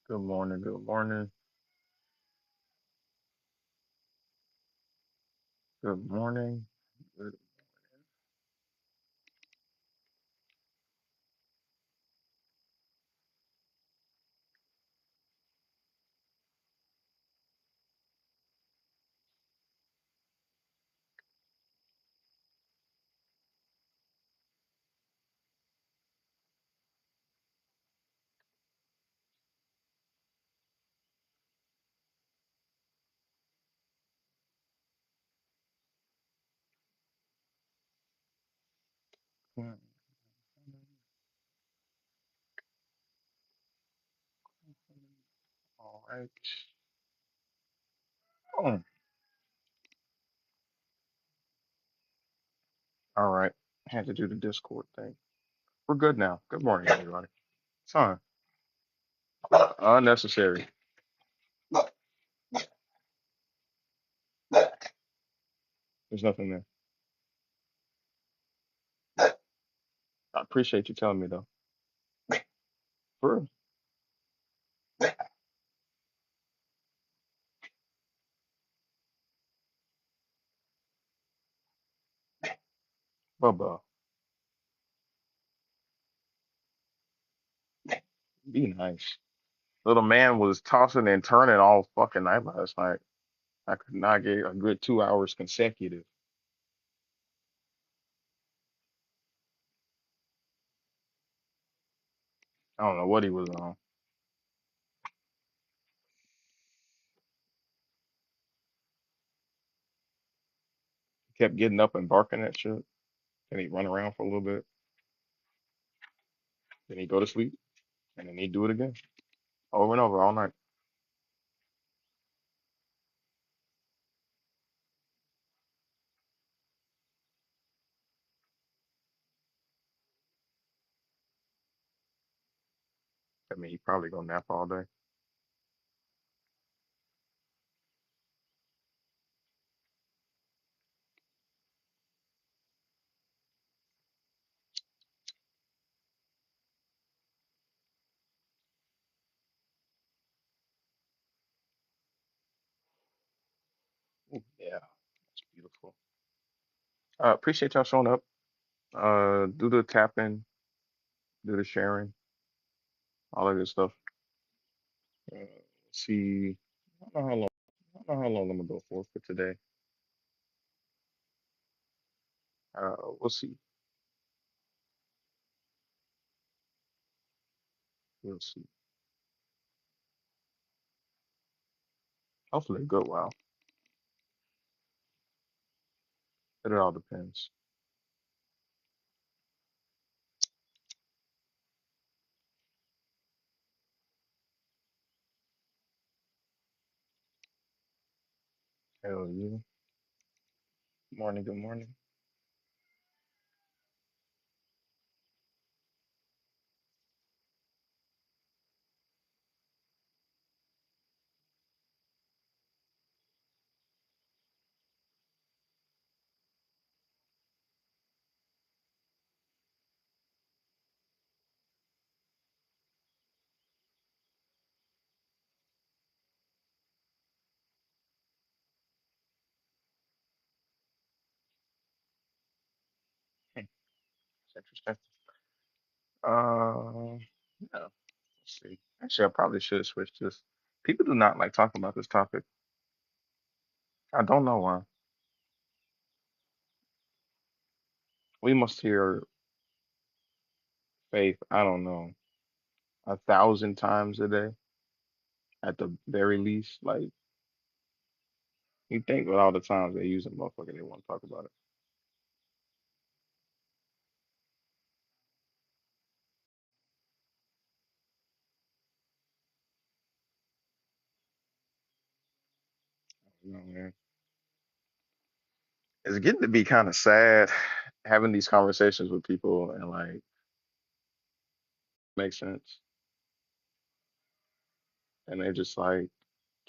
Good morning. Good morning. Good morning. Good morning. All right. Oh, all right. Had to do the Discord thing. We're good now. Good morning, everybody. Son, unnecessary. There's nothing there. I appreciate you telling me though. For real. Bubba, be nice. Little man was tossing and turning all fucking night last night. I could not get a good 2 hours consecutive. I don't know what he was on. He kept getting up and barking at shit. Then he'd run around for a little bit. Then he'd go to sleep. And then he'd do it again. Over and over all night. I mean, he probably gonna nap all day. Ooh, yeah, it's beautiful. Appreciate y'all showing up. Do the tapping, do the sharing, all of this stuff. See, I don't know how long. I don't know how long I'm gonna go for today. We'll see. We'll see. Hopefully a good while. But it all depends. Hell yeah. Morning. Good morning. Hmm, it's interesting. Uh, yeah. Let's see. Actually, I probably should switch this. People do not like talking about this topic. I don't know why. We must hear faith. I don't know. 1,000 times a day at the very least. Like you think with all the times they use a motherfucker, they want to talk about it. You know, man. It's getting to be kind of sad having these conversations with people and like make sense, and they just like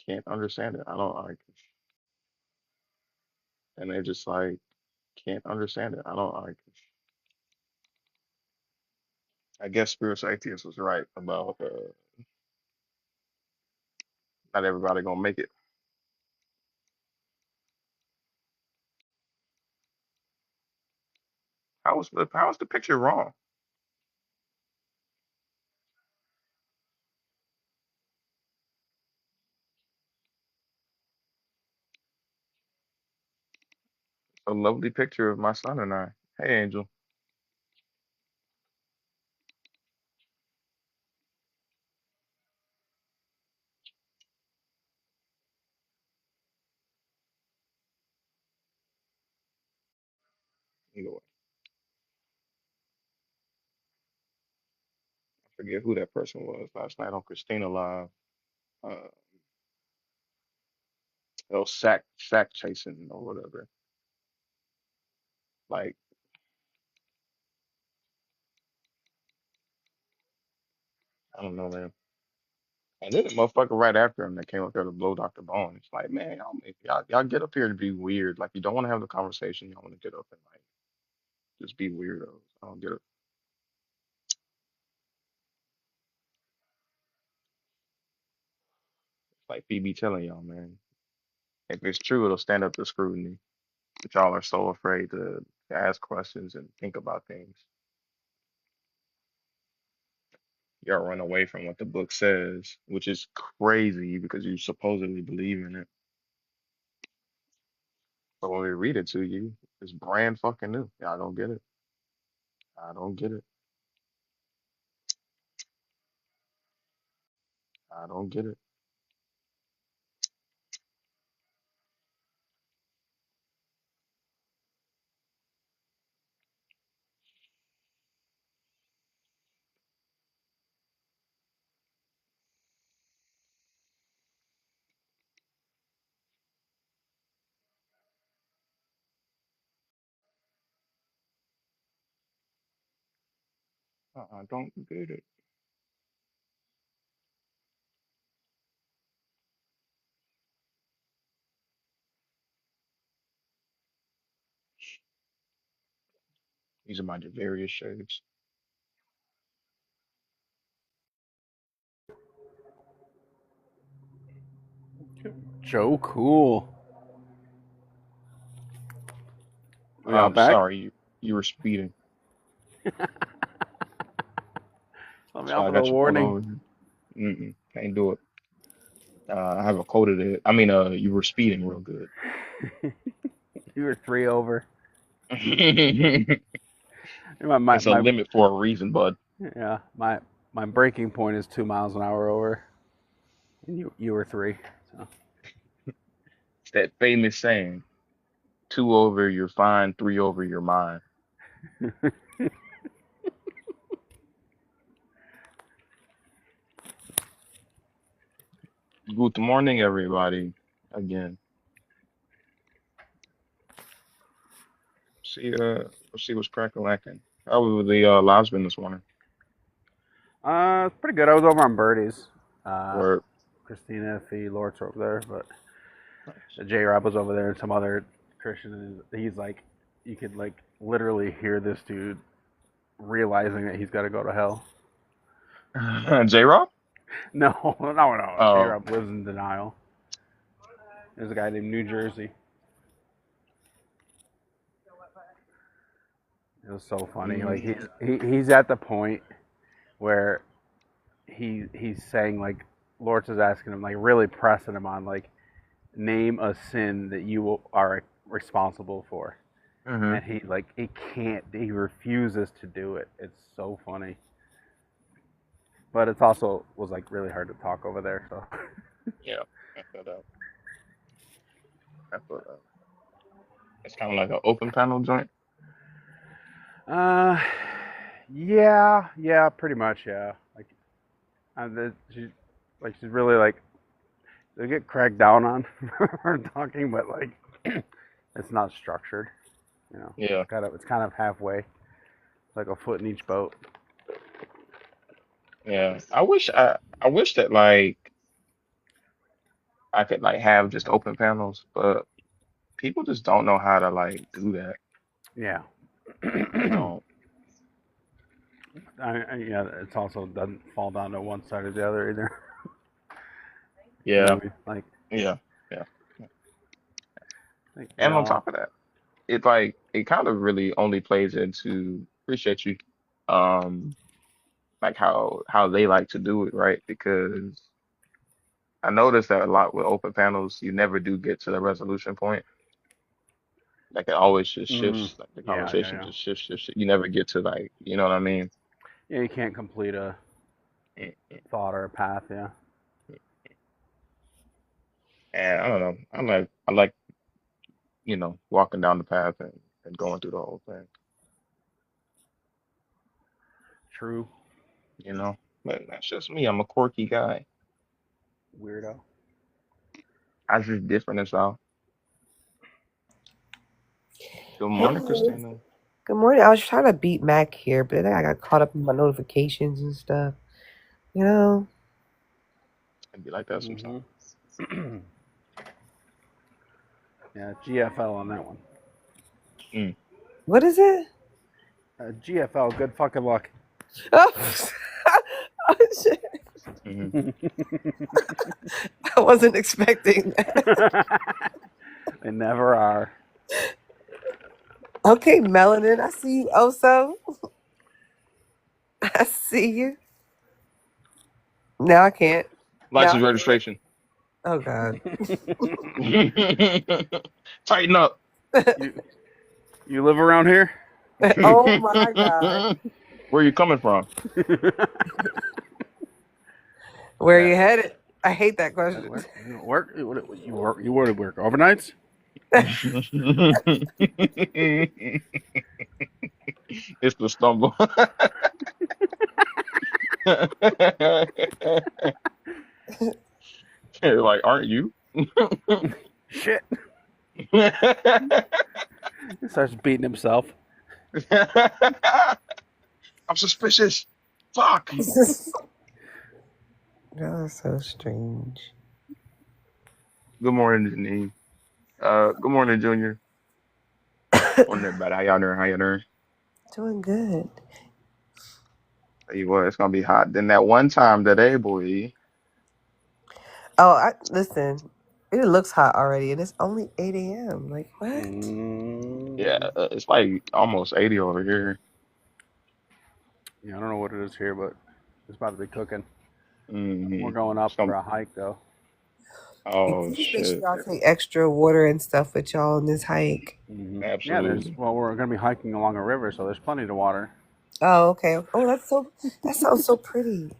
can't understand it. I don't like, and they just like can't understand it. I don't like. I guess spiritual atheist was right about Not everybody gonna make it. How was the picture wrong? A lovely picture of my son and I. Hey, Angel. You know, I forget who that person was last night on Christina Live. Uh, sack chasing or whatever. Like, I don't know, man. And then the motherfucker right after him that came up there to blow Dr. Bone. It's like, man, y'all get up here to be weird. Like, you don't want to have the conversation. Y'all want to get up and like just be weirdos. I don't get it. It's like Phoebe telling y'all, man. If it's true, it'll stand up to scrutiny. But y'all are so afraid to ask questions and think about things. Y'all run away from what the book says, which is crazy because you supposedly believe in it. But when we read it to you, it's brand fucking new. Y'all don't get it. I don't get it. I don't get it. I don't get it. These are my various shades. Joe Cool. We all I'm back? sorry, you were speeding. Let me That's why out I with a got you pulled warning. over here. Can't do it. I have a coded it. I mean, you were speeding real good. You were 3 over. It's My, my, a my limit for a reason, bud. yeah, my breaking point is 2 miles an hour over, and you were three. So It's that famous saying, two over, you're fine, three over, you're mine. Good morning, everybody. Again. See, let's see what's cracking lacking. How was the lives been this morning? it's pretty good. I was over on Birdie's. Uh, Or Christina, Fee, Lort's over there, nice. but J Rob was over there and some other Christian. And he's like, you could like literally hear this dude realizing that he's got to go to hell. J-Rob? No, no, no. J Oh, Rob lives in denial. There's a guy named New Jersey. It was so funny. Like mm, he's at the point where he's saying like Lortz is asking him like really pressing him on like name a sin that you are responsible for, hmm and he like he refuses to do it. It's so funny, but it's also was like really hard to talk over there. So yeah, I feel that. I feel that. It's kind of like an open panel joint. uh yeah pretty much yeah like she's she's really like they get cracked down on for talking, but like it's not structured. You know, Yeah, it's kind of halfway. It's like a foot in each boat. yeah. I wish that like I could like have just open panels, but people just don't know how to like do that. Yeah. They don't. Yeah, it's also doesn't fall down to one side or the other either. You know Yeah, what I mean? yeah, yeah. Like we And on all. top of that, it like it kind of really only plays into appreciate you, um, like how they like to do it, right? Because I noticed that a lot with open panels, you never do get to the resolution point. Like it always just Mm, shifts, like the yeah, yeah, conversation yeah. just shifts. You never get to like, you know what I mean? Yeah, you can't complete a Mm. thought or a path. Yeah. And I don't know. I like, walking down the path and going through the whole thing, True. you know. But that's just me. I'm a quirky guy. Weirdo. I just different as all. Good Hey, morning, Christina. good morning. I was trying to beat Mac here, but then I got caught up in my notifications and stuff. You know, It'd be like that Mm-hmm. sometimes. Yeah, GFL on that one. Mm, what is it? GFL, good fucking luck. Oh, oh, shit. hmm I wasn't expecting that. They never are. Okay, Melanin, I see you. Also, I see you. Now I can't. Now, License registration. oh God. Tighten up. you you live around here? Oh my God. Where you coming from? Where are Yeah. you headed? I hate that At question. work? You work? You work? You were to work overnights? It's the stumble. Like, aren't you? Shit. He starts beating himself. I'm suspicious. Fuck. That's so strange. Good morning, Janine. Good morning, Junior. Morning, everybody. How y'all doing? How y'all doing? Doing good. Tell you what, it's gonna be hot. Then that one time today, boy. Oh, listen. It looks hot already, and it's only 8 a.m. Like what? Yeah, Mm, it's like almost 80 over here. yeah, I don't know what it is here, but it's about to be cooking. We're going It's up gonna. for a hike though. Oh Please make sure shit. y'all take extra water and stuff with y'all on this hike. Yeah, Absolutely. we're gonna be hiking along a river, so there's plenty to water. Oh, okay. Oh, that sounds so pretty.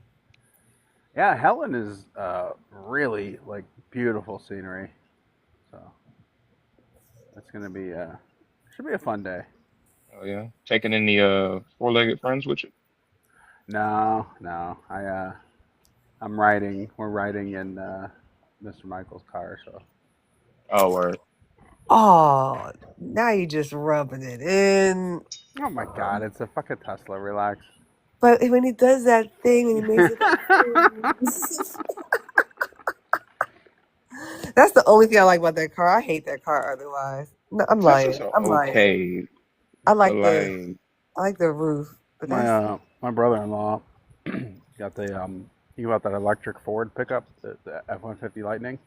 Yeah, Helen is really like beautiful scenery. So that's gonna be should be a fun day. Oh yeah. Taking in the four-legged friends with you. No, no, I'm riding. We're riding in Mr. Michael's car. So Oh, word. Oh, now you're just rubbing it in. oh my god, it's a fucking Tesla. Relax. But when he does that thing and he makes it like that's the only thing I like about that car. I hate that car otherwise. No, I'm Teslas lying. are I'm lying. okay, I but like the like, I like the roof, but My that's my brother-in-law got the he got that electric Ford pickup, the F-150 Lightning.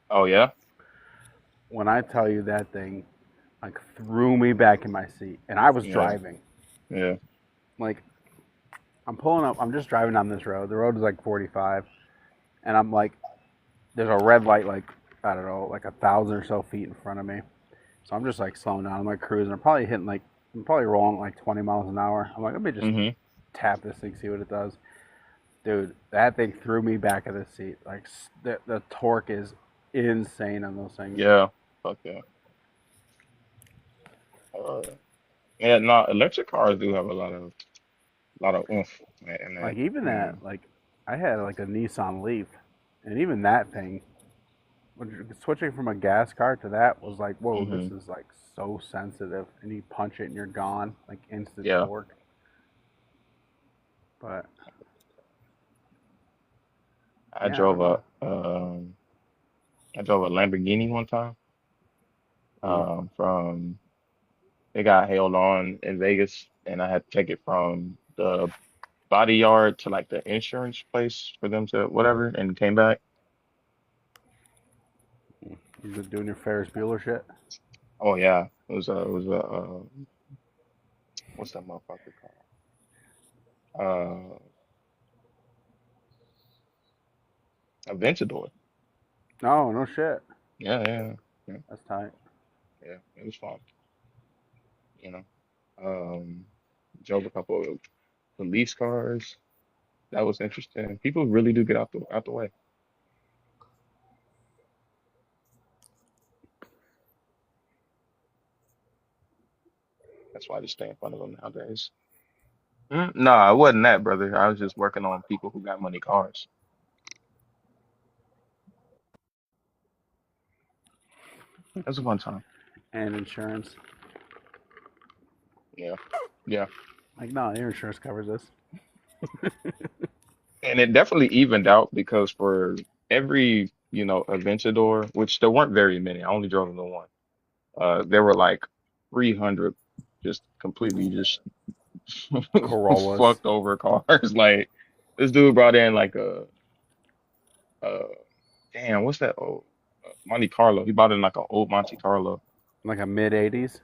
oh yeah, When I tell you that thing like threw me back in my seat, and I was yeah, driving. yeah. Like I'm pulling up. I'm just driving down this road. The road is like 45, and I'm like, there's a red light like I don't know, like 1,000 or so feet in front of me. So I'm just like slowing down. I'm like cruising. I'm probably rolling like 20 miles an hour. I'm like, let me just Mm-hmm. tap this thing, see what it does. Dude, that thing threw me back in the seat. Like the torque is insane on those things. Yeah. Fuck yeah. Uh, yeah. No, electric cars do have a lot of oomph in that. Like even that, Mm, like I had like a Nissan Leaf, and even that thing, switching from a gas car to that was like, whoa, this mm-hmm. is like so sensitive. And you punch it and you're gone, like instant Yeah. torque. But I yeah, I drove don't a know. um I drove a Lamborghini one time. Mm. From it got hailed on in Vegas, and I had to take it from the body yard to like the insurance place for them to whatever, and came back. You just doing your Ferris Bueller shit. Oh yeah, it was a what's that motherfucker called? Uh, Aventador. No, no shit. Yeah, yeah, yeah, That's tight. yeah. It was fun. You know. Um, drove a couple of police cars. That was interesting. People really do get out the way. That's why I just stay in front of them nowadays. No, it wasn't that, brother. I was just working on people who got money cars. That was a fun time. And insurance. Yeah, yeah. Like, no, your insurance covers this. And it definitely evened out because for every, Aventador, which there weren't very many, I only drove the one. There were like 300 just completely just Corollas. fucked over cars. Like this dude brought in like a damn, what's that old Monte Carlo? He bought in like an old Monte Carlo. Like a mid 80s.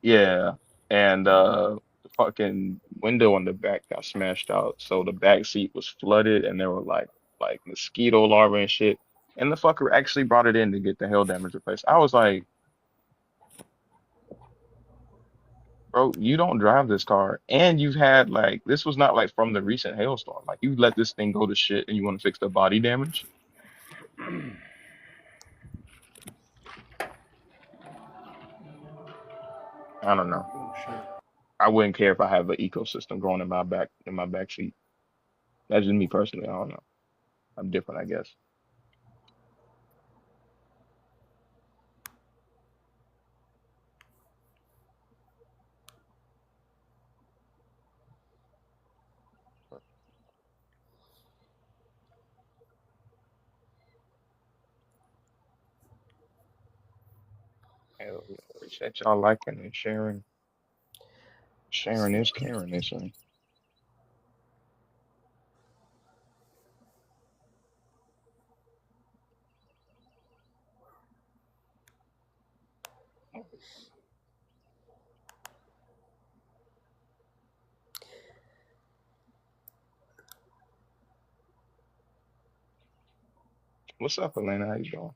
Yeah, and the fucking window on the back got smashed out, so the back seat was flooded, and there were like mosquito larvae and shit. And the fucker actually brought it in to get the hail damage replaced. I was like, bro, you don't drive this car, and you've had like this was not like from the recent hailstorm. Like you let this thing go to shit, and you want to fix the body damage? I don't know. Oh, shit. I wouldn't care if I have an ecosystem growing in my back seat. That's just me personally. I don't know. I'm different, I guess. Hell yeah. Appreciate y'all liking and sharing. Sharing is caring, they say. What's up, Elena? How you doing?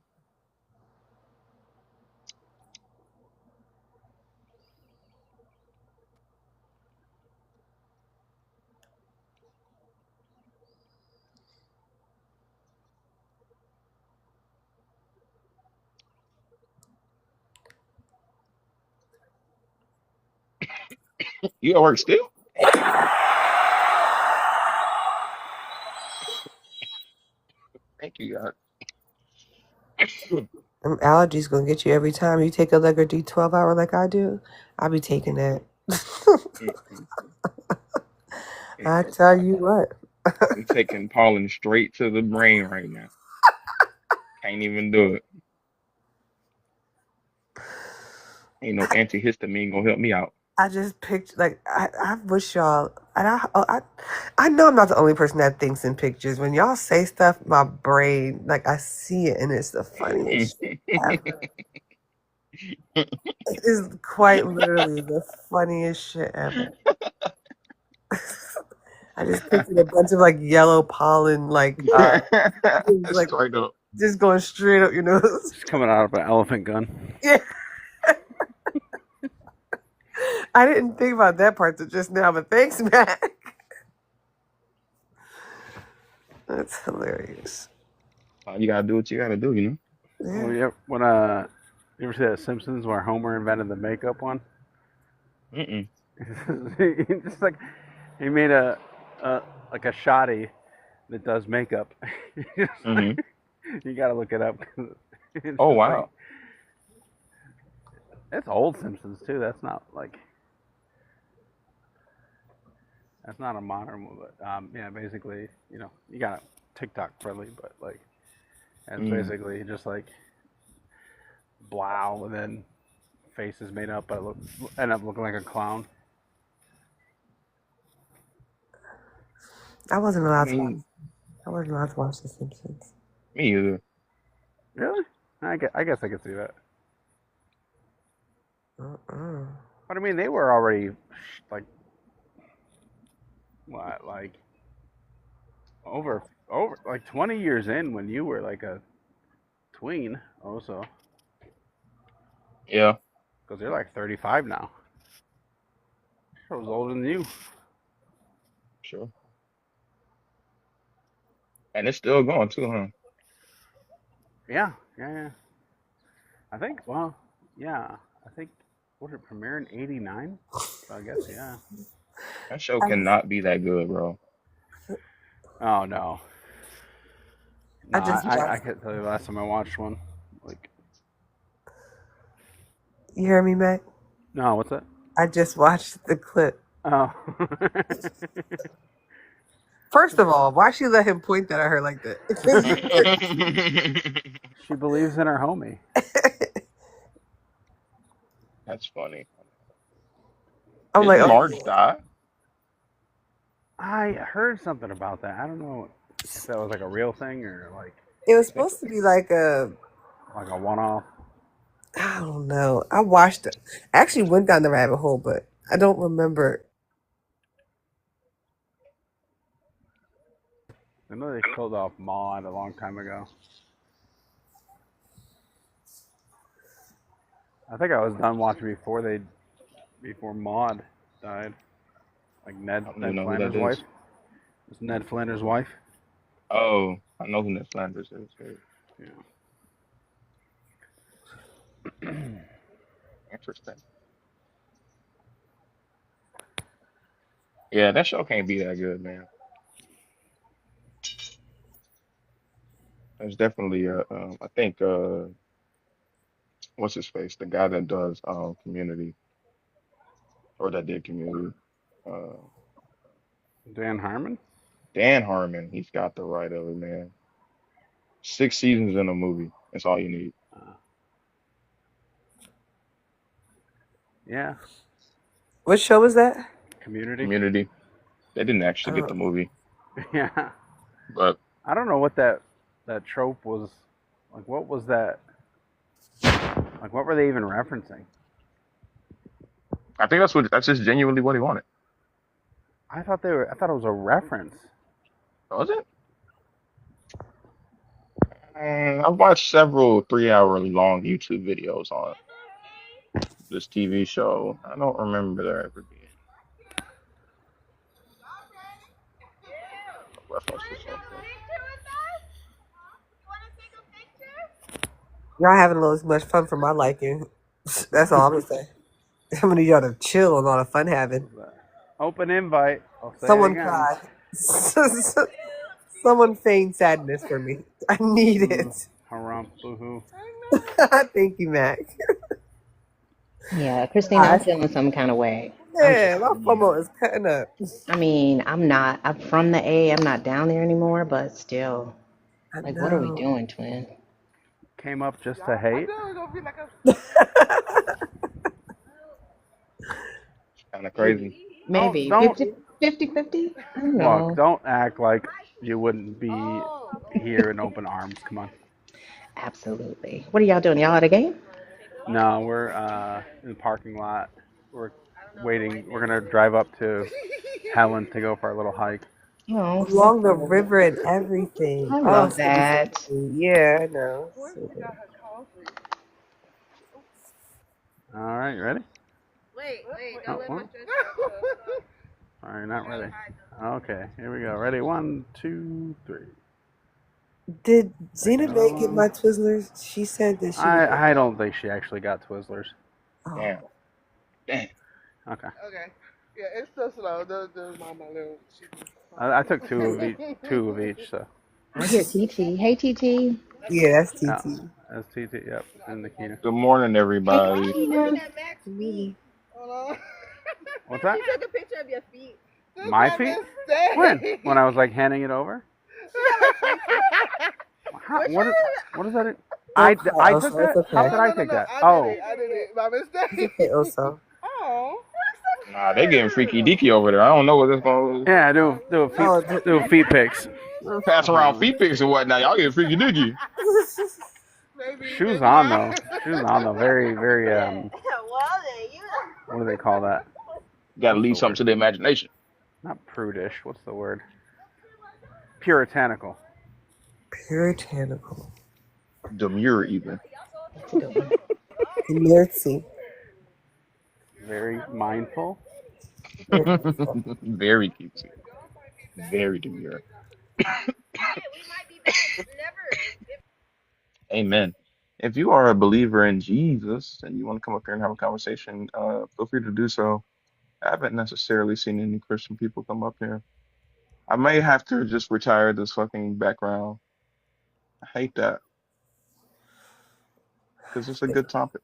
You at work still? Thank you, God. Them allergies gonna get you every time. You take a Legger D12 hour like I do, I'll be taking that. I tell you what. I'm taking pollen straight to the brain right now. Can't even do it. Ain't no antihistamine gonna help me out. I just picked like I wish y'all and I know I'm not the only person that thinks in pictures. When y'all say stuff, my brain like I see it and it's the funniest shit ever. It is quite literally the funniest shit ever. I just pictured a bunch of like yellow pollen like Straight up. just going straight up your nose. It's coming out of an elephant gun. Yeah. I didn't think about that part till just now, but thanks, Mac. That's hilarious. You gotta do what you gotta do, you know? Well, Yeah. yeah, you ever see that Simpsons where Homer invented the makeup one? Mm-mm. Just like he made a like a shoddy that does makeup. Hmm. You gotta look it up. It's Oh just like wow. it's old Simpsons too. That's not a modern one, but yeah, basically, you got TikTok friendly, but like it's Mm. basically just like blow and then face is made up, but end up looking like a clown. I wasn't I allowed to watch. mean, I wasn't allowed to watch The Simpsons. me either. Really? I guess I could see that. Uh-uh. But I mean, they were already like what, like over like 20 years in when you were like a tween, also, Yeah, because they're like 35 now. I was older than you. sure. And it's still going too, huh? Yeah, yeah, yeah. I think. Well, yeah. I think. What did it premiere in '89? I guess. Yeah. That show I, cannot be that good, bro. Oh no. No, I just I watched. can't tell you the last time I watched one. Like, You hear me, Mac? no, what's that? I just watched the clip. Oh. First of all, why she let him point that at her like that? She believes in her homie. That's funny. I'm like, Didn't okay. Marge die? I heard something about that. I don't know if that was like a real thing or like It was supposed to be like a, a one-off. I don't know. I watched it. I actually went down the rabbit hole, but I don't remember. I know they killed off Maud a long time ago. I think I was done watching before Maud died. Like I don't even know who Flanders' that wife. is. It's Ned Flanders' wife. Oh, I know who Ned Flanders is. Yeah. Interesting. Yeah, that show can't be that good, man. There's definitely I think what's his face? The guy that does Community or that did Community. Uh, Dan Harmon. Dan Harmon, he's got the right of it, man. 6 seasons in a movie. That's all you need. Yeah. What show was that? Community. Community. They didn't actually get the movie, Yeah. but I don't know what that trope was. Like, what was that? Like, what were they even referencing? I think that's just genuinely what he wanted. I thought it was a reference. Was it? I've watched several 3 hour long YouTube videos on this TV show. I don't remember there ever being a reference to something. Y'all having a little too much fun for my liking. That's all I'm gonna say. I'm gonna need y'all to chill on all the fun having. Open invite. I'll say Someone it again. cried. Someone feigned sadness for me. I need it. Harumph, boo-hoo. Thank you, Mac. Yeah, Christina, I'm feeling some kind of way. Yeah, my FOMO is cutting up. I mean, I'm from the A. I'm not down there anymore, but still, I like, what are we know. doing, twin? Came up just to hate. Kind of crazy. Maybe Don't- 50-50? I don't know. Look, don't act like you wouldn't be here in open arms. Come on. Absolutely. What are y'all doing? Y'all at a game? No, we're in the parking lot. We're waiting. We're gonna drive up to Helen to go for our little hike. Oh, Along the river and everything. I love so that. sweet. Yeah, I know. So good. All right, you ready? Wait, Oh, don't let my what? dress All right, not ready. Okay, here we go. Ready? 1, 2, 3. Did Zena May get my Twizzlers? She said that she. I don't think she actually got Twizzlers. Oh. Damn. Damn. Okay. Okay. Yeah, it's so slow. There's my little. I took two of each. So I hear TT. Hey, TT. Yeah, that's TT. Yeah. That's TT. Yep, and Nikita. Good morning, everybody. Me. Hold on. What's that? You took a picture of your feet. My feet? When I was like handing it over? What is that? I took that? It's How okay. did I take that? I Oh, did it. My It's mistake. okay, Oso. Oh. Nah, they getting freaky deaky over there. I don't know what this going. yeah, do Oh, feet pics. Pass around feet pics or whatnot. Y'all getting freaky deaky. Maybe. Shoes maybe on not. though. Shoes on though. Very, very. What do they call that? Got to What's the leave something word? to the imagination. Not prudish. What's the word? Puritanical. Puritanical. Demure, even. That's a good one. Mercy. Very mindful. Very cutesy. Very demure. Amen. If you are a believer in Jesus and you want to come up here and have a conversation, feel free to do so. I haven't necessarily seen any Christian people come up here. I may have to just retire this fucking background. I hate that because it's a good topic.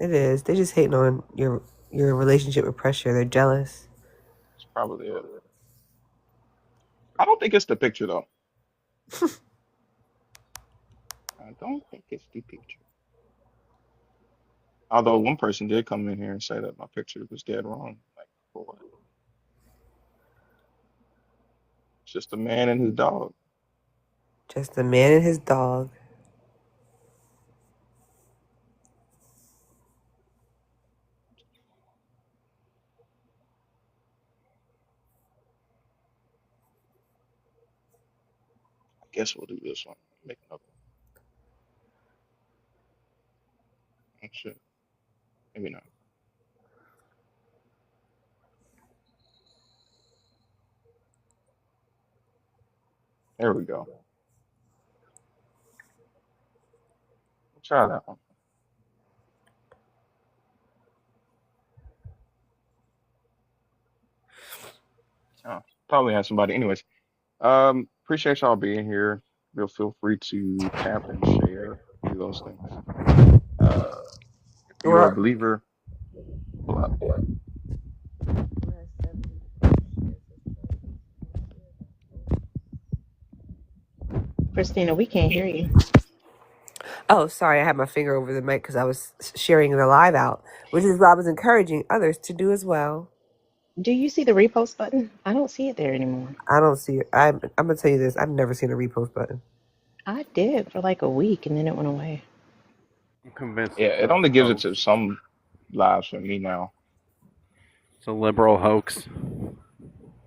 It is. They just hating on your relationship with pressure. They're jealous. It's probably it. I don't think it's the picture though. I don't think it's the picture. Although one person did come in here and say that my picture was dead wrong. Like, for what? It's just a man and his dog. Just a man and his dog. I guess we'll do this one. Make another one. Oh, shit. Maybe not. There we go. Try that one. Oh, probably have somebody. Anyways, appreciate y'all being here. You'll feel free to tap and share, do those things. If you're a Well, believer, pull up. Christina, we can't hear you. oh, sorry, I had my finger over the mic because I was sharing the live out, which is what I was encouraging others to do as well. Do you see the repost button? I don't see it there anymore. I don't see it. I'm gonna tell you this. I've never seen a repost button. I did for like a week and then it went away. I'm convinced. Yeah, it only gives it to some lives for me now. It's a liberal hoax.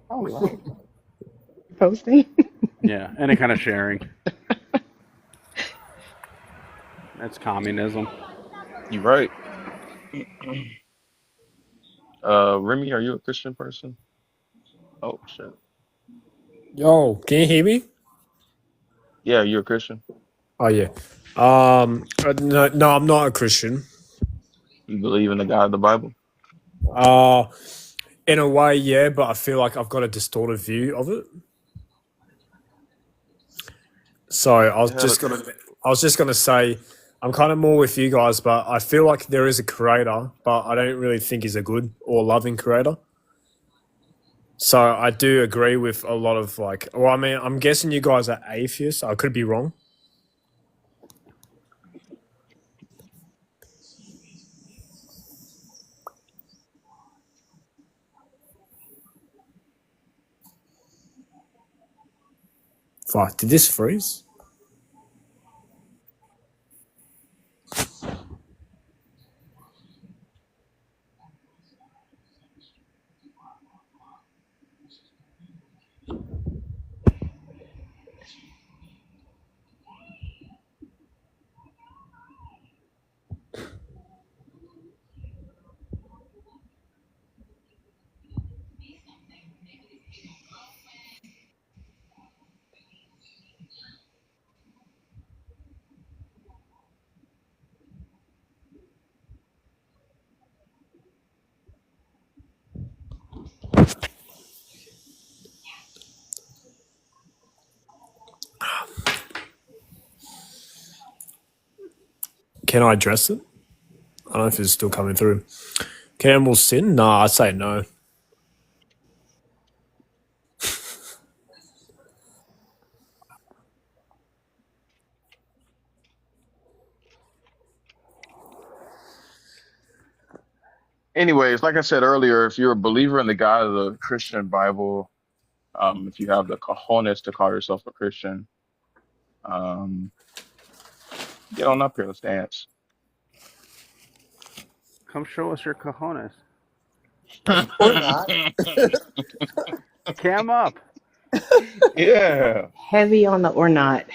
Oh, right. Posting? Yeah, any kind of sharing. That's communism. You're right. Remy, are you a Christian person? Oh shit. Yo, can you hear me? Yeah, you're a Christian. Oh yeah. No, I'm not a Christian. You believe in the God of the Bible? In a way, yeah, but I feel like I've got a distorted view of it. So I was just gonna say, I'm kind of more with you guys, but I feel like there is a creator, but I don't really think he's a good or loving creator. So I do agree with a lot of well, I mean, I'm guessing you guys are atheists. I could be wrong. Fuck, did this freeze? Can I address it? I don't know if it's still coming through. Camel sin? Nah, I say no. Anyways, like I said earlier, if you're a believer in the God of the Christian Bible, if you have the cojones to call yourself a Christian, um, Get on up here, let's dance. Come show us your cojones. Or not. Cam up. Yeah. Heavy on the or not.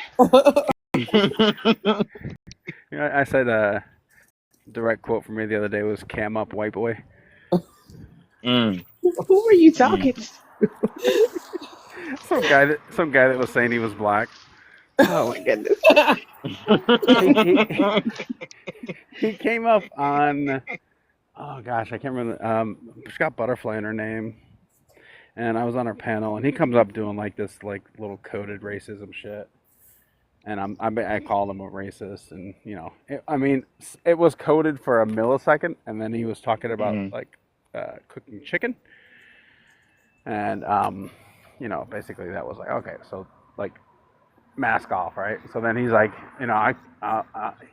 You know, I said direct quote from me the other day was "Cam up, white boy." Mm, Who are you mm. talking to? Some guy that was saying he was black. Oh my goodness. He he came up on, oh gosh, I can't remember. She's got Butterfly in her name, and I was on her panel, and he comes up doing like this like little coded racism shit, and I called him a racist, and I mean, it was coded for a millisecond, and then he was talking about Mm, like cooking chicken, and basically that was like, okay, so like mask off, right? So then he's like,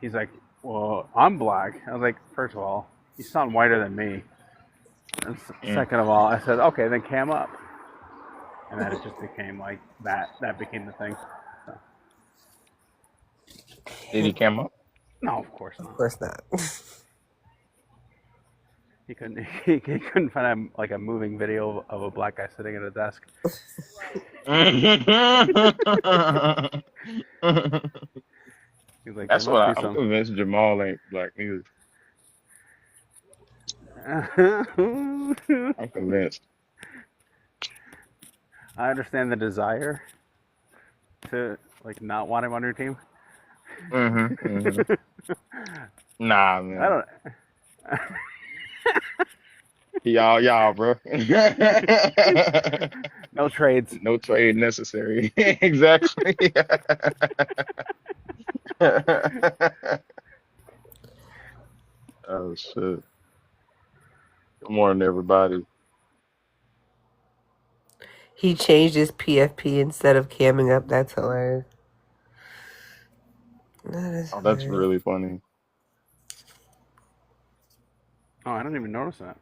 he's like, well, I'm black. I was like, first of all, you sound whiter than me. And mm. second of all, I said, okay, then cam up. And then it just became like that. That became the thing. So, Did he come up? no, of course Of not. course not. He couldn't. He couldn't find like a moving video of a black guy sitting at a desk. He's like, there That's must be what I'm some. convinced Jamal ain't black music. I I'm convinced. understand the desire to like not want him on your team. Hmm. Nah, I man. don't. Y'all, bro. No trades. No trade necessary. Exactly. Oh shit. Good morning, everybody. He changed his PFP instead of camming up. That's hilarious. That is Oh, that's hilarious. really funny. Oh, I didn't even notice that.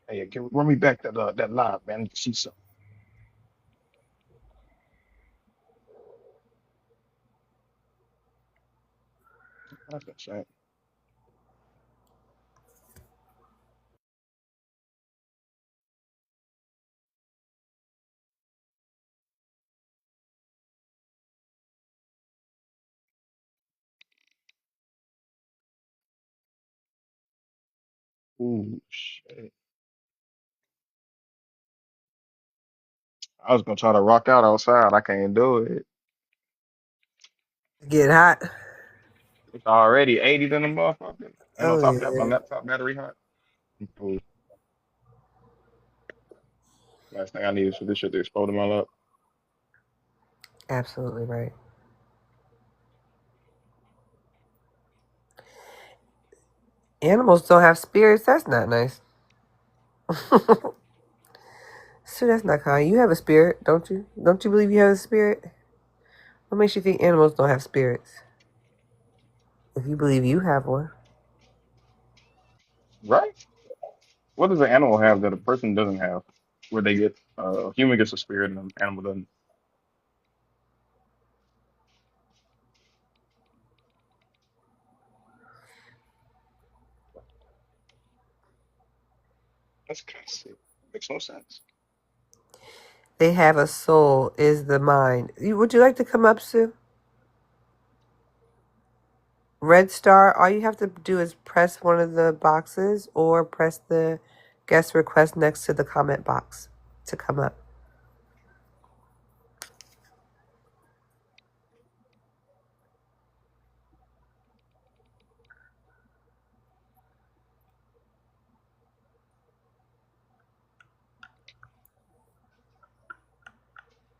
Hey, run me back that live, man. I need to see something. That's insane. Ooh, shit. I was gonna try to rock out outside. I can't do it. Get hot. It's already 80 in the motherfucker. And on Oh top of that, my yeah, laptop battery hot. Cool. Last thing I need is for this shit to explode in my lap. absolutely right. Animals don't have spirits. That's not nice. So that's not kind. You have a spirit, don't you? Don't you believe you have a spirit? What makes you think animals don't have spirits? If you believe you have one. Right? What does an animal have that a person doesn't have? Where they get a human gets a spirit and an animal doesn't. That's kind of sick. Makes no sense. They have a soul, is the mind. Would you like to come up, Sue? Red Star, all you have to do is press one of the boxes or press the guest request next to the comment box to come up.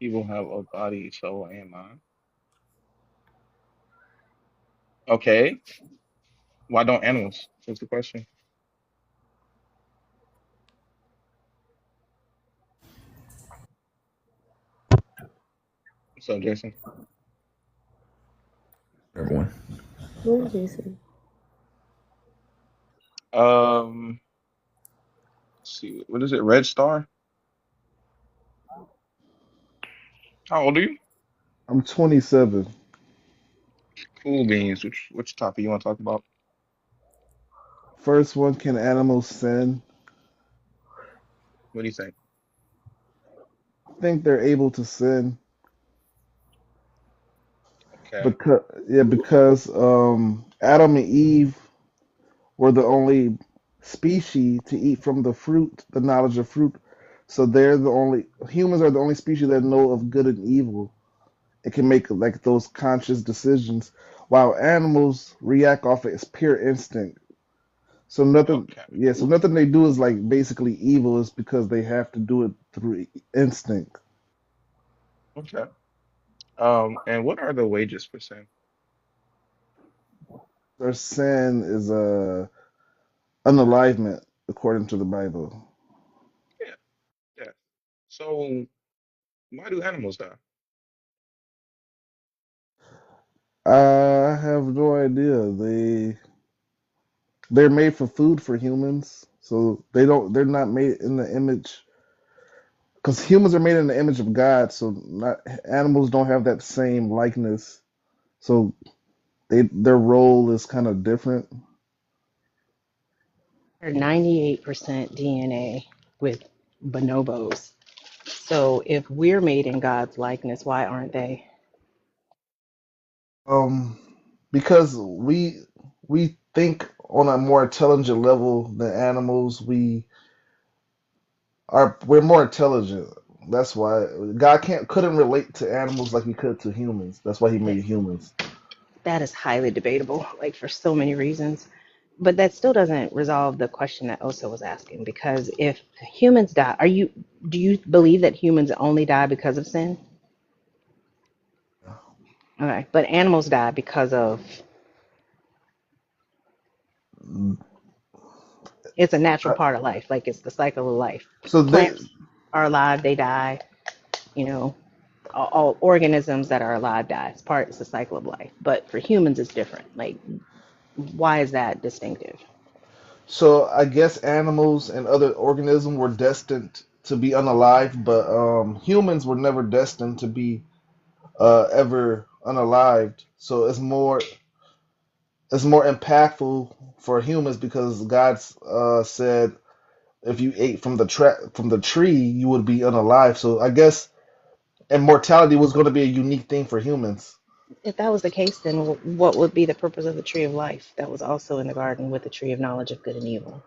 People have a body, soul, and mind. Okay. Why don't animals? What's the question? What's up, Jason? Everyone. What is Jason? Um, let's see. What is it? Red Star? How old are you? I'm 27. Cool beans. Which topic you want to talk about? First one, can animals sin? What do you think? I think they're able to sin Okay. because Adam and Eve were the only species to eat from the fruit, the knowledge of fruit. So they're the only humans are the only species that know of good and evil. It can make like those conscious decisions, while animals react off of its pure instinct. So nothing, Okay. yeah. So nothing they do is like basically evil. Is because they have to do it through instinct. Okay. And what are the wages for sin? Their sin is a unalivement according to the Bible. Yeah. Yeah. So why do animals die? I have no idea. They're made for food for humans, so they're not made in the image because humans are made in the image of God. So not animals don't have that same likeness. So their role is kind of different. They're 98% DNA with bonobos. So if we're made in God's likeness, why aren't they? Um, because we think on a more intelligent level than animals. We're more intelligent. That's why God can't couldn't relate to animals like he could to humans. That's why he That, made humans. that is highly debatable, like for so many reasons. But that still doesn't resolve the question that Osa was asking. Because if humans die, do you believe that humans only die because of sin? Okay, but animals die because of it's a natural Uh, part of life, like it's the cycle of life. So they Plants are alive, they die. You know, all organisms that are alive die. It's the cycle of life. But for humans, it's different. Like, why is that distinctive? so I guess animals and other organisms were destined to be unalive, but humans were never destined to be ever unalived. So it's more impactful for humans because God said if you ate from the tree, you would be unalive. So I guess immortality was going to be a unique thing for humans. If that was the case, then what would be the purpose of the tree of life that was also in the garden with the tree of knowledge of good and evil?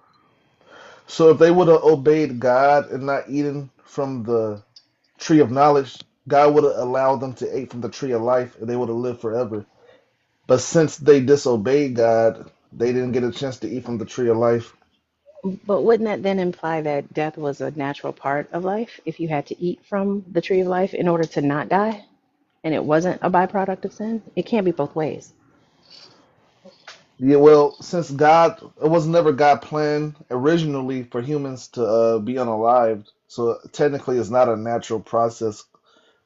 So if they would have obeyed God and not eaten from the tree of knowledge, God would have allowed them to eat from the tree of life and they would have lived forever. But since they disobeyed God, they didn't get a chance to eat from the tree of life. But wouldn't that then imply that death was a natural part of life if you had to eat from the tree of life in order to not die? And it wasn't a byproduct of sin? It can't be both ways. Yeah, well, since it was never God plan originally for humans to be unalived, so technically it's not a natural process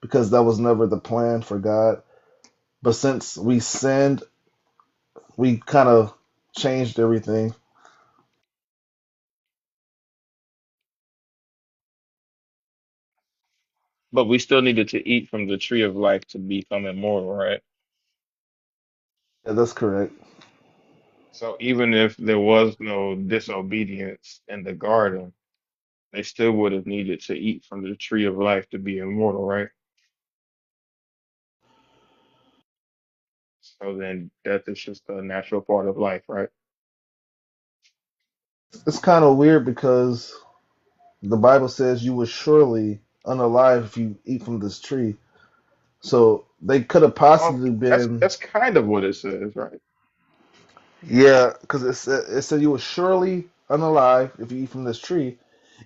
because that was never the plan for God. But since we sinned, we kind of changed everything. But we still needed to eat from the tree of life to become immortal, right? Yeah, that's correct. So even if there was no disobedience in the garden, they still would have needed to eat from the tree of life to be immortal, right? So then death is just a natural part of life, right? It's kind of weird because the Bible says you will surely unalive if you eat from this tree. So they could have Well, possibly that's been, that's kind of what it says, right? yeah, because it said you will surely unalive if you eat from this tree.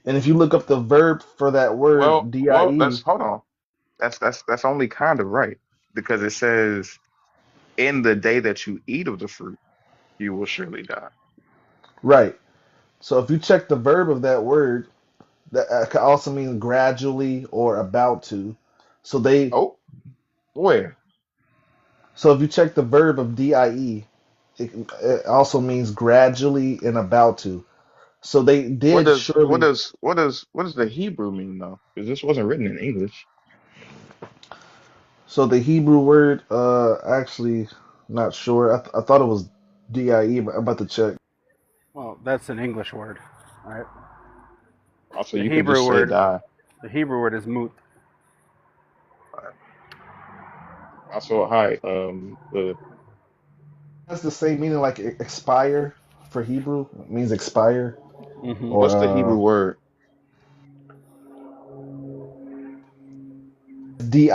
And if you look up the verb for that word, Well, die, that's hold on. That's only kind of right because it says in the day that you eat of the fruit, you will surely die. right. So if you check the verb of that word, that could also mean gradually or about to. So they, Oh, where? so if you check the verb of die, it also means gradually and about to. So they What did does what surely. does what does what does the Hebrew mean though? Because this wasn't written in English. So the Hebrew word, actually, not sure. I thought it was die, but I'm about to check. Well, that's an English word, right? Also, The you can Hebrew just say word, die. the Hebrew word is mut. Also, hi. The That's the same meaning like expire for Hebrew. It means expire. Mm-hmm. Or what's the Hebrew word? di,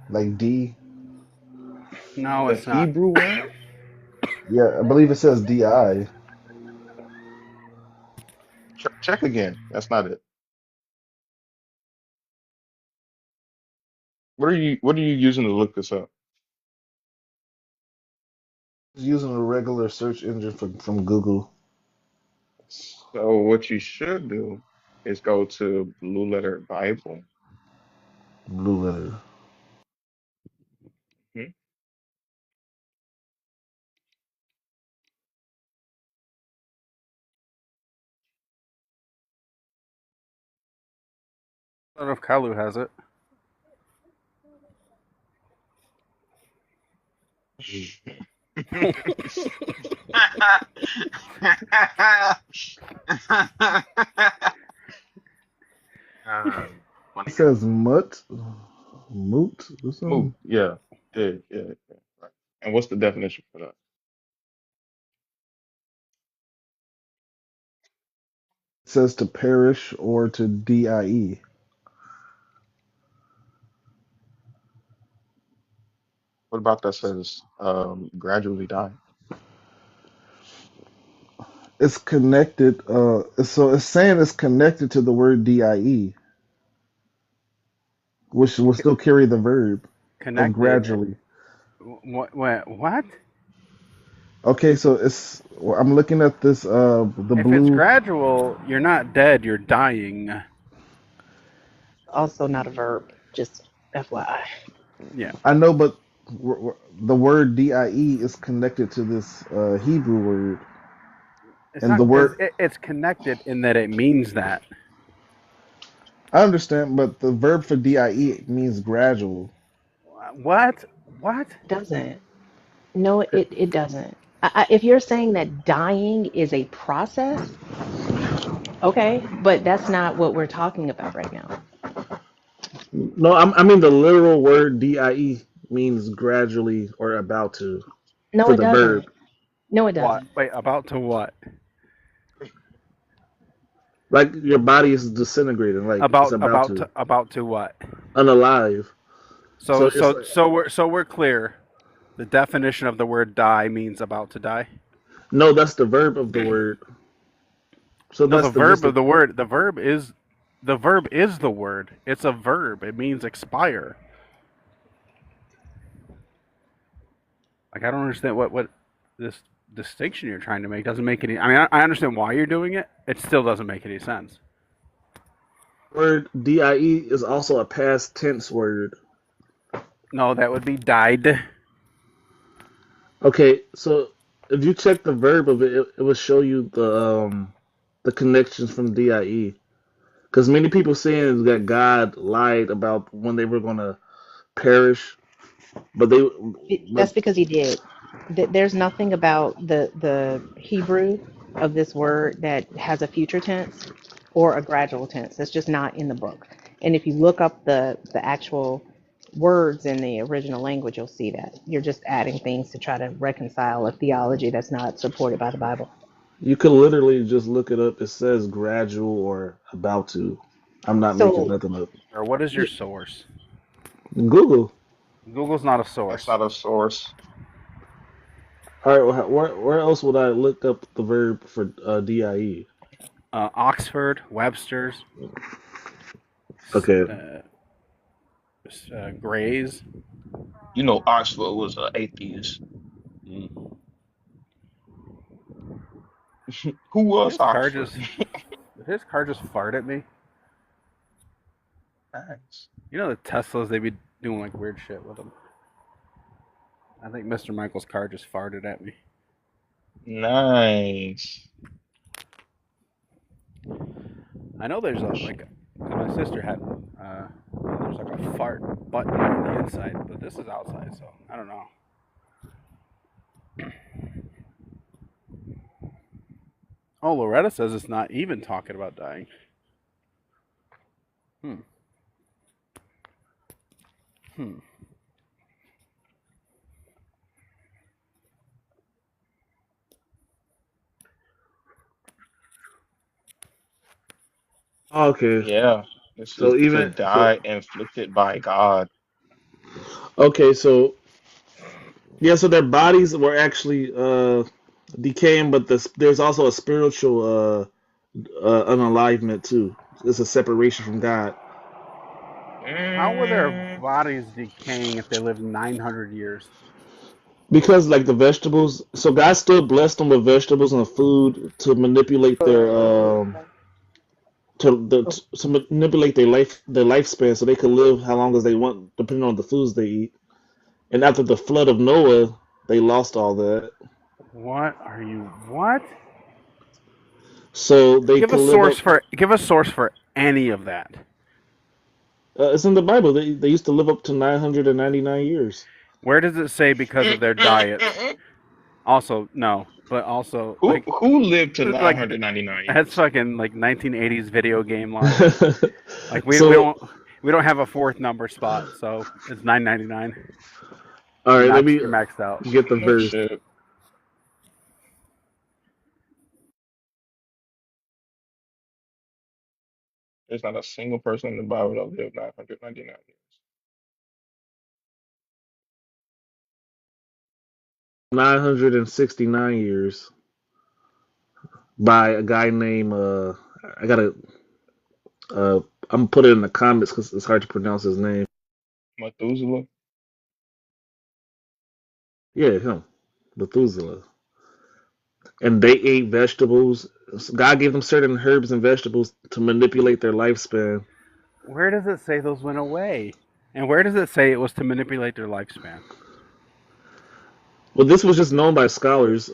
like D. No, The it's not. Hebrew word? Yeah, I believe it says di. Check again. That's not it. What are you using to look this up? Using a regular search engine from Google. So what you should do is go to Blue Letter Bible. Blue letter. Hmm? I don't know if Kalu has it. It Funny. says moot or Move. something. Yeah. Yeah. Yeah. Yeah. Right. And what's the definition for that? It says to perish or to die. What about that says gradually die? It's connected. So it's saying it's connected to the word die, which will still carry the verb of Connected. gradually. What? Okay, so it's. I'm looking at this. The If it's blue. gradual, you're not dead. You're dying. Also not a verb, just FYI. Yeah. I know, but the word die is connected to this Hebrew word, It's and the not. word. It's connected in that it means that. I understand, but the verb for die means gradual. What? What? Doesn't. No, it doesn't. If you're saying that dying is a process, okay, but that's not what we're talking about right now. No, I mean the literal word die means gradually or about to No, for it the verb. doesn't. No, it What? doesn't. Wait. About to what? Like your body is disintegrating, like it's about to About to what? unalive. So it's like So we're clear. The definition of the word die means about to die. no, that's the verb of the word. So No, that's the the just verb the of the word. The verb is the word. It's a verb. It means expire. Like I don't understand what this distinction you're trying to make doesn't make any. I mean, I understand why you're doing it. It still doesn't make any sense. word die is also a past tense word. No, that would be died. Okay, so if you check the verb of it, it will show you the connections from die. Because many people saying that God lied about when they were gonna perish, but they but That's because he did. There's nothing about the Hebrew of this word that has a future tense or a gradual tense. That's just not in the book. And if you look up the actual words in the original language, you'll see that. You're just adding things to try to reconcile a theology that's not supported by the Bible. you can literally just look it up. It says gradual or about to. I'm not making So nothing up. Or what is your you, source? Google. Google's not a That's source. not a source. All right, where else would I look up the verb for die? Oxford, Webster's, Okay, uh, Gray's. You know, Oxford was an atheist. Mm. Who Did was his car Oxford? just did his car just fart at me? Nice. You know the Teslas they be doing like weird shit with them. I think Mr. Michael's car just farted at me. Nice. I know there's a like my sister had there's like a fart button on the inside, but this is outside, so I don't know. Oh, Loretta says it's not even talking about dying. Hmm. Okay, Yeah, this so is to even so die inflicted by God. okay, so yeah, so their bodies were actually decaying, but there's also a spiritual unalivement too. It's a separation from God. How were their Mm, bodies decaying if they lived 900 years? Because like the vegetables, so God still blessed them with vegetables and food to manipulate to manipulate their lifespan so they could live how long as they want depending on the foods they eat. And after the flood of Noah, they lost all that. What? So they could live up. Give a source for any of that. It's in the Bible. They used to live up to 999 years. Where does it say because of their diets? mm. Also, no, but also Who lived to like 999 that's years? fucking like 1980s video game logic. Like So we don't have a fourth number spot, so it's 999. all right, let me You're maxed out. get the No verse. shit. There's not a single person in the Bible that lived 999 years. 969 years by a guy named I gotta I'm gonna put it in the comments because it's hard to pronounce his name. Methuselah. Yeah, him, Methuselah. And they ate vegetables. God gave them certain herbs and vegetables to manipulate their lifespan. Where does it say those went away? And where does it say it was to manipulate their lifespan? Well, this was just known by scholars.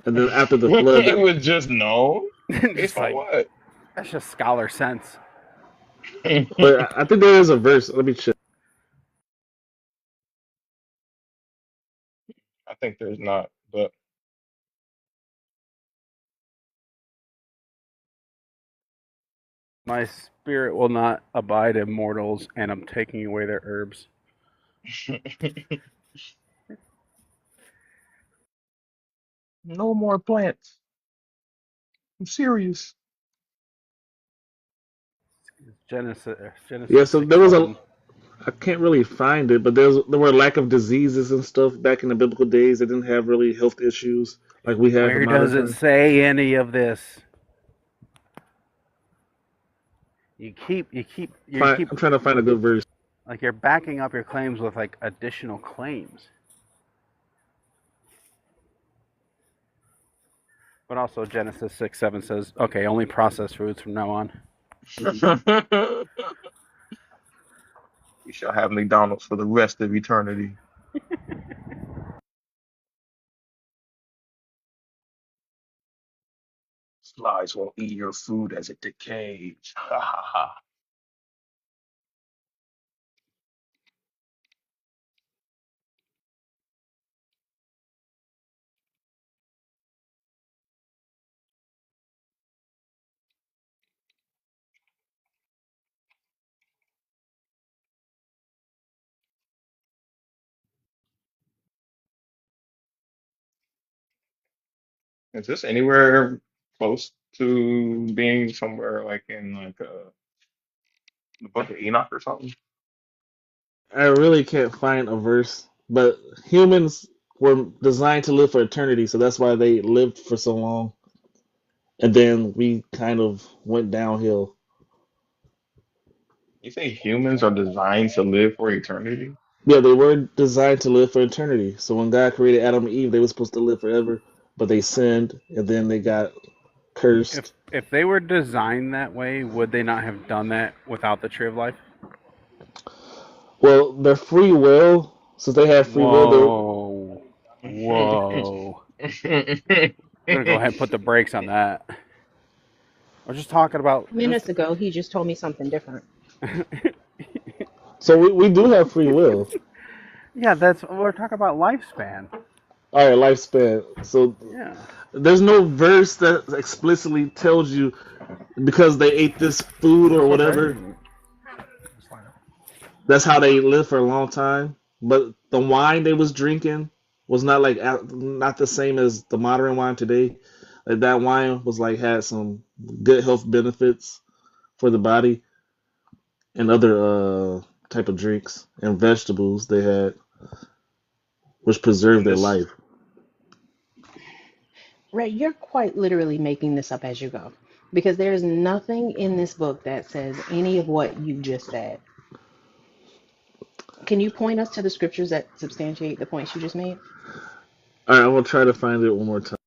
And then after the flood, It was just known. Based Just on like what? that's just scholar sense. but I think there is a verse. Let me check. I think there's not, but My spirit will not abide in mortals, and I'm taking away their herbs. no more plants. I'm serious. Yeah, Genesis so six there was a. seven. I can't really find it, but there were lack of diseases and stuff back in the biblical days. They didn't have really health issues like we have in Where modern does it times. say any of this? You keep I'm trying to find a good verse. like you're backing up your claims with like additional claims. But also Genesis 6:7 says, okay, only processed foods from now on. We shall have McDonald's for the rest of eternity. Flies won't eat your food as it decays. Ha ha ha. Is this anywhere close to being somewhere like in like the Book of Enoch or something? I really can't find a verse, but humans were designed to live for eternity, so that's why they lived for so long. And then we kind of went downhill. You think humans are designed to live for eternity? Yeah, they were designed to live for eternity. So when God created Adam and Eve, they were supposed to live forever, but they sinned and then they got cursed. If they were designed that way, would they not have done that without the tree of life? Well, their free will, since they have free will, Whoa. I'm gonna go ahead and put the brakes on that. We're just talking about Minutes ago, he just told me something different. So we do have free will. Yeah, that's we're talking about lifespan. All right, lifespan. So Yeah. there's no verse that explicitly tells you because they ate this food Is or this okay? whatever, that's how they live for a long time. But the wine they was drinking was not like not the same as the modern wine today. Like that wine was like had some good health benefits for the body and other type of drinks and vegetables they had, which preserved And their this, life. Right, you're quite literally making this up as you go. Because there's nothing in this book that says any of what you just said. Can you point us to the scriptures that substantiate the points you just made? All right, I will try to find it one more time.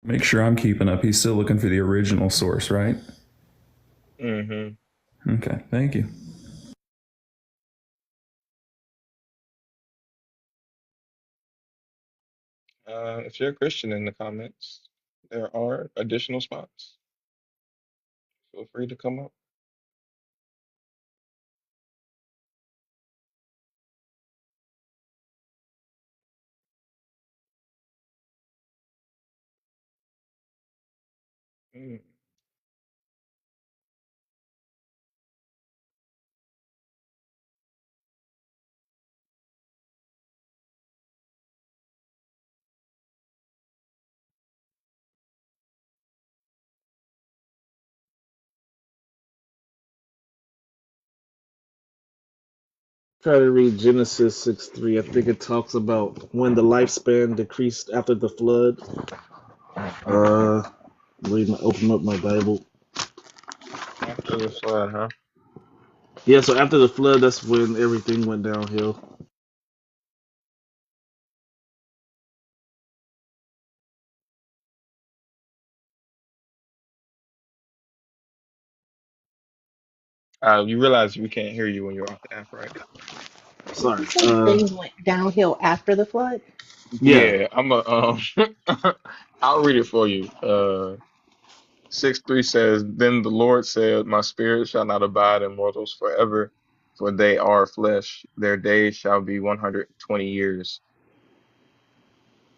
Make sure I'm keeping up. He's still looking for the original source, right? mm-hmm. Okay, thank you. If you're a Christian in the comments, there are additional spots. Feel free to come up. Mm. Try to read Genesis 6:3. I think it talks about when the lifespan decreased after the flood. Open up my Bible. After the flood, huh? Yeah, so after the flood, that's when everything went downhill. You realize we can't hear you when you're off the app, right? Sorry. You say things went downhill after the flood? Yeah. Yeah, I'm a I'll read it for you. 6:3 says, Then the Lord said, My spirit shall not abide in mortals forever, for they are flesh. Their days shall be 120 years.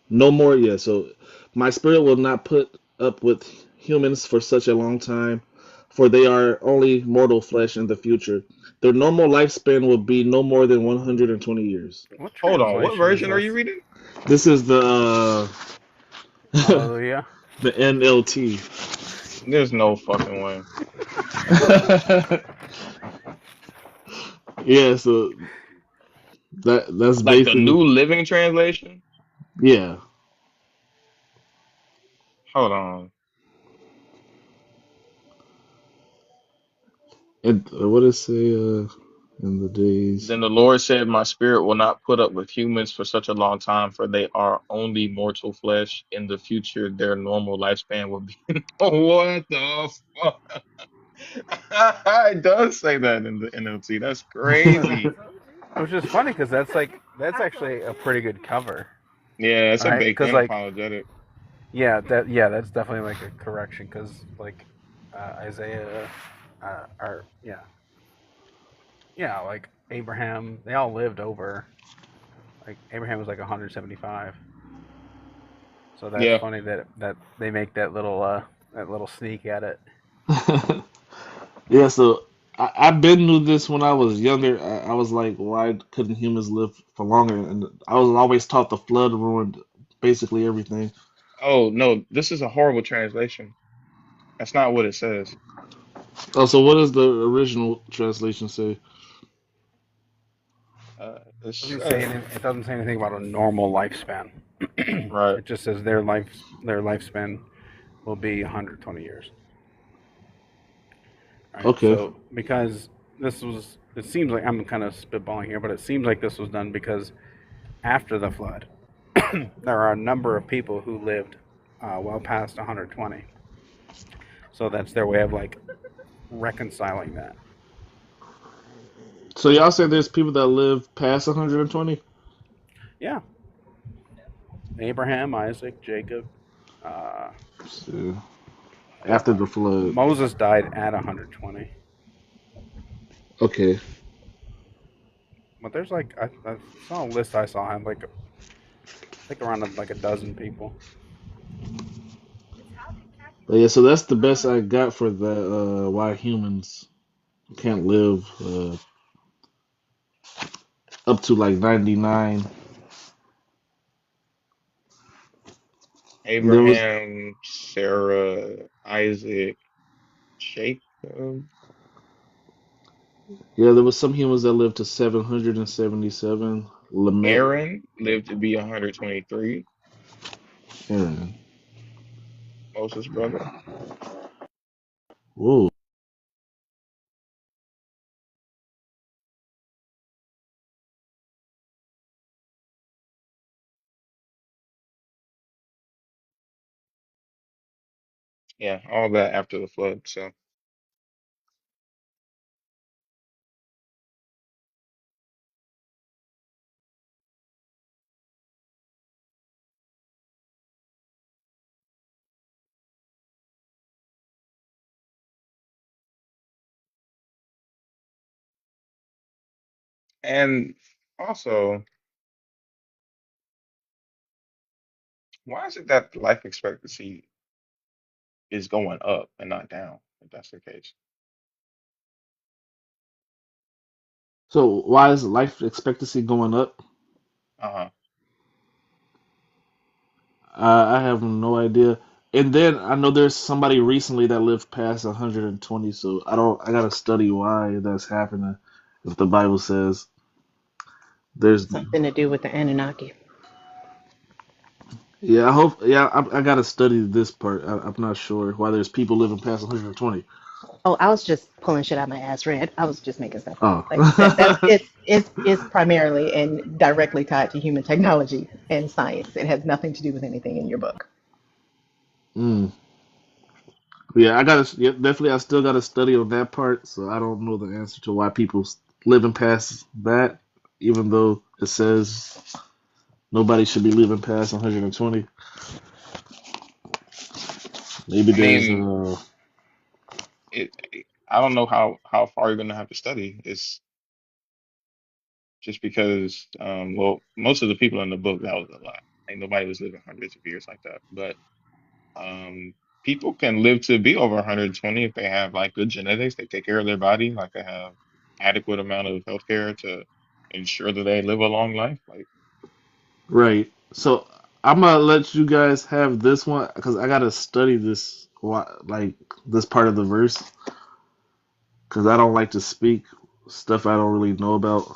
No more. Yeah. So my spirit will not put up with humans for such a long time, for they are only mortal flesh in the future. Their normal lifespan will be no more than 120 years. What Hold on, what translation is version are this? you reading? This is the Hallelujah. the NLT. There's no fucking way. Yeah, so that's Like the basically New Living Translation? yeah. Hold on. And what does it say? In the days. Then the Lord said, My spirit will not put up with humans for such a long time, for they are only mortal flesh. In the future, their normal lifespan will be. What the fuck? It does say that in the NLT. That's crazy. Which is funny because that's actually a pretty good cover, Yeah, it's a right? baked Because in apologetic. that's definitely like a correction because like Isaiah, or like Abraham, they all lived over. Like Abraham was like 175. So that's Yeah. funny that they make that little sneak at it. Yeah, so I've been knew this when I was younger. I was like, why couldn't humans live for longer? And I was always taught the flood ruined basically everything. Oh, no, this is a horrible translation. That's not what it says. Oh, so what does the original translation say? It It doesn't say anything about a normal lifespan. right. It just says their lifespan will be 120 years. Right. Okay. So because it seems like I'm kind of spitballing here, but it seems like this was done because after the flood, there are a number of people who lived well past 120. So that's their way of like reconciling that. So y'all say there's people that live past 120? Yeah. Abraham, Isaac, Jacob. So, after the flood. Moses died at 120. Okay. But there's like I saw a list I saw had like I think around like a dozen people. But yeah, so that's the best I got for that. Why humans can't live up to like 99. There was Abraham, Sarah, Isaac, Jacob. there was some humans that lived to 777. Lamech, Aaron lived to be 123. Aaron. Moses' brother. Whoa. Yeah, all that after the flood. So, and also, why is it that life expectancy is going up and not down, if that's the case? So why is life expectancy going up? Uh-huh. I have no idea. And then I know there's somebody recently that lived past 120, so I gotta study why that's happening. If the Bible says there's, Something to do with the Anunnaki. yeah, I gotta study this part. I'm not sure why there's people living past 120. Oh, I was just pulling shit out my ass, Red. I was just making stuff up. Like that's Oh. it's primarily and directly tied to human technology and science. It has nothing to do with anything in your book. Mm. Yeah, definitely. I still gotta study on that part, so I don't know the answer to why people living past that, even though it says nobody should be living past 120. Maybe I there's mean, it. I don't know how far you're gonna have to study. It's just because, well, most of the people in the book, that was a lot. Like nobody was living hundreds of years like that. But people can live to be over 120 if they have like good genetics. They take care of their body, like they have adequate amount of health care to ensure that they live a long life. Like, right. So I'm gonna let you guys have this one because I gotta study this, like this part of the verse, because I don't like to speak stuff I don't really know about.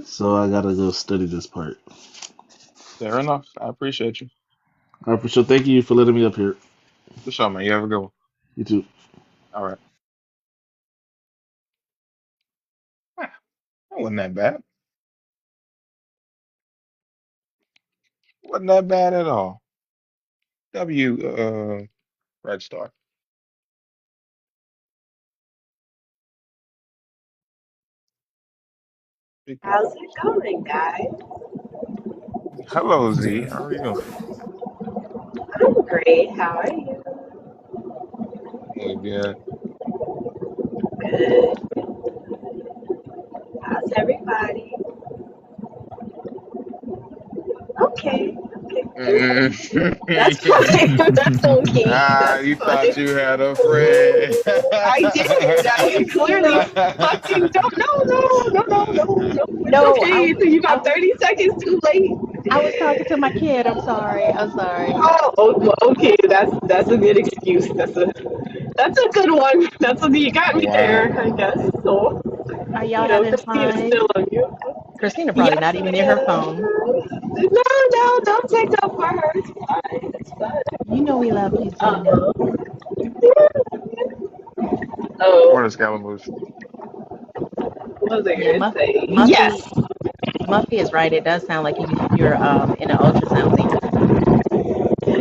So I gotta go study this part. fair enough. I appreciate you. All right, for sure. Thank you for letting me up here. For sure, man. You have a good one. You too. All right. Ah, that wasn't that bad. Wasn't that bad at all. Red Star. Big girl. How's it going, guys? Hello, Z. How are you doing? I'm great. How are you? Really good. Good. How's everybody? Okay. Okay. That's fine. That's okay. That's You thought fine. you had a friend. I did. I clearly fucking don't. No, no, no, no, no, no. It's No, okay. So you I got 30 seconds too late. I was talking to my kid. I'm sorry. I'm sorry. Oh, well, okay. That's a good excuse. That's a good one. You got me Wow. there, I guess. So, Are y'all having Christina's fun? still on you. Christina probably Yes, not even near her phone. no, no, don't take up for her. It's fine. It's fine. You know we love Christina. Uh-oh. Oh, Morning, Scaramouche. what was I Yeah, gonna say? Muffy Yes. Muffy is right. It does sound like you're in an ultrasound theater.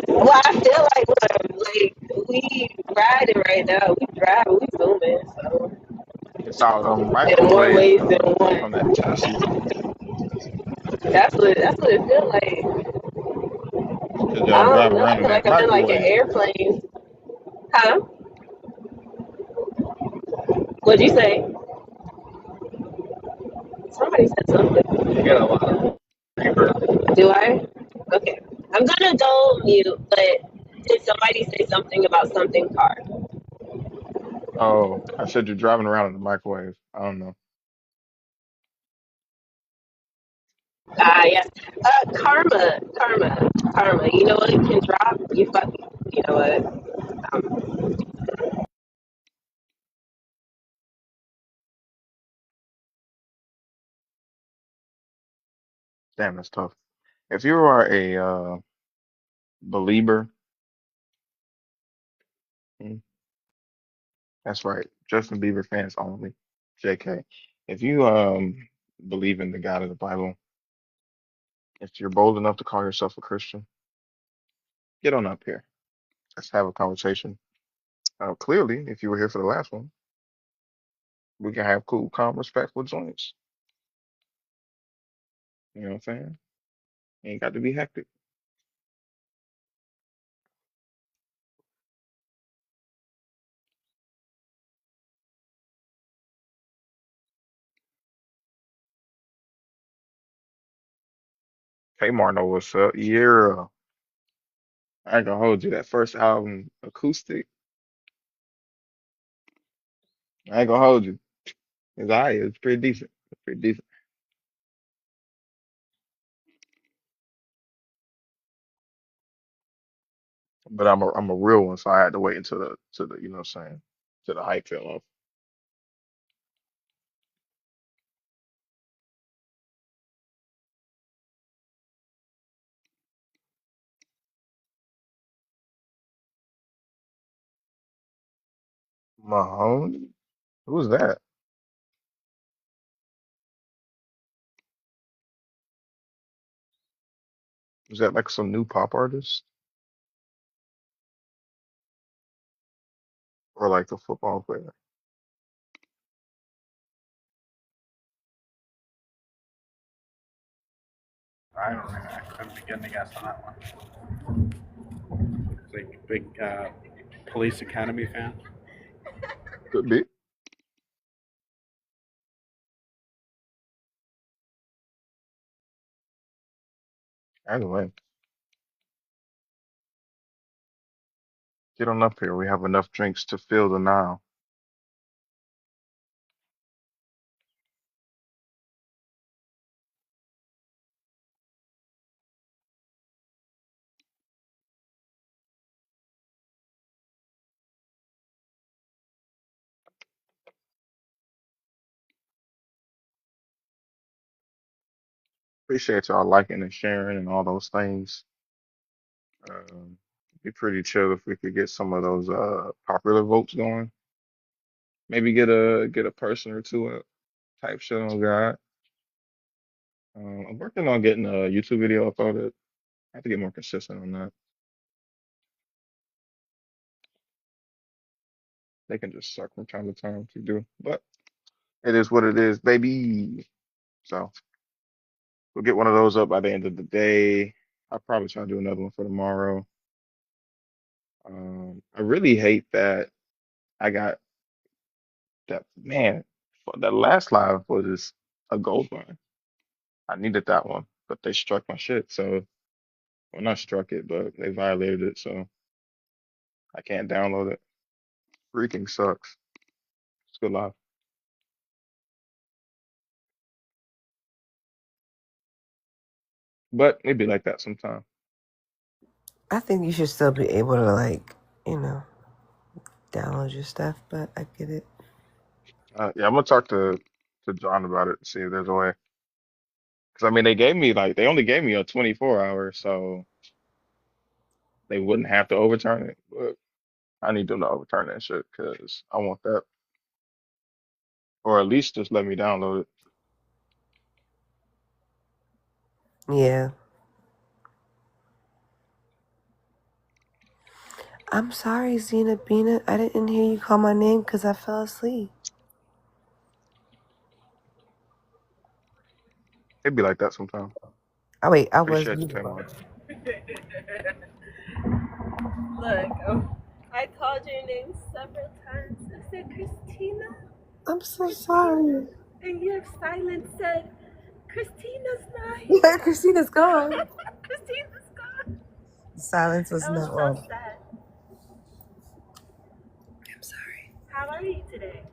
Well, I feel like we riding right now. We drive. We zooming. So It's all the in more microwave ways than from that one. Tennessee. That's what it feels like. Because I y'all don't drive know. I around in feel that like I'm in like an microwave. airplane. Huh? What'd you say? Somebody said something. You get a lot of reverb. Do I? Okay. I'm gonna go mute, but did somebody say something about something car? Oh, I said you're driving around in the microwave. I don't know. Ah, yes. Karma. You know what can drop? You fucking. You know what? Damn, that's tough. If you are a believer, mm, that's right. Justin Bieber fans only. JK. If you believe in the God of the Bible, if you're bold enough to call yourself a Christian, get on up here. Let's have a conversation. Clearly, if you were here for the last one, we can have cool, calm, respectful joints. You know what I'm saying? Ain't got to be hectic. Hey, Marno, what's up? Yeah, I ain't gonna hold you. That first album, acoustic, I ain't gonna hold you. It's all right. It's pretty decent. It's pretty decent. But I'm a real one, so I had to wait until the you know what I'm saying, to the hype fell off. Mahoney? Who's that? Is that like some new pop artist or like a football player? I don't know. I couldn't begin to guess on that one. It's like big Police Academy fan. Could be. Anyway, get on up here. We have enough drinks to fill the Nile. Appreciate y'all liking and sharing and all those things. Be pretty chill if we could get some of those popular votes going. Maybe get a person or two type shit on God. I'm working on getting a YouTube video uploaded. I have to get more consistent on that. They can just suck from time to time to do, but it is what it is, baby. So we'll get one of those up by the end of the day. I'll probably try to do another one for tomorrow. I really hate that I got that man. That last live was a gold mine. I needed that one, but they struck my shit. So, well, not struck it, but they violated it. So I can't download it. Freaking sucks. It's good live, but it'd be like that sometime. I think you should still be able to like, you know, download your stuff, but I get it. Yeah, I'm gonna talk to John about it and see if there's a way. Because I mean, they only gave me a 24 hour, so they wouldn't have to overturn it. But I need them to overturn that shit because I want that, or at least just let me download it. Yeah. I'm sorry, Zena Bina. I didn't hear you call my name because I fell asleep. It'd be like that sometimes. Oh wait, I was Appreciate you, muted. Tamar. Look, I called your name several times. I said, Christina, I'm so sorry. and your silence said, Christina's not Yeah, here. Christina's gone. Christina's gone. Silence was I was not so wrong. sad. I'm sorry. How are you today?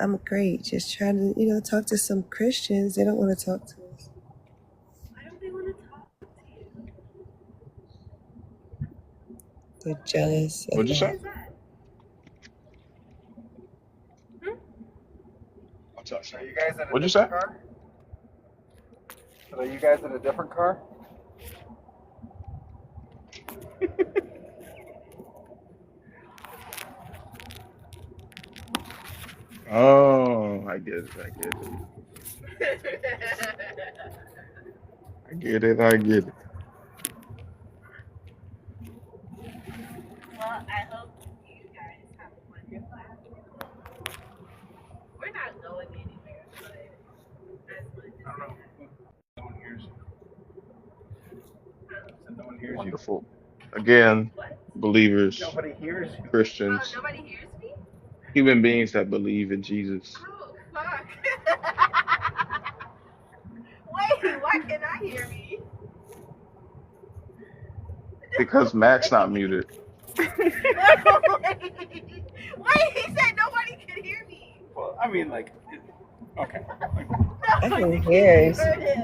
I'm great. Just trying to, talk to some Christians. They don't want to talk to us. Why don't they want to talk to you? They're jealous of What'd you Why say? my. is that? So are you guys in a What'd you say? different car? So are you guys in a different car? Oh, I get it. I get it. I get it. I get it. Well, I hope you guys have a wonderful afternoon. We're not going anywhere, but I just wanted to I don't know. say No one hears you. So no one hears you. Wonderful. Again, what? believers, Nobody hears you. Christians, Nobody hears me? human beings that believe in Jesus. Oh, fuck. Wait, why can't I hear me? Because Matt's not muted. Wait, he said nobody can hear me. Well, I mean, like, okay. I can hear you.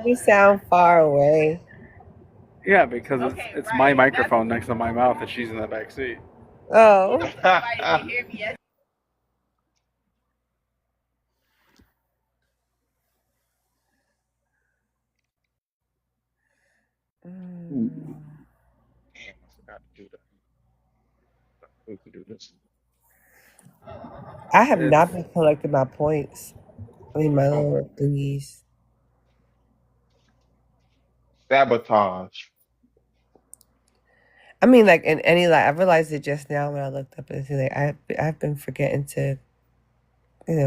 You sound far away. Yeah, because Okay, it's right. my microphone next to my mouth and she's in the back seat. Oh. Nobody can hear me. Ooh, damn, I forgot to do that. We could do this. I have not It's been collecting my points. I mean, my Oh, little thingies. sabotage. I mean, like in any I realized it just now when I looked up and see, like I've been forgetting to,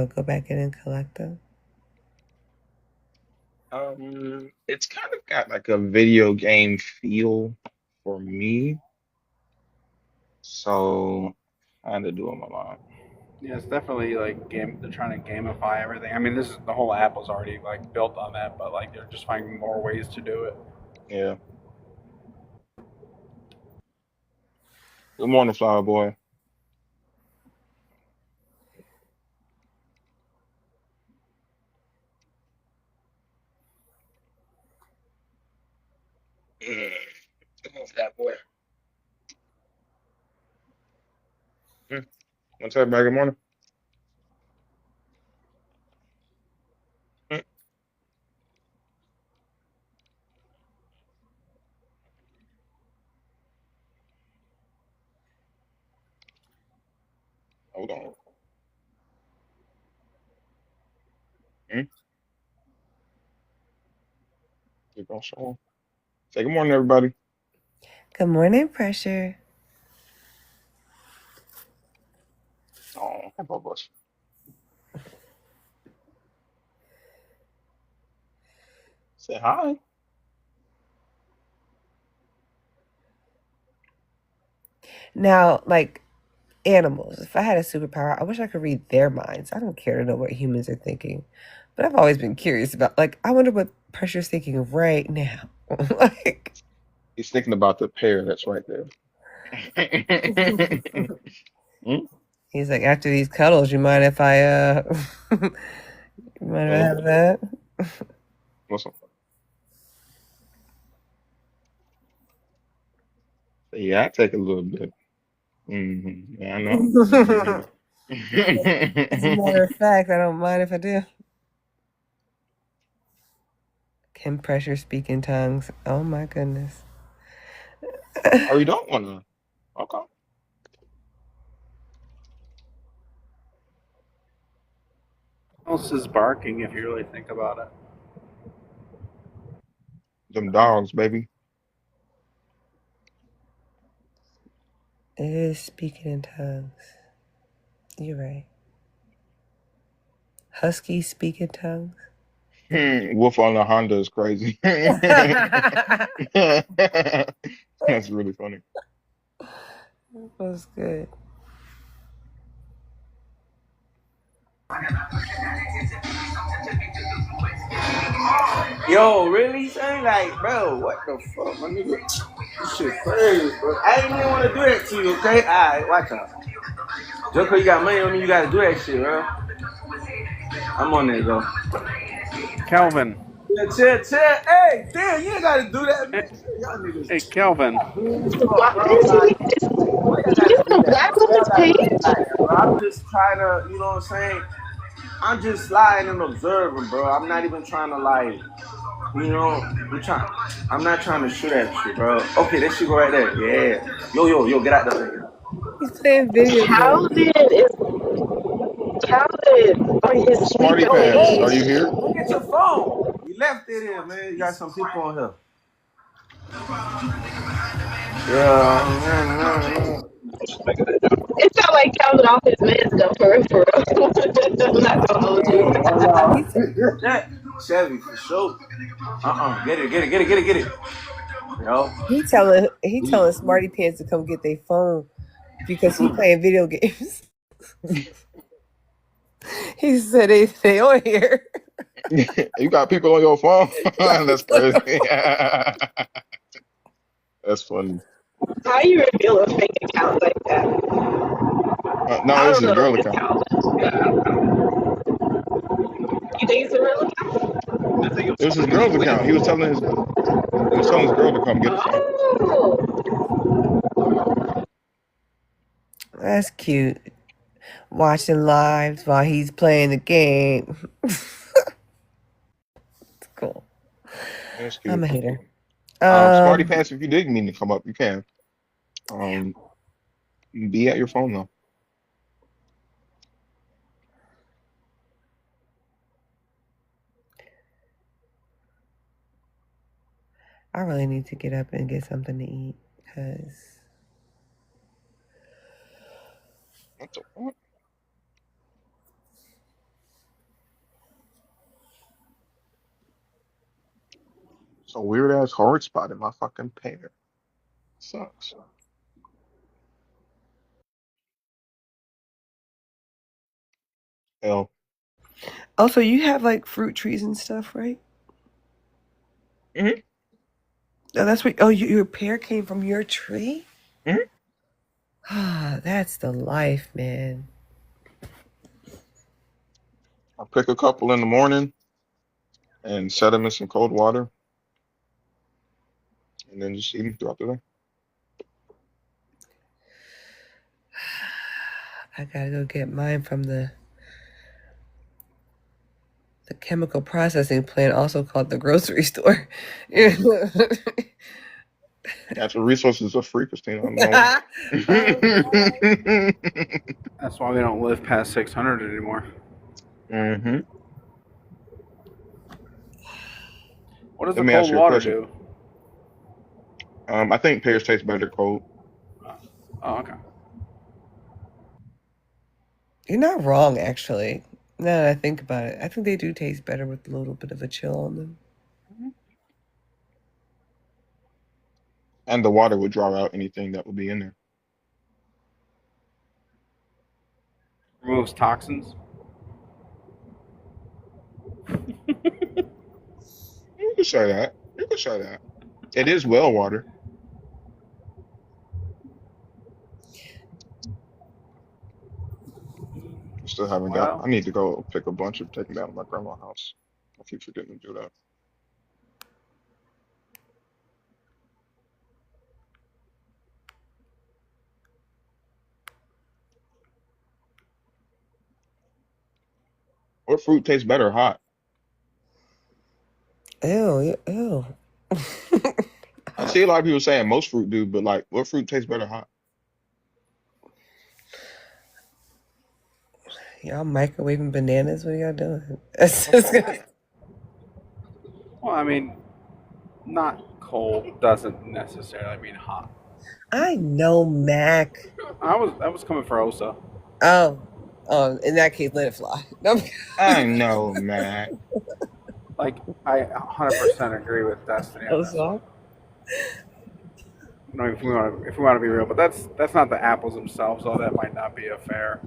go back in and collect them. It's kind of got like a video game feel for me, so kind of doing my mind. yeah, it's definitely like they're trying to gamify everything. I mean, this is the whole app was already like built on that, but like they're just finding more ways to do it. Yeah. Good morning, Flower Boy. Mm, Come on, Fat Boy. What's up, man? Good morning. Mm, Hold on. Mm, Keep on showing. Say good morning, everybody. Good morning, Pressure. Oh, hi, Bubba. Say hi. Now, like animals, if I had a superpower, I wish I could read their minds. I don't care to know what humans are thinking, but I've always been curious about. Like, I wonder what Pressure's thinking right now. Like, He's thinking about the pear that's right there. Mm, he's like, after these cuddles, you mind if I you mind if I have that? What's up? Yeah, I take a little bit. Yeah, I know. As a matter of fact, I don't mind if I do. Can Pressure speak in tongues? Oh my goodness. Oh, you don't want to? Okay. Else is barking if you really think about it. Them dogs, baby. It is speaking in tongues. You're right. Huskies speak in tongues. Wolf on the Honda is crazy. That's really funny. That was good. Yo, really, son? Like, bro, what the fuck, my nigga? This shit crazy, bro. I ain't even want to do that to you, okay? Alright, watch out. Just because you got money on me, you got to do that shit, bro. I'm on there, though. Kelvin. Yeah, chill. Hey, damn, you ain't got to do that, man. Y'all niggas. Hey, Kelvin. Why Bro, is like, he? why y'all He got to do on that? Black Why Woman's y'all got to be page? like, bro? I'm just trying to, you know what I'm saying? I'm just sliding and observing, bro. I'm not even trying to, like, you know, I'm not trying to shoot at you, bro. Okay, that shit go right there. Yeah. Yo, get out there. He's playing video games. Calvin on his Smarty speaker Pants, are page. you here? Look at your phone. You left it in, man. You got some people on here. Yeah. It felt like Calvin off his mask though, for real. I'm not gonna hold you. Chevy, for sure. Get it. Yo. He telling Smarty Pants to come get their phone because he playing video games. He said they on here. You got people on your phone? That's crazy. That's funny. How you reveal a fake account like that? No, I it's don't his know girl if it's account. You think it's a real account? It was his girl's account. He was telling his girl to come get the phone. Oh. That's cute. Watching lives while he's playing the game. It's cool. That's cute. I'm a hater. Smarty Pants, if you did mean to come up, you can. Be at your phone though. I really need to get up and get something to eat because What the fuck? It's a weird ass hard spot in my fucking pear. Sucks. Hell. also you have like fruit trees and stuff, right? Mm-hmm. Oh, that's what. Oh, your pear came from your tree. Mm-hmm. Ah, that's the life, man. I pick a couple in the morning and set them in some cold water, and then just eat them throughout the day. I gotta go get mine from the chemical processing plant, also called the grocery store. Natural resources are free, Christina. I don't know. That's why we don't live past 600 anymore. Mm-hmm. What does Let the me ask cold you a water question. do? I think pears taste better cold. Oh, okay. You're not wrong, actually. Now that I think about it, I think they do taste better with a little bit of a chill on them. And the water would draw out anything that would be in there. Removes toxins. You can say that. You can say that. It is well water. I still haven't got. I Well, need to go pick a bunch of taking down to my grandma's house. I keep forgetting to do that. What fruit tastes better hot? Ew. I see a lot of people saying most fruit do, but like, what fruit tastes better hot? Y'all microwaving bananas? What are y'all doing? It's just gonna... well, I mean, not cold doesn't necessarily mean hot. I know, Mac. I was coming for Osa. Oh, in that case, let it fly. No. I know, man. like I 100% agree with Destiny on this one. You know, if we want to be real, but that's not the apples themselves, though. That might not be a fair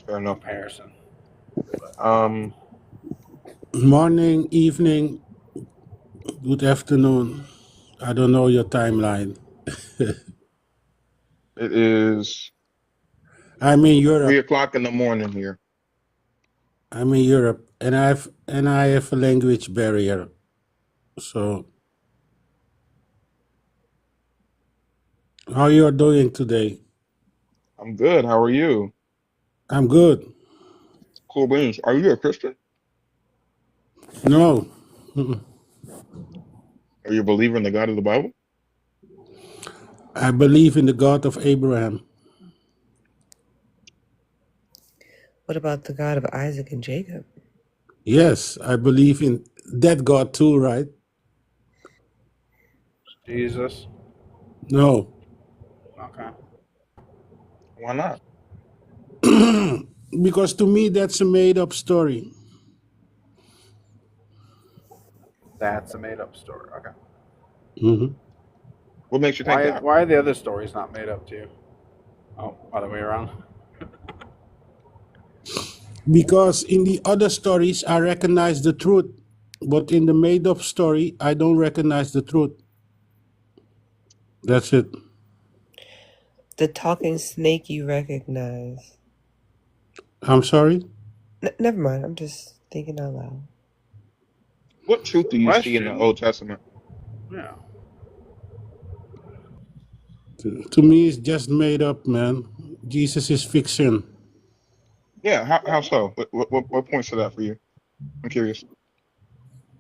Fair enough. comparison. Morning, evening, good afternoon. I don't know your timeline. It is I'm in Europe. 3 o'clock in the morning here. I'm in Europe, and I have a language barrier. So, how you are doing today? I'm good. How are you? I'm good. Cool beans. Are you a Christian? No, mm-mm. Are you a believer in the God of the Bible? I believe in the God of Abraham. What about the God of Isaac and Jacob? Yes, I believe in that God too, right? Jesus. No, Okay. Why not? because to me that's a made-up story. That's a made-up story. Okay. hmm What makes you think that? Why are the other stories not made up to you? Oh, other way around. Because in the other stories I recognize the truth, but in the made-up story I don't recognize the truth. That's it. The talking snake you recognize. I'm sorry? Never mind. I'm just thinking out loud. What truth do you see in the Question. Old Testament? Yeah. To me, it's just made up, man. Jesus is fiction. Yeah, how so? What points to that for you? I'm curious.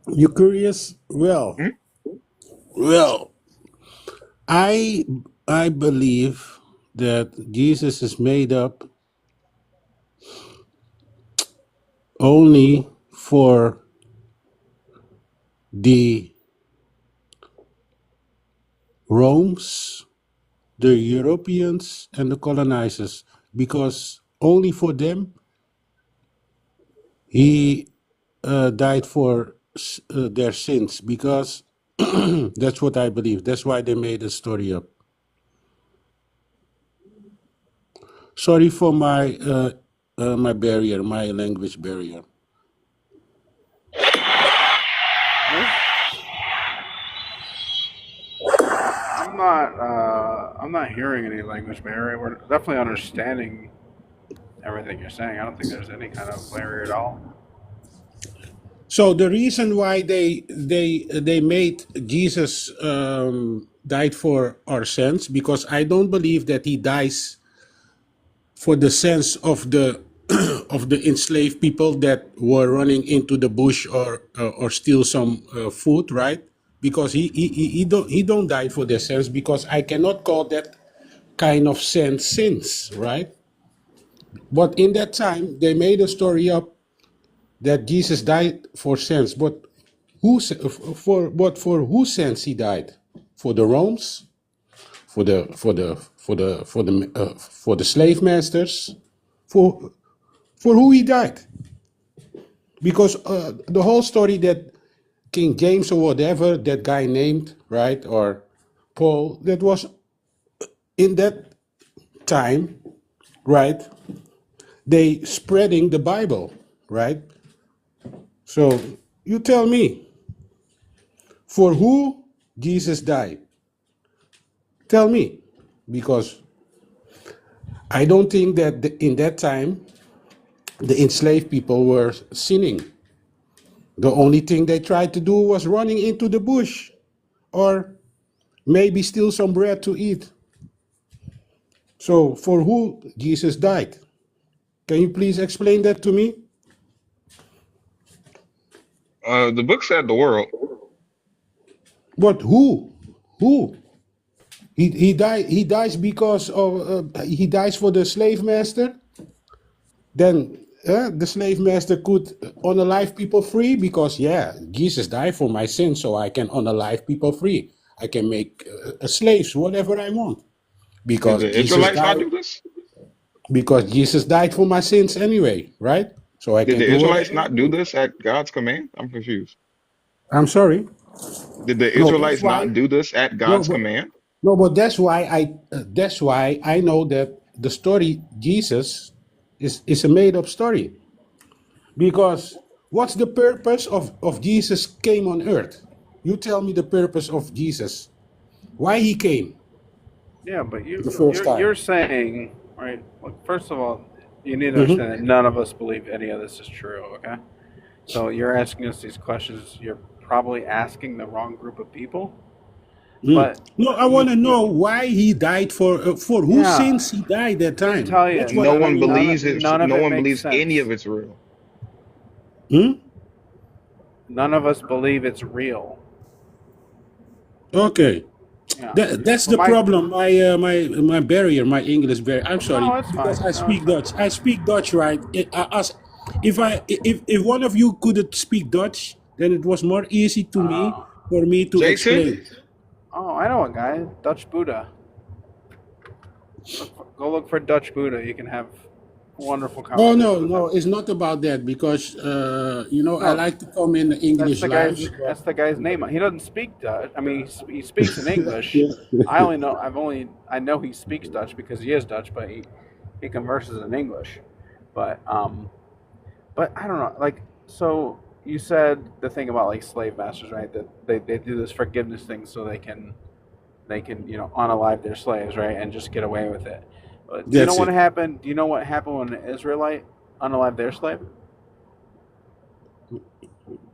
You curious? Well, Hmm? I believe that Jesus is made up only for the Romans, the Europeans, and the colonizers, because only for them he died for their sins, because that's what I believe. That's why they made the story up. Sorry for my my barrier, my language barrier. I'm not hearing any language barrier. We're definitely understanding everything you're saying. I don't think there's any kind of barrier at all. So the reason why they made Jesus died for our sins, because I don't believe that he dies for the sins of the of the enslaved people that were running into the bush or steal some food, right? Because he don't die for their sins, because I cannot call that kind of sins, right? But in that time they made a story up that Jesus died for sins, but for whose sins he died? For the Romans, for the slave masters, for who he died? Because the whole story that King James or whatever that guy named, right, or Paul, that was in that time, right? They spreading the Bible, right? So you tell me, for who Jesus died? Tell me, because I don't think that in that time the enslaved people were sinning. The only thing they tried to do was running into the bush, or maybe steal some bread to eat. So for who Jesus died? Can you please explain that to me? The book said the world. But who? Who? He dies because of he dies for the slave master. Then the slave master could unalive people free, because Jesus died for my sins, so I can unalive people free. I can make slaves whatever I want, Did because the Jesus Israelites not died. do this? Because Jesus died for my sins anyway, right? so I Did can the do Israelites whatever I not do want. this at God's command? I'm confused. I'm sorry. Did the No, that's Israelites why. not do this at No, God's but command? no, but that's why I know that the story Jesus is a made up story. Because what's the purpose of Jesus came on earth? You tell me the purpose of Jesus. Why he came Yeah, but the first you're time? saying, right? Look, first of all, you need to Mm-hmm. understand that none of us believe any of this is true. Okay, so you're asking us these questions. You're probably asking the wrong group of people. Mm. But No, I want to know why he died for whose yeah, sins he died that let me time. tell you, That's what I want to know. none of No it one makes believes any sense. of it's real. Hmm? None of us believe it's real. Okay, Yeah, that's but the problem. My barrier, my English barrier. I'm no, sorry it's because fine. I No, it's speak fine. Dutch. I speak Dutch, right? If one of you couldn't speak Dutch, then it was more easy to me Oh, for me to Jason? explain. oh, I know a guy, Dutch Buddha. Go look for Dutch Buddha. You can have a wonderful Oh conversation no, with him. no, it's not about that because I No, like to come in the English lives. that's the guy's name. He doesn't speak Dutch. I mean, he speaks in English. Yeah. I know he speaks Dutch because he is Dutch, but he converses in English. But but I don't know. Like, so you said the thing about like slave masters, right? That they do this forgiveness thing so they can unalive their slaves, right, and just get away with it. Do you know That's what it. happened? Do you know what happened when an Israelite unalived their slave?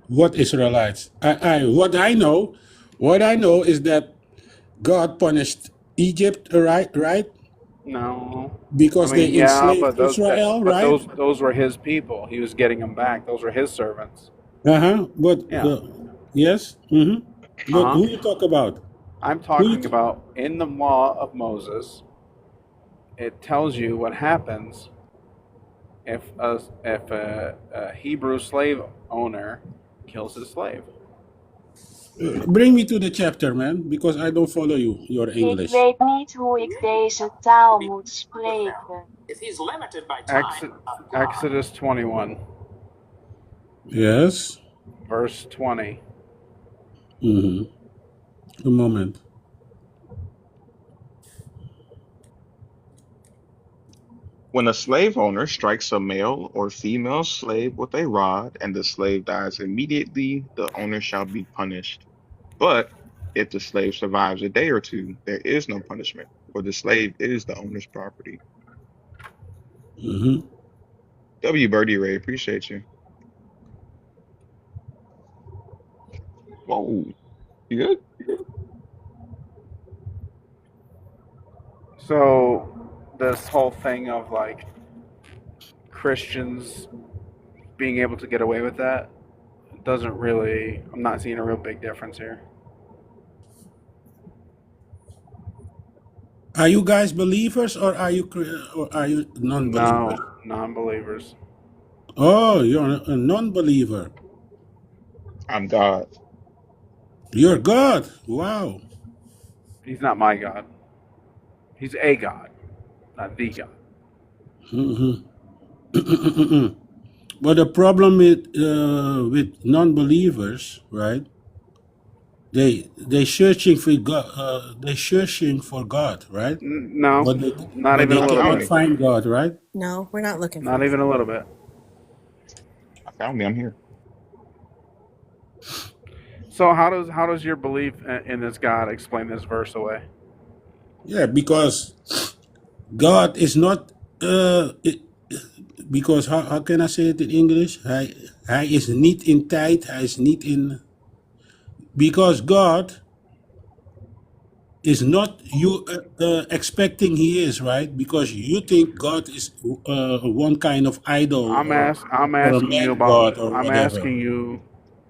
What Israelites? What I know is that God punished Egypt, right? No. I Because mean, they yeah, enslaved Israel, but right? those were his people. He was getting them back. Those were his servants. Uh-huh. But Yeah. yes. Mm-hmm. Uh But huh. who you talk about? I'm Who you talking about in the law of Moses. It tells you what happens if a Hebrew slave owner kills his slave. bring me to the chapter, man, because I don't follow you, your Ik English. weet niet hoe ik deze taal moet spreken. Exodus 21, Yes. verse 20. Mm-hmm. A moment. When a slave owner strikes a male or female slave with a rod and the slave dies immediately, the owner shall be punished. But if the slave survives a day or two, there is no punishment, for the slave is the owner's property. Mm-hmm. W. Birdie Ray, appreciate you. Whoa, you good? So this whole thing of like Christians being able to get away with that doesn't really. I'm not seeing a real big difference here. Are you guys believers or are you non-believers? No, non-believers. Oh, you're a non-believer. I'm God. You're God. Wow. He's not my God. He's a God, not the God. Mm-hmm. But the problem with non-believers, right? They searching for God. They searching for God, right? No, But they not but even they a I little found cannot bit. him. find God, right? No, we're not looking for Not God. even a little bit. I found me. I'm here. So how does your belief in this God explain this verse away? Yeah, because God is not. Because how can I say it in English? Hij is niet in tijd. Hij is niet in. Because God is not you expecting he is, right? Because you think God is one kind of idol I'm or a asking you man about God or whatever.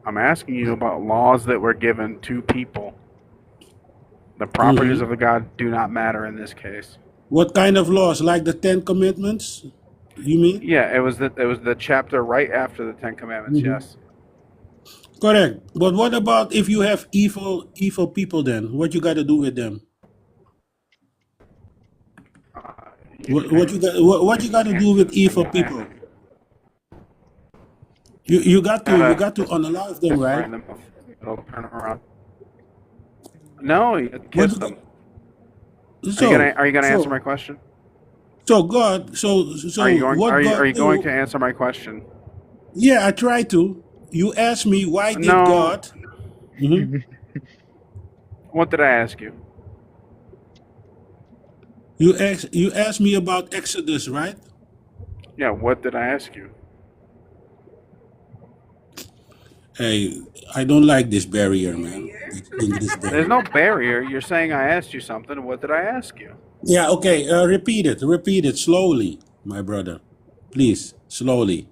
I'm asking you about laws that were given to people. The properties Hmm. of the God do not matter in this case. What kind of laws? Like the Ten Commandments? You mean? Yeah, it was the chapter right after the Ten Commandments. Hmm. Yes. Correct. But what about if you have evil people? Then what you got to do with them? Uh, What you got? What you got to do with evil I, people? You got to Gotta unalive them, right? find them. It'll turn them around. No, you What kiss you them. so Are you gonna answer so my question? so God what Are God you going do? to answer my question? Yeah, I try to. You asked me why did No. God? Mhm. What did I ask you? You asked me about Exodus, right? Yeah. What did I ask you? Hey, I don't like this barrier, man. This English There's barrier. no barrier. You're saying I asked you something. What did I ask you? Yeah, okay. Repeat it slowly, my brother. Please, slowly.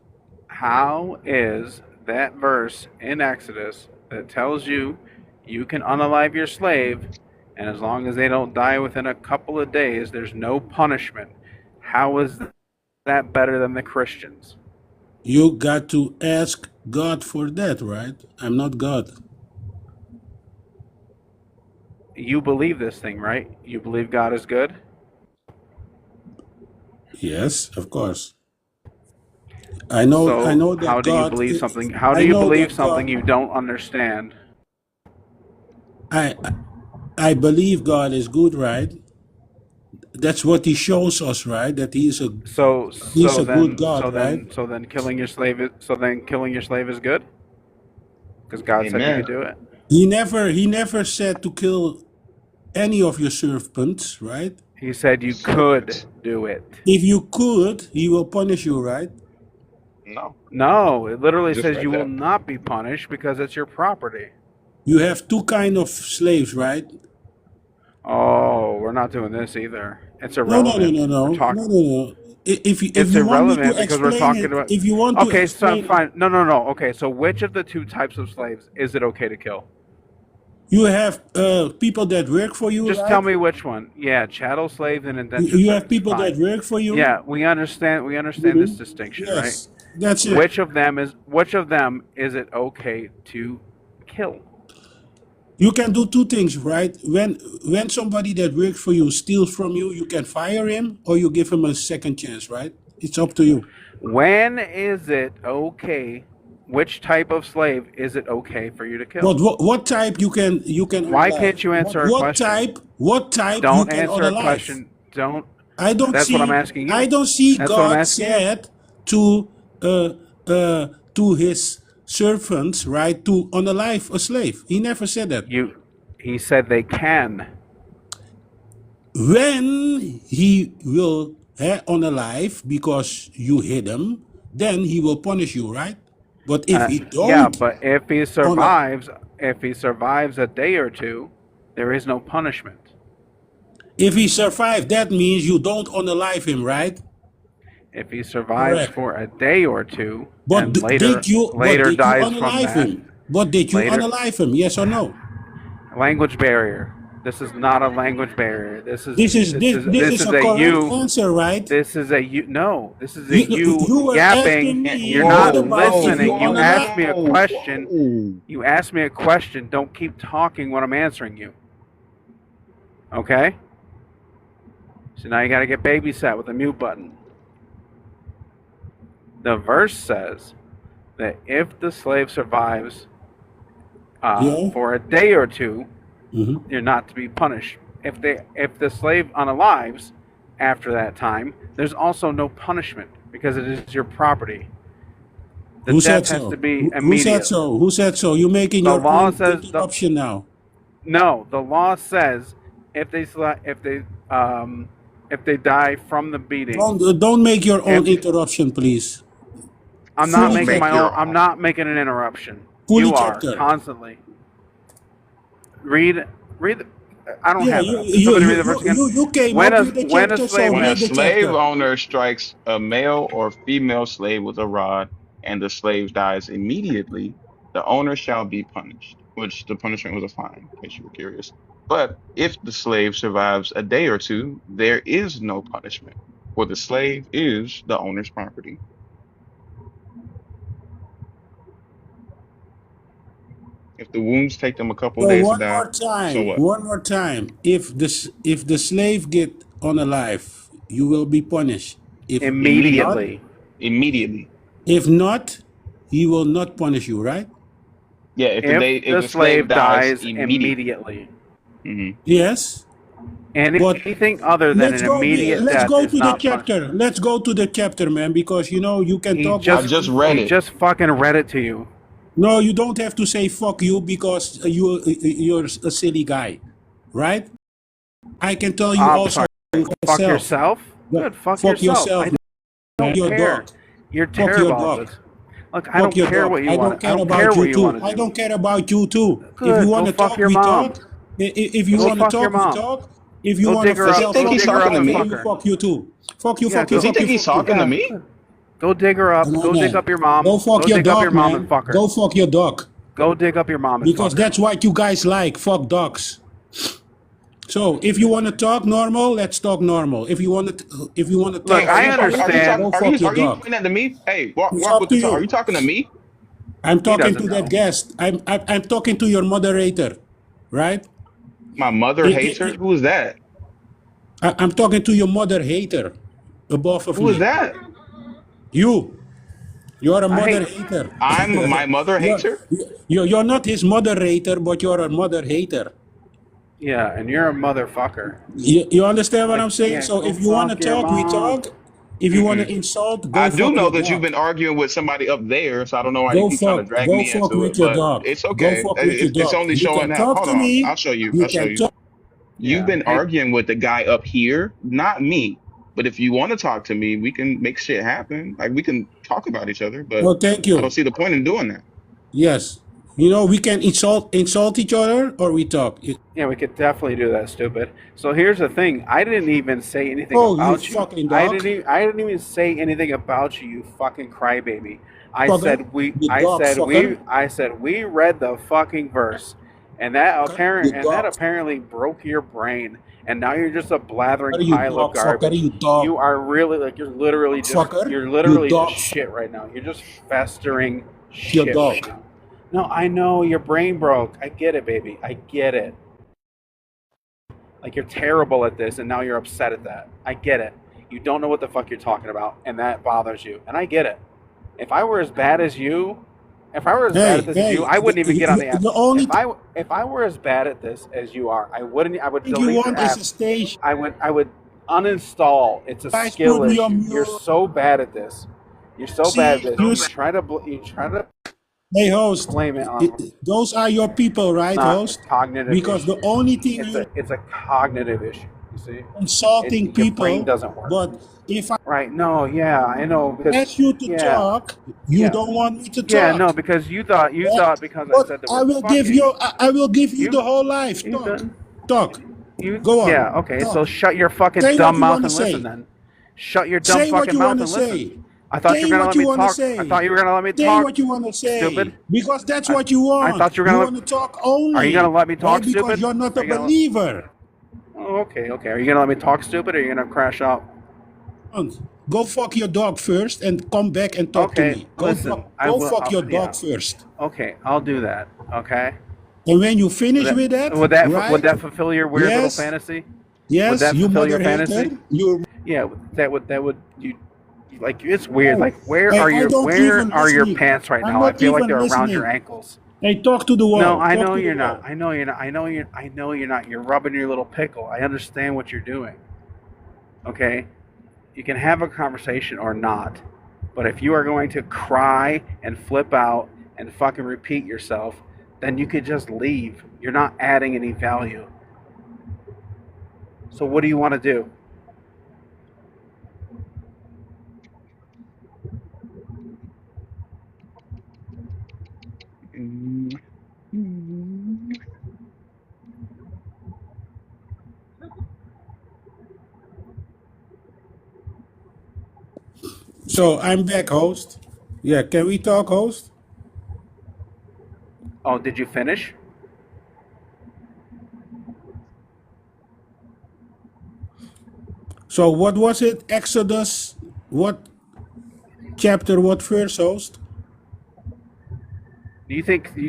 How is that verse in Exodus that tells you you can unalive your slave, and as long as they don't die within a couple of days, there's no punishment? How is that better than the Christians? You got to ask God for that, right? I'm not God. You believe this thing, right? You believe God is good? Yes, of course. I know So that how do you God believe something? How do I you know believe that something God you don't understand? I I believe God is good, right? That's what he shows us, right? That he's So a good God, right? so then killing your slave is good because God said you Amen. could do it. He never said to kill any of your servants, right? He said you could Serpents. do it. If you could, he will punish you, right? No, No, it literally just says read you will that. not be punished because it's your property. You have two kind of slaves, right? Oh, we're not doing this either. It's No, no, no, irrelevant. no, We're no, no, talking. no, no. If It's you want me to irrelevant because we're explain talking it, about. if you want to Okay, so explain it, fine. No, no, no. Okay, so which of the two types of slaves is it okay to kill? you have people that work for you, Just tell right? me which one. Yeah, chattel slaves and indentured You have servants. people that Fine. work for you. Yeah, we understand. We understand this Mhm. distinction, right? Yes, that's it. Which of them is it okay to kill? You can do two things, right? When somebody that works for you steals from you, you can fire him or you give him a second chance, right? It's up to you. When is it okay? Which type of slave is it okay for you to kill? But what type you can Why unalive? can't you answer a question? What type you Don't can answer a unalive? question. Don't. I don't That's what I'm see asking I you. don't see That's what I'm God asking you. said uh, to his servants, right, to unalive a slave. He never said that. He said they can. When he will unalive because you hit him, then he will punish you, right? But if he Yeah, don't but honor, if he survives a day or two, there is no punishment. if he survive, that means you don't unalive him, right? If he survives Correct. for a day or two But and did you dies from unalive that, him? But did you later unalive him? Yes or no? language barrier. This is not a language barrier. This is a A correct you. answer, right? This is a you. No, this is a You you were yapping. asking me You're what not about if you listening. You asked unalive? me a question. Whoa. You asked me a question. Don't keep talking when I'm answering you. Okay? So now you got to get babysat with the mute button. The verse says that if the slave survives Yeah. for a day or two, hmm you're not to be punished. If the slave unalives after that time, there's also no punishment because it is your property. The Who said death has to so? be Who said immediate. so? Who said so? You're making The your law own says interruption now. no. The law says if they die from the beating, Don't make your if own interruption, please. I'm not Fully Don't making make my chapter. own. your I'm own. not making an interruption. Fully You are chapter. constantly. Read. The, I don't Yeah, have it up. Can somebody read the verse again? you came When up a with the when a chapter, so slave. When a read the slave chapter. owner strikes a male or female slave with a rod and the slave dies immediately, the owner shall be punished, which the punishment was a fine, in case you were curious. But if the slave survives a day or two, there is no punishment, for the slave is the owner's property. If the wounds take them a couple of So days to die, so what? one more time. If the slave get unalive, you will be punished. If not, Immediately. Immediately. if not, he will not punish you, right? Yeah, If the slave dies immediately. Yes. And But anything other than an immediate let's death go is to the not chapter. Let's go to the chapter, man, because you can He talk. just I just read he it. just fucking read it to you. No, you don't have to say fuck you because you're a silly guy, right? I can tell you I'm also sorry. Fuck yourself? Good, fuck yourself. I don't your care. dog. You're Fuck your terrible at dog. this. Look, I don't care what you I want. don't care I don't about care you what you too. want to I do. don't care about you too. Good, If you want go to fuck talk, your we mom. talk. If you Go want to fuck your talk, we mom. talk. If you Go want to dig her up. Does he think Go he's dig her talking up to and me? fuck her. fuck you too. Fuck you, Yeah, fuck you, Does he fuck think you. he's talking to me? Go dig her up. No, Go dig up your mom. Go fuck your dig up dog, your mom man. and fuck her. Go fuck your dog. Go dig up your mom and Because fuck her. that's what you guys like. Fuck dogs. So if you want to talk normal, let's talk normal. If you want to Look, talk, I understand. go fuck your Are you dog. pointing that to me? Hey, walk It's walk up with to the talk. Are you. you talking to me? I'm He talking doesn't to that know. guest. I'm talking to your moderator, right? My mother hater? Who is that? I'm talking to your mother hater above of Who is me. that? You're a I mother hate- hater. I'm my mother hater? You're not his moderator, but you're a mother hater. Yeah, and you're a motherfucker. You understand what Like, I'm saying? yeah, So go if you want to fuck your talk, we mom. talk. If you want to insult, go I do fuck know your that dog. you've been arguing with somebody up there, so I don't know why you keep trying to drag me fuck into with it, your but dog. it's Go okay. fuck with your It's dog. only You showing can how. talk Hold to on. me. I'll show you. You I'll show can you. talk. You've been Hey, arguing with the guy up here, not me. But if you want to talk to me, we can make shit happen. Like we can talk about each other, but Oh, thank I don't you. see the point in doing that. Yes. We can insult each other or we talk. yeah, we could definitely do that, stupid. So here's the thing. I didn't even say anything Oh, you about you. fucking I dog. didn't even say anything about you, you fucking crybaby. I Fucker. said You dog fucker. we read the fucking verse. And that You dog. apparently broke your brain. And now you're just a blathering Fucker, you pile dog of garbage. fucker, you dog. You are really like you're literally Fucker, you dog just shit right now. You're just festering Your shit dog. right now. No, I know your brain broke. I get it, baby. I get it. Like you're terrible at this and now you're upset at that. I get it. You don't know what the fuck you're talking about and that bothers you. And I get it. If I were as bad as you, bad at this as you, I wouldn't even get on the app. The only If I were as bad at this as you are, I would thing you delete want your is app. a stage. I would uninstall. It's a Guys, skill put me issue. on You're mute. so bad at this. You're so See, bad at this. you You s- try to Hey, host. blame it on Those are your people, right, not host? a cognitive Because issue. the only thing It's a cognitive issue. You see, insulting your brain people, doesn't work. but if I Right? No. Yeah, I know. Because ask you to talk, you yeah. don't want me to talk. Yeah, no, because you thought because I But said the I word will fuck give you. I will give you You- the whole life. you Talk, done. talk. You Go on. Yeah. Okay. Talk. So shut your fucking Say what dumb you mouth wanna and listen say. then. Shut your dumb Say what fucking you mouth want to and listen. say. I thought Say you were gonna what let you me want to talk. say. I thought you were gonna let me Say talk. what you want to say. Stupid. Because that's what you want. thought you were gonna want to talk only. Are you gonna let me talk, right? Because stupid? you're not Are a you gonna- believer. Oh, okay. Are you gonna let me talk, stupid, or are you gonna crash out? Go fuck your dog first and come back and talk Okay, to me. Go listen, fuck, I go will- fuck your yeah. dog first. Okay, I'll do that. Okay. And when you finish with that, would right? that fulfill your weird Yes. little fantasy? Yes, would that you fulfill your mother hater. fantasy? You Yeah, that would you like it's weird. Like where Hey, are I your don't even your listen. pants right I'm now? I not feel like even they're around your listening. ankles. Hey, talk to the wall. No, I Talk know to you're the not. wall. I know you're not. You're rubbing your little pickle. I understand what you're doing. Okay? You can have a conversation or not. But if you are going to cry and flip out and fucking repeat yourself, then you could just leave. You're not adding any value. So what do you want to do? So I'm back, host. Yeah, can we talk, host? Oh, did you finish? So what was it? Exodus, what chapter, what verse, host? Do you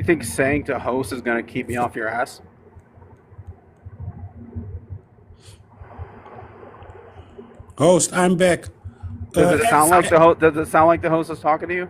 think saying to host is going to keep me off your ass? Host, I'm back. Does it sound like the host is talking to you?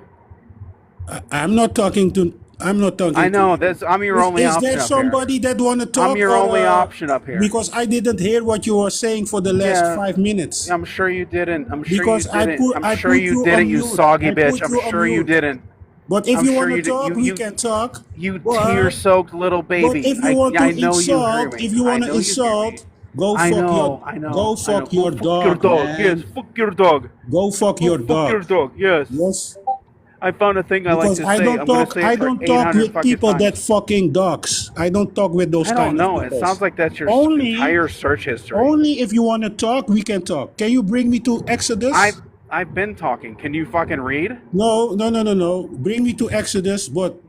I'm not talking to. I'm not talking I to know you. this. I'm your only Is there option up here. somebody that want to I'm talk, your or only option up here. because I didn't hear what you were saying for the last Yeah, 5 minutes? I'm sure you didn't. I'm sure you Because didn't. I'm I sure put you you didn't. on You mute. soggy I bitch. put I'm you on sure you mute. didn't. But if I'm you sure want to you did. talk, we can talk. You But tear-soaked little but baby. if you want to I know you hear insult, me. if you I want to know you hear me. insult, go fuck your I go know. fuck Go your fuck your dog, dog. Yes, man. fuck your dog. Go fuck Go your fuck your dog. dog. Yes. Yes. I found a thing I like Because to say. I'm gonna say I it for don't talk 800 with fucking people times. that fucking dogs. I don't talk with those I don't kind of know. It people. sounds like that's your Only entire search history. only if you want to talk, we can talk. Can you bring me to Exodus? I've been talking. Can you fucking read? No. Bring me to Exodus, but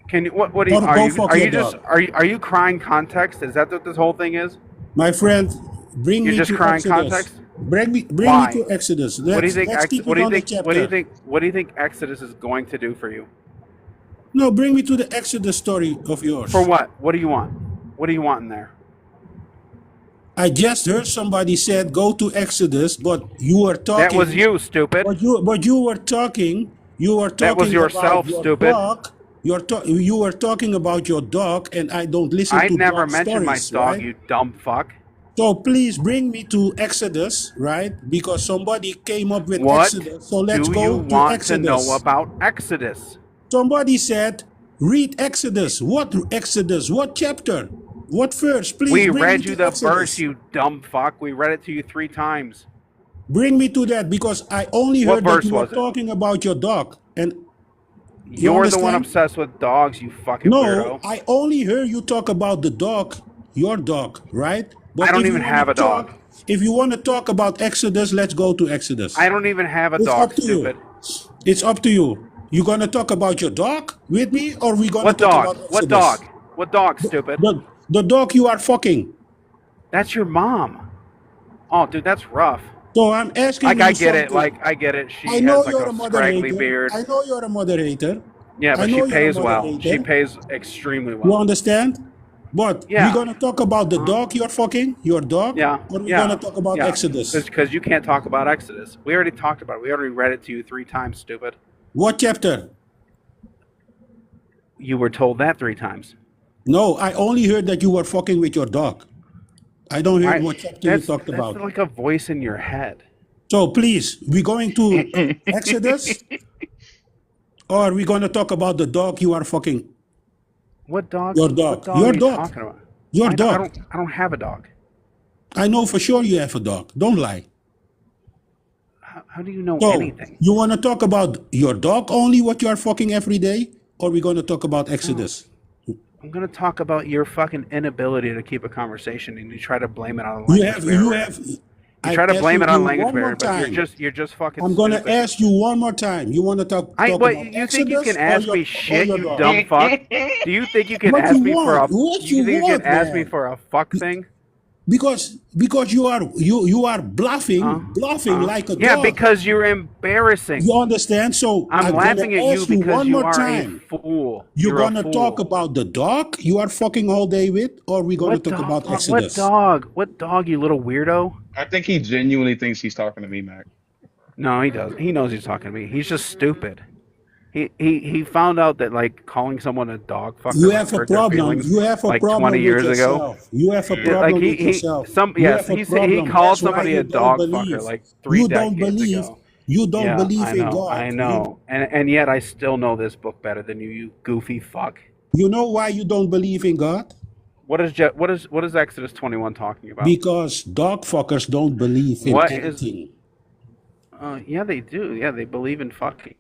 Can you what do you or go fuck are your you just dog. are you crying context? Is that what this whole thing is? My friend, bring You're me just to crying Exodus. context? Bring me to Why? Exodus. What do you think Let's keep it on the chapter. what do you think Exodus is going to do for you? No, bring me to the Exodus story of yours. For what? What do you want? What do you want in there? I just heard somebody said go to Exodus, but you were talking. That was you, stupid. But you were talking. You were That was talking about yourself, your stupid. dog. You were talking about your dog, and I don't listen I to never dog mentioned my stories, dog, right? you dumb fuck. So please bring me to Exodus, right? Because somebody came up with What Exodus. So let's do you go to want to know Exodus. about Exodus? Somebody said, read Exodus. What Exodus? What chapter? What verse? Please We bring me read you to the Exodus. verse, you dumb fuck. We read it to you 3 times. Bring me to that because I only What heard that verse you were was it? talking about your dog. And you You're the one understand? obsessed with dogs, you fucking No, weirdo. I only heard you talk about the dog, your dog, right? But I don't if you even want have to a dog. talk, if you want to talk about Exodus, let's go to Exodus. I don't even have a It's dog, up to stupid. you. It's up to you. You gonna talk about your dog with me, or we gonna What talk dog? about What Exodus? dog? What dog, stupid? The dog you are fucking. That's your mom. Oh, dude, that's rough. So I'm asking Like, you I get it. something. Like, I get it. She I know has like you're a a scraggly moderator. beard. I know you're a moderator. Yeah, I but she know you're a pays well. She moderator. pays extremely You well. understand? But Yeah. we're gonna talk about the dog you're fucking, your dog, Yeah, or we're yeah, gonna talk about yeah. Exodus. Because you can't talk about Exodus. We already talked about it. We already read it to you 3 times, stupid. What chapter? You were told that 3 times. No, I only heard that you were fucking with your dog. I don't hear I, what chapter you talked that's about. like a voice in your head. So please, we're going to Exodus, or we're gonna talk about the dog you are fucking. What dog? Your What dog. dog Your are you dog. talking about? Your I dog. don't have a dog. I know for sure you have a dog. Don't lie. How do you know So anything? you want to talk about your dog only, what you are fucking every day, or we're gonna talk about Exodus? I'm gonna talk about your fucking inability to keep a conversation, and you try to blame it on a language barrier. You try to blame it on language barrier, but you're just fucking. I'm gonna stupid. ask you one more time. You want to talk about What you Exodus, think you can ask or me your, shit, or you your dumb dog? fuck? Do you think you can What ask you me for a? want? What You you think you want, can ask me man? for a fuck thing? Because you are bluffing like a Yeah, dog. because you're embarrassing. You understand? So I'm gonna laughing at you ask you because one you more are time. a fool. You're You're a gonna fool. talk about the dog you are fucking all day with, or we're gonna What talk dog? about What Exodus? dog? What dog? You little weirdo. I think he genuinely thinks he's talking to me, Mac. No, he doesn't. He knows he's talking to me. He's just stupid. He found out that like calling someone a dog fucker You like, have a hurt their problem. feelings You have a like problem 20 with years ago. yourself. You have a Yeah. problem Like with yourself. You yes, have a he problem. called That's why somebody you a don't dog believe. fucker like 3 You don't decades believe. ago. You don't Yeah, believe I in know, God. I know, and yet I still know this book better than you, you goofy fuck. You know why you don't believe in God? What is Exodus 21 talking about? Because dog fuckers don't believe in What is? anything. Yeah, they do. Yeah, they believe in fucking.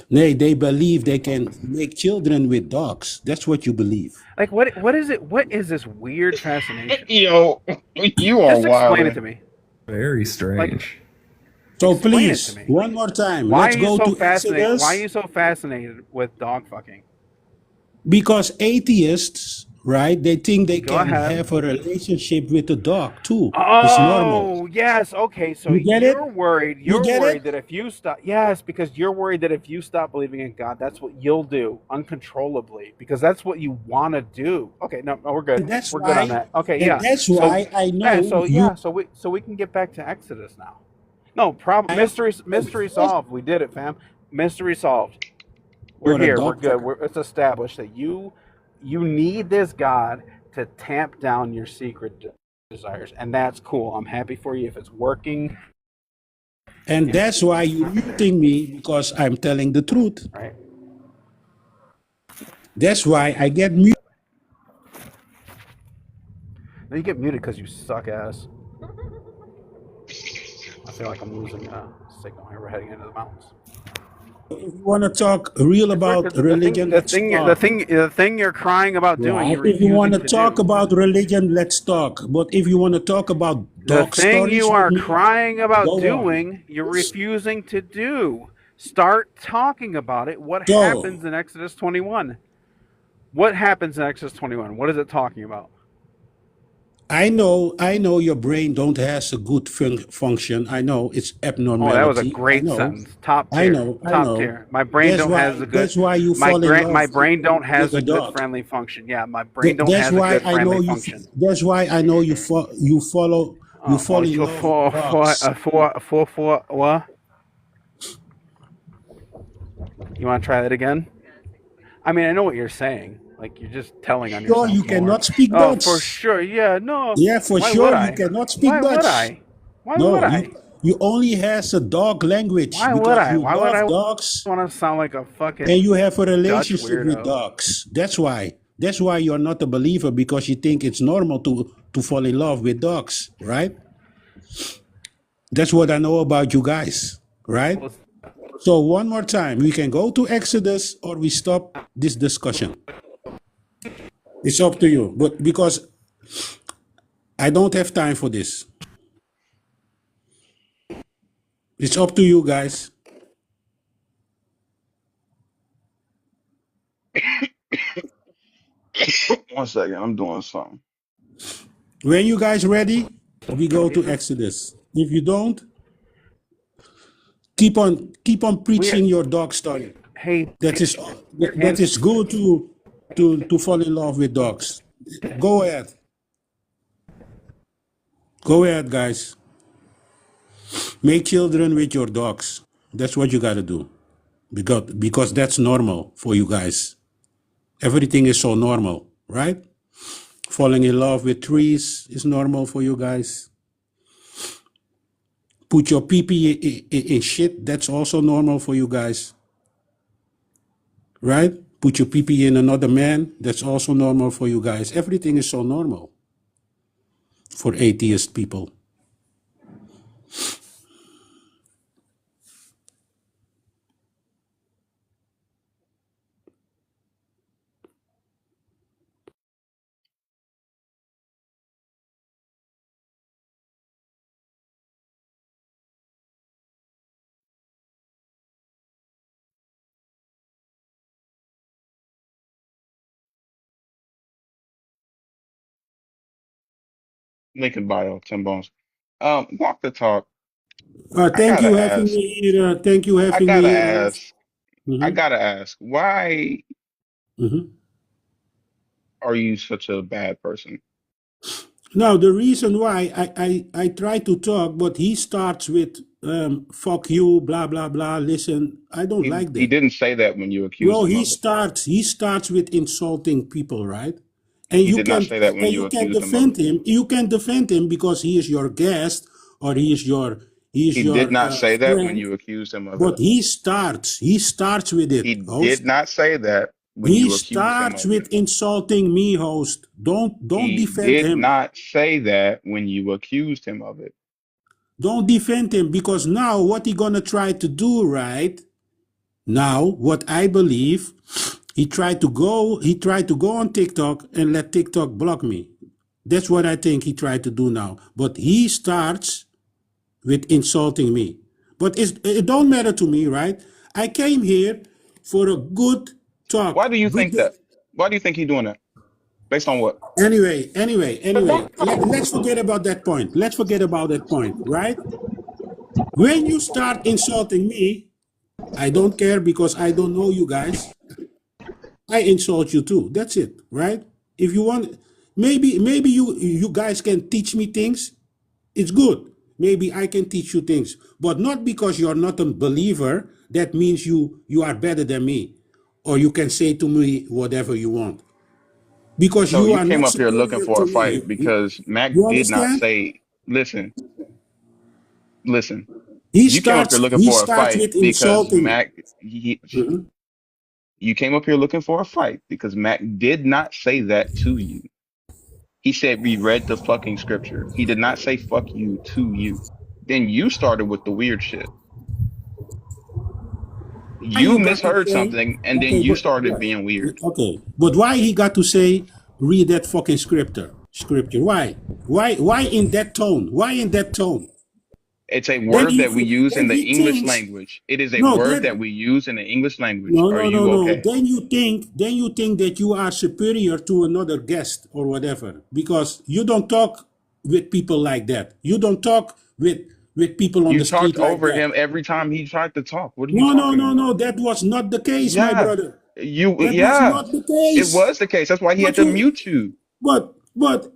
They believe they can make children with dogs. That's what you believe. Like what is it? What is this weird fascination? Yo, you are Just explain it wild. to me. Very strange. So Explain it please, to me. one more time. Why Let's are you go so to fascinated? Exodus. Why are you so fascinated with dog fucking? Because atheists, right? They think they Go can ahead. have a relationship with a dog too. It's normal. Oh, yes. Okay, so You get it? you're worried. You You're get worried it? that if you stop, yes, because you're worried that if you stop believing in God, that's what you'll do uncontrollably, because that's what you want to do. Okay, no, we're good. And that's We're good on why. that. Okay, And yeah. that's So why I know you. so we can get back to Exodus now. No problem. Mystery solved. We did it, fam. Mystery solved. We're you're a here. We're doctor. good. It's established that you need this God to tamp down your secret desires, and that's cool. I'm happy for you if it's working. And that's why you're muting me, because I'm telling the truth. Right. That's why I get muted. No, you get muted because you suck ass. I feel like I'm losing signal here. We're heading into the mountains. If you want to talk real about religion, let's talk. The thing you're crying about doing, Right. you're If you want to refusing to talk do. about religion, let's talk. But if you want to talk about The dog thing stories you with are me, crying about go on. doing, you're refusing to do. Start talking about it. What So, happens in Exodus 21? What happens in Exodus 21? What is it talking about? I know your brain don't has a good function. I know it's Oh, abnormality. that was a I great know. sentence. Top I tier. know. I Top know. tier. My brain don't has a good. That's why you fall in love My brain don't has with a a good dog. friendly function. Yeah, my brain don't That's has a why good I know friendly you. function. That's why I know you fall in love with dogs. For what? You want to try that again? I mean, I know what you're saying. Like you're just telling on Sure, yourself you more. cannot speak Oh, Dutch. for sure. Yeah, no. Yeah, for Why sure would you I? cannot speak Why Dutch. would I? Why No, would I? you only has a dog language Why would because I? you Why would I love dogs want to sound like a fucking and you have a Dutch relationship with weirdo? dogs. That's why. That's why you're not a believer, because you think it's normal to fall in love with dogs, right? That's what I know about you guys, right? So one more time, we can go to Exodus or we stop this discussion. It's up to you, but because I don't have time for this. It's up to you guys. One second, I'm doing something. When you guys ready, we go to Exodus. If you don't, keep on preaching your dog story. Hey, That is good to fall in love with dogs. Go ahead. Go ahead, guys. Make children with your dogs. That's what you got to do. Because that's normal for you guys. Everything is so normal, right? Falling in love with trees is normal for you guys. Put your pee in shit, that's also normal for you guys. Right? Put your pee in another man, that's also normal for you guys. Everything is so normal for atheist people. Link in bio, Tim Bones. Walk the talk. I Thank you gotta having ask. me here. Thank you I having me gotta here. ask. I gotta ask. Why are you such a bad person? Now, the reason why I try to talk, but he starts with fuck you, blah, blah, blah. Listen, I don't like He that. didn't say that when you Well, accused him of it. he starts with insulting people, right? And He did not say that when you accused him of defend it. him. You can defend him because he is your guest or he is your He did not say that when friend. you accused him of it. But he starts with it. He Host. did not say that when He you accused him starts of with it. insulting me, host. Don't He defend did him. not say that when you accused him of it. Don't defend him, because now what he gonna try to do, right? Now, what I believe, he tried to go on TikTok and let TikTok block me. That's what I think he tried to do now. But he starts with insulting me. But it don't matter to me, right? I came here for a good talk. Why do you think that? Why do you think he's doing that? Based on what? Anyway, let's forget about that point. Let's forget about that point, right? When you start insulting me, I don't care because I don't know you guys. I insult you too. That's it, right? If you want, maybe you guys can teach me things. It's good. Maybe I can teach you things, but not because you're not a believer. That means you are better than me. or you can say to me whatever you want. Because So you you are came not up here looking superior for to a me. fight because Mac You did not understand? say, listen, listen. He You came up here starts looking he for a starts fight with because insulting. Mhm. you came up here looking for a fight because Mac did not say that to you. He said we read the fucking scripture. He did not say fuck you to you. Then you started with the weird shit. Why You you got to misheard say, something and then okay, you but started yeah, being weird. okay, but why he got to say read that fucking scripture? Scripture. Why? Why in that tone? Why in that tone? It's a Then word he that we use in then the he English thinks language. It is a no word that then we use in the English language. no Are no no you no. okay? Then you think that you are superior to another guest or whatever because you don't talk with people like that. You don't talk with people on You the talked street like over that. him every time he tried to talk. What are you No no talking no about? no. That was not the case, my Yeah. brother. That was Yeah. not the It case. was the case. That's why he had But to you mute you. but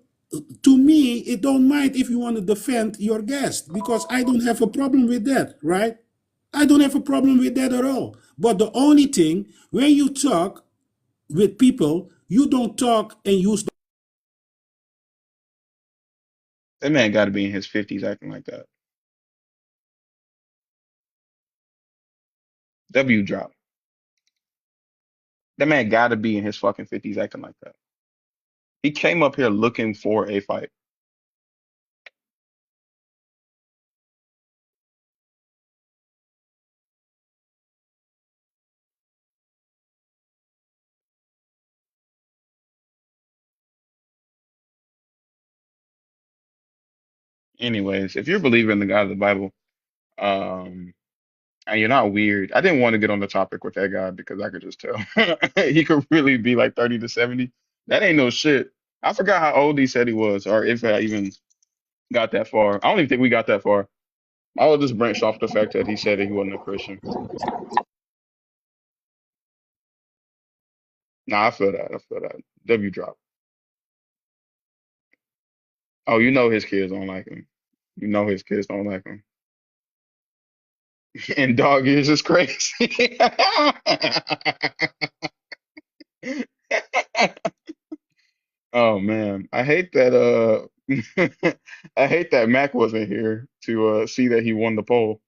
to me, it don't mind if you want to defend your guest because I don't have a problem with that, right? I don't have a problem with that at all. But the only thing, when you talk with people, you don't talk and use. That man got to be in his 50s acting like that. W drop. That man got to be in his fucking 50s acting like that. He came up here looking for a fight. Anyways, if you're a believer in the God of the Bible, um, and you're not weird, I didn't want to get on the topic with that guy because I could just tell he could really be like 30 to 70. That ain't no shit. I forgot how old he said he was, or if I even got that far. I don't even think we got that far. I was just branched off the fact that he said that he wasn't a Christian. Nah, I feel that. I feel that. W drop. Oh, you know his kids don't like him. You know his kids don't like him. And dog years is crazy. Oh man, I hate that I hate that Mac wasn't here to see that he won the poll.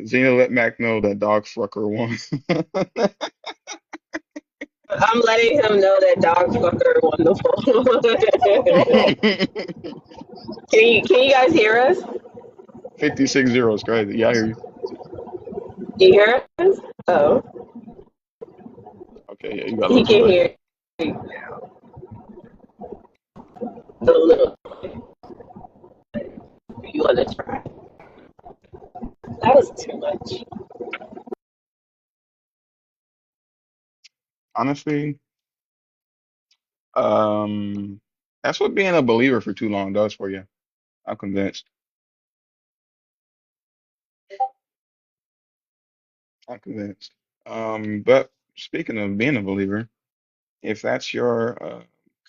Zena let Mac know that dog fucker won. I'm letting him know that dog fucker wonderful. Can you guys hear us? 56-0 is crazy. Yeah, I hear you. Do you hear us? Oh, Okay, yeah, you got a he little can delay. hear a little. You want to try? That was too much. Honestly, that's what being a believer for too long does for you. I'm convinced. I'm convinced. But speaking of being a believer, if that's your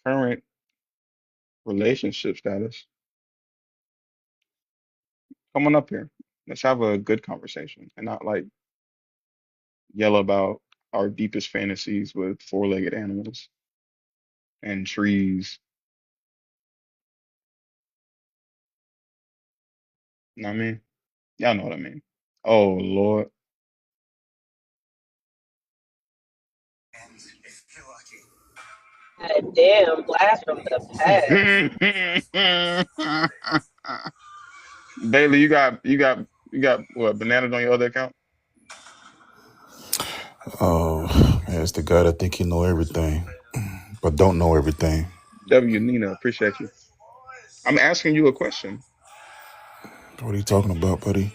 current relationship status, come on up here. Let's have a good conversation and not like yell about our deepest fantasies with four-legged animals and trees. You know what I mean? Y'all know what I mean. Oh Lord. God damn, blast from the past. Bailey, you got what, bananas on your other account? Oh, man, it's the guy that think he know everything, but don't know everything. W Nina, appreciate you. I'm asking you a question. What are you talking about, buddy?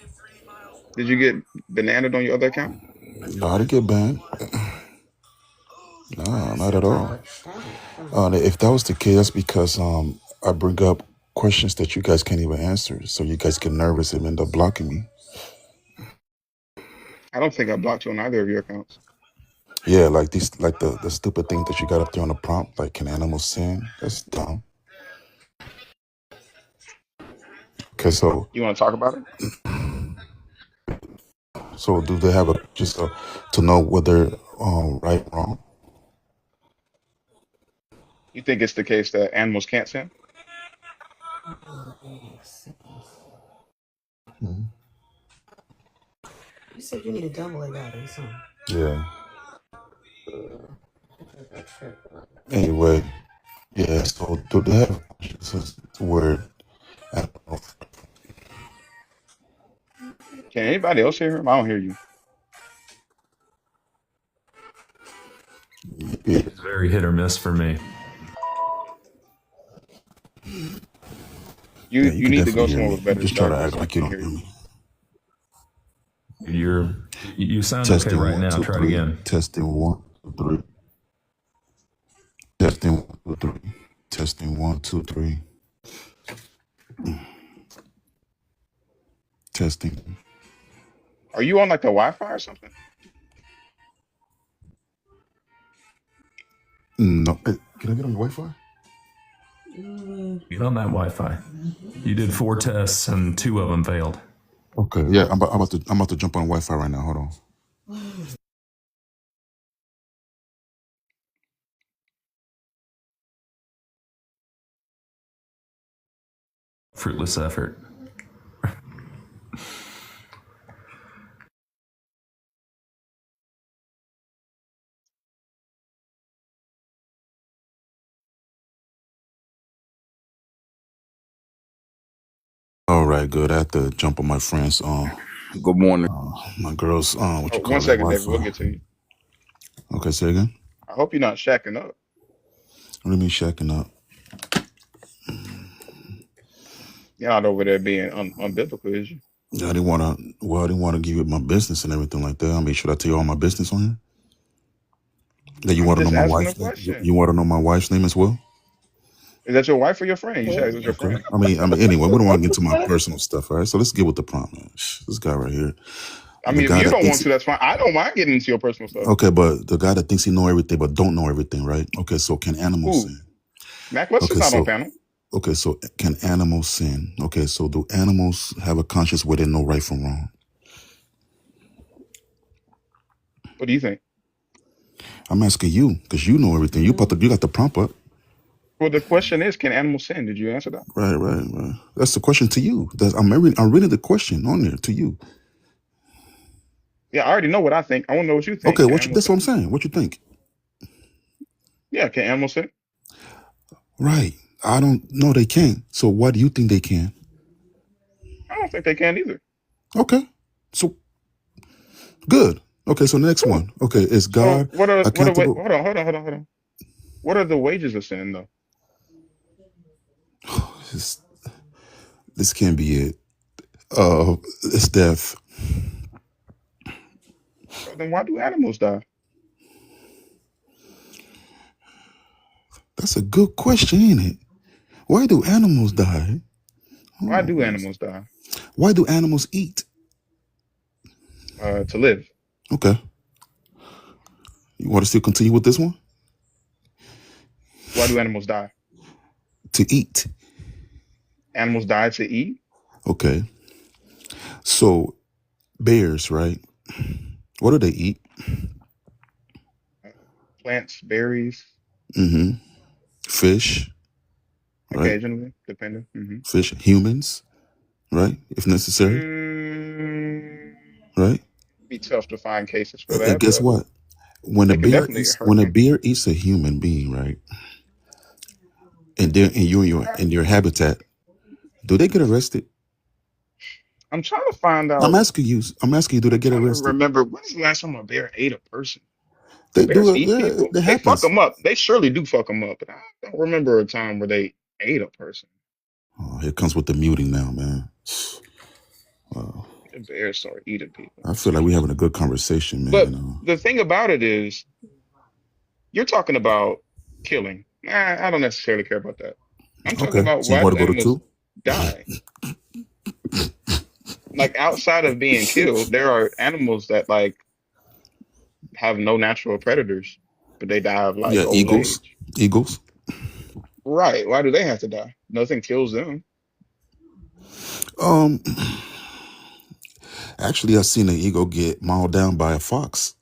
Did you get bananas on your other account? No, I didn't get banned. No, not at all. If that was the case, that's because I bring up questions that you guys can't even answer, so you guys get nervous and end up blocking me. I don't think I blocked you on either of your accounts. Yeah, like these, like the stupid thing that you got up there on the prompt, like can animals sin? That's dumb. Okay, so You want to talk about it? So do they have a just to know whether right or wrong? You think it's the case that animals can't sin? Hmm. You said you need a double A battery, so. Yeah. Anyway, yeah. So do they have consciousness where I don't know. Can anybody else hear him? I don't hear you. Yeah, It's very hit or miss for me. You yeah, you you can need to definitely go hear somewhere me. with You better just try to service. act I like you can't don't hear hear you. me. You sound okay Testing right one, now. two, Try it three. again. Testing 1, 2, 3. Testing 1, 2, 3. Testing 1, 2, 3. Testing. Are you on like the Wi-Fi or something? No, can I get on your Wi-Fi? Get on that Wi-Fi. You did 4 tests and 2 of them failed. Okay, yeah, I'm about to jump on Wi-Fi right now. Hold on. Fruitless effort. All right, good. I have to jump on my friends. Good morning. My girls. What Oh, you one call it? second, David. We'll Wi-Fi. get to you. Okay, say again. I hope you're not shacking up. What do you mean shacking up? You're not over there being unbiblical, is you? Yeah, I didn't want to. Well, I didn't want to give you my business and everything like that. I mean, should I tell you all my business on here? That you I'm want to know just my asking a wife? question. You want to know my wife's name as well? Is that your wife or your friend? You said it was your Okay. friend. I mean, anyway, we don't want to get into my personal stuff, all right? So let's get with the prompt, man. This guy right here, I the mean, if guy you that don't want thinks. to, that's fine. I don't mind getting into your personal stuff. Okay, but the guy that thinks he know everything but don't know everything, right? Okay, so can animals Who? sin? Mac Wester's Okay, not on so panel. can animals sin? Okay, so do animals have a conscience where they know right from wrong? What do you think? I'm asking you because you know everything. You got the prompt up. Well, the question is, can animals sin? Did you answer that? Right. That's the question to you. I'm reading the question on there to you. Yeah, I already know what I think. I want to know what you think. Okay, Can animals that's what I'm sin? saying. What you think? Yeah, can animals sin? Right. I don't know they can. So why do you think they can? I don't think they can either. Okay. So good. Okay, so next Cool. one. Okay, is So God what are accountable? hold on. What are the wages of sin though? This can't be it. It's death. So then why do animals die? That's a good question, ain't it? Why do animals die? Why Oh, do animals die? why do animals eat? To live. Okay. You want to still continue with this one? Why do animals die? To eat. Animals die to eat. Okay. So bears, right? What do they eat? Plants, berries, Mm-hmm. Fish, right? occasionally, depending. Fish, humans, right? If necessary, right? Be tough to find cases for And that, guess but what? When they can definitely hurt a them. bear eats a human being, right? And they're in your habitat, do they get arrested? I'm trying to find I'm out. asking you. Do they I'm get trying to arrested? remember when's the last time a bear ate a person? Do They bears do it. eat Yeah, people? that They fuck happens. them up. They surely do fuck them up, but I don't remember a time where they ate a person. Oh, here comes with the muting now, man. Wow. The bears start eating people. I feel like we're having a good conversation, But man. the thing about it is, you're talking about killing. I don't necessarily care about that. I'm talking Okay, about so you why want do to go to animals two? die? Like outside of being killed, there are animals that like have no natural predators, but they die of like Yeah, old eagles. age. Eagles. Right. Why do they have to die? Nothing kills them. Um, Actually, I seen an eagle get mauled down by a fox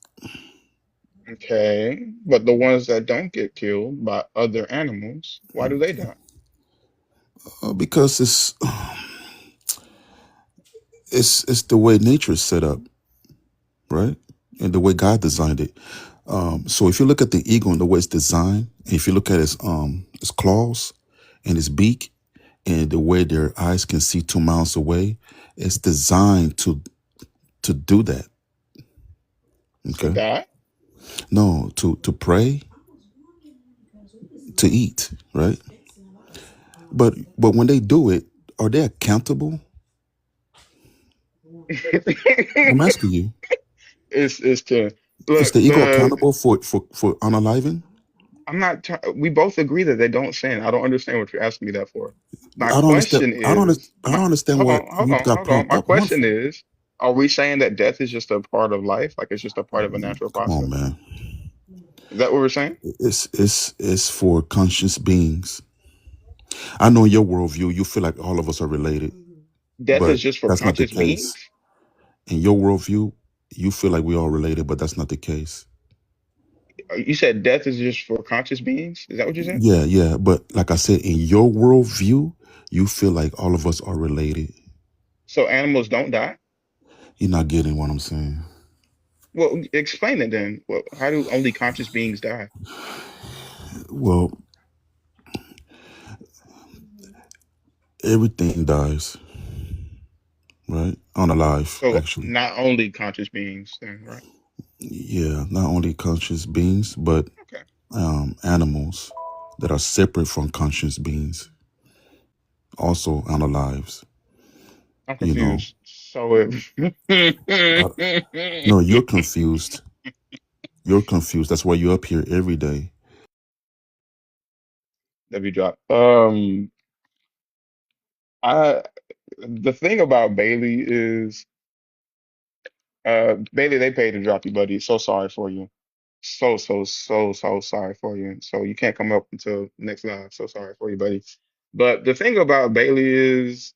Okay, but the ones that don't get killed by other animals, why do they die? because it's the way nature is set up, right? And the way God designed it. So if you look at the eagle and the way it's designed, and if you look at its claws and its beak and the way their eyes can see 2 miles away, it's designed to do that. To Okay. die? No, to prey, to eat, right? But when they do it, are they accountable? I'm asking you. It's to Is look the eagle the accountable for unaliving? I'm not we both agree that they don't sin. I don't understand what you're asking me that for. My I don't understand. question is I don't understand what you got hold on. pumped My up on question for. is, are we saying that death is just a part of life? Like it's just a part of a natural Come on, process? man. Is that what we're saying? It's for conscious beings. I know in your worldview, you feel like all of us are related, Death but is just for that's not the conscious case. beings? In your worldview, you feel like we all related, but that's not the case. You said death is just for conscious beings? Is that what you said? Yeah, yeah. But like I said, in your worldview, you feel like all of us are related. So animals don't die? You're not getting what I'm saying. Well, explain it then. Well, how do only conscious beings die? Well, everything dies, right? Unalive, So actually. not only conscious beings then, right? Yeah, not only conscious beings, but Okay. animals that are separate from conscious beings also unalives. I'm You know, confused. So I, no, you're confused. You're confused. That's why you're up here every day. W drop. I the thing about Bailey is Bailey, they paid to drop you, buddy. So sorry for you. So sorry for you. So you can't come up until next live. So sorry for you, buddy. But the thing about Bailey is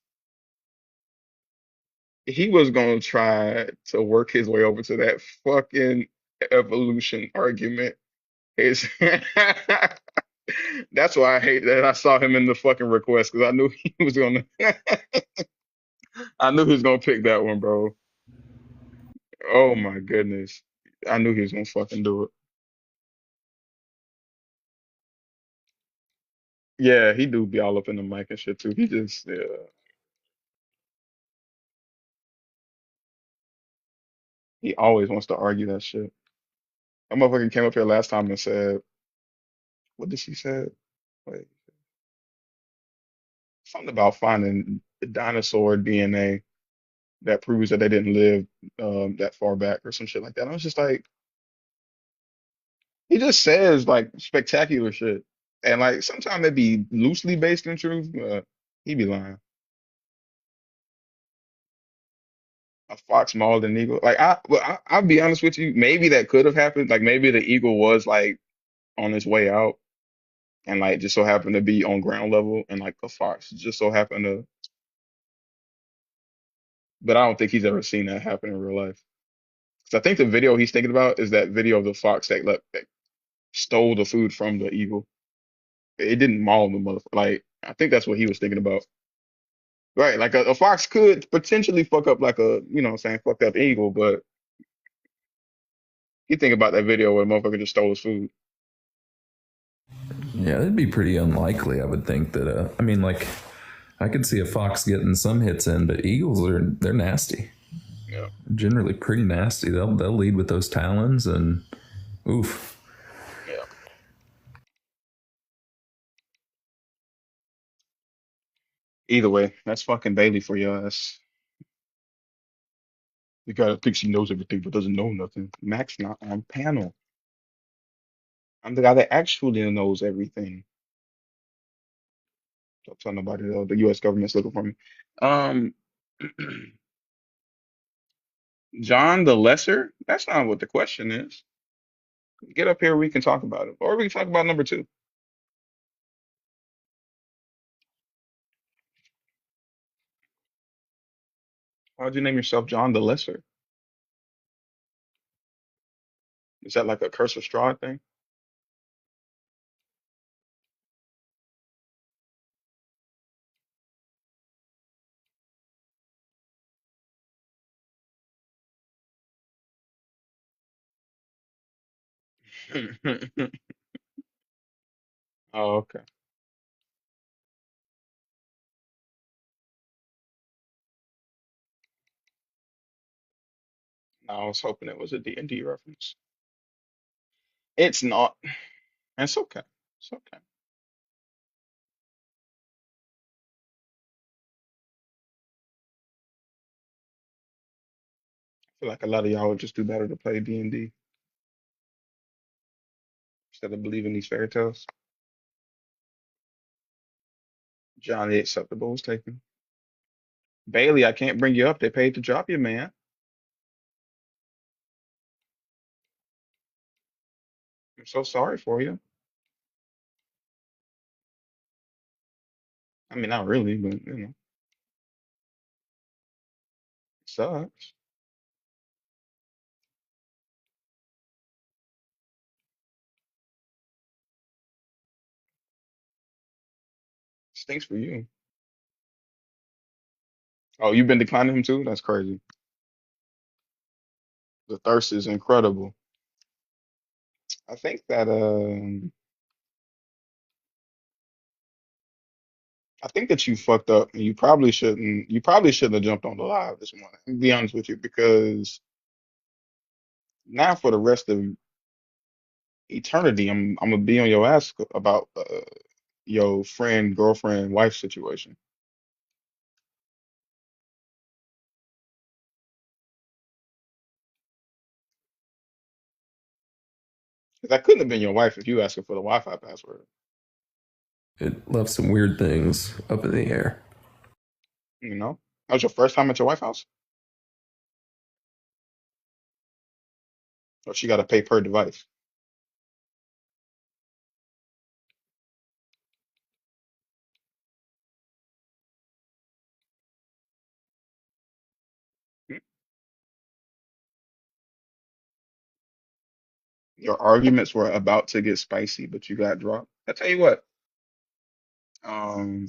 he was gonna try to work his way over to that fucking evolution argument. It's that's why I hate that I saw him in the fucking request because I knew he was gonna I knew he was gonna pick that one, bro. Oh my goodness. I knew he was gonna fucking do it. Yeah, he do be all up in the mic and shit too. He just yeah. He always wants to argue that shit. That motherfucker came up here last time and said, what did she say? Wait, something about finding the dinosaur DNA that proves that they didn't live that far back or some shit like that. I was just like, he just says like spectacular shit. And like sometimes it be loosely based in truth, but he be lying. A fox mauled an eagle. Like I'll be honest with you, maybe that could have happened. Like maybe the eagle was like on his way out and like just so happened to be on ground level and like a fox just so happened to, but I don't think he's ever seen that happen in real life. Because I think the video he's thinking about is that video of the fox that stole the food from the eagle. It didn't maul the motherfucker. Like I think that's what he was thinking about. Right, like a fox could potentially fuck up like a, you know what I'm saying, fucked up eagle, but you think about that video where a motherfucker just stole his food. Yeah, it'd be pretty unlikely. I would think that. I mean, like, I could see a fox getting some hits in, but eagles they're nasty. Yeah. Generally, pretty nasty. They'll lead with those talons and oof. Yeah. Either way, that's fucking Bailey for your ass. The guy that thinks he knows everything but doesn't know nothing. Max not on panel. I'm the guy that actually knows everything. Don't tell nobody though. The U.S. government's looking for me. Um, John the Lesser. That's not what the question is. Get up here, we can talk about it, or we can talk about number two. Why'd you name yourself John the Lesser? Is that like a Curse of Strahd thing? Oh, okay. No, I was hoping it was a D&D reference. It's not. It's okay. It's okay. I feel like a lot of y'all would just do better to play D&D instead of believing these fairy tales. Johnny Acceptable was taken. Bailey, I can't bring you up. They paid to drop you, man. I'm so sorry for you. I mean, not really, but it sucks. Stinks for you. Oh, you've been declining him too? That's crazy. The thirst is incredible. I think that I think that you fucked up and you probably shouldn't have jumped on the live this morning. To be honest with you, because now for the rest of eternity, I'm gonna be on your ass about your friend, girlfriend, wife situation. 'Cause that couldn't have been your wife if you asking for the Wi-Fi password. It left some weird things up in the air. You know, that was your first time at your wife's house, or she got to pay per device. Hmm. Your arguments were about to get spicy, but you got dropped. I tell you what, um,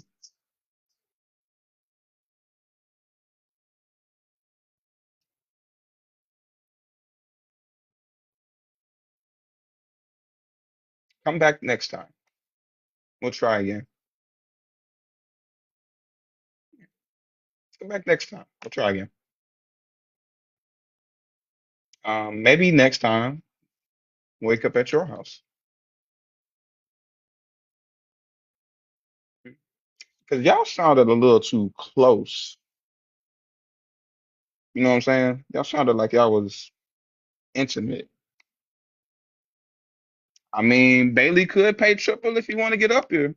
come back next time. We'll try again. Come back next time. We'll try again. Maybe next time, wake up at your house. Because y'all sounded a little too close. You know what I'm saying? Y'all sounded like y'all was intimate. I mean, Bailey could pay triple if you want to get up here.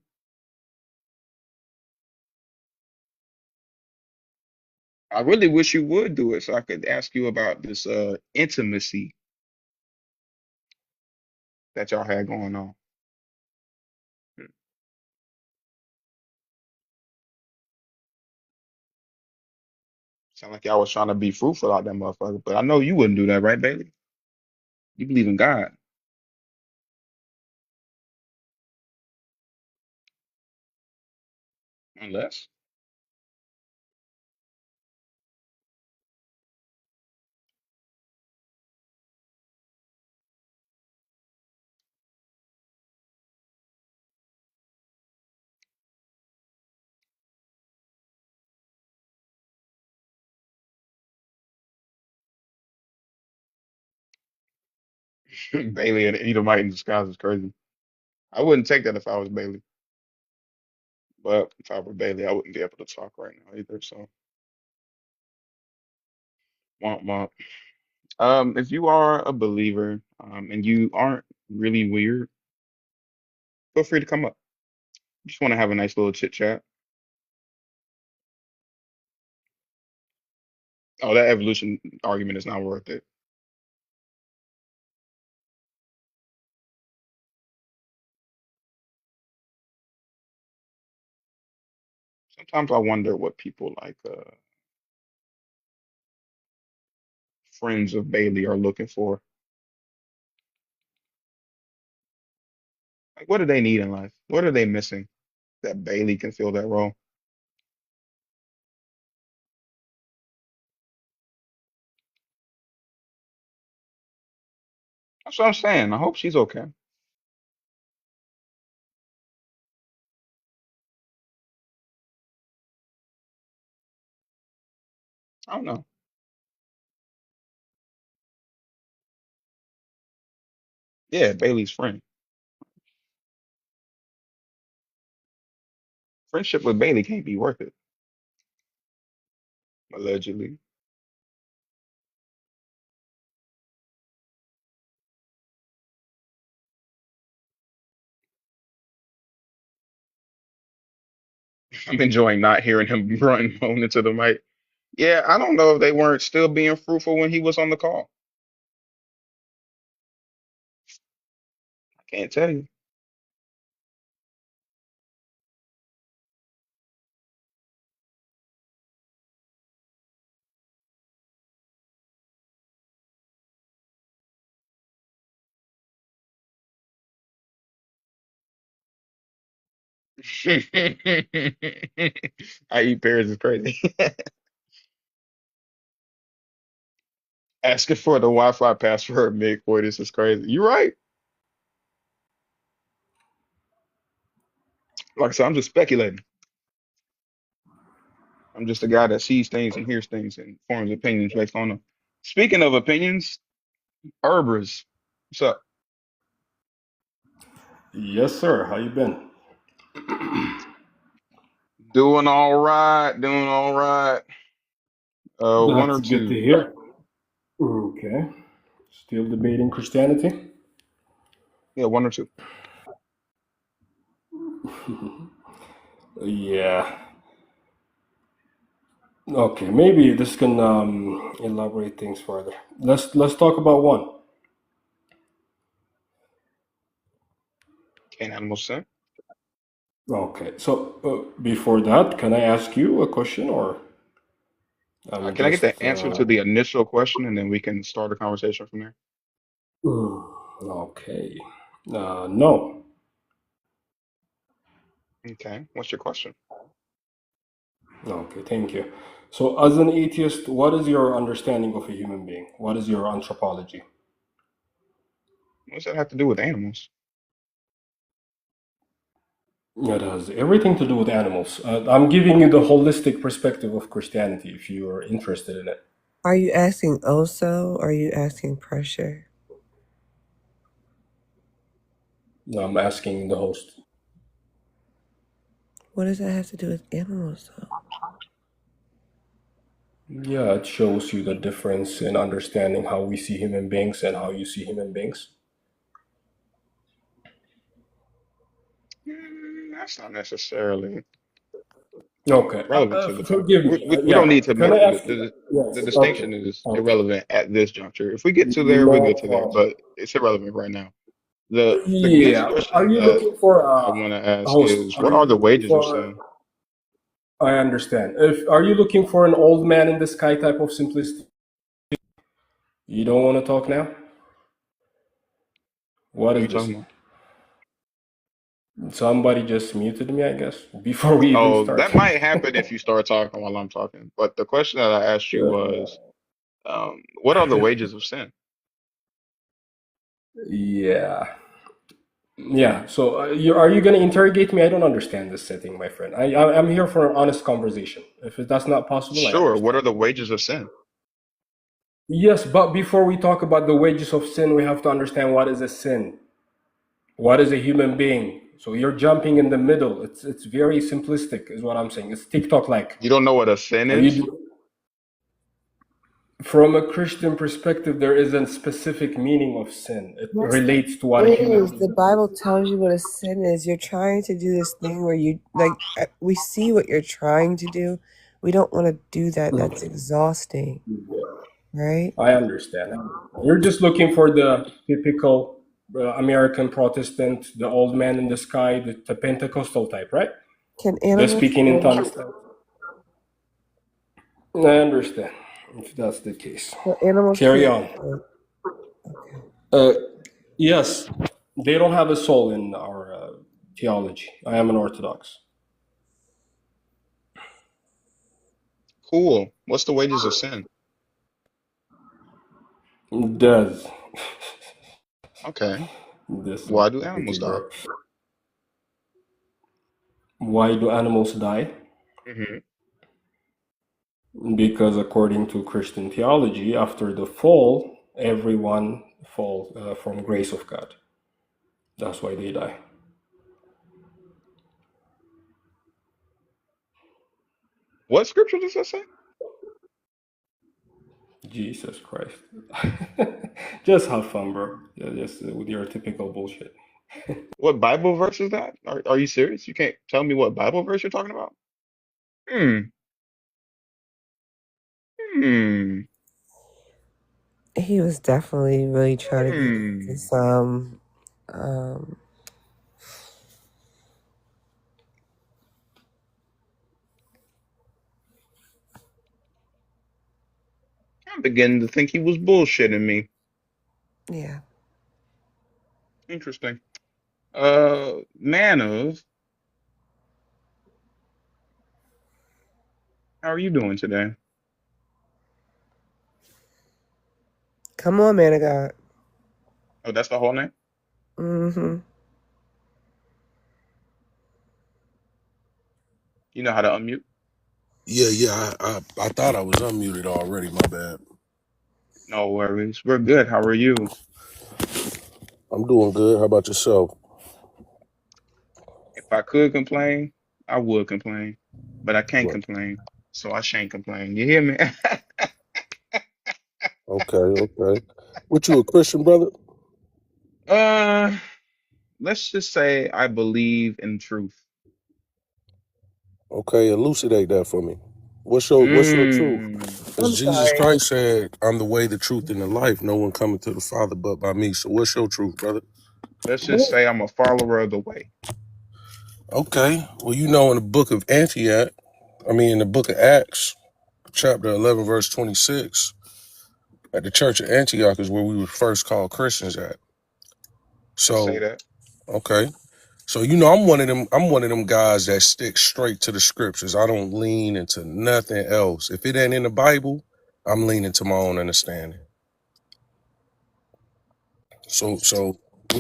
I really wish you would do it so I could ask you about this intimacy that y'all had going on. Hmm. Sound like y'all was trying to be fruitful out that motherfucker, but I know you wouldn't do that, right, Bailey? You believe in God, unless Bailey and Edomite in disguise is crazy. I wouldn't take that if I was Bailey, but if I were Bailey, I wouldn't be able to talk right now either. So, womp womp. If you are a believer, and you aren't really weird, feel free to come up. Just want to have a nice little chit chat. Oh, that evolution argument is not worth it. Sometimes I wonder what people like friends of Bailey are looking for? Like, what do they need in life? What are they missing that Bailey can fill that role? That's what I'm saying. I hope she's okay. I don't know. Yeah, Bailey's friend. Friendship with Bailey can't be worth it, allegedly. I'm enjoying not hearing him run moan into the mic. Yeah, I don't know if they weren't still being fruitful when he was on the call. I can't tell you. I eat pears is crazy. Asking for the Wi-Fi password mid this is crazy. You're right. Like I said, I'm just speculating. I'm just a guy that sees things and hears things and forms opinions based on them. Speaking of opinions, Herbers, what's up? Yes, sir. How you been? Doing all right, doing all right. One That's or good to two. hear. Okay. Still debating Christianity? Yeah, one or two. Yeah. Okay, maybe this can elaborate things further. Let's talk about one. Can animals sin? Okay. So before that, can I ask you a question, or I'm Can I get just the answer to the initial question and then we can start a conversation from there? okay. No. Okay, what's your question? Okay, thank you. So, as an atheist, what is your understanding of a human being? What is your anthropology? What does that have to do with animals? It has everything to do with animals. I'm giving you the holistic perspective of Christianity if you're interested in it. Are you asking Oso or are you asking Pressure? I'm asking the host. What does that have to do with animals, though? Yeah, it shows you the difference in understanding how we see human beings and how you see human beings. That's not necessarily Okay, relevant to the topic. forgive me. We don't Yeah, need to can I make ask you? the Yes, okay. distinction is Okay. irrelevant at this juncture. If we get to there, we No get to there, problem. but it's irrelevant right now. The next Yeah, are question you that looking for I want to a ask host? is, Are what you are the looking wages of for? sin? I understand. If are you looking for an old man in the sky type of simplicity? You don't want to talk now? What What are is you this? talking about? Somebody just muted me, I guess, before we even Oh, start. that might happen if you start talking while I'm talking. But the question that I asked you was, what are the wages of sin? Yeah. Yeah. So are you going to interrogate me? I don't understand this setting, my friend. I'm here for an honest conversation. If that's not possible, I Sure. What understand. are the wages of sin? Yes, but before we talk about the wages of sin, we have to understand what is a sin. What is a human being? So you're jumping in the middle. It's very simplistic, is what I'm saying. It's TikTok like. You don't know what a sin Are is? you? From a Christian perspective, there is a specific meaning of sin. It Yes, relates to what a it human is. being. The Bible tells you what a sin is. You're trying to do this thing where you, like, we see what you're trying to do. We don't want to do that. That's exhausting, right? I understand. You're just looking for the typical American Protestant, the old man in the sky, the Pentecostal type, right? Can The animals speaking in sin? tongues. I understand. if that's the case. So animals Carry can't. on. Okay. Yes, they don't have a soul in our theology. I am an Orthodox. Cool. What's the wages of sin? Death. Okay. This Why do stupidity, animals die? bro. Why do animals die? Hmm. Because according to Christian theology, after the fall, everyone falls from grace of God. That's why they die. What scripture does that say? Jesus Christ. Just have fun, bro. Yeah, just with your typical bullshit. What Bible verse is that? Are you serious? You can't tell me what Bible verse you're talking about? Hmm. Hmm. He was definitely really trying to get Hmm. into some. Um, I'm beginning to think he was bullshitting me. yeah. Interesting. Man of, how are you doing today? Come on, man of God. Oh, that's the whole name? Mm-hmm. You know how to unmute? Yeah. I thought I was unmuted already. My bad. No worries. We're good. How are you? I'm doing good. How about yourself? If I could complain, I would complain, but I can't What? complain, so I shan't complain. You hear me? Okay. What you a Christian brother? Uh, let's just say I believe in truth. Okay, elucidate that for me. What's your truth? I'm As Jesus sorry. Christ said, "I'm the way, the truth, and the life. No one coming to the Father but by me." So what's your truth, brother? Let's just say I'm a follower of the way. Okay. Well, you know, in the book of in the book of Acts, chapter 11, verse 26, at the church of Antioch is where we were first called Christians at. Let's say So, that. okay. So you know, I'm one of them. I'm one of them guys that stick straight to the scriptures. I don't lean into nothing else. If it ain't in the Bible, I'm leaning to my own understanding. So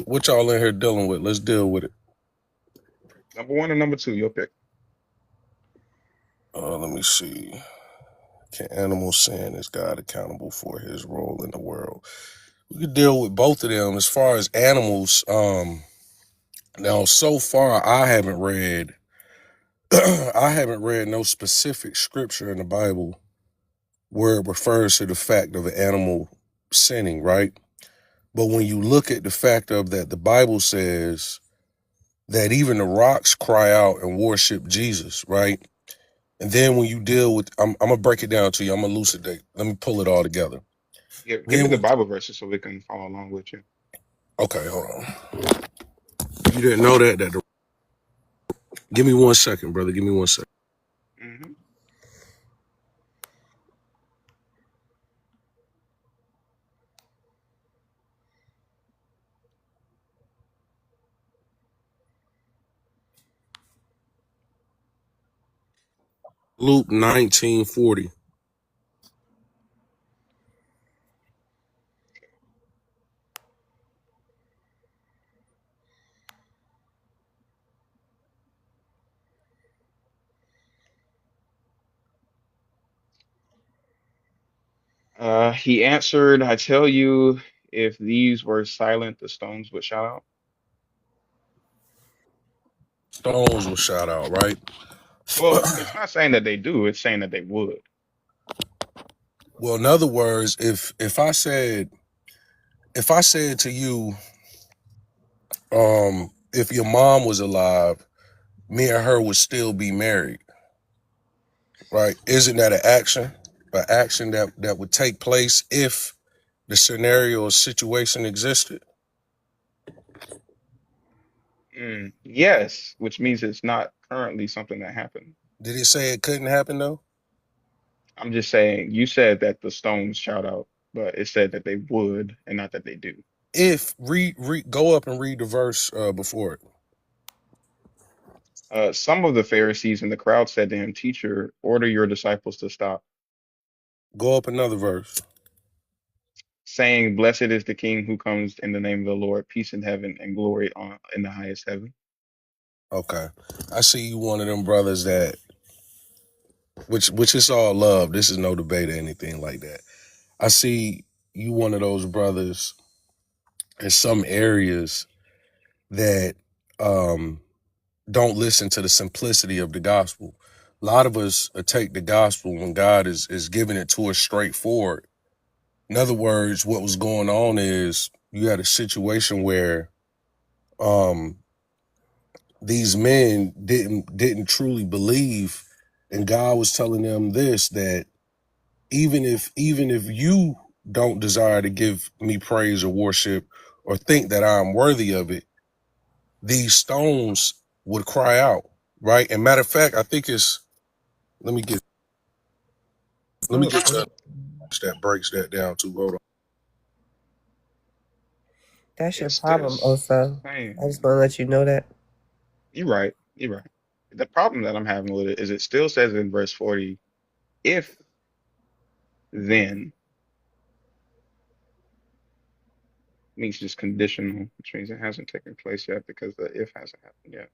what y'all in here dealing with? Let's deal with it. Number one and number two, your pick. Let me see. Can animal sin is God accountable for his role in the world? We could deal with both of them. As far as animals, now so far I haven't read I haven't read no specific scripture in the Bible where it refers to the fact of an animal sinning, right? But when you look at the fact of that, the Bible says that even the rocks cry out and worship Jesus, right? And then when you deal with, I'm gonna break it down to you. I'm gonna elucidate. Let me pull it all together. Give me Then the we, Bible verses so we can follow along with you. okay, hold on. You didn't know that? Give me 1 second, brother. Give me 1 second. Hmm. Luke 19:40. He answered, I tell you, if these were silent, the stones would shout out. Stones will shout out, right? Well, it's not saying that they do, it's saying that they would. Well, in other words, if I said to you, if your mom was alive, me and her would still be married, right? Isn't that an action that would take place if the scenario or situation existed? Yes, which means it's not currently something that happened. Did it say it couldn't happen though? I'm just saying, you said that the stones shout out, but it said that they would and not that they do. If go up and read the verse before it. Some of the Pharisees in the crowd said to him, Teacher, order your disciples to stop, Go up another verse. saying, Blessed is the King who comes in the name of the Lord, peace in heaven and glory in the highest heaven. Okay. I see you one of them brothers that which is all love. This is no debate or anything like that. I see you one of those brothers in some areas that don't listen to the simplicity of the gospel. A lot of us take the gospel when God is giving it to us straightforward. In other words, what was going on is you had a situation where these men didn't truly believe, and God was telling them this, that even if you don't desire to give me praise or worship or think that I'm worthy of it, these stones would cry out, right? And matter of fact, I think it's let me get to that breaks that down too. Hold on. That's your It's problem, this Osa. saying, I just want to let you know that. you're right. You're right. The problem that I'm having with it is it still says in verse 40, if then means just conditional, which means it hasn't taken place yet because the if hasn't happened yet.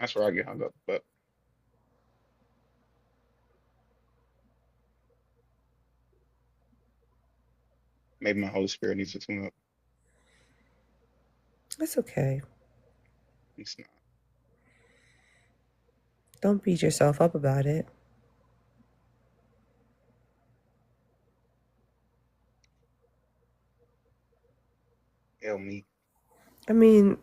That's where I get hung up. But maybe my Holy Spirit needs to tune up. That's okay. It's not. Don't beat yourself up about it. Hell me. I mean,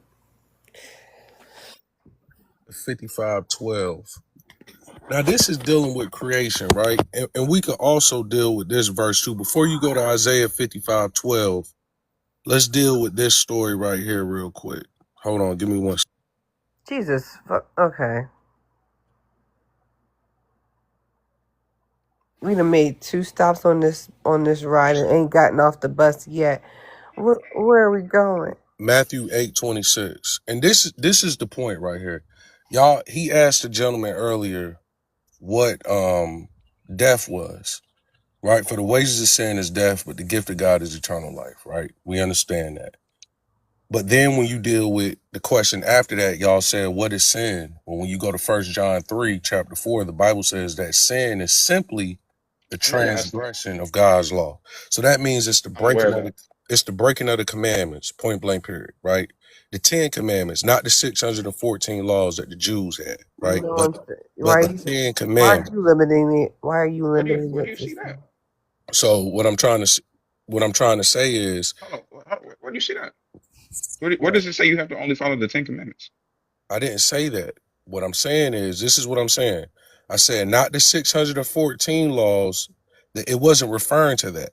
55:12. Now this is dealing with creation, right? And we could also deal with this verse too. Before you go to Isaiah 55:12, let's deal with this story right here real quick. Hold on, give me one. Jesus. Okay. We done made 2 stops on this ride and ain't gotten off the bus yet. Where are we going? Matthew 8:26. And this is the point right here. Y'all, he asked the gentleman earlier what death was, right? For the wages of sin is death, but the gift of God is eternal life, right? We understand that. But then when you deal with the question after that, y'all said, what is sin? Well, when you go to 1 John 3, chapter 4, the Bible says that sin is simply the I know that. transgression of God's law. So that means it's the I'm aware breaking of of that. the commandments, point blank period, right? The 10 commandments, not the 614 laws that the Jews had, right? No, But the 10 why are commandments. you limiting it? Why are you limiting Where do it you to see that? So what I'm trying to say is, Hold on. Where do you see that? Where does it say you have to only follow the Ten Commandments? I didn't say that. What I'm saying is, this is what I'm saying. I said not the 614 laws. That it wasn't referring to that.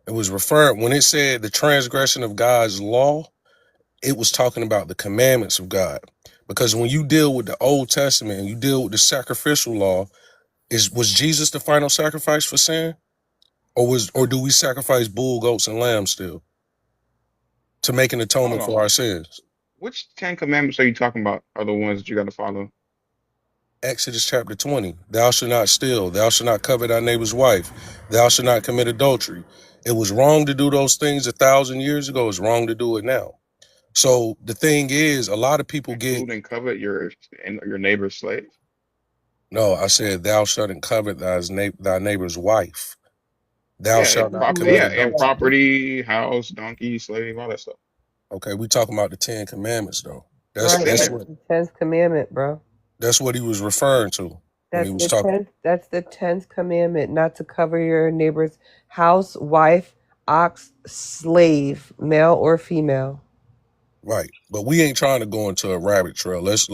It was referring, when it said the transgression of God's law, it was talking about the commandments of God. Because when you deal with the Old Testament and you deal with the sacrificial law, was Jesus the final sacrifice for sin? Or do we sacrifice bull, goats, and lambs still to make an Hold atonement for on. our sins? Which Ten Commandments are you talking about? Are the ones that you got to follow? Exodus chapter 20. Thou shalt not steal. Thou shalt not covet thy neighbor's wife. Thou shalt not commit adultery. It was wrong to do those things 1,000 years ago. It's wrong to do it now. So the thing is, a lot of people get, Include and covet your neighbor's slave. no, I said, thou shalt covet thy neighbor's wife. Thou Yeah, shalt and not commit and adultery. property, house, donkey, slave, all that stuff. Okay, we talking about the 10 Commandments, though. It's in That's there. the 10th commandment, bro. That's what he was referring to when he was talking. That's the 10th commandment, not to cover your neighbor's house, wife, ox, slave, male or female. Right, but we ain't trying to go into a rabbit trail. Let's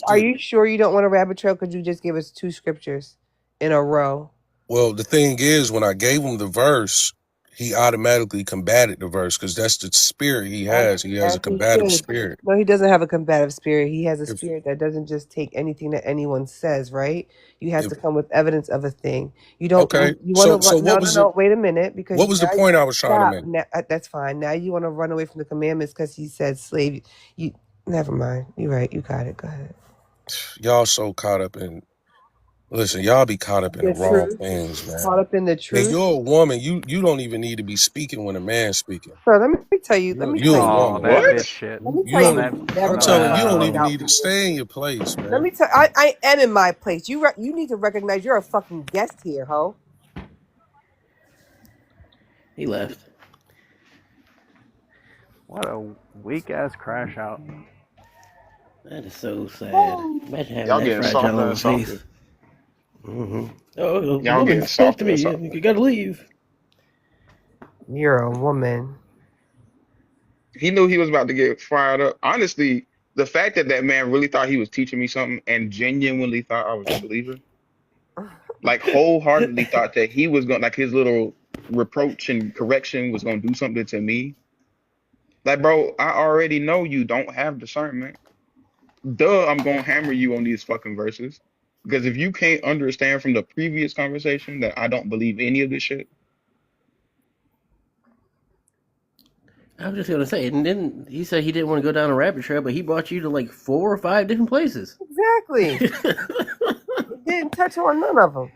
Are you sure you don't want a rabbit trail? Because you just gave us 2 scriptures in a row. Well, the thing is, when I gave him the verse, he automatically combated the verse because that's the spirit he has. He has As a he combative should. spirit. No, he doesn't have a combative spirit. He has a If spirit that doesn't just take anything that anyone says, right? You have if to come with evidence of a thing. You don't. okay, You want to so run? No, what no, was the no. Wait a minute, because what was the now point I was trying to stop. make? Now, that's fine. Now you want to run away from the commandments because he said slave. You never mind. You're right. You got it. Go ahead. Y'all so caught up in listen. Y'all be caught up in the The wrong truth. things, man. Caught up in the And truth. you're a woman. You don't even need to be speaking when a man's speaking. So let me tell you. Let me You're tell a you. Oh, woman, that man. bitch What? shit. Let me You tell you On what that. don't. you never I'm No, gonna telling you, you find don't no. even out. need to stay in your place, Let man. me tell. I am in my place. You need to recognize you're a fucking guest here, ho. He left. What a weak ass crash out. That is so sad. Imagine having Y'all that getting fragile softer of a and softer. face. Oh, the Y'all woman getting spoke to softer me. and You softer. gotta leave. You're a woman. He knew he was about to get fired up. Honestly, the fact that that man really thought he was teaching me something and genuinely thought I was a believer, like wholeheartedly thought that he was going, like his little reproach and correction was going to do something to me. Like, bro, I already know you don't have discernment. Duh, I'm going to hammer you on these fucking verses. Because if you can't understand from the previous conversation that I don't believe any of this shit, I was just gonna say, and then he said he didn't want to go down a rabbit trail, but he brought you to like 4 or 5 different places. Exactly. It didn't touch on none of them.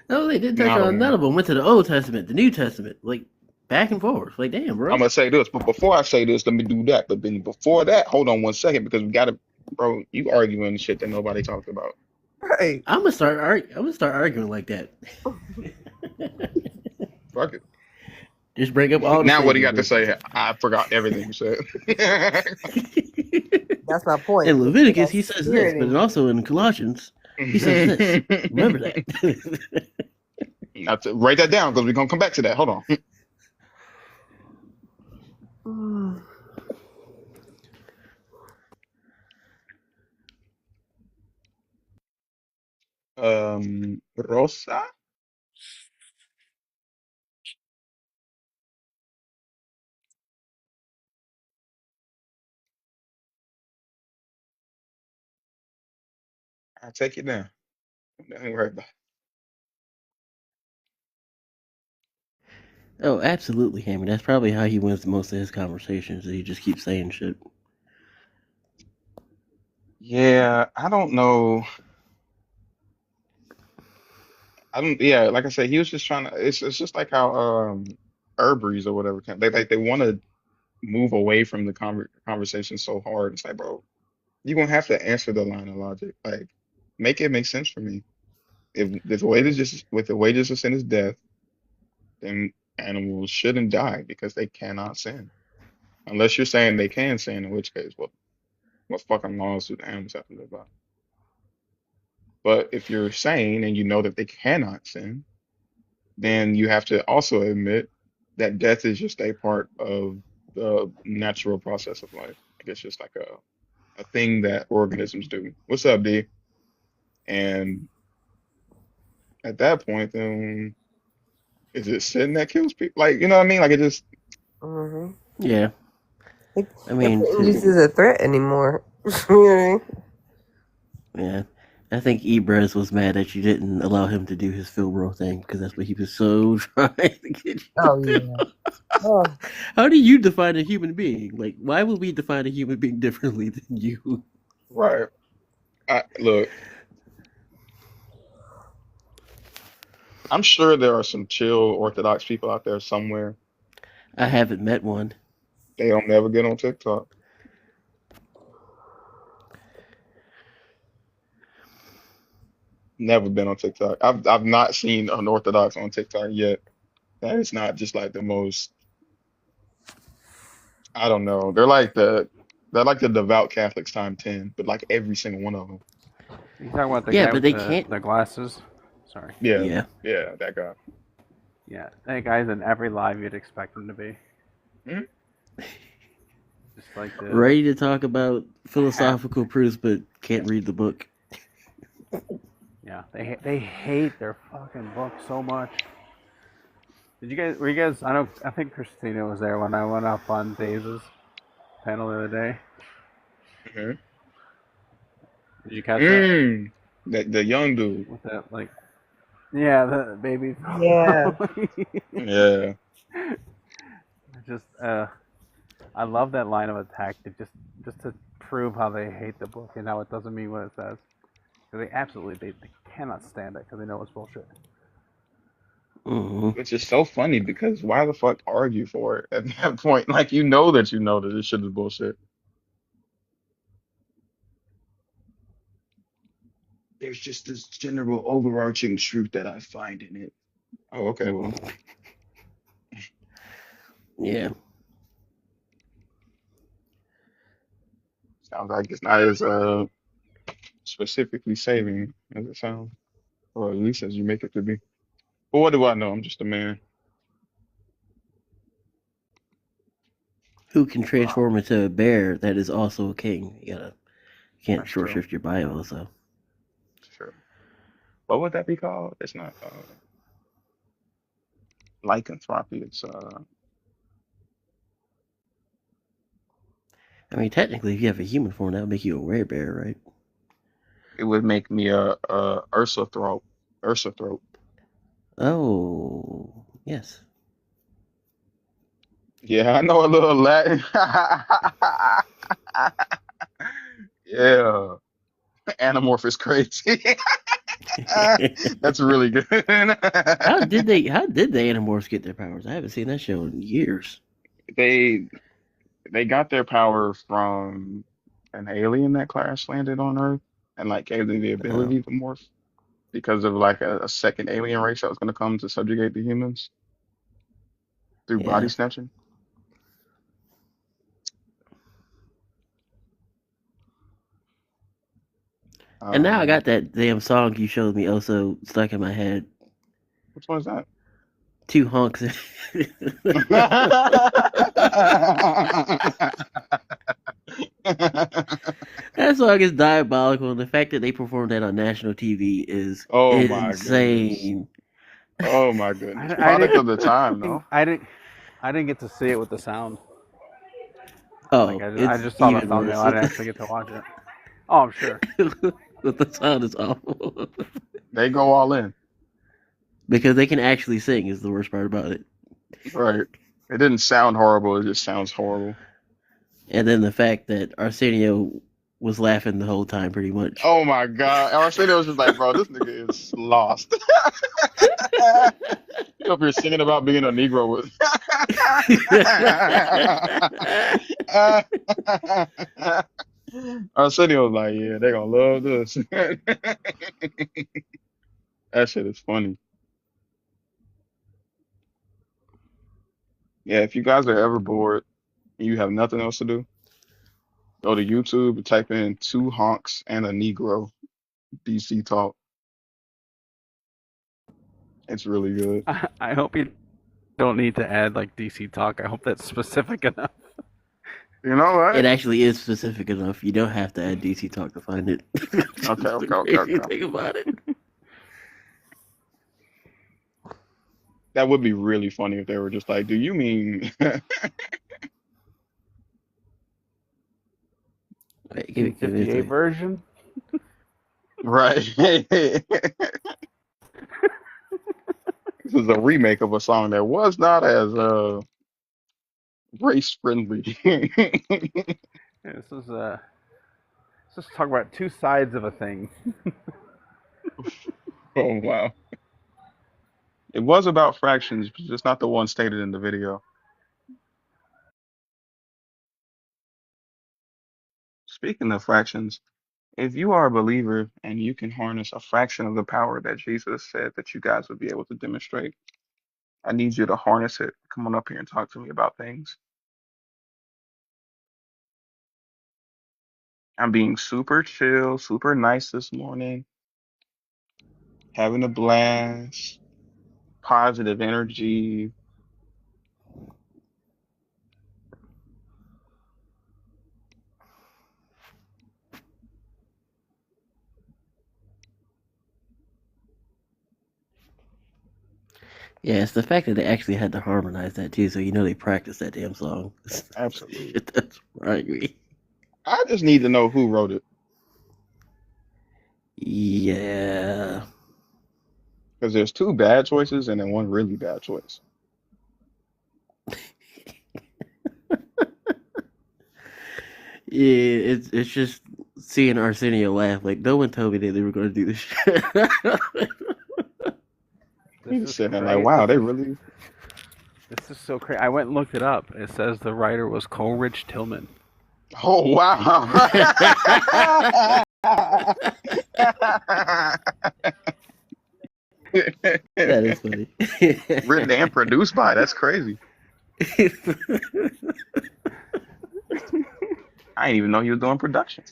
No, they didn't touch not on none one. of them. Went to the Old Testament, the New Testament, like back and forth. Like, damn, I'm bro. gonna say this, but before I say this, let me do that. But then before that, hold on 1 second because we gotta, bro. You arguing shit that nobody talked about. Right. I'm gonna start. I'm gonna start arguing like that. Fuck it. Just break up all the Now what do you stages, got to man. say? I forgot everything you said. That's my point. In Look at Leviticus, that he says this, spirit but in then you. also in Colossians, he says this. Remember that. Now write that down because we're gonna come back to that. Hold on. Mm. Rosa. I'll take it down. Don't worry about Oh, absolutely, Hammy. That's probably how he wins most of his conversations. He just keeps saying shit. Yeah, I don't know. I don't. Yeah, like I said, he was just trying to. It's just like how Herbrys or whatever. They want to move away from the conversation so hard. It's like, bro, you're gonna have to answer the line of logic. Like, make it make sense for me. If the wages just with the wages of sin is death, then animals shouldn't die because they cannot sin. Unless you're saying they can sin, in which case, what fucking laws do the animals have to live by? But if you're sane and you know that they cannot sin, then you have to also admit that death is just a part of the natural process of life. Like it's just like a thing that organisms do. What's up, D? And at that point, then is it sin that kills people? Like, you know what I mean? Like it just Mm-hmm. Yeah. It, I it mean, isn't just a threat anymore. You know what I mean? yeah. I think Ebrez was mad that you didn't allow him to do his Philbro thing because that's what he was so trying to get you Oh to do. yeah. Oh. How do you define a human being? Like, why would we define a human being differently than you? right. Look, I'm sure there are some chill Orthodox people out there somewhere. I haven't met one. They don't never get on TikTok. Never been on TikTok. I've not seen an Orthodox on TikTok yet. That is not just like the most, I don't know. They're like the devout Catholics time 10, but like every single one of them. You talking about the Yeah, guy but with they can't. the glasses? Sorry. Yeah, Yeah. yeah, that guy. Yeah, that guy's in every live you'd expect him to be. Mhm. Just like the Ready to talk about philosophical proofs, but can't read the book. yeah, they hate their fucking book so much. Were you guys? I think Christina was there when I went up on Daze's panel the other day. Hmm. Did you catch that? The young dude. With that, like, yeah, the baby. Yeah. Yeah. Just, I love that line of attack. Just to prove how they hate the book and how it doesn't mean what it says. Because they cannot stand it because they know it's bullshit. Mm-hmm. Which is so funny because why the fuck argue for it at that point? Like you know that this shit is bullshit. There's just this general overarching truth that I find in it. Oh, okay, well, Yeah. sounds like it's not as specifically saving as it sounds, or at least as you make it to be. But what do I know? I'm just a man. Who can Wow, transform into a bear that is also a king? You can't that's short true. shift your Bible, so. Sure. What would that be called? It's not lycanthropy. It's I mean, technically, if you have a human form, that would make you a werebear, right? it would make me a Ursa throat. Ursa throat. Oh, yes. Yeah, I know a little Latin. Yeah, Animorph is crazy. That's really good. How did the Animorphs get their powers? I haven't seen that show in years. They they got their power from an alien that crash landed on Earth and like gave them the Oh, ability to morph because of like a second alien race that was going to come to subjugate the humans through body yeah. snatching. And now I Um, got that damn song you showed me also stuck in my head. which one is that? Two honks. That song is diabolical, and the fact that they performed that on national TV is Oh my goodness. insane. Oh my goodness. I Product of the time, no? I didn't get to see it with the sound. Like Oh, I it's just saw the even thumbnail. worse. I didn't actually get to watch it. Oh, I'm sure. But the sound is awful. They go all in. Because they can actually sing is the worst part about it. Right. It didn't sound horrible, it just sounds horrible. And then the fact that Arsenio was laughing the whole time, pretty much. Oh my God. Arsenio was just like, bro, this nigga is lost. He up here singing about being a Negro with. Arsenio was like, yeah, they gonna love this. That shit is funny. Yeah, if you guys are ever bored and you have nothing else to do, go to YouTube and type in two honks and a Negro DC talk. It's really good. I hope you don't need to add like DC talk. I hope that's specific enough. You know what? It actually is specific enough. You don't have to add DC talk to find it. Okay, That's the crazy thing about it. That would be really funny if they were just like, do you mean Wait, give me a 58 second. version. right? This is a remake of a song that was not as race friendly. Yeah, let's just talk about two sides of a thing. Oh wow. It was about fractions, but just not the one stated in the video. Speaking of fractions, if you are a believer and you can harness a fraction of the power that Jesus said that you guys would be able to demonstrate, I need you to harness it. Come on up here and talk to me about things. I'm being super chill, super nice this morning, having a blast, positive energy. Yeah, it's the fact that they actually had to harmonize that too, so you know they practiced that damn song. Absolutely. Shit, that's right. I just need to know who wrote it. Yeah. Because there's two bad choices and then one really bad choice. Yeah, it's just seeing Arsenio laugh. Like, no one told me that they were going to do this shit. He's sitting there like, wow, they really. This is so crazy. I went and looked it up. It says the writer was Coleridge Tillman. Oh, wow. That is funny. Written and produced by. That's crazy. I didn't even know he was doing production.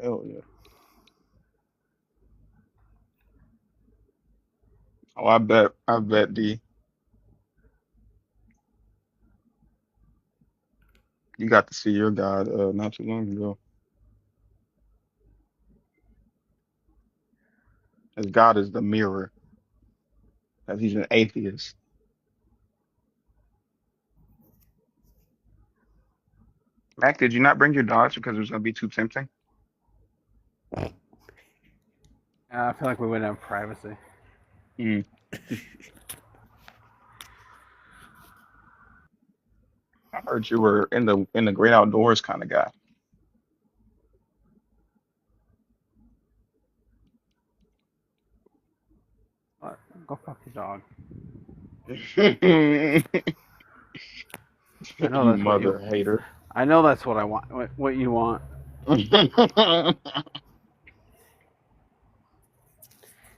Hell yeah. Oh, I bet D. You got to see your God not too long ago. As God is the mirror, as he's an atheist. Mac, did you not bring your dogs because it was gonna be too tempting? I feel like we wouldn't have privacy. Mm. I heard you were in the great outdoors kind of guy. What? Go fuck your dog. I know You that's what you. mother hater. I know that's what I want. What you want.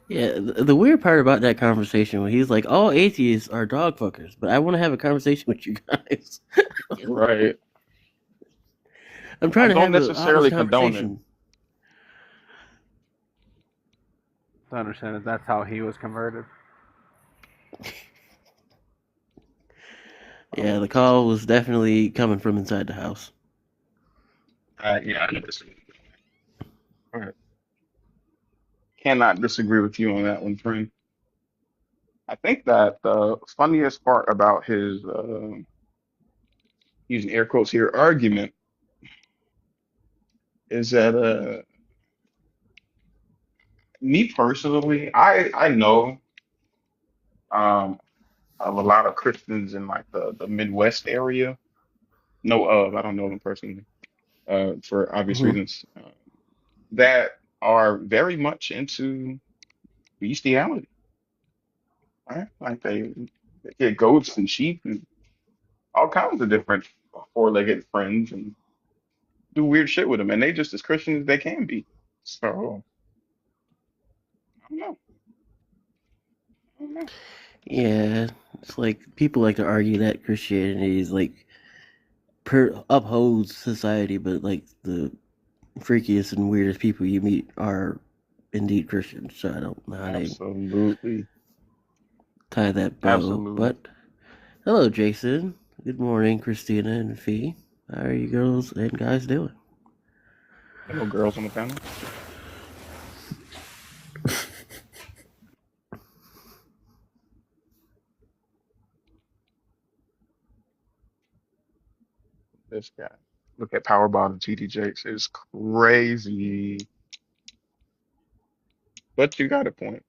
Yeah, the weird part about that conversation when he's like, all atheists are dog fuckers, but I want to have a conversation with you guys. Right. I'm I trying to don't have an honest necessarily condone it. conversation. To understand that that's how he was converted. Yeah, the call was definitely coming from inside the house. Yeah, I disagree. All right. Cannot disagree with you on that one, friend. I think that the funniest part about his using air quotes here argument is that me personally, I know um of a lot of Christians in like the Midwest area. I don't know them personally, for obvious Mhm. reasons, that are very much into bestiality, right? Like they get goats and sheep and all kinds of different four-legged friends and do weird shit with them, and they just as Christian as they can be. So I don't know. I don't know. Yeah, it's like people like to argue that Christianity is like upholds society, but like the freakiest and weirdest people you meet are indeed Christians. So I don't know how they Absolutely. tie that bow. Absolutely. But hello, Jason. Good morning, Christina and Fee. How are you girls and guys doing? There no girls on the panel. This guy. Look at Powerball and TD Jakes. It's crazy. But you got a point.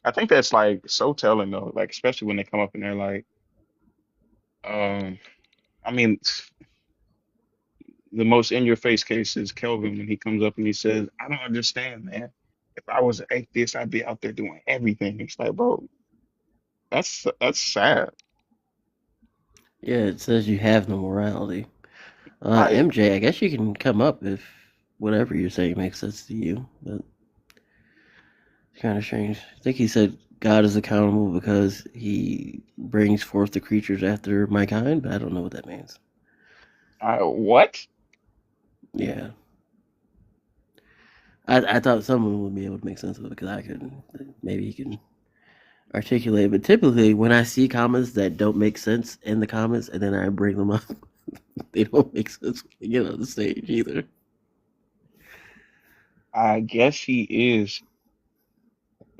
I think that's like so telling though, like especially when they come up and they're like, um, I mean, the most in your face case is Kelvin when he comes up and he says, I don't understand, man. If I was an atheist, I'd be out there doing everything. It's like, bro, that's sad. Yeah, it says you have no morality. Right. MJ, I guess you can come up if whatever you're saying makes sense to you, but it's kind of strange. I think he said God is accountable because he brings forth the creatures after my kind, but I don't know what that means. What? Yeah. I thought someone would be able to make sense of it because I couldn't. Maybe he can articulate. But typically, when I see comments that don't make sense in the comments, and then I bring them up, they don't make sense when they get on the stage either. I guess he is.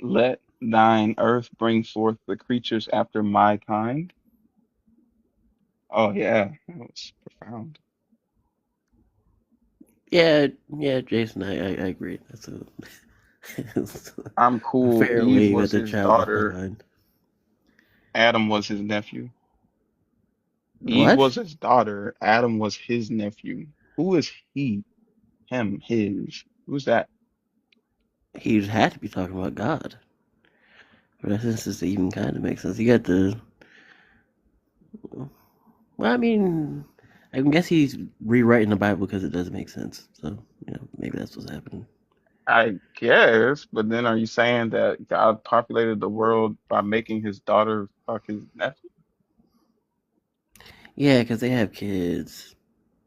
Let thine earth bring forth the creatures after my kind. Oh yeah, that was profound. Yeah, Jason, I agree. That's I'm a cool. fair Eve way that was the his child left daughter. behind. Adam was his nephew. Eve What? was his daughter. Adam was his nephew. Who is he? Him, his. Who's that? He had to be talking about God. But that sense even kind of makes sense. You got the. Well, I mean, I guess he's rewriting the Bible because it doesn't make sense. So, maybe that's what's happening. I guess, but then are you saying that God populated the world by making his daughter fuck his nephew? Yeah, because they have kids.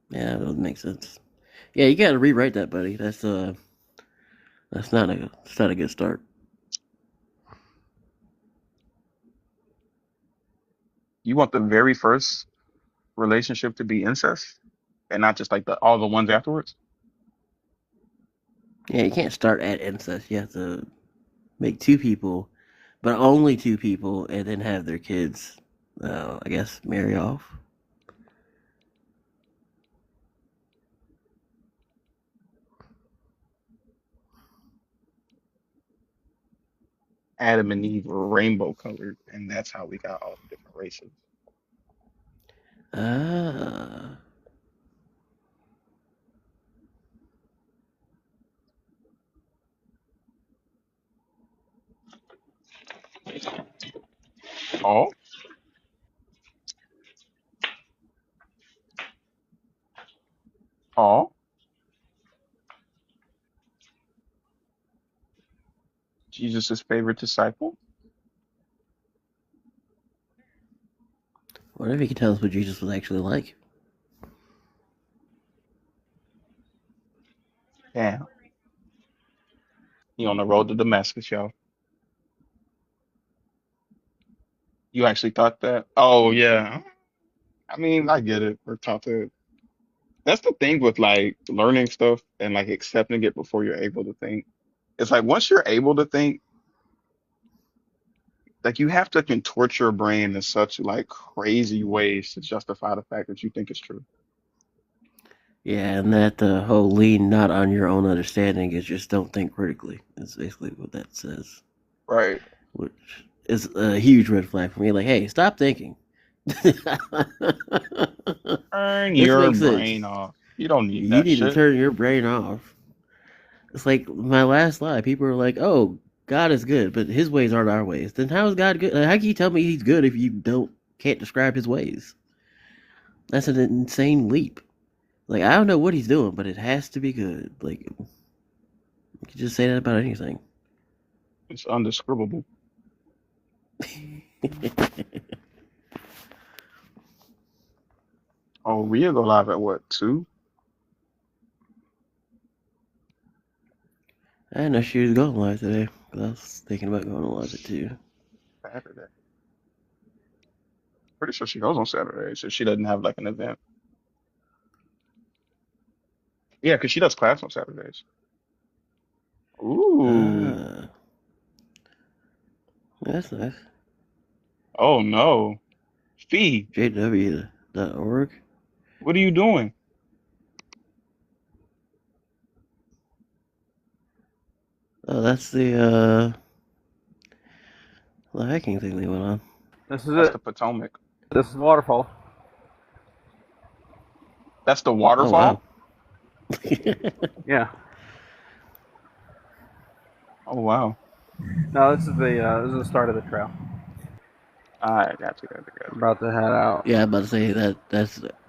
Yeah, that doesn't make sense. Yeah, you got to rewrite that, buddy. That's not a good start. You want the very first relationship to be incest and not just like all the ones afterwards? Yeah, you can't start at incest. You have to make two people, but only two people, and then have their kids. I guess marry off. Adam and Eve were rainbow colored, and that's how we got all the different races. Ah. Oh, oh, Jesus' favorite disciple? What if he could tell us what Jesus was actually like? Damn. He on the road to Damascus, y'all. You actually thought that? Oh, yeah. I mean, I get it. We're taught to. That's the thing with like learning stuff and like accepting it before you're able to think. It's like once you're able to think, like you have to contort your brain in such like crazy ways to justify the fact that you think it's true. Yeah, and that whole lean not on your own understanding is just don't think critically. That's basically what that says. Right. Which is a huge red flag for me. Like, hey, stop thinking. Turn This your makes sense. brain off. You don't need You that need to shit. turn your brain off. It's like my last lie. People are like, "Oh, God is good, but His ways aren't our ways." Then how is God good? How can you tell me He's good if you can't describe His ways? That's an insane leap. Like I don't know what He's doing, but it has to be good. Like you can just say that about anything. It's undescribable. Oh, we'll go live at what, 2? I didn't know she was going live today. I was thinking about going live at 2. Saturday. Pretty sure she goes on Saturday, so she doesn't have like an event. Yeah, because she does class on Saturdays. Ooh. That's nice. Oh no. Fee, JW.org. what are you doing? Oh, that's the hiking thing they went on. This is That's it. the Potomac. This is waterfall. That's the Oh waterfall? wow. Yeah. Oh wow. No, this is the start of the trail. I got you. I'm about to head out. Yeah, I'm about to say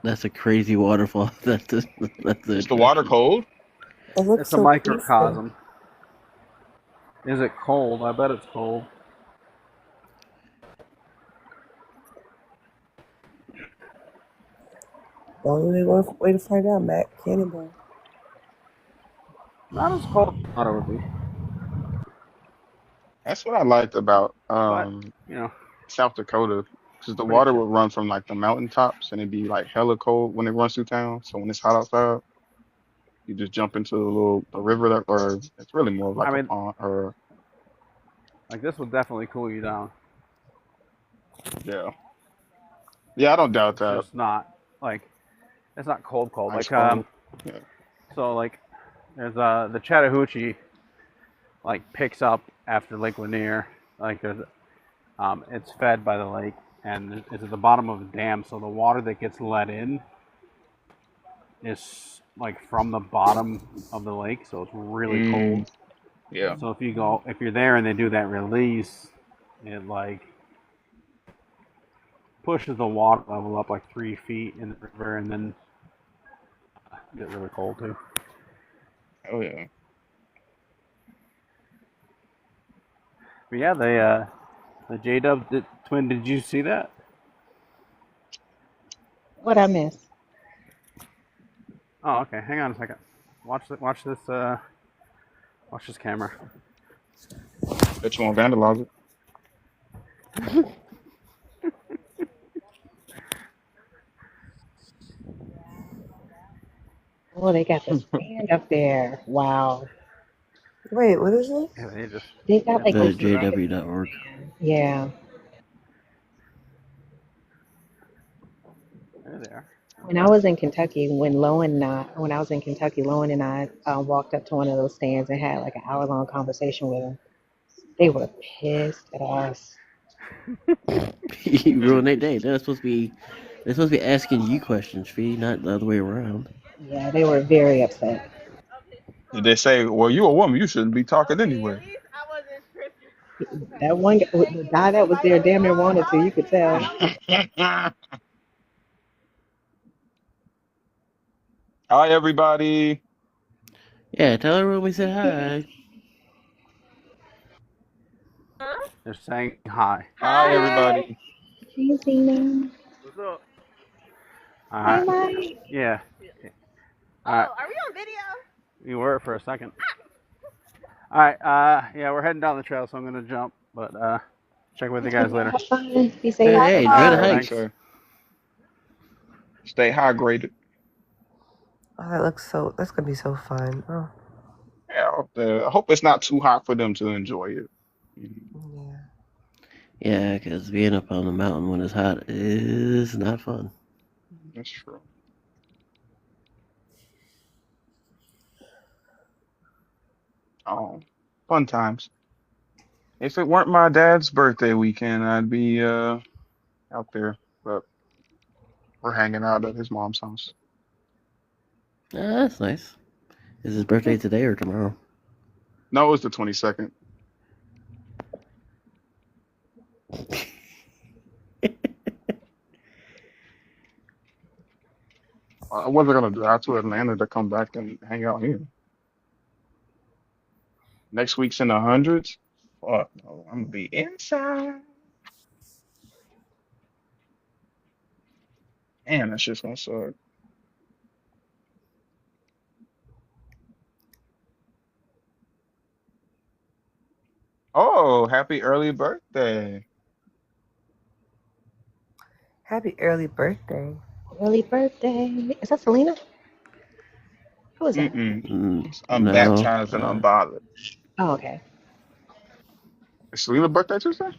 that's a crazy waterfall. That's Is the water cold? It looks It's a so peaceful. microcosm. Is it cold? I bet it's cold. Only one way to find out, Matt. Cannonball. Not as cold as I thought it would be. That's what I liked about but South Dakota, because the pretty water chill. would run from like the mountaintops and it'd be like hella cold when it runs through town. So when it's hot outside, you just jump into a river that, or it's really more of I like a mean, pond or like this will definitely cool you down. yeah. Yeah, I don't doubt It's that. just not like it's not cold. Ice Like cold. Yeah. so like there's the Chattahoochee like picks up after Lake Lanier. Like there's it's fed by the lake and it's at the bottom of a dam, so the water that gets let in is like from the bottom of the lake, so it's really cold. Yeah. So if you're there and they do that release, it like pushes the water level up like 3 feet in the river, and then get really cold too. Oh yeah. But yeah, the J-Dub twin. Did you see that? What I miss? Oh, okay. Hang on a second. Watch this camera. Bet you won't vandalize it. Oh, they got the stand up there. Wow. Wait, what is it? Yeah, They got like The this stand. JW.org. Yeah. There they are. When I was in Kentucky, when I was in Kentucky, Lowen and I walked up to one of those stands and had like an hour-long conversation with them. They were pissed at us. You ruined their day. They're supposed to be asking you questions, Fee, not the other way around. Yeah, they were very upset. Did they say, well, you a woman, you shouldn't be talking anyway? That one, the guy that was there, damn near wanted to. You could tell. Hi, everybody. Yeah, tell everyone we said hi. They're saying hi. Hi, everybody. Hey, Zena. What's up? Hi, Mike. Yeah. Are we on video? You were for a second. All right. Yeah, we're heading down the trail, so I'm gonna jump. But check with you guys later. Have fun. Be safe. Hey, enjoy the hike. Stay hydrated. Oh, that's gonna be so fun. Oh, Yeah, I hope it's not too hot for them to enjoy it. yeah. Yeah, because being up on the mountain when it's hot is not fun. That's true. Oh, fun times. If it weren't my dad's birthday weekend, I'd be out there, but we're hanging out at his mom's house. That's nice. Is his birthday today or tomorrow? No, it was the 22nd. I wasn't gonna drive to Atlanta to come back and hang out here. Next week's in the hundreds. Fuck no, I'm gonna be inside. Man, that's just gonna suck. Oh, happy early birthday. Happy early birthday. Early birthday. Is that Selena? Who is that? It's No. unbaptized and unbothered. Oh, okay. Is Selena's birthday Tuesday?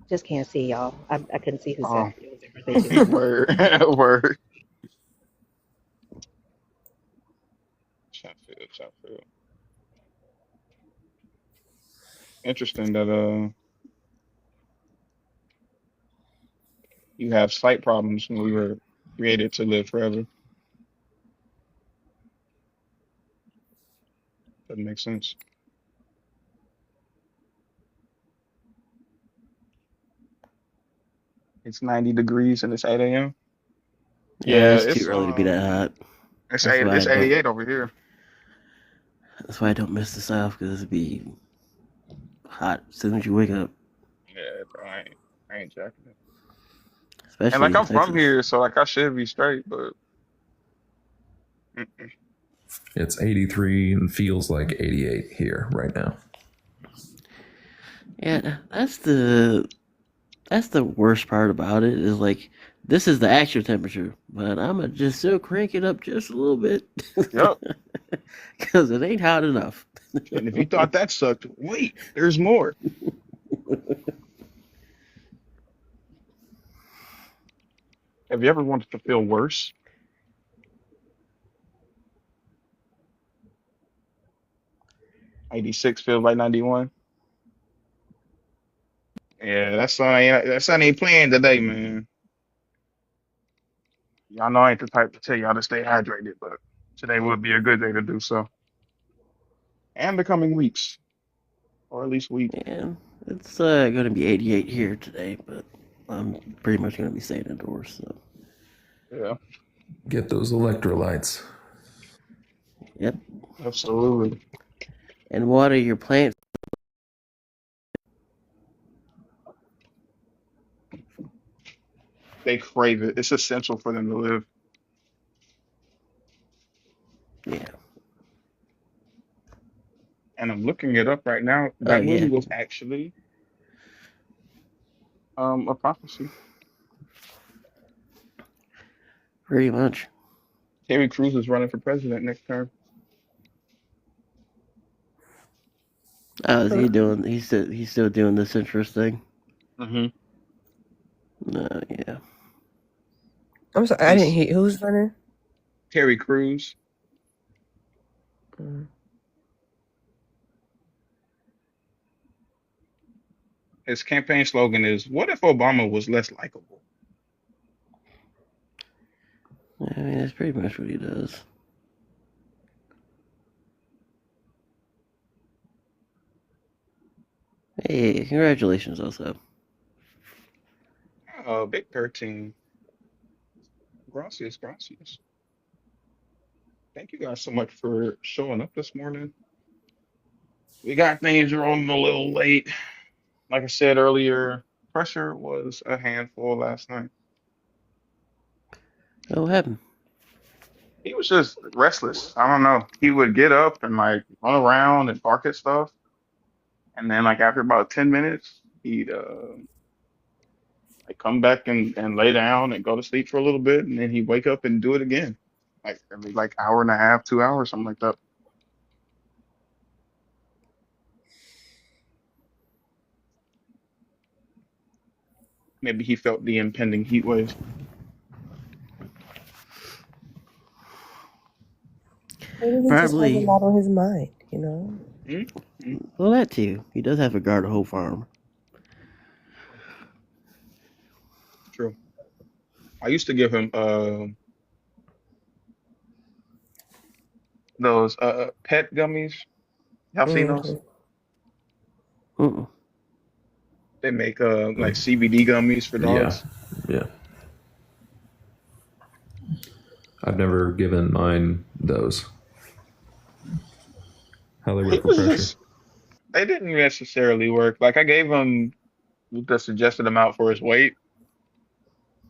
Just can't see y'all. I couldn't see who Oh. said it was their birthday today. Word. Word. Chatfield. Interesting that you have sight problems when we were created to live forever. Doesn't make sense. It's 90 degrees and it's 8 a.m. Yeah, it's too early to be that hot. It's 88 over here. That's why I don't miss the South, because it'd be hot as soon as you wake up. Yeah, I ain't jacking it. Especially and like I'm in from Texas. here, so like I should be straight, but It's 83 and feels like 88 here right now. Yeah, that's the worst part about it is like this is the actual temperature, but I'm gonna just still crank it up just a little bit Yep. because it ain't hot enough. And if you thought that sucked, wait, there's more. Have you ever wanted to feel worse? 86 feels like 91. Yeah, that sun ain't playing today, man. Y'all know I ain't the type to tell y'all to stay hydrated, but today would be a good day to do so. And the coming weeks, or at least week. And it's gonna be 88 here today, but I'm pretty much gonna be staying indoors. So. Yeah, Get those electrolytes. Yep. absolutely. And water your plants. They crave it. It's essential for them to live. Yeah. And I'm looking it up right now. Oh That movie yeah. was actually a prophecy. Pretty much. Terry Crews is running for president next term. Oh, is he doing? He's still doing the centrist thing. Mm-hmm. Yeah. I'm sorry, I didn't hear who's running. Terry Crews. Mm. His campaign slogan is, "What if Obama was less likable?" I mean, that's pretty much what he does. Hey, congratulations, also. Oh, Big 13. Gracias, gracias. Thank you guys so much for showing up this morning. We got things rolling a little late. Like I said earlier, pressure was a handful last night. What happened? He was just restless. I don't know. He would get up and like run around and bark at stuff. And then like after about 10 minutes, he'd like come back and lay down and go to sleep for a little bit, and then he'd wake up and do it again. Like every like hour and a half, 2 hours, something like that. Maybe he felt the impending heat wave. Maybe he just has a Probably. lot on his mind, you know. Mm-hmm. Well, that too. He does have to guard a whole farm. True. I used to give him those pet gummies. Y'all seen those? Mm-mm. They make like CBD gummies for dogs. Yeah. I've never given mine those. How they work for pressure? They didn't necessarily work. Like I gave him the suggested amount for his weight,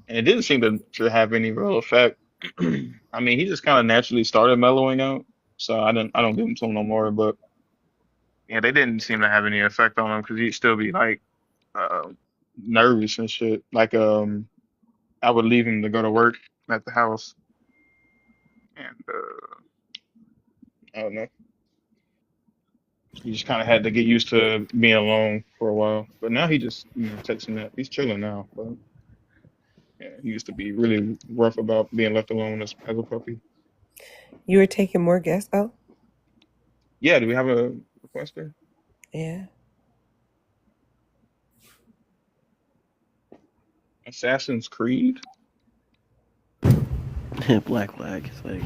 and it didn't seem to have any real effect. I mean, he just kind of naturally started mellowing out, so I don't give him some no more. But yeah, they didn't seem to have any effect on him because he'd still be like nervous and shit. Like I would leave him to go to work at the house, and I don't know. He just kind of had to get used to being alone for a while. But now he just takes a nap. He's chilling now, but yeah, he used to be really rough about being left alone as a puppy. You were taking more guests out? Yeah, do we have a requester? Yeah. Assassin's Creed? Black Flag. It's like...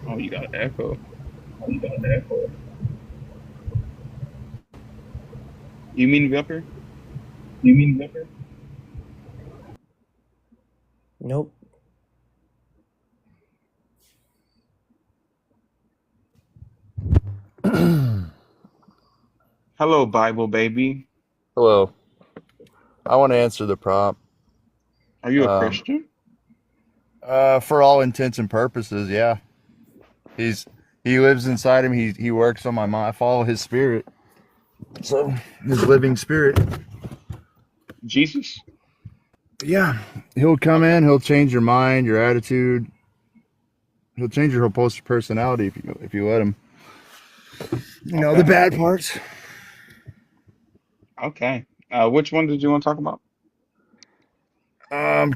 Oh, you got an echo. You mean Vipper? Nope. Hello, Bible baby. Hello. I want to answer the prompt. Are you a Christian? For all intents and purposes, yeah. He lives inside him. He works on my mind. I follow his spirit. So his living spirit. Jesus? Yeah, he'll come Okay. in. He'll change your mind, your attitude. He'll change your whole personality if you let him. You know the Okay. bad parts. Okay. Which one did you want to talk about?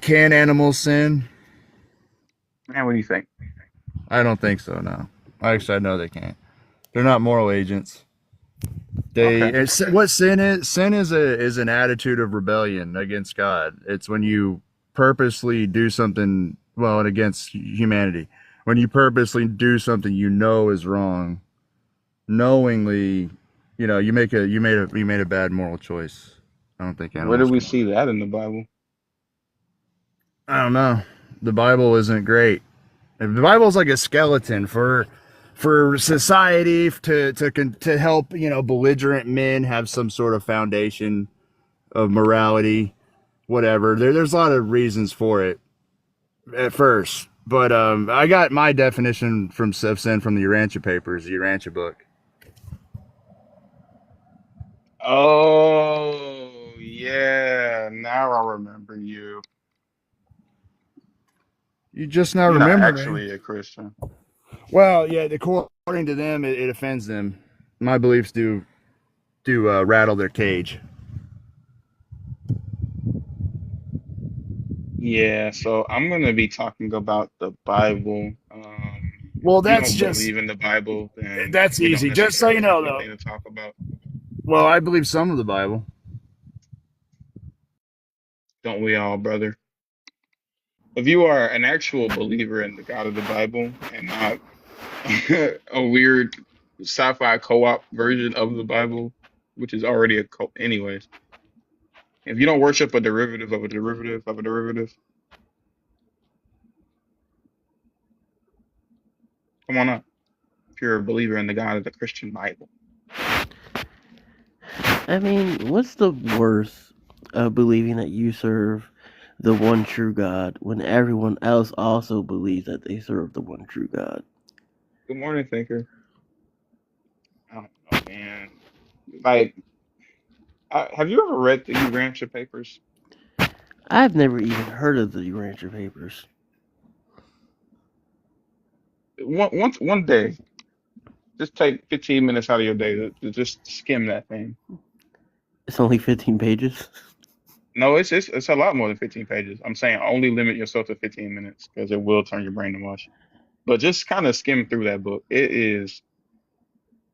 Can animals sin? Man, what do you think? I don't think so. No, actually, I know they can't. They're not moral agents. Okay. What sin is? Sin is an attitude of rebellion against God. It's when you purposely do something well and against humanity. When you purposely do something you know is wrong, knowingly, you made a bad moral choice. I don't think Where do animals we can. see that in the Bible? I don't know. The Bible isn't great. The Bible's like a skeleton for society to help belligerent men have some sort of foundation of morality, whatever. There's a lot of reasons for it at first, but I got my definition from sin from the Urantia papers, the Urantia book. Oh, yeah. Now I remember you. You just now You're not remember me. actually a Christian. Well, yeah, according to them, it offends them. My beliefs do rattle their cage. Yeah, so I'm gonna be talking about the Bible. Well, If you that's don't just believe in the Bible, then that's we don't easy. Just so necessarily you have know, though. anything to talk about. Well, I believe some of the Bible. Don't we all, brother? If you are an actual believer in the God of the Bible and not a weird sci-fi co-op version of the Bible, which is already a co anyways. If you don't worship a derivative of a derivative of a derivative, come on up. If you're a believer in the God of the Christian Bible. I mean, what's the worth of believing that you serve the one true God when everyone else also believes that they serve the one true God? Good morning, thinker. I don't know, man. Like, have you ever read the Urantia papers? I've never even heard of the Urantia papers. One day, just take 15 minutes out of your day to just skim that thing. It's only 15 pages. No, it's a lot more than 15 pages. I'm saying only limit yourself to 15 minutes because it will turn your brain to mush. But just kind of skim through that book. It is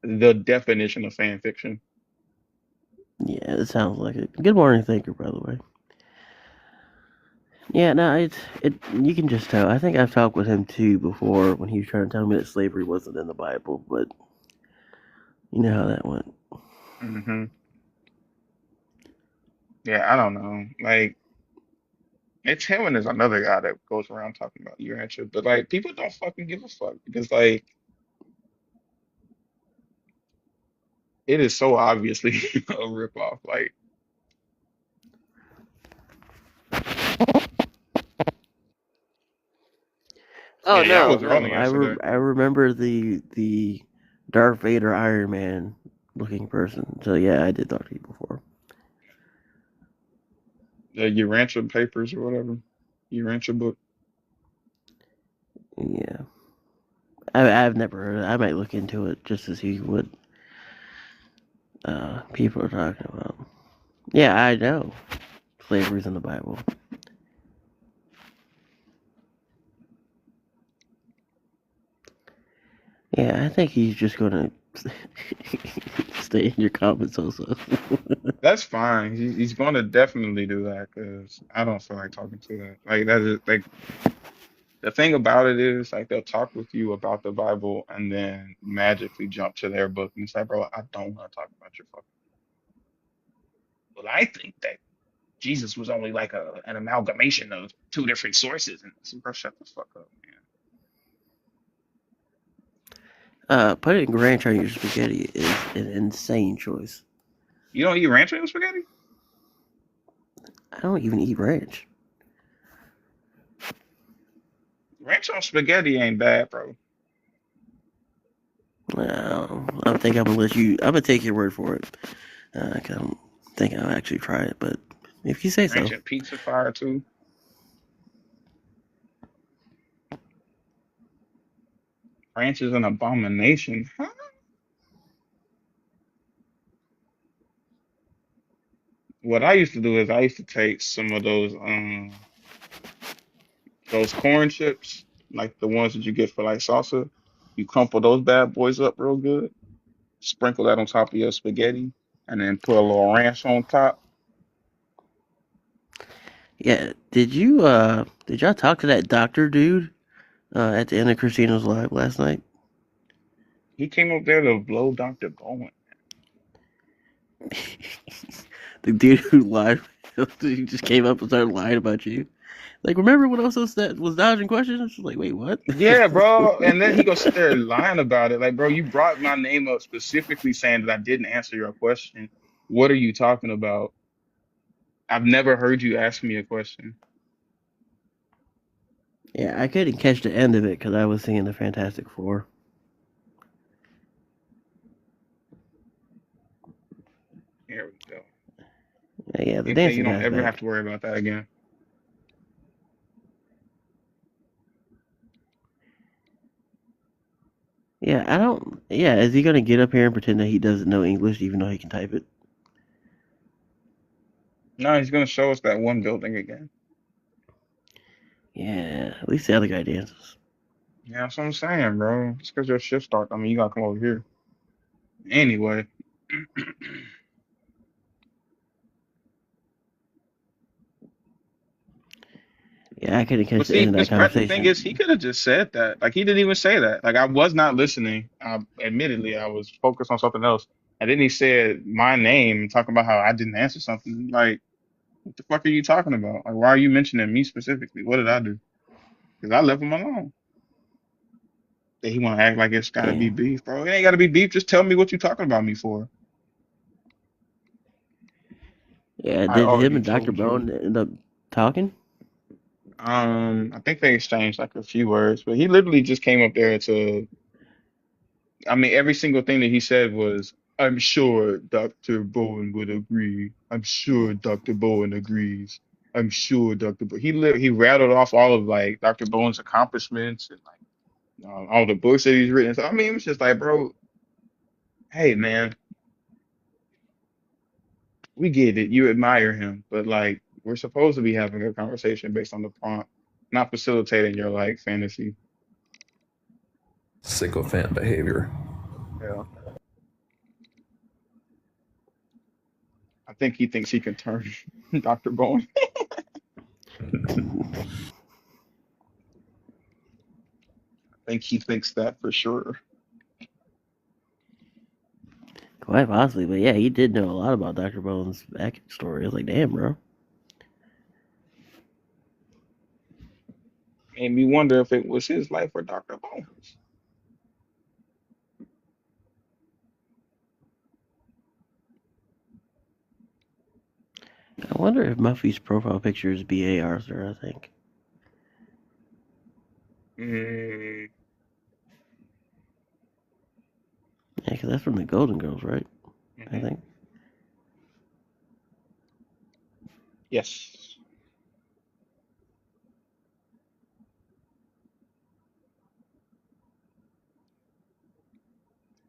the definition of fan fiction. Yeah, it sounds like it. Good morning, Thinker, by the way. Yeah, no, it. You can just tell. I think I've talked with him too before when he was trying to tell me that slavery wasn't in the Bible, but you know how that went. Hmm. Yeah, I don't know. Like, it's him and there's another guy that goes around talking about Urantia, but like people don't fucking give a fuck because like it is so obviously a ripoff. Like, Oh yeah, I no, was no, wrong yesterday. I remember the Darth Vader Iron Man looking person. So yeah, I did talk to you before. The Urantia papers or whatever, Urantia book. Yeah, I've never heard of it. I might look into it just to see what people are talking about. Yeah, I know slavery's in the Bible. Yeah, I think he's just gonna stay in your comments also. That's fine. He's going to definitely do that because I don't feel like talking to that. Like that is like the thing about it is like they'll talk with you about the Bible and then magically jump to their book and say, bro, I don't want to talk about your fucking. But I think that Jesus was only like an amalgamation of two different sources. And so, bro, shut the fuck up, man. Putting ranch on your spaghetti is an insane choice. You don't eat ranch on your spaghetti? I don't even eat ranch. Ranch on spaghetti ain't bad, bro. I think I'm gonna let you. I'm gonna take your word for it. 'Cause I don't think I'll actually try it, but if you say so. Ancient pizza fire too. France is an abomination. Huh? What I used to do is I used to take some of those corn chips, like the ones that you get for like salsa. You crumple those bad boys up real good, sprinkle that on top of your spaghetti, and then put a little ranch on top. Yeah, did y'all talk to that doctor dude at the end of Christina's live last night? He came up there to blow Dr. Bowen. The dude who lied, he just came up and started lying about you. Like, remember when I was dodging questions? She's like, wait, what? Yeah, bro. And then he gonna sit there lying about it. Like, bro, you brought my name up specifically saying that I didn't answer your question. What are you talking about? I've never heard you ask me a question. Yeah, I couldn't catch the end of it because I was seeing the Fantastic Four. Here we go. Yeah, the You say you dancing don't guy's ever have back. to worry about that again. Yeah, I don't. Yeah, is he gonna get up here and pretend that he doesn't know English even though he can type it? No, he's gonna show us that one building again. Yeah, at least the other guy dances. Yeah, that's what I'm saying, bro. Just because your shift starts, I mean, you gotta come over here. Anyway. Yeah, I couldn't But catch the see, end of that this crazy thing conversation. is, he could have just said that. Like, he didn't even say that. Like, I was not listening. Admittedly, I was focused on something else. And then he said my name, talking about how I didn't answer something. Like, what the fuck are you talking about? Like, why are you mentioning me specifically? What did I do? Because I left him alone. That he want to act like it's got to Yeah, be beef, bro. It ain't got to be beef. Just tell me what you talking about me for. yeah. I Did him already and Doctor told you. Bone end up talking? I think they exchanged like a few words, but he literally just came up there to. I mean, every single thing that he said was, "I'm sure Dr. Bowen would agree. I'm sure Dr. Bowen agrees. I'm sure Dr. Bo-" He rattled off all of like Dr. Bowen's accomplishments and like all the books that he's written. So I mean, it was just like, bro, hey man, we get it. You admire him, but like we're supposed to be having a conversation based on the prompt, not facilitating your like fantasy. Sycophant behavior. Yeah. I think he thinks he can turn Dr. Bowen. I think he thinks that for sure. Quite possibly, but yeah, he did know a lot about Doctor Bone's back story. I was like, damn, bro. Made me wonder if it was his life or Dr. Bowen's. I wonder if Muffy's profile picture is B.A. Arthur. I think. Mm, Yeah, because that's from the Golden Girls, right? I hmm. think. Yes.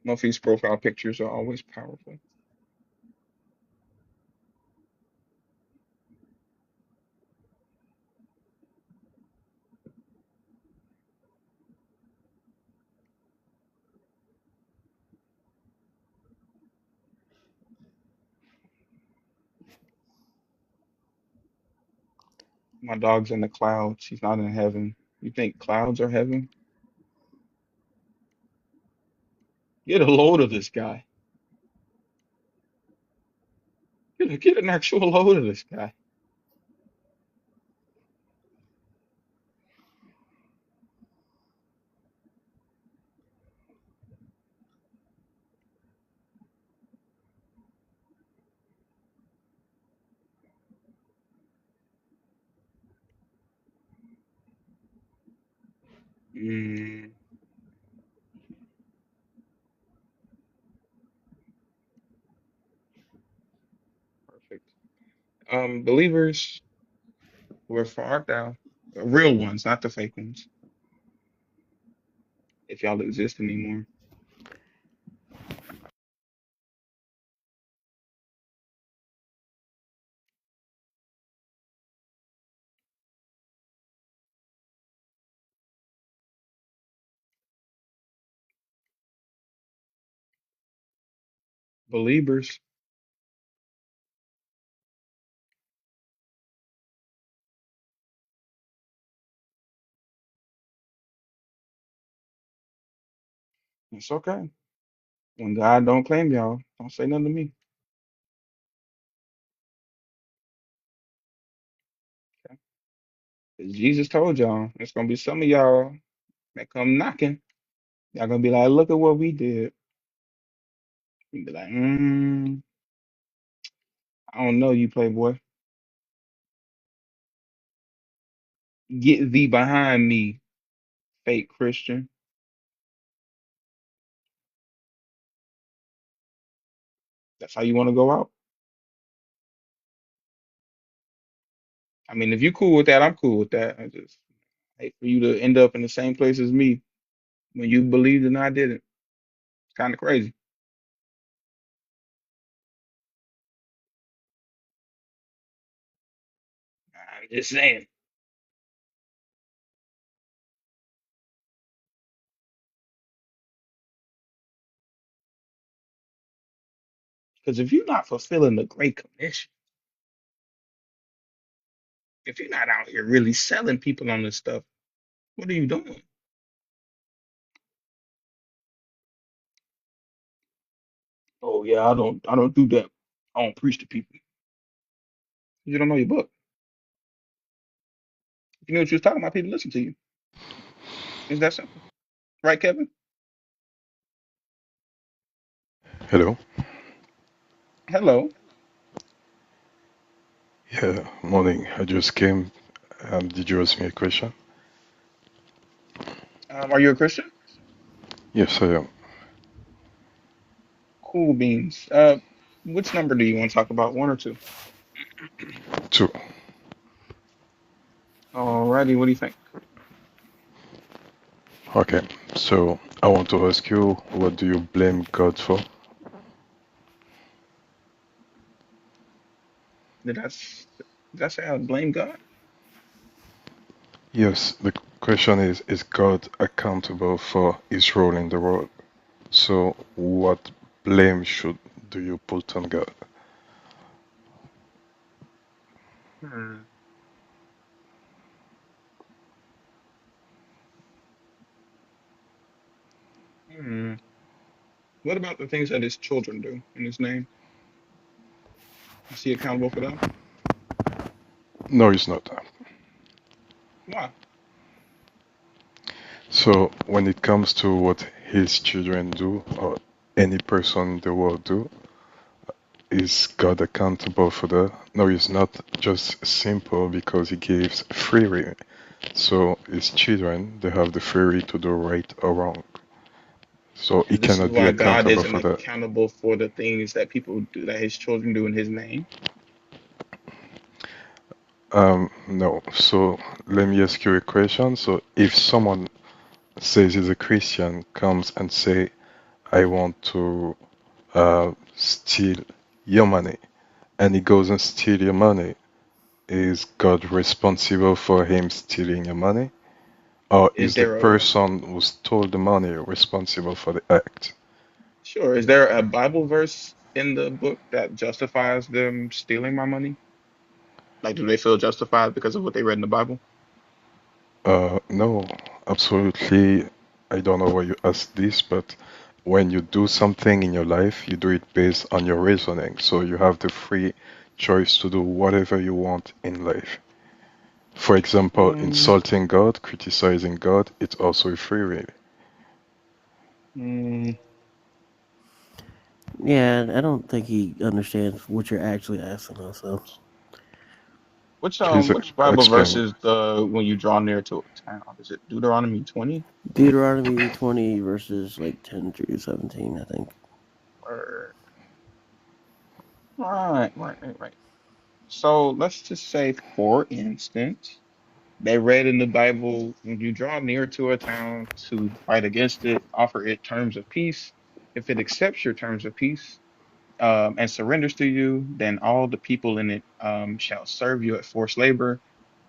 Muffy's profile pictures are always powerful. My dog's in the clouds. He's not in heaven. You think clouds are heaven? Get a load of this guy. Get an actual load of this guy. Mm, Believers were far down. Real ones, not the fake ones. If y'all exist anymore. Believers. It's okay. When God don't claim y'all, don't say nothing to me. Okay? 'Cause Jesus told y'all, it's gonna be some of y'all that come knocking. Y'all gonna be like, look at what we did. You be like, I don't know you, Playboy. Get thee behind me, fake Christian. That's how you want to go out. I mean, if you're cool with that, I'm cool with that. I just hate for you to end up in the same place as me when you believed and I didn't. It's kind of crazy. I'm just saying. Because if you're not fulfilling the Great Commission, if you're not out here really selling people on this stuff, what are you doing? Oh yeah, I don't do that. I don't preach to people. You don't know your book. If you know what you was talking about, people listen to you. It's that simple. Right, Kevin? Hello. Hello. Yeah, morning. I just came. Did you ask me a question? Are you a Christian? Yes, I am. Cool beans. Which number do you want to talk about? One or two? Two. Alrighty, what do you think? Okay. So I want to ask you, what do you blame God for? Did I say I blame God? Yes, the question is God accountable for his role in the world? So what blame should do you put on God? Hmm. Hmm. What about the things that his children do in his name? Is he accountable for them? No, it's not. Why? So when it comes to what his children do, or any person in the world do, is God accountable for that? No, it's not just simple because he gives free will. So his children, they have the free will to do right or wrong. So he And this is cannot be why God accountable isn't for that. accountable for the things that people do, that his children do in his name. No. So let me ask you a question. So if someone says he's a Christian, comes and say, I want to steal your money, and he goes and steal your money, is God responsible for him stealing your money? Or Is is the there a person who stole the money responsible for the act? Sure, is there a Bible verse in the book that justifies them stealing my money? Like, do they feel justified because of what they read in the Bible? No, absolutely. I don't know why you ask this, but when you do something in your life, you do it based on your reasoning. So you have the free choice to do whatever you want in life. For example, Mm, insulting God, criticizing God, it's also a free will. mm, Yeah, I don't think he understands what you're actually asking us. So Please which Bible verse explain. is the when you draw near to a town? Is it Deuteronomy 20? Deuteronomy 20 verses like 10 through 17, I think. Or right. So let's just say, for instance, they read in the Bible, when you draw near to a town to fight against it, offer it terms of peace. If it accepts your terms of peace, and surrenders to you, then all the people in it shall serve you at forced labor.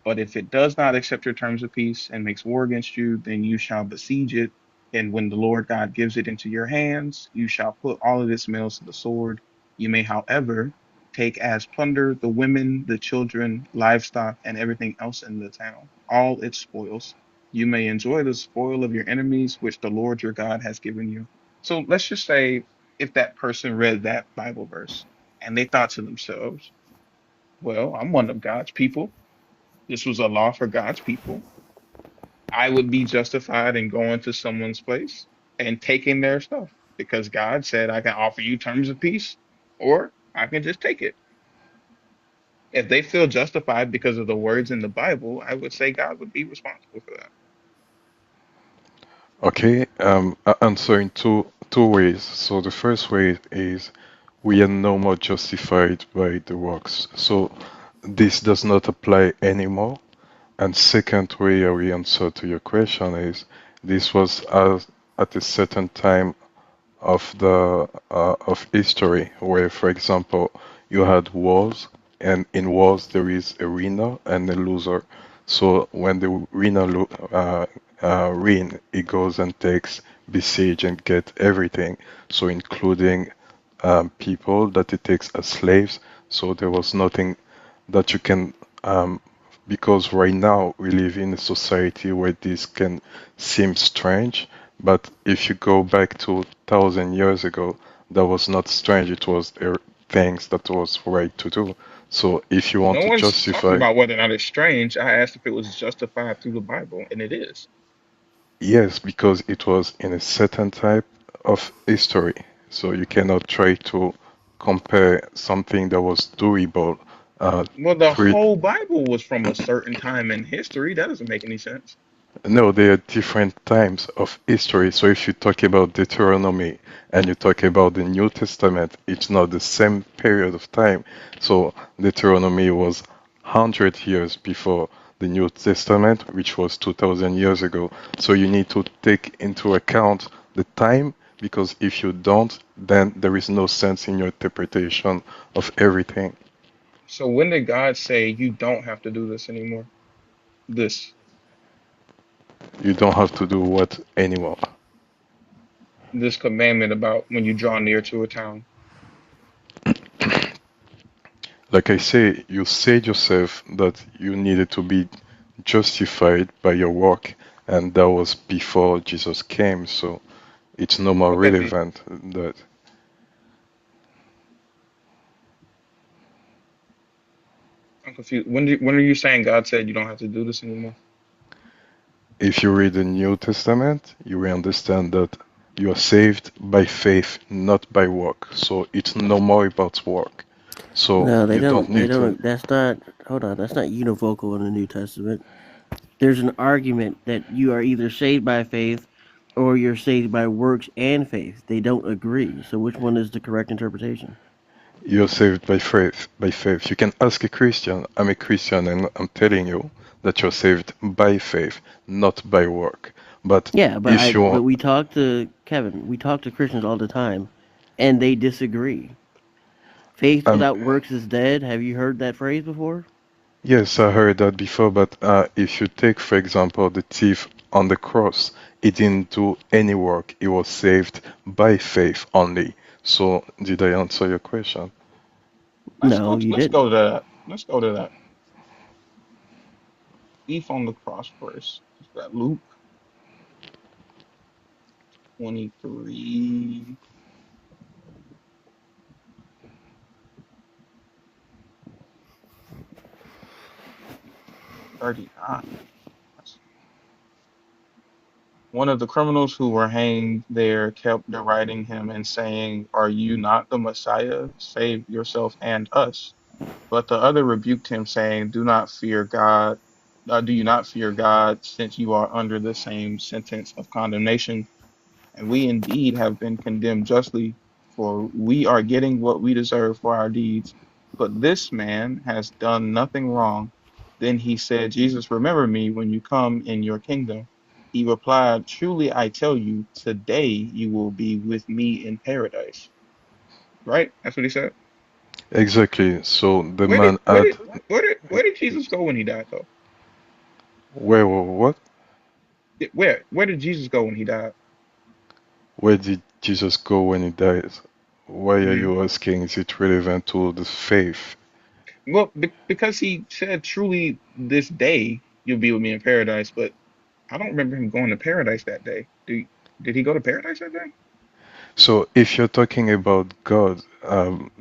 But if it does not accept your terms of peace and makes war against you, then you shall besiege it. And when the Lord God gives it into your hands, you shall put all of its males to the sword. You may, however, take as plunder the women, the children, livestock, and everything else in the town, all its spoils. You may enjoy the spoil of your enemies, which the Lord your God has given you. So let's just say if that person read that Bible verse and they thought to themselves, well, I'm one of God's people. This was a law for God's people. I would be justified in going to someone's place and taking their stuff because God said I can offer you terms of peace or I can just take it. If they feel justified because of the words in the Bible, I would say God would be responsible for that. Okay, I answer in two ways. So the first way is we are no more justified by the works. So this does not apply anymore. And second way I will answer to your question is this was at a certain time of the of history where, for example, you had wars, and in wars there is a winner and a loser. So when the winner win, he goes and takes besiege and get everything, so including people that he takes as slaves. So there was nothing that you can because right now we live in a society where this can seem strange, but if you go back to 1,000 years ago, that was not strange. It was things that was right to do. So if you want No to one's talking justify, about whether or not it's strange. I asked if it was justified through the Bible, and it is. yes, because it was in a certain type of history. So you cannot try to compare something that was doable Well, the three. whole Bible was from a certain time in history. That doesn't make any sense. No, they are different times of history. So if you talk about Deuteronomy and you talk about the New Testament, it's not the same period of time. So Deuteronomy was 100 years before the New Testament, which was 2,000 years ago. So you need to take into account the time, because if you don't, then there is no sense in your interpretation of everything. So when did God say you don't have to do this anymore? This You don't have to do what anymore. this commandment about when you draw near to a town. Like I say, you said yourself that you needed to be justified by your work, and that was before Jesus came, so it's no more Okay, relevant that I'm confused. When are you saying God said you don't have to do this anymore? if you read the New Testament, you will understand that you are saved by faith, not by work. So it's no more about work. So No, they you don't don't. They need to. don't. That's not. Hold on. That's not univocal in the New Testament. There's an argument that you are either saved by faith or you're saved by works and faith. They don't agree. So which one is the correct interpretation? You're saved by faith. By faith, you can ask a Christian. I'm a Christian, and I'm telling you that you're saved by faith, not by work. But Yeah, but if you want, we talk to Kevin. We talk to Christians all the time, and they disagree. Faith um, without works is dead. Have you heard that phrase before? yes, I heard that before. But if you take, for example, the thief on the cross, he didn't do any work. He was saved by faith only. So, did I answer your question? No, you Let's didn't. go to that. Let's go to that. Thief on the cross first. Is that Luke 23, 39? One of the criminals who were hanged there kept deriding him and saying, "Are you not the Messiah? Save yourself and us." But the other rebuked him, saying, "Do not fear God. Do you not fear God, since you are under the same sentence of condemnation? And we indeed have been condemned justly, for we are getting what we deserve for our deeds. but this man has done nothing wrong. Then he said, Jesus, remember me when you come in your kingdom. He replied, truly I tell you, today you will be with me in paradise. Right? That's what he said. Exactly. So the Where did man where had did where did Jesus go when he died though? where what? Where did Jesus go when he died? Where did Jesus go when he died? Why are Hmm. you asking? Is it relevant to the faith? Well, because he said, truly this day you'll be with me in paradise, but I don't remember him going to paradise that day. Did he go to paradise that day? So if you're talking about God,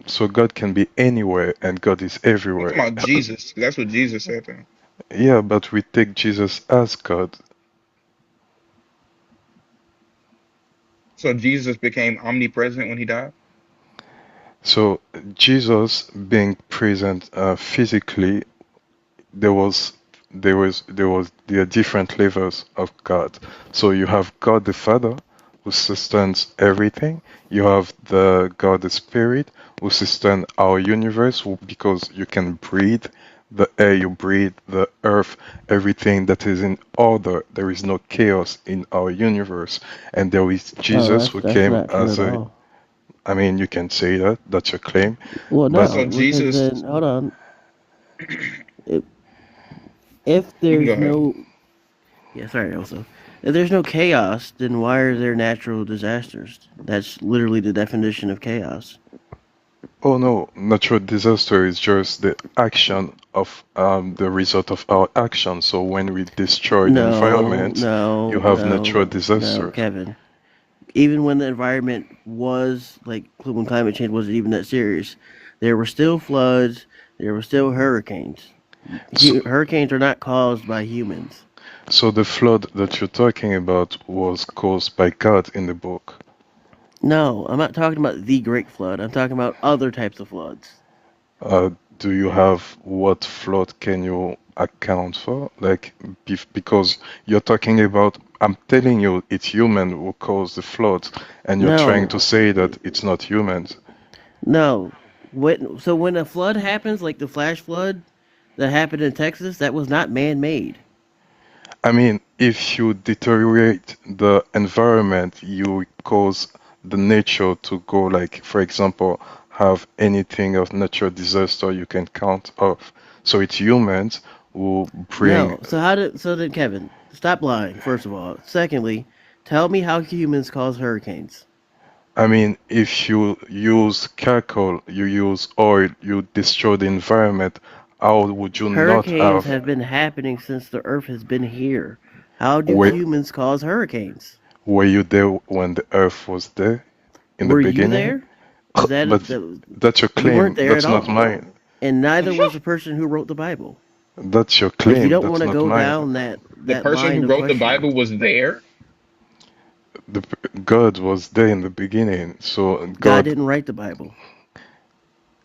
so God can be anywhere and God is I'm everywhere. talking about Jesus. That's what Jesus said to him. Yeah, but we take Jesus as God. So Jesus became omnipresent when he died? So Jesus being present physically, there was there are different levels of God. So you have God the Father who sustains everything. You have the God the Spirit who sustains our universe because you can breathe the air you breathe, the earth, everything that is in order. There is no chaos in our universe. And there is Oh, Jesus who that's came not true as at a, all. I mean, you can say that, that's your claim, Well, but So no, because Jesus, then hold on. If, you can go there's ahead. no, yeah, sorry, also, if there's no chaos, then why are there natural disasters? That's literally the definition of chaos. oh no, natural disaster is just the action of the result of our action. So when we destroy the No, environment, you no, have no, natural no, disaster. Kevin. Even when the environment was like when climate change wasn't even that serious, there were still floods. There were still hurricanes. So, Hurricanes are not caused by humans. so the flood that you're talking about was caused by God in the book. No, I'm not talking about the Great Flood. I'm talking about other types of floods. Uh, do you have what flood can you account for? Like, because you're talking about, I'm telling you, it's human who caused the flood, and you're trying No, to say that it's not humans. no. When a flood happens, like the flash flood that happened in Texas, that was not man-made. I mean, if you deteriorate the environment, you cause the nature to go like, for example, have anything of natural disaster you can count off. So it's humans who bring. No. So then Kevin, stop lying, first of all. Secondly, tell me how humans cause hurricanes. I mean, if you use charcoal, you use oil, you destroy the environment, how would you not Hurricanes have? have been happening since the earth has been here. How do Were, humans cause hurricanes? were you there when the earth was there in the Were you beginning? there? Is But that that's your you weren't claim. there at That's not all? mine. And neither was the person who wrote the Bible. That's your If you claim. don't That's want to not go mine. down The that person who line of wrote the questioning, Bible was there. The God was there in the beginning. So God God, didn't write the Bible.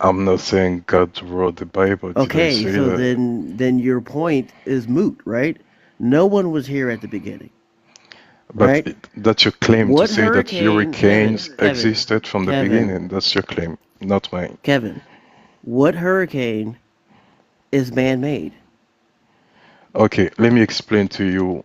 I'm not saying God wrote the Bible. Did I Okay, say so that? then your point is moot, right? No one was here at the beginning, But right? that's your claim to What say that hurricane, Kevin, hurricanes existed from the Kevin, beginning. That's your claim, not mine. Kevin, what hurricane is man-made? Okay, let me explain to you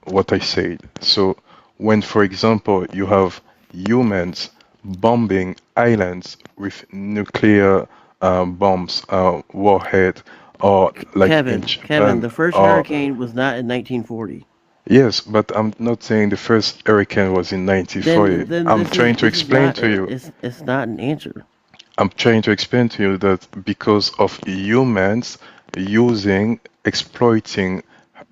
what I said. So, when, for example, you have humans bombing islands with nuclear bombs, warhead, or like in Kevin, Japan, the first or hurricane was not in 1940. yes, but I'm not saying the first hurricane was in 1940. Then I'm trying to this is explain not to you. it's not an answer. I'm trying to explain to you that because of humans exploiting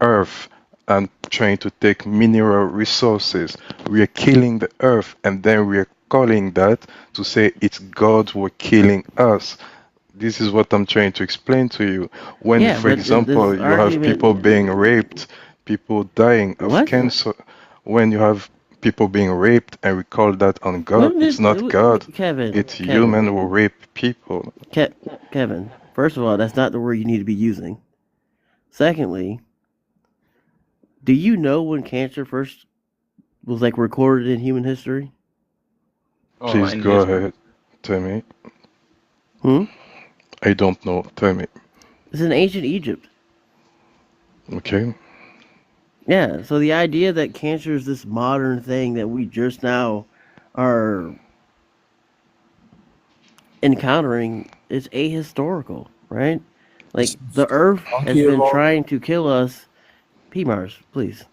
Earth and trying to take mineral resources, we are killing the Earth, and then we are calling that to say it's God who are killing us. This is what I'm trying to explain to you. When, Yeah, for but this example, you have people argument, being raped, people dying of what? cancer, when you have people being raped and we call that on God, What it's did not God, Kevin? it's human who rape people. Kevin. First of all, that's not the word you need to be using. Secondly, do you know when cancer first was like recorded in human history? Oh, Please in go history. ahead, tell me. Hmm? I don't know. Tell me. It's in ancient Egypt. Okay. Yeah, so the idea that cancer is this modern thing that we just now are encountering is ahistorical, right? Like the Earth has been trying to kill us. Mars, please.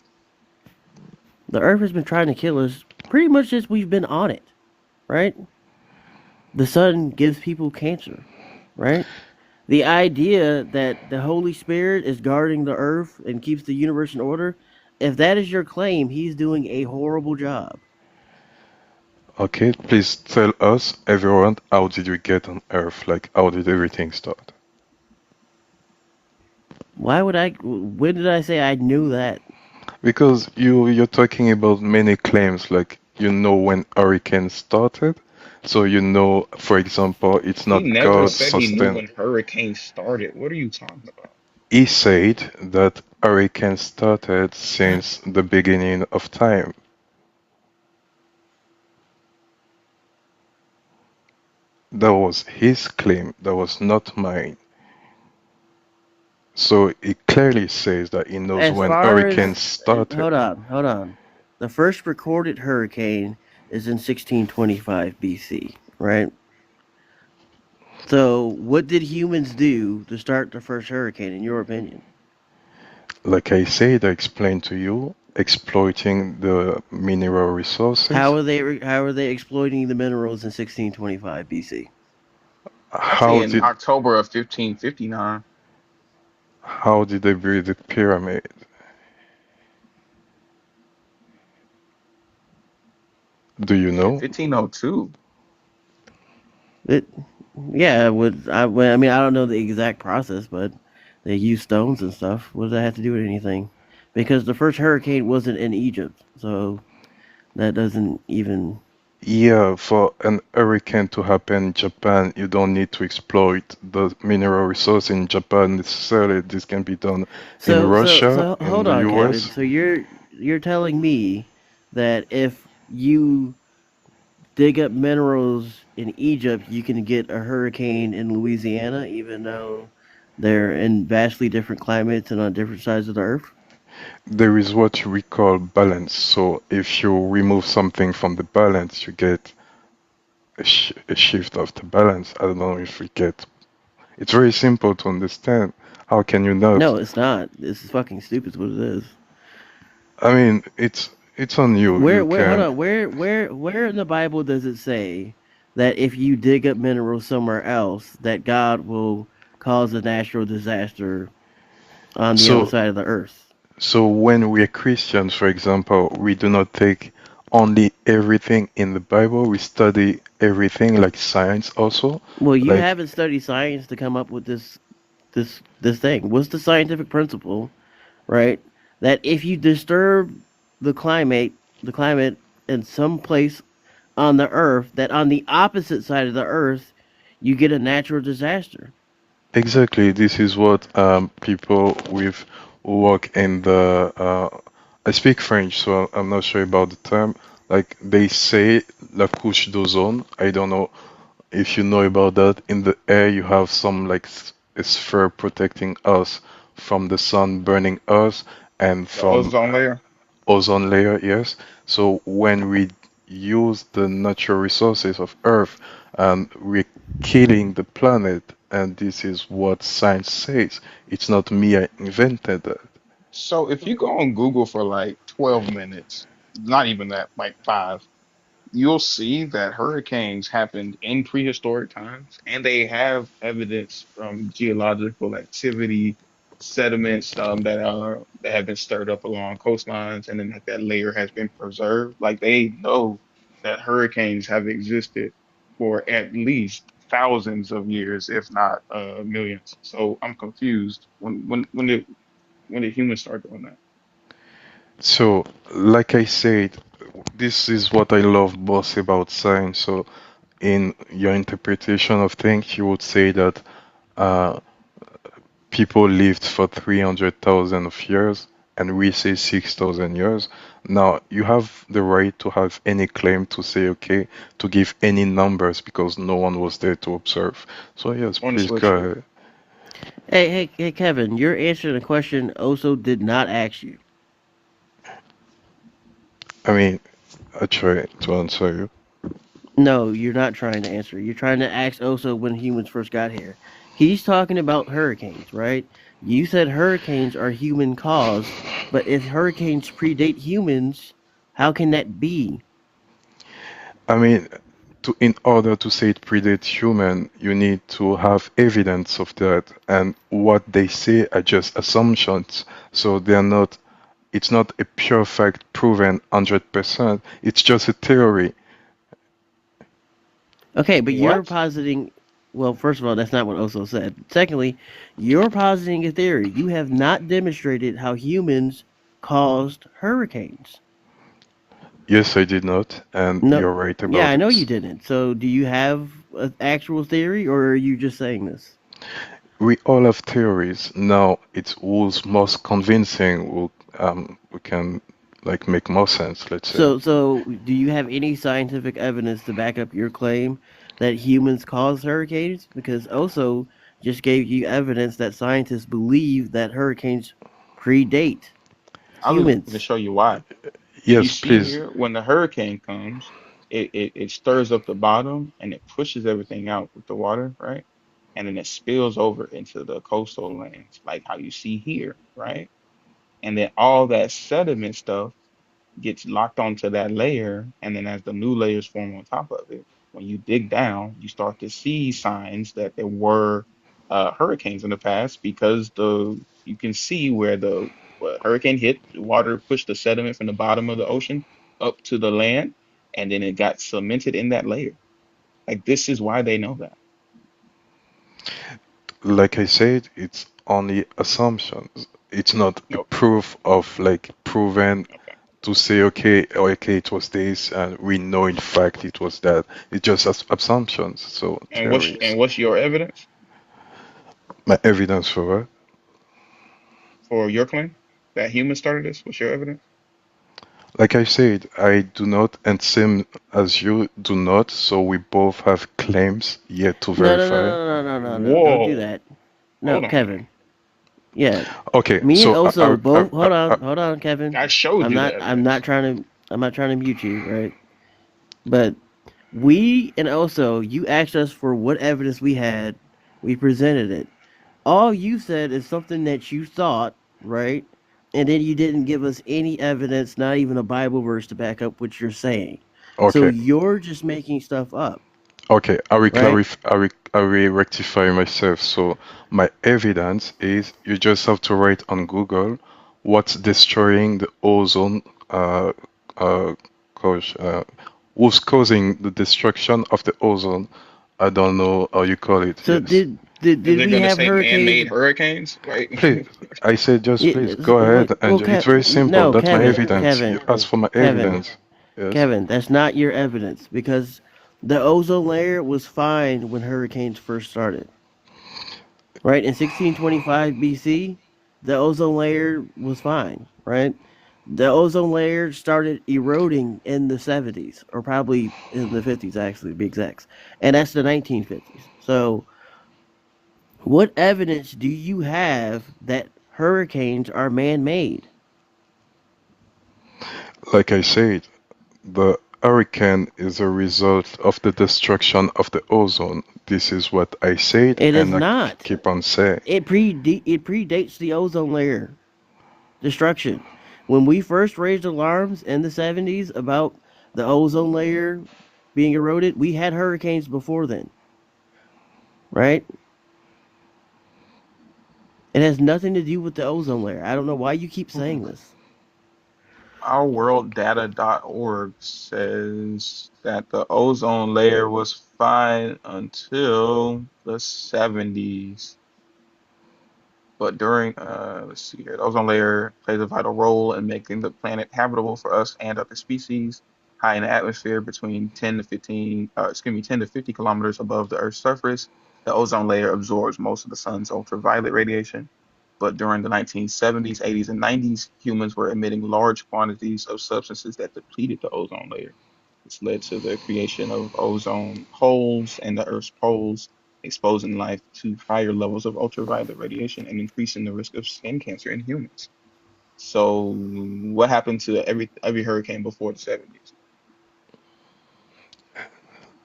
The Earth has been trying to kill us pretty much since we've been on it, right? The sun gives people cancer, right? The idea that the Holy Spirit is guarding the Earth and keeps the universe in order, if that is your claim, he's doing a horrible job. Okay, please tell us, everyone, how did you get on Earth? Like, how did everything start? Why would I? When did I say I knew that? Because you're talking about many claims, like you know when hurricane started, so you know, for example, it's He not never God said he knew sustain. when hurricanes started. What are you talking about? He said that hurricane started since the beginning of time. That was his claim. That was not mine. So it clearly says that he knows As when far hurricanes as started. hold on. The first recorded hurricane is in 1625 BC, right? So, what did humans do to start the first hurricane, in your opinion? Like I said, I explained to you, exploiting the mineral resources. How are they exploiting the minerals in 1625 BC? Actually, How in did October of 1559, how did they build the pyramid? Do you in know? 1502. It, yeah, I mean, I don't know the exact process, but they use stones and stuff. What does that have to do with anything? Because the first hurricane wasn't in Egypt, so that doesn't even. Yeah, for an hurricane to happen in Japan, you don't need to exploit the mineral resource in Japan necessarily. This can be done in Russia, So in hold the on, Kevin. US. So you're telling me that if you dig up minerals in Egypt, you can get a hurricane in Louisiana, even though they're in vastly different climates and on different sides of the earth? There is what we call balance. So if you remove something from the balance, you get a shift of the balance. I don't know if we get. It's very simple to understand. How can you not? No, it's not. This is fucking stupid. Is what it is. I mean, it's on you. You Where hold can. on, where in the Bible does it say that if you dig up minerals somewhere else that God will cause a natural disaster on the other So side of the earth? so when we are Christians, for example, we do not take only everything in the Bible. We study everything like science also. Well, you Like haven't studied science to come up with this thing. What's the scientific principle, right? That if you disturb the climate in some place on the earth, that on the opposite side of the earth, you get a natural disaster. exactly, this is what people with who work in the I speak French, so I'm not sure about the term. Like they say la couche d'ozone. I don't know if you know about that. In the air, you have some like a sphere protecting us from the sun burning us and The from ozone layer. ozone layer, yes. So when we use the natural resources of Earth and we're killing the planet, and this is what science says. It's not me, I invented that. So if you go on Google for like 12 minutes, not even that, like 5, you'll see that hurricanes happened in prehistoric times, and they have evidence from geological activity, sediments that have been stirred up along coastlines, and then that layer has been preserved. Like they know that hurricanes have existed for at least thousands of years, if not millions. So I'm confused. When did humans start doing that? So, like I said, this is what I love most about science. So, in your interpretation of things, you would say that uh, people lived for 300,000 of years and we say 6,000 years. Now, you have the right to have any claim to say, okay, to give any numbers because no one was there to observe. So, yes, Honest please with go you. ahead. Hey, Kevin, you're answering a question Oso did not ask you. I mean, I try to answer you. No, you're not trying to answer. You're trying to ask Oso when humans first got here. He's talking about hurricanes, right? You said hurricanes are human caused, but if hurricanes predate humans, how can that be? I mean, in order to say it predates human, you need to have evidence of that, and what they say are just assumptions. So they're not. It's not a pure fact proven 100%. It's just a theory. Okay, but you're What? positing. Well, first of all, that's not what Oso said. Secondly, you're positing a theory. You have not demonstrated how humans caused hurricanes. Yes, I did not, and No, you're right yeah, I about know you it. didn't. So, do you have an actual theory, or are you just saying this? We all have theories. Now, it's who's most convincing who can like make more sense, let's say. So, do you have any scientific evidence to back up your claim that humans cause hurricanes? Because Oso just gave you evidence that scientists believe that hurricanes predate I was going to humans. show you why. If you Yes, see please. here, when the hurricane comes, it stirs up the bottom and it pushes everything out with the water, right? And then it spills over into the coastal lands, like how you see here, right? And then all that sediment stuff gets locked onto that layer, and then as the new layers form on top of it, when you dig down, you start to see signs that there were hurricanes in the past because the you can see where the hurricane hit, the water pushed the sediment from the bottom of the ocean up to the land, and then it got cemented in that layer. Like this is why they know that. Like I said, it's only assumptions. It's not a No, proof of like proven okay. to say, okay, okay, it was this, and we know in fact it was that. It's just assumptions, so theories. And what's your evidence My evidence for it. for your claim that humans started this? What's your evidence? Like I said, I do not, and same as you do not, so we both have claims yet to No, no, verify. no, no, no, no, no, no. Don't do Whoa, that. No, hold on. Kevin. Yeah, Okay, me and so Oso both. Hold on, Kevin. I showed you the I'm not evidence. trying to. I'm not trying to mute you, right? But we and Oso, you asked us for what evidence we had. We presented it. All you said is something that you thought, right? And then you didn't give us any evidence, not even a Bible verse to back up what you're saying. So okay, you're just making stuff up, okay, I will right? clarify, I will rectify myself. So my evidence is you just have to write on Google what's destroying the ozone, uh, gosh, who's causing the destruction of the ozone. I don't know how you call it. So Yes. And did they're we gonna have say man-made hurricanes? hurricanes, right? Please, I said just Yeah, please go ahead and it's very simple. no, That's my Kevin, evidence. You asked for my Kevin, evidence. Yes. Kevin. That's not your evidence because the ozone layer was fine when hurricanes first started. Right in 1625 BC, the ozone layer was fine. Right, the ozone layer started eroding in the 70s, or probably in the 50s, actually, to be exact, and that's the 1950s. So, what evidence do you have that hurricanes are man-made? Like I said, the hurricane is a result of the destruction of the ozone. This is what I said, It is and I not. keep on saying. It predates the ozone layer destruction. When we first raised alarms in the 70s about the ozone layer being eroded, we had hurricanes before then, right? It has nothing to do with the ozone layer. I don't know why you keep saying this. OurWorldData.org says that the ozone layer was fine until the 70s. But during, let's see here, the ozone layer plays a vital role in making the planet habitable for us and other species. High in the atmosphere, between 10 to 15, 10 to 50 kilometers above the Earth's surface, the ozone layer absorbs most of the sun's ultraviolet radiation. but during the 1970s, 80s, and 90s, humans were emitting large quantities of substances that depleted the ozone layer. This led to the creation of ozone holes in the Earth's poles, exposing life to higher levels of ultraviolet radiation and increasing the risk of skin cancer in humans. So, what happened to every hurricane before the 70s?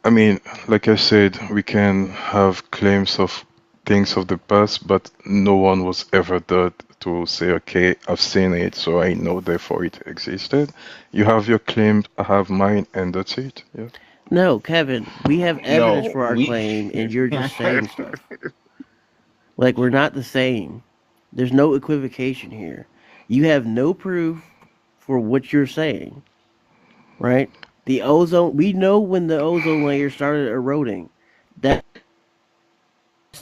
I mean, like I said, we can have claims of things of the past, but no one was ever there to say, okay, I've seen it, so I know therefore it existed. You have your claim, I have mine, and that's it. Yeah. No, Kevin, we have evidence No, for our we. claim, and you're just saying stuff. Like, we're not the same. There's no equivocation here. You have no proof for what you're saying, right? The ozone, we know when the ozone layer started eroding. That's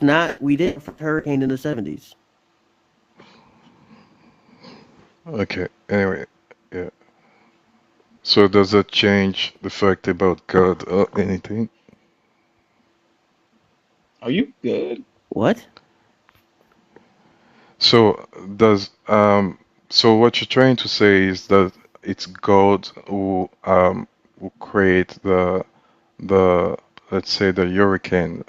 not, we didn't have a hurricane in the 70s. Okay, anyway, yeah. So does that change the fact about God or anything? Are you good? What? So does so what you're trying to say is that it's God who create the let's say the hurricane.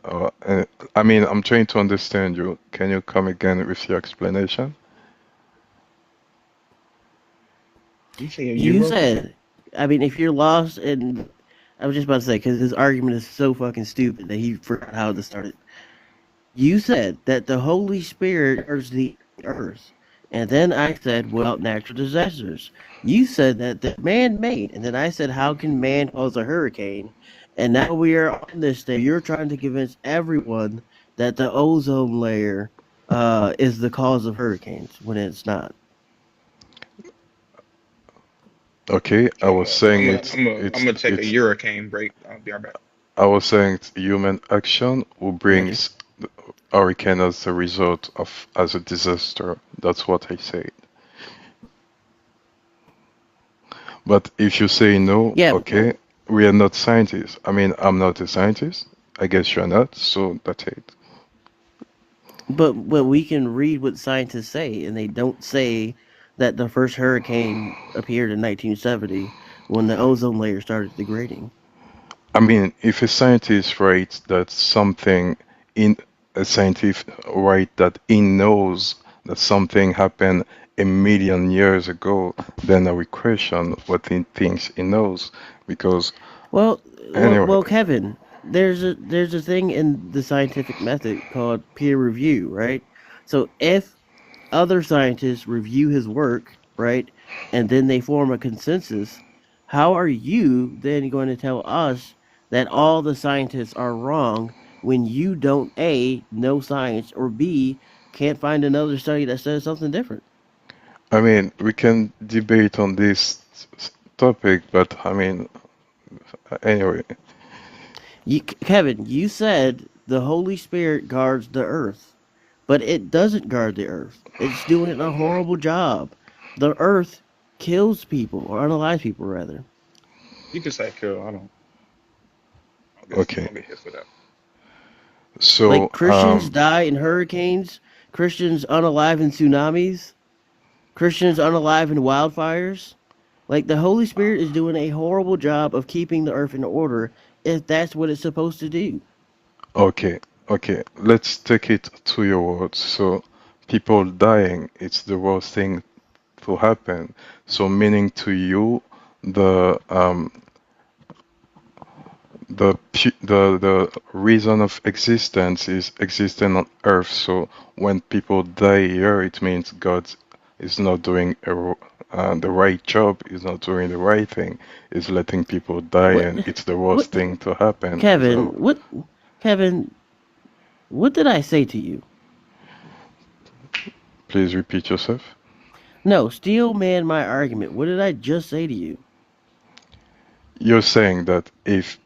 I mean, I'm trying to understand you. Can you come again with your explanation? You say a You Euro? said, I mean, if you're lost, and I was just about to say, because his argument is so fucking stupid that he forgot how to start it. You said that the Holy Spirit is the earth. And then I said, well, natural disasters. You said that the man-made. And then I said, how can man cause a hurricane? And now we are on this day. You're trying to convince everyone that the ozone layer is the cause of hurricanes when it's not. Okay, I was saying I'm gonna take a hurricane break. I'll be right back. I was saying it's human action who brings the hurricane as a result of as a disaster. That's what I said. But if you say no, Yeah. okay, we are not scientists. I mean, I'm not a scientist. I guess you're not, so that's it. But we can read what scientists say, and they don't say that the first hurricane appeared in 1970 when the ozone layer started degrading. I mean, if a scientist writes that something in a scientific write that he knows that something happened a million years ago, then I will question what he thinks he knows. Because anyway, Kevin, there's a thing in the scientific method called peer review, right? So if other scientists review his work, right, and then they form a consensus, how are you then going to tell us that all the scientists are wrong when you don't A, know science, or B, can't find another study that says something different? I mean, we can debate on this topic, but I mean, anyway. Kevin, you said the Holy Spirit guards the earth, but it doesn't guard the earth. It's doing a horrible job. The earth kills people, or unalive people, rather. You can say kill. I don't. Okay. I don't get hit for that. So, like Christians die in hurricanes, Christians unalive in tsunamis, Christians unalive in wildfires. Like, the Holy Spirit is doing a horrible job of keeping the earth in order if that's what it's supposed to do. Okay, let's take it to your words. So, people dying, it's the worst thing to happen. So, meaning to you, the reason of existence is existing on Earth. So, when people die here, it means God is not doing the right job, is not doing the right thing, is letting people die, and it's the worst thing to happen. Kevin, what did I say to you? Please repeat yourself. No, still man my argument. What did I just say to you? You're saying that if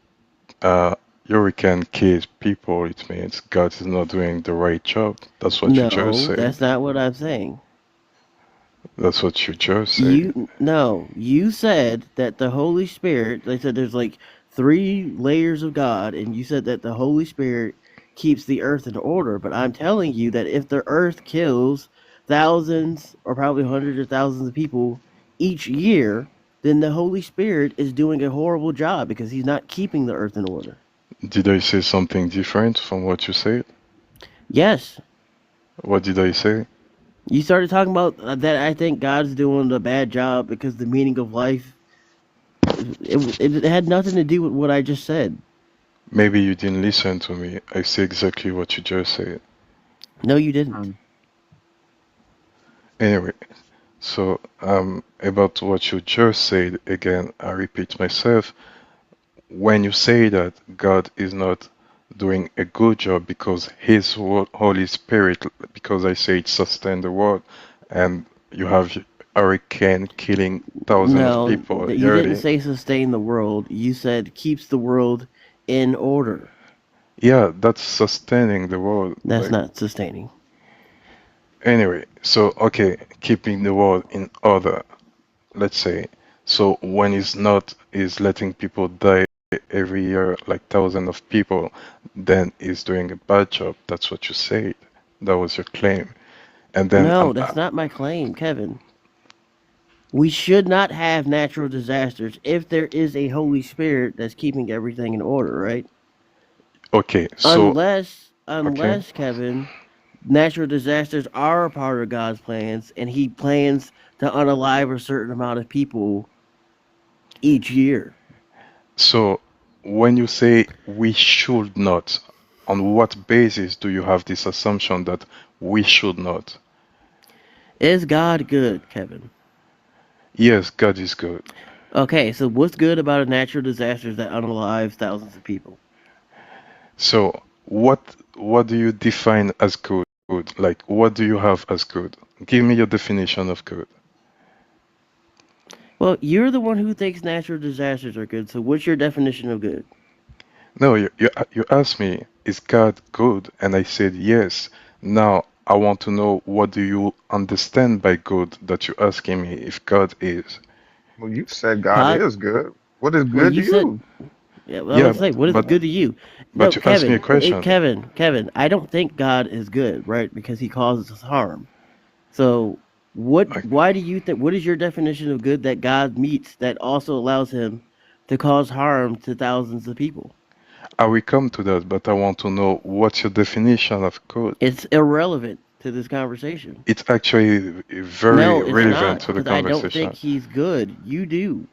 hurricane kills people, it means God is not doing the right job. That's what you just said. No, that's not what I'm saying. That's what you just said. You said that the Holy Spirit, they said there's like 3 layers of God, and you said that the Holy Spirit keeps the earth in order. But I'm telling you that if the earth kills thousands or probably hundreds of thousands of people each year, then the Holy Spirit is doing a horrible job because he's not keeping the earth in order. Did I say something different from what you said? Yes. What did I say? You started talking about that I think God's doing a bad job because the meaning of life, it had nothing to do with what I just said. Maybe you didn't listen to me. I say exactly what you just said. No, you didn't. Anyway, so about what you just said, again, I repeat myself. When you say that God is not doing a good job because His Holy Spirit, because I say it sustained the world, and you have hurricane killing thousands No, of people you yearly. didn't say sustain the world. You said keeps the world in order. Yeah, that's sustaining the world. That's Like, not sustaining. anyway, so okay, keeping the world in order, let's say. So when it's not, is letting people die every year, like thousands of people, then he's doing a bad job. That's what you said. That was your claim. And then No, that's not my claim, Kevin. We should not have natural disasters if there is a Holy Spirit that's keeping everything in order, right? okay, so Unless Kevin, natural disasters are a part of God's plans, and He plans to unalive a certain amount of people each year. so when you say we should not, on what basis do you have this assumption that we should not? Is God good, Kevin? Yes, God is good. Okay, so what's good about a natural disaster that unalives thousands of people? So what do you define as good? Like what do you have as good? Give me your definition of good. Well, you're the one who thinks natural disasters are good, so what's your definition of good? No, you asked me, is God good? And I said yes. Now I want to know what do you understand by good that you're asking me if God is. Well, you said God is good. What is Well, good to you said, you? yeah, well, I would say, what is but good to you? No, but you asked me a question. Kevin, I don't think God is good, right? Because he causes us harm. So, why do you think, what is your definition of good that God meets that also allows him to cause harm to thousands of people? I will come to that, but I want to know what's your definition of good. It's irrelevant to this conversation. It's actually very No, it's relevant not, to the because I don't conversation. think he's good. You do.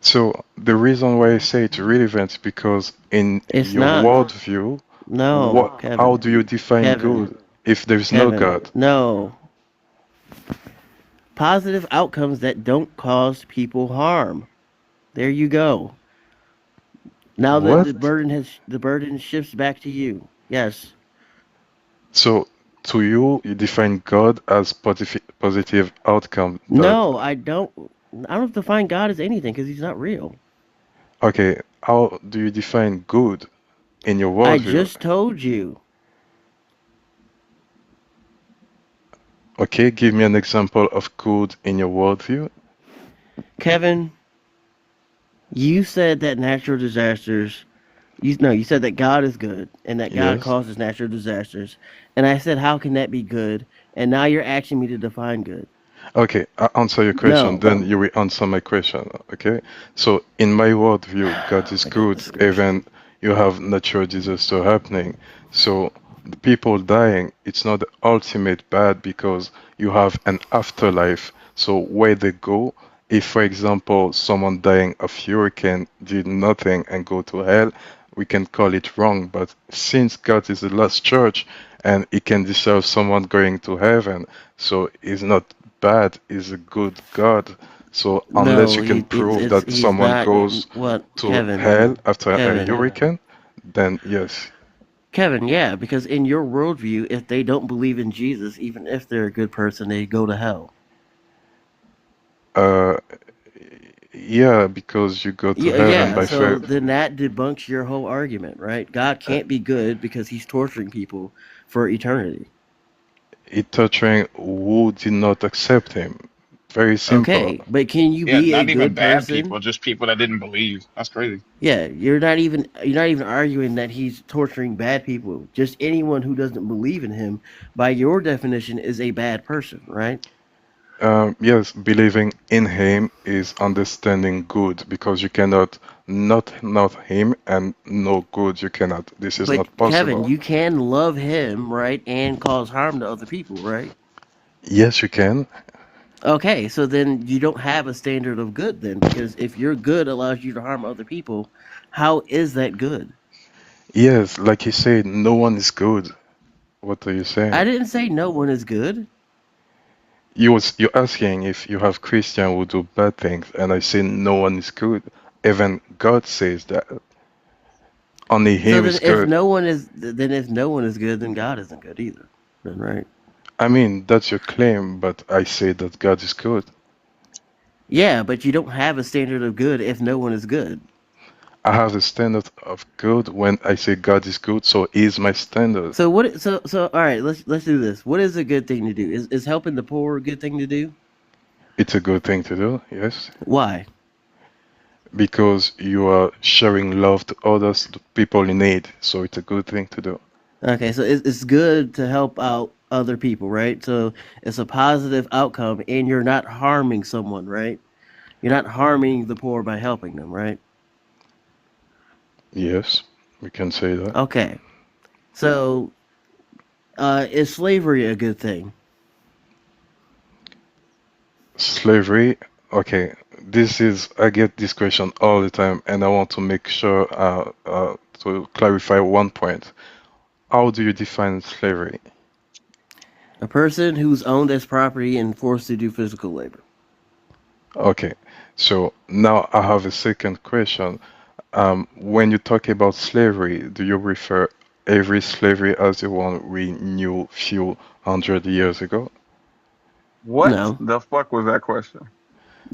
So the reason why I say it's relevant is because in It's your not. worldview, No, Kevin. how do you define Kevin. good if there is no Kevin, God? no. Positive outcomes that don't cause people harm. There you go. Now that What? the burden shifts back to you. Yes. So to you, you define God as positive outcome. No, I don't. I don't define God as anything because he's not real. Okay, how do you define good in your I worldview? just told you. Okay, give me an example of good in your worldview. Kevin, you said that natural disasters. You said that God is good and that God Yes. causes natural disasters. And I said, how can that be good? And now you're asking me to define good. Okay, I'll answer your question, No. then you will answer my question, okay? So, in my worldview, God is good, even you have natural disaster happening. So, the people dying, it's not the ultimate bad because you have an afterlife. So, where they go, if, for example, someone dying of hurricane did nothing and go to hell, we can call it wrong. But since God is the last church and He can deserve someone going to heaven, so He's not bad, is a good God. So unless you can prove that he's someone not. goes What, to Kevin? hell after a Kevin. hurricane, then yes. Kevin, yeah, because in your worldview, if they don't believe in Jesus, even if they're a good person, they go to hell. Yeah, because you go to heaven by so faith. then that debunks your whole argument, right? God can't be good because he's torturing people for eternity. It torturing who did not accept Him. Very simple. Okay, but can you Yeah, be a not even good bad person? people, just people that didn't believe. That's crazy. Yeah, you're not even arguing that he's torturing bad people. Just anyone who doesn't believe in him, by your definition, is a bad person, right? Yes, believing in him is understanding good because you cannot not him and know good. You cannot. This is But not Kevin, possible. you can love him, right, and cause harm to other people, right? Yes, you can. Okay, so then you don't have a standard of good then, because if your good allows you to harm other people, how is that good? Yes, like you said, no one is good. What are you I saying? didn't say no one is good. You're asking if you have Christian who do bad things, and I say no one is good. Even God says that only So Him then is good. if no one is good, then God isn't good either. Then right? I mean, that's your claim, but I say that God is good. Yeah, but you don't have a standard of good if no one is good. I have a standard of good when I say God is good, so He is my standard. So what? So all right, let's do this. What is a good thing to do? Is helping the poor a good thing to do? It's a good thing to do, yes, Why? because you are sharing love to others, to people in need, so it's a good thing to do. Okay, so it's good to help out other people, right? So it's a positive outcome, and you're not harming someone, right? You're not harming the poor by helping them, right? Yes, we can say that. Okay, so is slavery a good thing? Slavery, okay, I get this question all the time, and I want to make sure to clarify one point. How do you define slavery? A person who's owned as property and forced to do physical labor. Okay, so now I have a second question. When you talk about slavery, do you refer every slavery as the one we knew few hundred years ago? What No, the fuck was that question?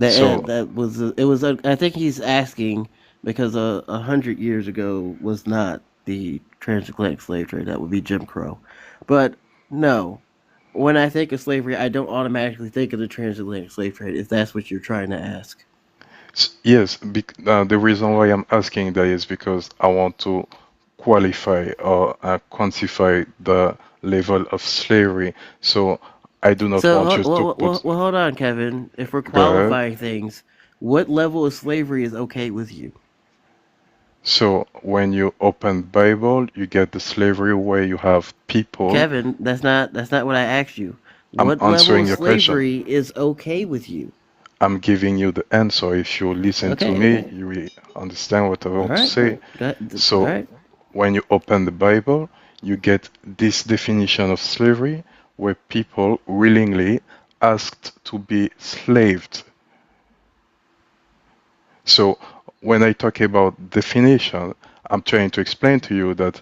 So, that was it was. I think he's asking because 100 years ago was not the transatlantic slave trade. That would be Jim Crow. But no, when I think of slavery, I don't automatically think of the transatlantic slave trade. If that's what you're trying to ask. yes, the reason why I'm asking that is because I want to qualify or quantify the level of slavery. So I do not So want you to put. hold on, Kevin. If we're Go ahead. qualifying things, what level of slavery is okay with you? So when you open Bible, you get the slavery where you have people. Kevin, that's not what I asked you. I'm What level answering of your question. slavery is okay with you? I'm giving you the answer. If you listen to Okay, me, okay. you will understand what I All want to right. say. All So right. when you open the Bible, you get this definition of slavery where people willingly asked to be slaved. So when I talk about definition, I'm trying to explain to you that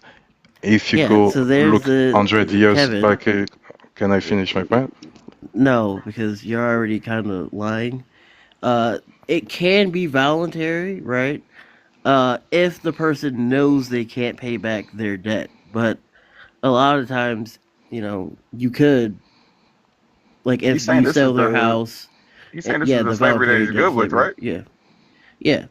if you Yeah, go so there's look the 100 years Kevin. back, can I finish my point? No, because you're already kind of lying. Uh, it can be voluntary, right? If the person knows they can't pay back their debt, but a lot of times, you could, like, He's if saying you this is sell their the house, this yeah, is the the slavery that voluntary he's debt good with, slavery, right? yeah, yeah.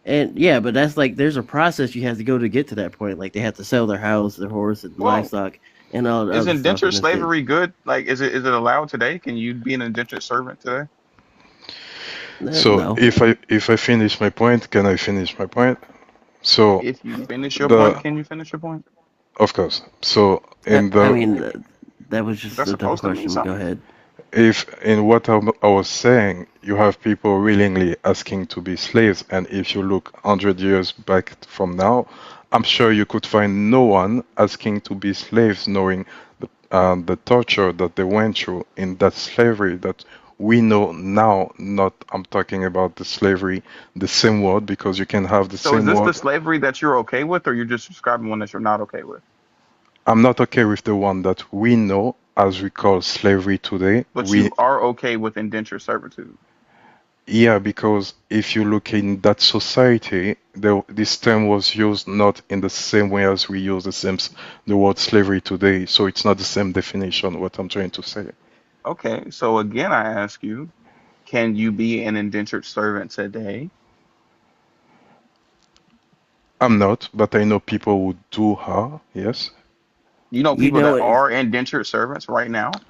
And yeah, but that's like there's a process you have to go to get to that point. Like they have to sell their house, their horse, and Well, livestock, and all the is other stuff. indentured And if slavery good? Like, is it allowed today? Can you be an indentured servant today? So no, if I finish my point, can I finish my point? So If you finish your point, the can you finish your point? of course. So I, in I the mean that was 'Cause just that's a dumb supposed to mean question. But go something. ahead. if in what I was saying, you have people willingly asking to be slaves, and if you look 100 years back from now, I'm sure you could find no one asking to be slaves, knowing the torture that they went through in that slavery that we know now. Not, I'm talking about the slavery, the same word, because you can have the So is same this the word. slavery that you're okay with, or you're just describing one that you're not okay with? I'm not okay with the one that we know as we call slavery today. But you are okay with indentured servitude. Yeah, because if you look in that society, this term was used not in the same way as we use the word slavery today. So it's not the same definition, what I'm trying to say. Okay, so again, I ask you, Can you be an indentured servant today? I'm not, but I know people who do are. Yes. You know You people know that it. are indentured servants right now?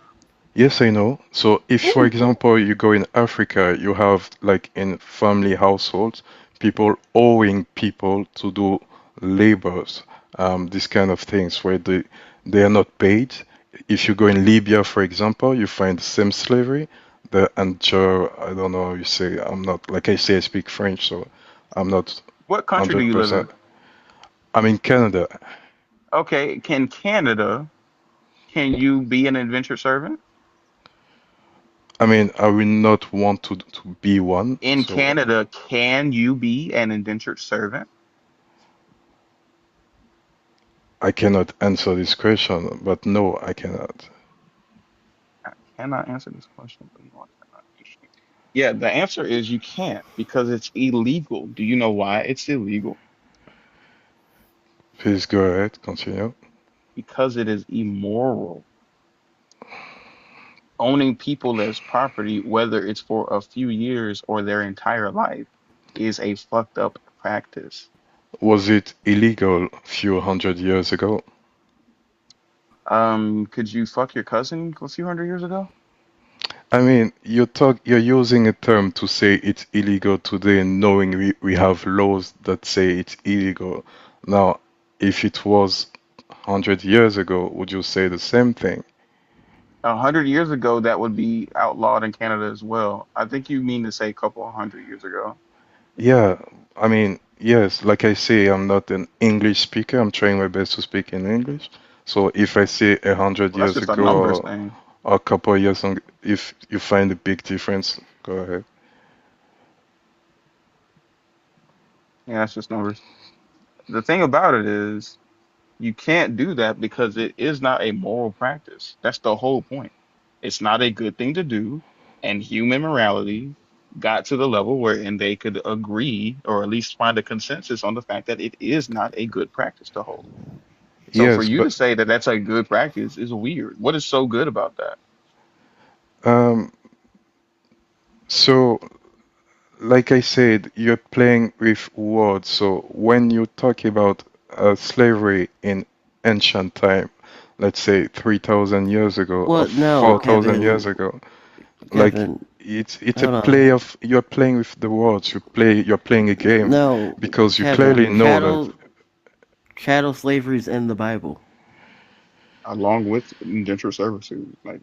Yes, I know. So if, for example, you go in Africa, you have like in family households, people owing people to do labors, these kind of things where they are not paid. If you go in Libya, for example, you find the same slavery. I don't know how you say, I'm not, like I say, I speak French, so I'm not What country do you live 100%. in? I'm in Canada. Okay, can you be an indentured servant? I mean, I will not want to be one, In so Canada, can you be an indentured servant? I cannot answer this question, but no, I cannot. I cannot answer this question, but no, I cannot. Interesting. Yeah, the answer is you can't because it's illegal. Do you know why it's illegal? Please go ahead, continue. Because it is immoral. Owning people as property, whether it's for a few years or their entire life, is a fucked up practice. Was it illegal a few hundred years ago? Could you fuck your cousin a few hundred years ago? I mean, you're using a term to say it's illegal today, knowing we have laws that say it's illegal. Now, if it was 100 years ago, would you say the same thing? 100 years ago, that would be outlawed in Canada as well. I think you mean to say a couple of 100 years ago. Yeah, I mean, yes, like I say, I'm not an English speaker. I'm trying my best to speak in English. So if I say 100 Well, that's years just a ago numbers thing. or a couple of years on, if you find a big difference, go ahead. Yeah, that's just numbers. The thing about it is, you can't do that because it is not a moral practice. That's the whole point. It's not a good thing to do, and human morality got to the level wherein they could agree or at least find a consensus on the fact that it is not a good practice to hold. So for Yes, you to but say that that's a good practice is weird. What is so good about that? um, so like I said, you're playing with words. So when you talk about slavery in ancient time, let's say 3,000 years ago or Well, no, 4,000 years Kevin. ago, like Kevin, it's a hold on. play of you're playing with the words. You're playing a game No, because you Kevin. clearly know that. Chattel slavery's in the Bible. Along with indentured servitude, like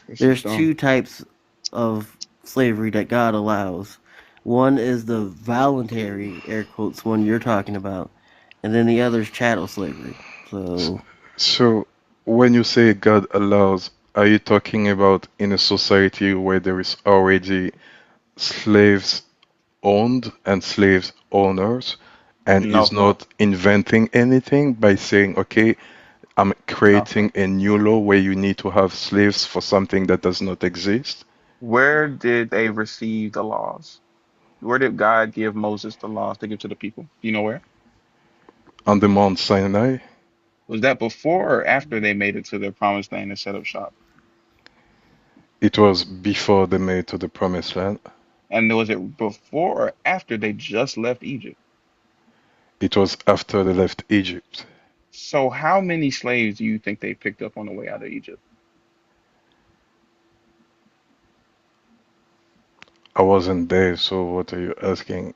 it's just There's dumb. two types of slavery that God allows. One is the voluntary, air quotes, one you're talking about, and then the other is chattel slavery. So, So when you say God allows, are you talking about in a society where there is already slaves owned and slaves owners and is No, not inventing anything by saying, okay, I'm no. creating a new law where you need to have slaves for something that does not exist? Where did they receive the laws? Where did God give Moses the laws to give to the people? Do you know where? On the Mount Sinai, Was that before or after they made it to their promised land and set up shop? it was before they made to the promised land. And was it before or after they just left Egypt? It was after they left Egypt. So how many slaves do you think they picked up on the way out of Egypt? I wasn't there, so what are you asking?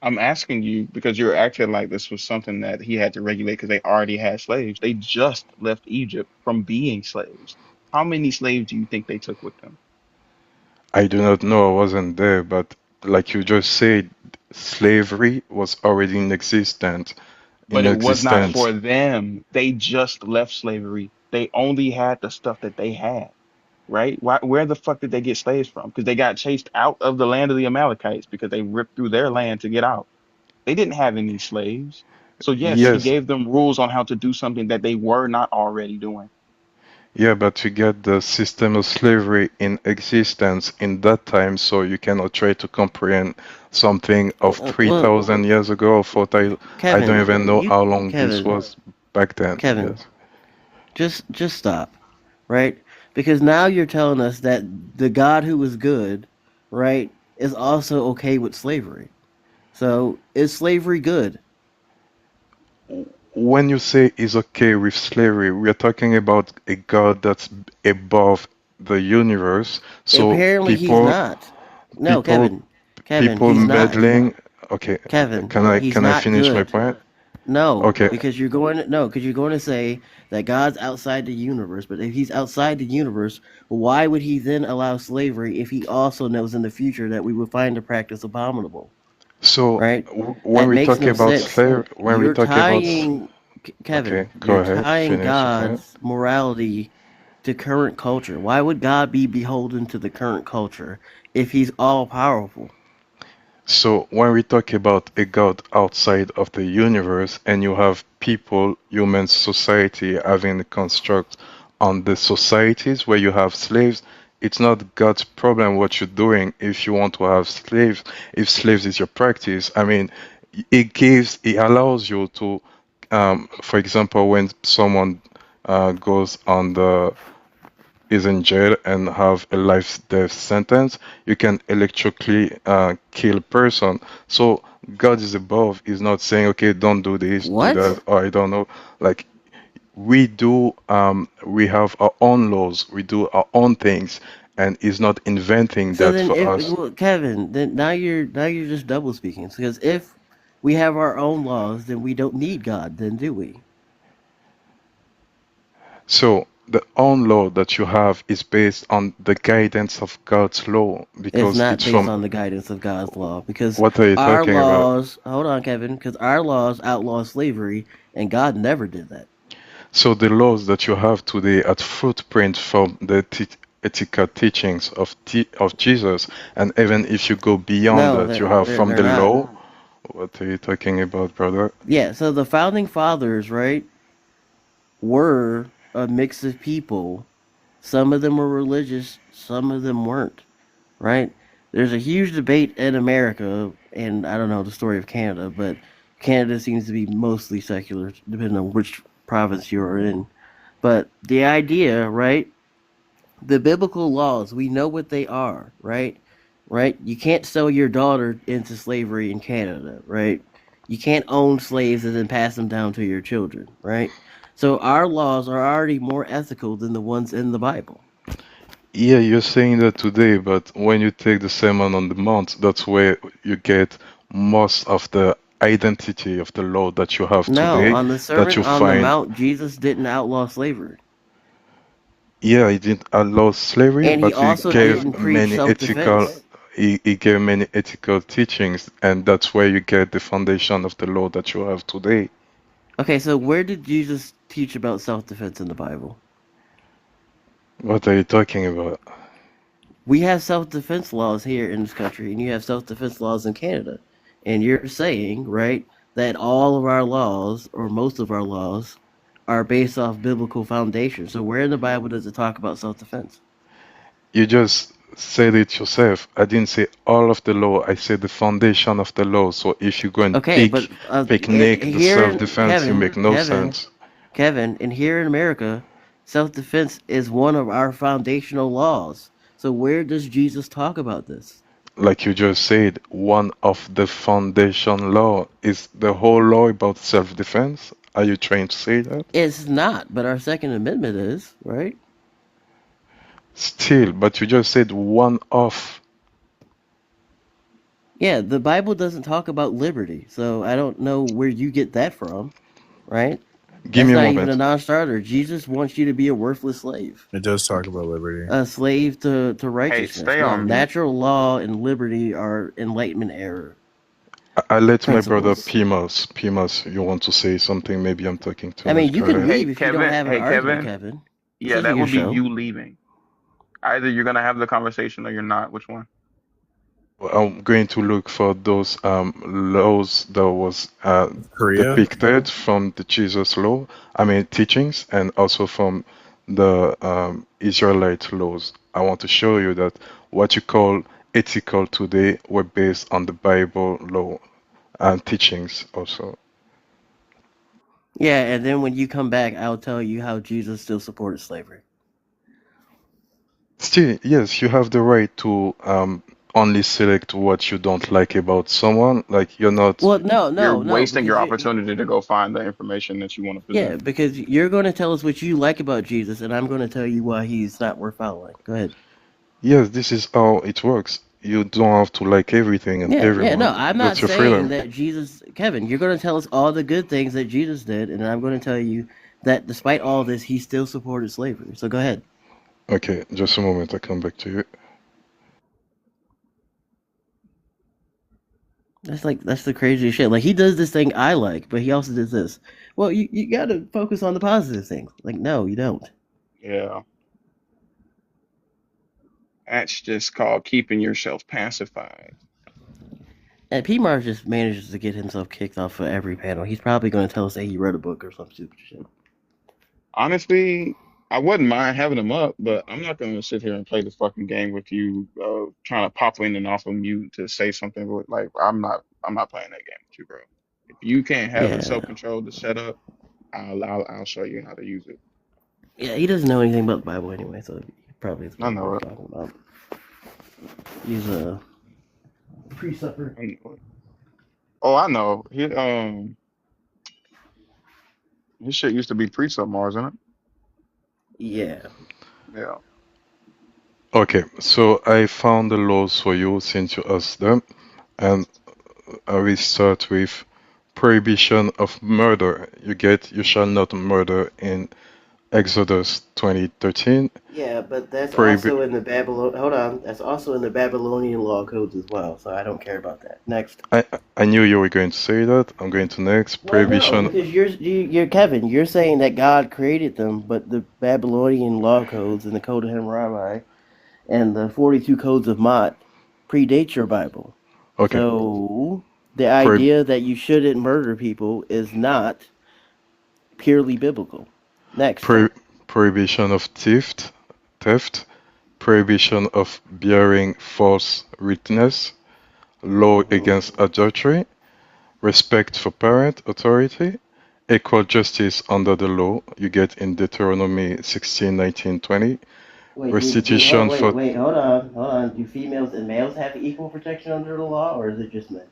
I'm asking you because you're acting like this was something that he had to regulate because they already had slaves. They just left Egypt from being slaves. How many slaves do you think they took with them? I do not know, I wasn't there, but like you just said, slavery was already in But it was not existence. for them. They just left slavery. They only had the stuff that they had, right? Where the fuck did they get slaves from? Because they got chased out of the land of the Amalekites because they ripped through their land to get out. They didn't have any slaves. So yes, he Yes, gave them rules on how to do something that they were not already doing. yeah, but to get the system of slavery in existence in that time, so you cannot try to comprehend something of well, 3,000 years ago or 4,000. I don't Kevin, even know how long this Kevin, was back then. Kevin, Yes. just stop, right? Because now you're telling us that the God who was good right, is also okay with slavery. So is slavery good? When you say is okay with slavery, we are talking about a God that's above the universe. So Apparently he's people, not. No, people, Kevin, people he's not. meddling. Okay, Kevin, he's can I not finish my good. point? No, Okay, because you're going to say that God's outside the universe. But if he's outside the universe, why would he then allow slavery if he also knows in the future that we would find the practice abominable? so Right? when That we makes talk no about sense. slave, when we You're talk about, tying okay, Kevin, go you're ahead, tying finish your point. God's morality to current culture. Why would God be beholden to the current culture if he's all powerful? So when we talk about a God outside of the universe and you have people, human society having a construct on the societies where you have slaves, it's not God's problem what you're doing if you want to have slaves, if slaves is your practice. I mean, it allows you to, for example, when someone goes on the is in jail and have a life death sentence, you can electrically kill a person. So God is above. He's not saying, okay, don't do this, do What? that, or I don't know. Like we do, we have our own laws, we do our own things, and he's not inventing So that then, for us. Kevin, then now you're just double speaking. Because if we have our own laws, then we don't need God. Then do we? So the own law that you have is based on the guidance of God's law It's because not it's based from. on the guidance of God's law. Because What are you our talking about? laws, hold on, Kevin, because our laws outlaw slavery, and God never did that. So the laws that you have today are footprint from the ethical teachings of Jesus, and even if you go beyond No, that, you have from they're the not. law. What are you talking about, brother? Yeah. So the founding fathers, right, were a mix of people. Some of them were religious, some of them weren't. Right? There's a huge debate in America, and I don't know the story of Canada, but Canada seems to be mostly secular, depending on which province you're in. But the idea, right? The biblical laws, we know what they are, right? Right? You can't sell your daughter into slavery in Canada, right? You can't own slaves and then pass them down to your children, right? So our laws are already more ethical than the ones in the Bible. Yeah, you're saying that today, but when you take the Sermon on the Mount, that's where you get most of the identity of the law that you have No, today, on the that Sermon you on the find. Mount, Jesus didn't outlaw slavery. Yeah, he didn't allow slavery, And he but he also gave didn't preach many ethical self-defense. he gave many ethical teachings, and that's where you get the foundation of the law that you have today. Okay, so where did Jesus teach about self-defense in the Bible? What are you talking about? We have self-defense laws here in this country, and you have self-defense laws in Canada. And you're saying, right, that all of our laws, or most of our laws, are based off biblical foundation. So where in the Bible does it talk about self-defense? You just said it yourself. I didn't say all of the law. I said the foundation of the law. So if you go and Okay, but picnic the here, self-defense, you make no sense. Kevin, and here in America, self-defense is one of our foundational laws. So where does Jesus talk about this? Like you just said, one of the foundation law is the whole law about self-defense. Are you trying to say that? It's not, but our Second Amendment is, right? Still, but you just said one of. Yeah, the Bible doesn't talk about liberty, so I don't know where you get that from, right? Give That's me a not even a moment. non-starter. Jesus wants you to be a worthless slave. It does talk about liberty. A slave to Hey, righteousness. stay No, on mute. natural law and liberty are Enlightenment era I let my brother principles. Pimas, you want to say something? Maybe I'm talking too I mean, much. you Go can ahead. leave if you don't have an Hey, argument, Kevin. Kevin. This Yeah, isn't that your would be show. you leaving. Either you're gonna have the conversation or you're not. Which one? I'm going to look for those laws that was Korea. depicted from the Jesus law, I mean teachings, and also from the Israelite laws. I want to show you that what you call ethical today were based on the Bible law and teachings also. Yeah, and then when you come back, I'll tell you how Jesus still supported slavery. Still, yes, you have the right to only select what you don't like about someone. Like you're not. Well, no, You're no, no, wasting your because opportunity to go find the information that you want to yeah, present. because you're going to tell us what you like about Jesus, and I'm going to tell you why he's not worth following. Go ahead. Yes, this is how it works. You don't have to like everything and Yeah, yeah, no, everyone. I'm not That's your saying freedom. that Jesus, Kevin, you're going to tell us all the good things that Jesus did, and I'm going to tell you that despite all this, he still supported slavery. So go ahead. Okay, just a moment. I come back to you. That's the craziest shit. Like he does this thing I like, but he also does this. Well, you got to focus on the positive things. Like no, you don't. Yeah. That's just called keeping yourself pacified. And P. Mars just manages to get himself kicked off of every panel. He's probably going to tell us that he wrote a book or some stupid shit. Honestly, I wouldn't mind having them up, but I'm not going to sit here and play this fucking game with you, trying to pop in and off of mute to say something. Like, I'm not playing that game with you, bro. If you can't have the Yeah, self-control to set up, I'll show you how to use it. yeah. He doesn't know anything about the Bible anyway, so he probably doesn't I know know what it. he's talking about. He's a pre-supper. I know it. Oh, I know. His shit used to be Precept Mars, isn't it? Yeah. Yeah. Okay, so I found the laws for you since you asked them, and I will start with prohibition of murder. You shall not murder in Exodus 20:13. Yeah, but that's Prohibi also in the Babylon. Hold on, that's also in the Babylonian law codes as well. So I don't care about that. Next. I I knew you were going to say that. I'm going to next. Well, no, Prohibition. because you're Kevin. You're saying that God created them, but the Babylonian law codes and the Code of Hammurabi and the 42 codes of Mott predate your Bible. Okay. So the Prohib idea that you shouldn't murder people is not purely biblical. Next. pro prohibition of theft, prohibition of bearing false witness, law against adultery, respect for parent authority, equal justice under the law. You get in Deuteronomy 16, 19, 20. Restitution for. Hold on. Do females and males have equal protection under the law, or is it just men?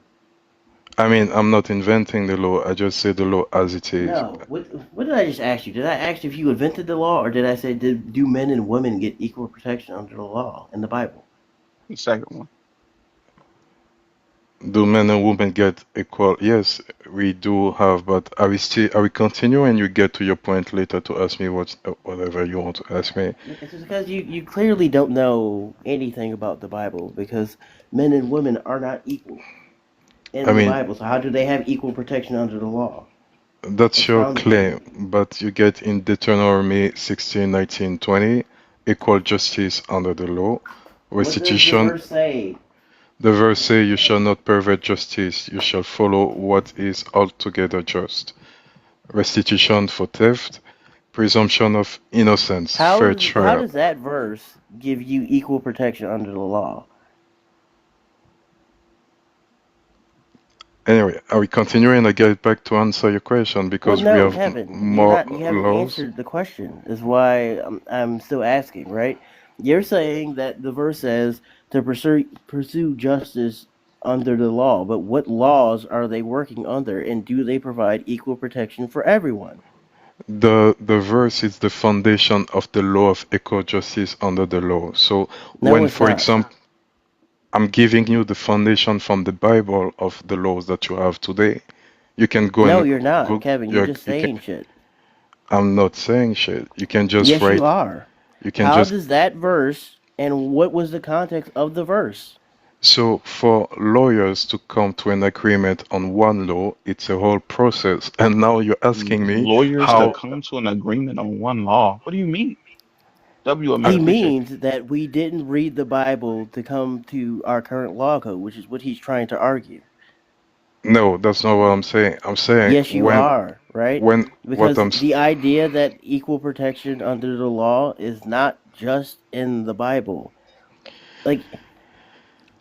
I mean, I'm not inventing the law. I just say the law as it is. No. What did I just ask you? Did I ask you if you invented the law, or did I say do men and women get equal protection under the law in the Bible? The second one. Do men and women get equal? Yes, we do have, but I will continue and you get to your point later to ask me whatever you want to ask me. It's just because you clearly don't know anything about the Bible, because men and women are not equal in I the mean, Bible. So how do they have equal protection under the law? that's It's your frowned claim, upon. but you get in Deuteronomy 16, 19, 20, equal justice under the law, What does the restitution. verse say? The verse say, "You shall not pervert justice; you shall follow what is altogether just." Restitution for theft, presumption of innocence, fair How trial. does that verse give you equal protection under the law? Anyway, are we continuing? I get back to answer your question Well, because we no, have Kevin, more you haven't laws. answered the question. Is why I'm still asking, right? You're saying that the verse says to pursue justice under the law, but what laws are they working under, and do they provide equal protection for everyone? The verse is the foundation of the law of equal justice under the law. So No, when, it's for not. example, I'm giving you the foundation from the Bible of the laws that you have today, you can go No, and you're not, go. Kevin. You're just saying shit. I'm not saying shit. You can just Yes, write. you are. You can How just. does that verse, and what was the context of the verse? So for lawyers to come to an agreement on one law, it's a whole process. And now you're asking me Lawyers to how. come to an agreement on one law. What do you mean? W, I He appreciate you. means that we didn't read the Bible to come to our current law code, which is what he's trying to argue. No, that's not what I'm saying. I'm saying Yes, you are, right? what Because I'm. the idea that equal protection under the law is not just in the Bible.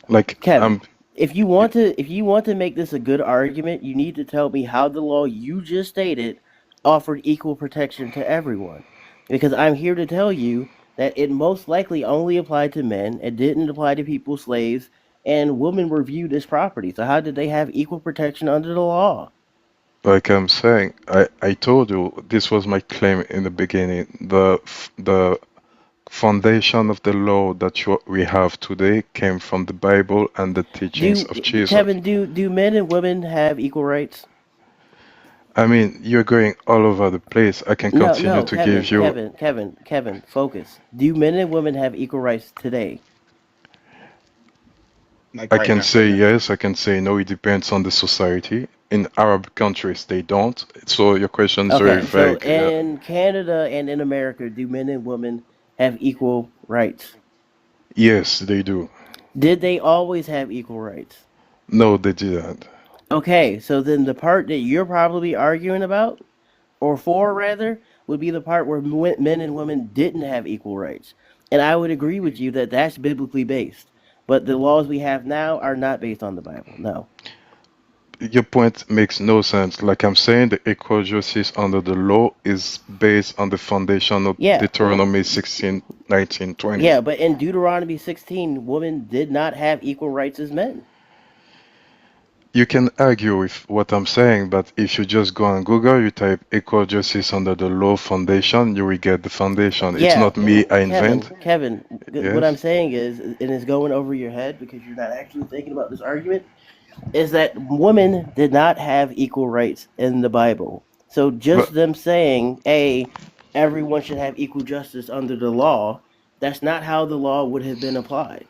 Like Kevin, if you want to make this a good argument, you need to tell me how the law you just stated offered equal protection to everyone. Because I'm here to tell you that it most likely only applied to men. It didn't apply to people slaves and women were viewed as property. So how did they have equal protection under the law? Like I'm saying, I told you this was my claim in the beginning. The foundation of the law that we have today came from the Bible and the teachings of Jesus. Kevin, do men and women have equal rights? I mean, you're going all over the place. I can continue to give you. Kevin, focus. Do men and women have equal rights today? Like I right can now. say yes, I can say no. It depends on the society. In Arab countries, they don't. So your question is very vague. So in Canada and in America, do men and women have equal rights? Yes, they do. Did they always have equal rights? No, they didn't. Okay, so then the part that you're probably arguing about, or for rather, would be the part where men and women didn't have equal rights. And I would agree with you that that's biblically based. But the laws we have now are not based on the Bible. No. Your point makes no sense. Like I'm saying, the equal justice under the law is based on the foundation of Deuteronomy 16, 19, 20. Yeah, but in Deuteronomy 16, women did not have equal rights as men. You can argue with what I'm saying, but if you just go on Google, you type equal justice under the law foundation, you will get the foundation. Yeah, it's not me, I invent. Kevin, Yes. what I'm saying is, and it's going over your head because you're not actually thinking about this argument, is that women did not have equal rights in the Bible. So just them saying, hey, everyone should have equal justice under the law, that's not how the law would have been applied.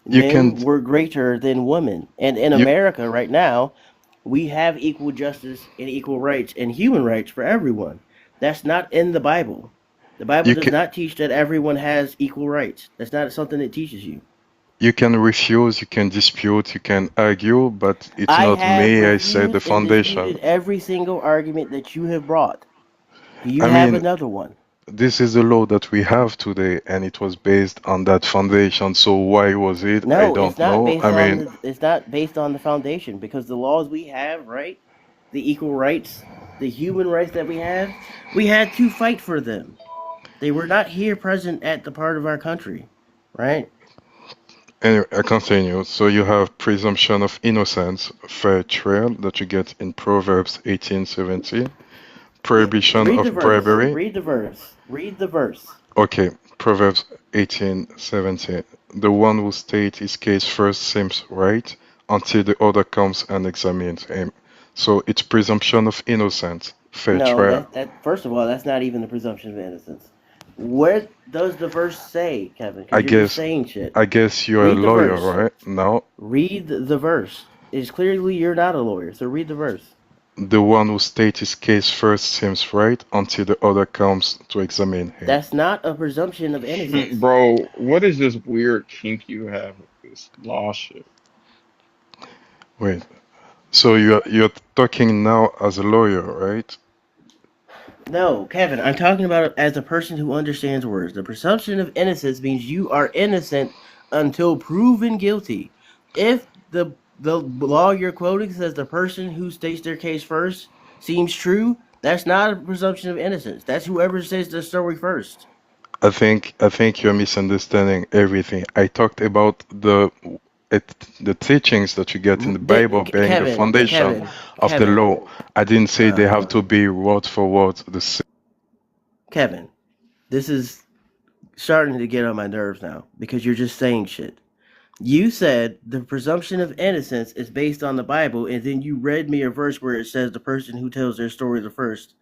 Men were greater than women. And in America right now, we have equal justice and equal rights and human rights for everyone. That's not in the Bible. The Bible does not teach that everyone has equal rights. That's not something it teaches you. You can refuse, you can dispute, you can argue, but it's not me. I said the foundation. Every single argument that you have brought. Do you have another one? This is the law that we have today, and it was based on that foundation. So why was it? No, I don't know. It's not based on the foundation because the laws we have, right? The equal rights, the human rights that we had to fight for them. They were not here present at the part of our country, right? Anyway, I continue. So you have presumption of innocence, fair trial that you get in Proverbs 18:17. Prohibition of bribery. Read the verse. Okay, Proverbs 18:17. The one who states his case first seems right until the other comes and examines him. So it's presumption of innocence, fair trial. First of all, that's not even the presumption of innocence. Where does the verse say, Kevin? I guess. You're saying shit. I guess you're a lawyer, right? No. Read the verse. It's clearly you're not a lawyer, so read the verse. The one who states his case first seems right until the other comes to examine him. That's not a presumption of innocence. Bro, what is this weird kink you have with this law shit? Wait. So you're talking now as a lawyer, right? No, Kevin, I'm talking about it as a person who understands words. The presumption of innocence means you are innocent until proven guilty. If the law you're quoting says the person who states their case first seems true, that's not a presumption of innocence. That's whoever says the story first. I think you're misunderstanding everything. I talked about the teachings that you get in the Bible being the foundation of the law. I didn't say they have to be word for word the same. Kevin, this is starting to get on my nerves now because you're just saying shit. You said the presumption of innocence is based on the Bible, and then you read me a verse where it says the person who tells their story the first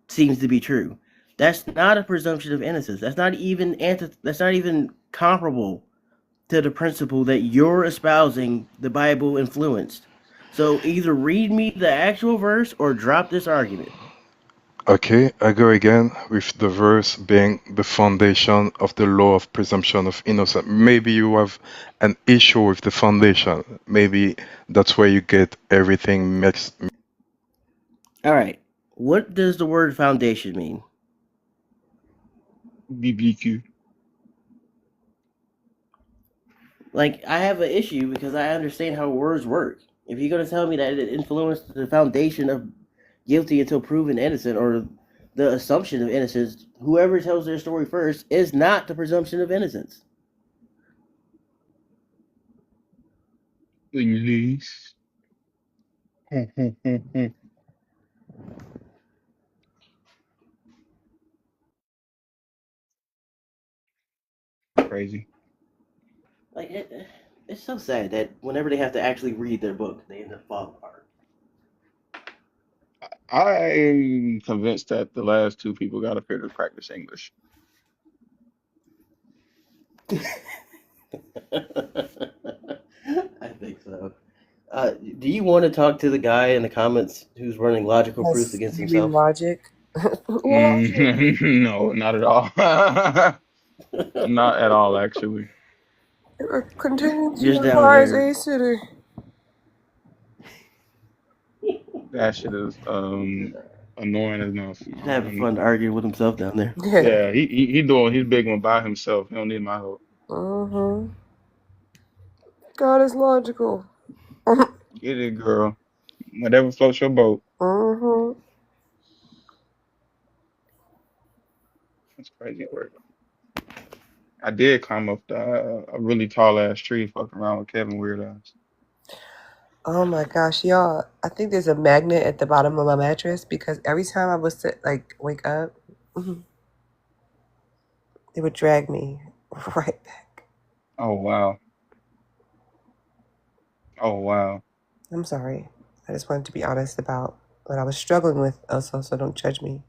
seems to be true. That's not a presumption of innocence. That's not even comparable to the principle that you're espousing the Bible influenced. So either read me the actual verse or drop this argument. Okay, I go again with the verse being the foundation of the law of presumption of innocence. Maybe you have an issue with the foundation. Maybe that's where you get everything mixed. All right. What does the word foundation mean? BBQ. Like, I have an issue because I understand how words work. If you're going to tell me that it influenced the foundation of guilty until proven innocent or the assumption of innocence, whoever tells their story first is not the presumption of innocence. Elise. Crazy. Like it's so sad that whenever they have to actually read their book, they end up falling apart. I'm convinced that the last two people got up here to practice English. I think so. Do you want to talk to the guy in the comments who's running logical proofs Yes, against you mean himself? logic? Logic. No, not at all. Not at all, actually. Continuing to Just down requires there. a sitter. That shit is annoying enough. He's having fun arguing with himself down there. Yeah, he doing his big one by himself. He don't need my help. Mm-hmm. God is logical. Get it, girl. Whatever floats your boat. Mm-hmm. That's crazy work. I did climb up a really tall ass tree, fucking around with Kevin weird ass. Oh my gosh, y'all! I think there's a magnet at the bottom of my mattress because every time I was to like wake up, it would drag me right back. Oh wow. Oh wow. I'm sorry. I just wanted to be honest about what I was struggling with, also, so don't judge me.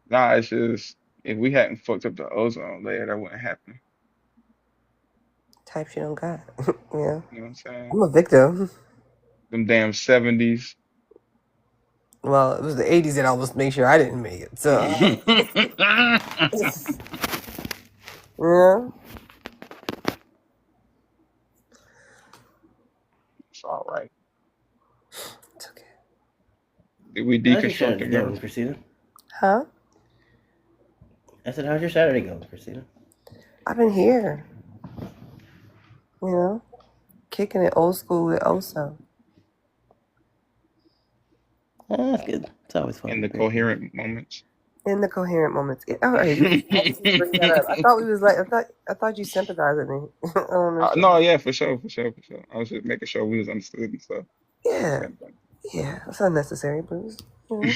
Nah, it's just if we hadn't fucked up the ozone layer, that wouldn't happen. Type shit on God. Yeah. You know what I'm saying? I'm a victim. Them damn 70s. Well, it was the 80s that almost made sure I didn't make it. So, yeah. It's all right. It's okay. Did we How's your deconstruct Saturday the going, earth? Christina? Huh? I said, how's your Saturday going, Christina? I've been here. You know, kicking it old school with Oso. That's good. It's always fun. In the coherent moments. In the coherent moments. All right, I just bring that up. I thought we was like, I thought you sympathized with me. I don't understand. No, yeah, for sure. I was just making sure we was understood and stuff. Yeah, it's unnecessary, Bruce. You know?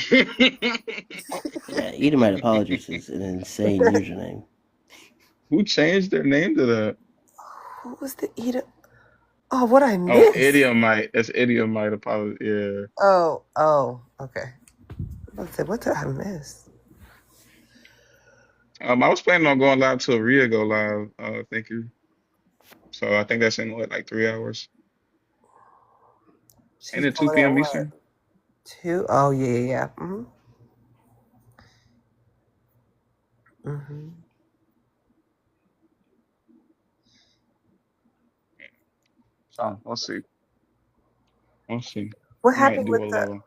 Yeah, Edomite Apologist is an insane username. Who changed their name to that? Who was the Edom? Oh, what I Oh, missed? Idiomite. That's Idiomite apology. Yeah. Oh, okay. I was say, what did I miss? I was planning on going live till Rhea go live. Thank you. So I think that's in what, like 3 hours. Ain't it 2 p.m. Eastern? 2? Oh, yeah. Mm-hmm. So let's see. What Might happened do with a the? little.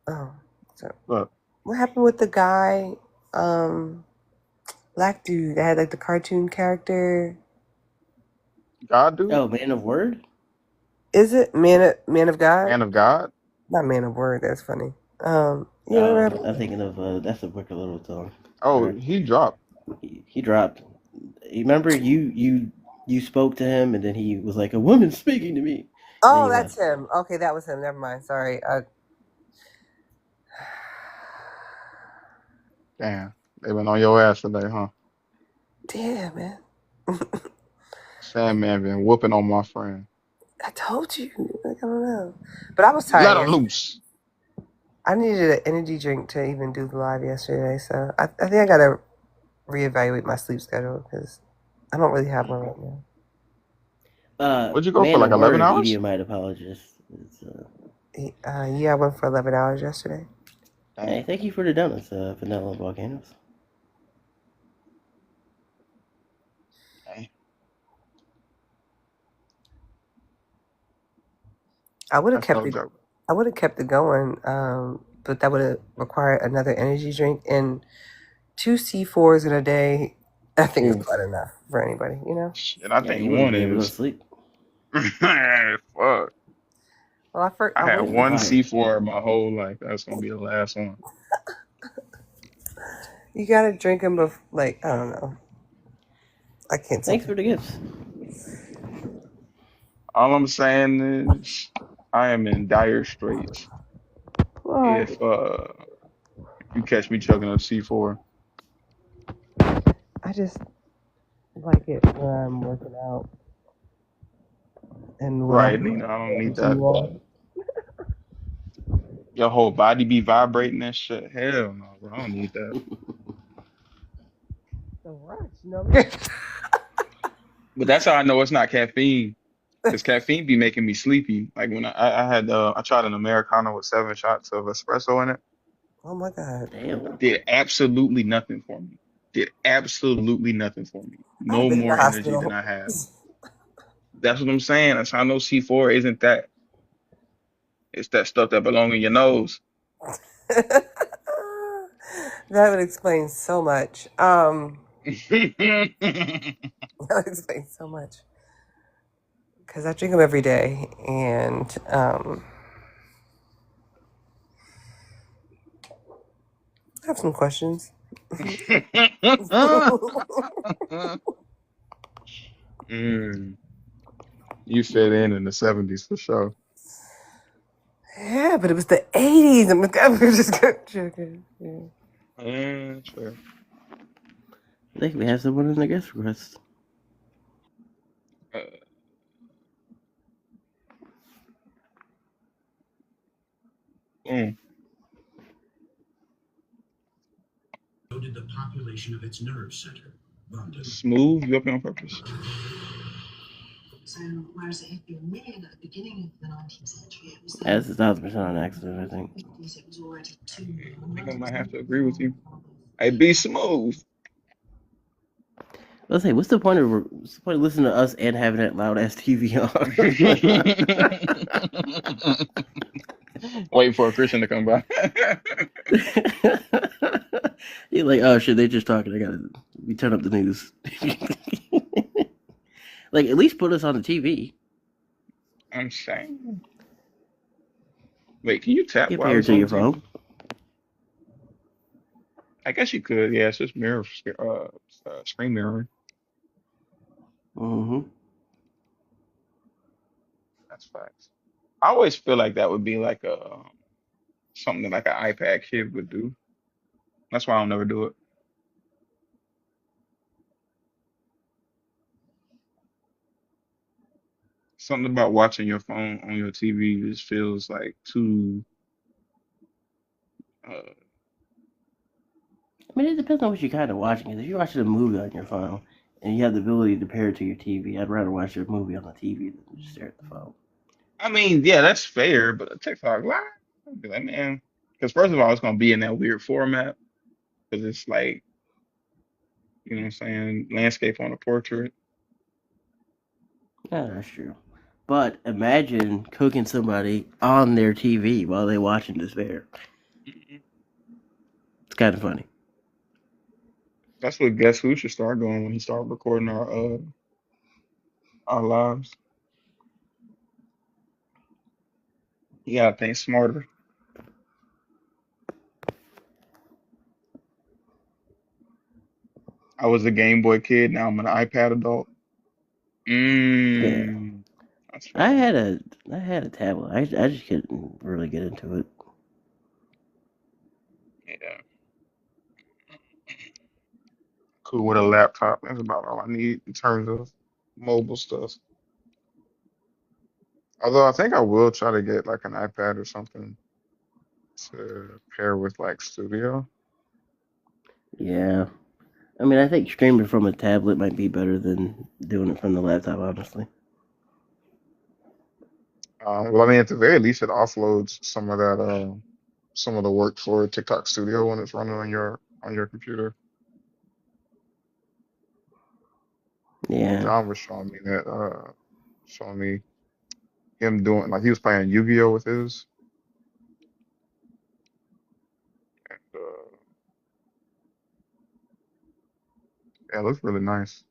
Oh, sorry. What? What happened with the guy, black dude that had like the cartoon character? God dude? Oh, Man of Word? Is it Man of God? Man of God? Not Man of Word. That's funny. I'm thinking of that's a Wicked Little Song. Oh, Right? he dropped. He dropped. Remember you spoke to him and then he was like, a woman speaking to me. Oh, that's him. Okay, that was him. Never mind. Sorry. Damn. They went on your ass today, huh? Damn, man. Sandman been whooping on my friend. I told you. Like, I don't know. But I was tired. Let him loose. I needed an energy drink to even do the live yesterday, so I think I gotta reevaluate my sleep schedule because I don't really have one right now. What'd you go for, like 11 hours? Edomite Apologist. Yeah, I went for 11 hours yesterday. Hey, thank you for the donuts, Vanilla Volcanoes. I would have kept it. I would have kept it going, but that would have required another energy drink and 2 C4s in a day. I think it's quite enough for anybody, you know. And I think one is sleep. Fuck. Well, I had one C4 my whole life. That's gonna be the last one. You gotta drink them before, like, I don't know. I can't. Thanks for the gifts. All I'm saying is I am in dire straits Why? if you catch me chugging a C4. I just like it when I'm working out and when Right, I'm Nina, I don't talking need to that. you all. Your whole body be vibrating and shit. Hell no, bro. I don't need that. So rush, you know. But that's how I know it's not caffeine. Because caffeine be making me sleepy. Like when I tried an Americano with 7 shots of espresso in it. Oh my God. Damn. Did absolutely nothing for me. Did absolutely nothing for me. I've No been in the more energy than hospital. I have. That's what I'm saying. That's how I know C4 isn't that. It's that stuff that belong in your nose. That would explain so much. That would explain so much. Because I drink them every day, and I have some questions. You fit in the 70s for sure. Yeah, but it was the 80s. I'm just joking. Yeah. Sure. I think we have someone in the guest request. Uh, mm. Noted the population of its nerve center, London. Smooth, you up on purpose. So, whereas it had been million at the beginning of the 19th century, it was That's then 1,000% on accident, I think. 50s, it was already 2 million. I think I might have to agree with you. Hey, be smooth. Let's say, what's the point of listening to us and having that loud ass TV on? Waiting for a Christian to come by. You're like, oh shit, they just talking. I gotta turn up the news. Like, at least put us on the TV. I'm saying. Wait, can you tap Get while paired it's to on your the TV? phone. I guess you could. Yeah, it's just screen mirroring. Mm-hmm. That's facts. I always feel like that would be like something that like an iPad kid would do. That's why I'll never do it. Something about watching your phone on your TV just feels like too. Uh, I mean, it depends on what you're kind of watching. If you're watching a movie on your phone and you have the ability to pair it to your TV, I'd rather watch a movie on the TV than just stare at the phone. I mean, yeah, that's fair, but a TikTok live, I'd be like, man, because first of all, it's gonna be in that weird format because it's like, you know what I'm saying, landscape on a portrait. Yeah, that's true. But imagine cooking somebody on their TV while they're watching Despair. It's kind of funny. That's what Guess Who should start doing when he start recording our lives. You gotta think smarter. I was a Game Boy kid, now I'm an iPad adult. Yeah. That's I fine. had a tablet. I just couldn't really get into it. Yeah, cool with a laptop. That's about all I need in terms of mobile stuff. Although I think I will try to get like an iPad or something to pair with like Studio. Yeah. I mean, I think streaming from a tablet might be better than doing it from the laptop, honestly. Well, I mean, at the very least, it offloads some of the work for TikTok Studio when it's running on your computer. Yeah. John was showing me him doing like he was playing Yu-Gi-Oh with his, and yeah, it looks really nice.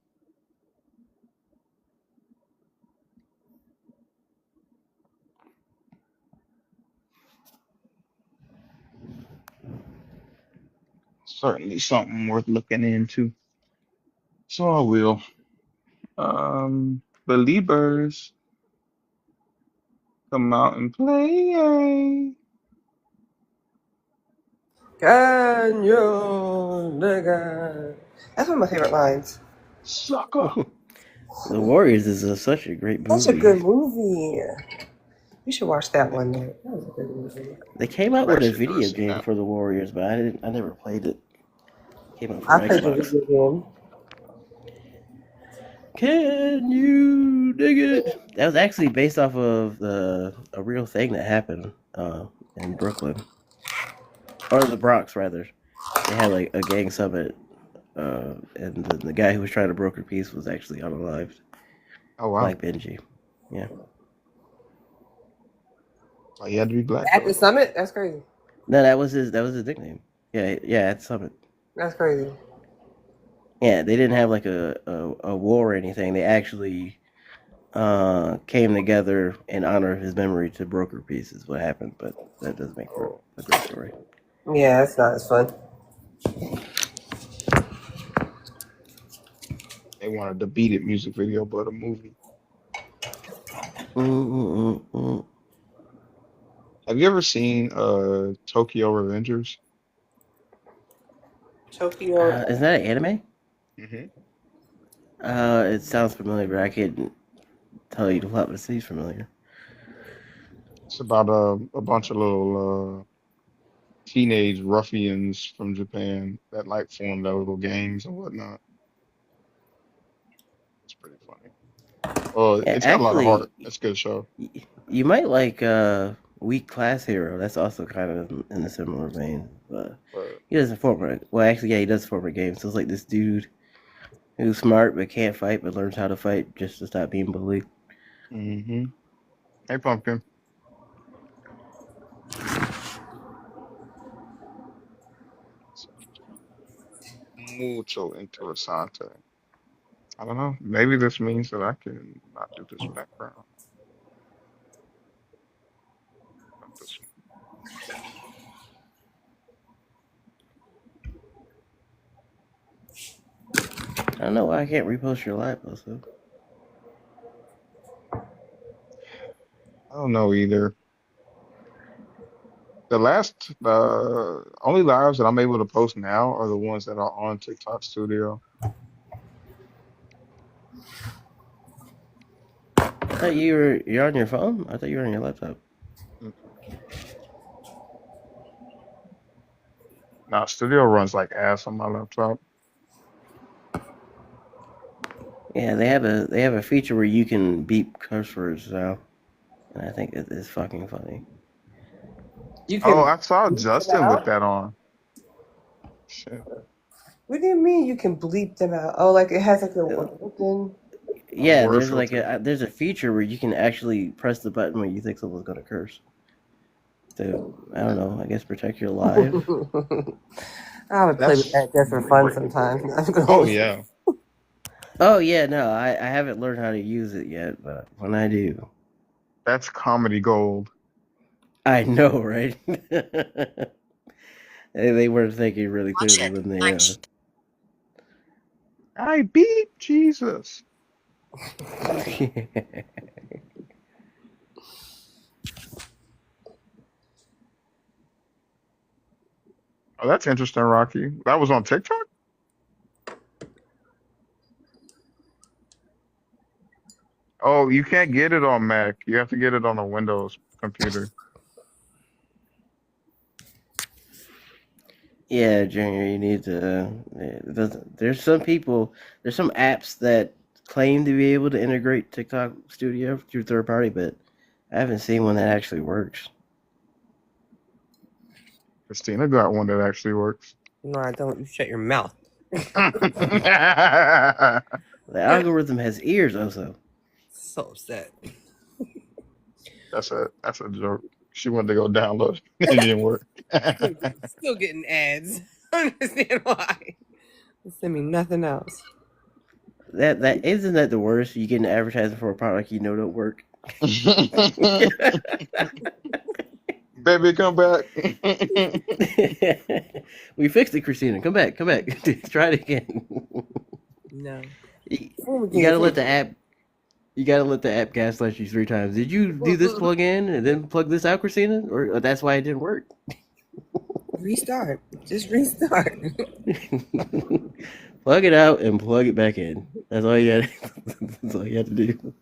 Certainly something worth looking into. So I will. Believers. Come out and play. Can you, nigga? That's one of my favorite lines. Sucker. The Warriors is such a great Such a movie. good movie. You should watch that one day. That was a good movie. They came out I've with a actually never video seen game that. for the Warriors, but I never played it. Came out for I played the Xbox. video game. Can you dig it? That was actually based off of a real thing that happened in Brooklyn, or the Bronx rather. They had like a gang summit, and the guy who was trying to broker peace was actually unalived. Oh wow. Black Benji. Yeah. Oh, you had to be black. At the summit? That's crazy. No, that was his nickname. Yeah, at the summit. That's crazy. Yeah, they didn't have like a war or anything. They actually came together in honor of his memory to broker peace is what happened, but that doesn't make for a great story. Yeah, it's not as fun. They wanted to beat it music video, but a movie. Have you ever seen Tokyo Revengers? Tokyo. Is that an anime? Mm-hmm. It sounds familiar, but I can't tell you the plot, but it seems familiar. It's about a bunch of little teenage ruffians from Japan that like form their little gangs and whatnot. It's pretty funny. Well, Yeah, it's got a lot of actually, heart. It's a good show. you might like Weak Class Hero. That's also kind of in a similar vein, but But he doesn't form a he does form a game. So it's like this dude who's smart but can't fight, but learns how to fight just to stop being bullied. mm-hmm. Hey, Pumpkin. Mucho interesante. I don't know. Maybe this means that I can not do this background. Not this I don't know why I can't repost your live also. I don't know either. The only lives that I'm able to post now are the ones that are on TikTok Studio. I thought you're on your phone. I thought you were on your laptop. Now Studio runs like ass on my laptop. Yeah, they have a feature where you can beep curse words now, and I think it's fucking funny. You can. Oh, I saw bleep them Justin with out? that on. Shit. What do you mean you can bleep them out? Oh, like it has like a built-in. Yeah, Word there's like filter. there's a feature where you can actually press the button when you think someone's gonna curse. So I don't know. I guess protect your live. I would play with that just for fun sometimes. I'm gonna hold you. Yeah. Oh yeah, no, I haven't learned how to use it yet, but when I do, That's comedy gold. I know, right? They weren't thinking really clearly when they. I beat Jesus. Oh, that's interesting, Rocky. That was on TikTok? Oh, you can't get it on Mac. You have to get it on a Windows computer. Yeah, Junior, you need to. There's some apps that claim to be able to integrate TikTok Studio through third party, but I haven't seen one that actually works. Christina got one that actually works. No, I don't. You shut your mouth. The algorithm has ears, also. So upset. That's a joke. She wanted to go download. It didn't work. Still getting ads. I don't understand why. They send me nothing else. That isn't that the worst? You get an advertisement for a product you know don't work. Baby, come back. We fixed it, Christina. Come back. Try it again. No. You gotta let the app. You gotta let the app gaslight you 3 times. Did you do this plug in and then plug this out, Christina? Or that's why it didn't work? Restart. Just restart. Plug it out and plug it back in. That's all you got. That's all you have to do.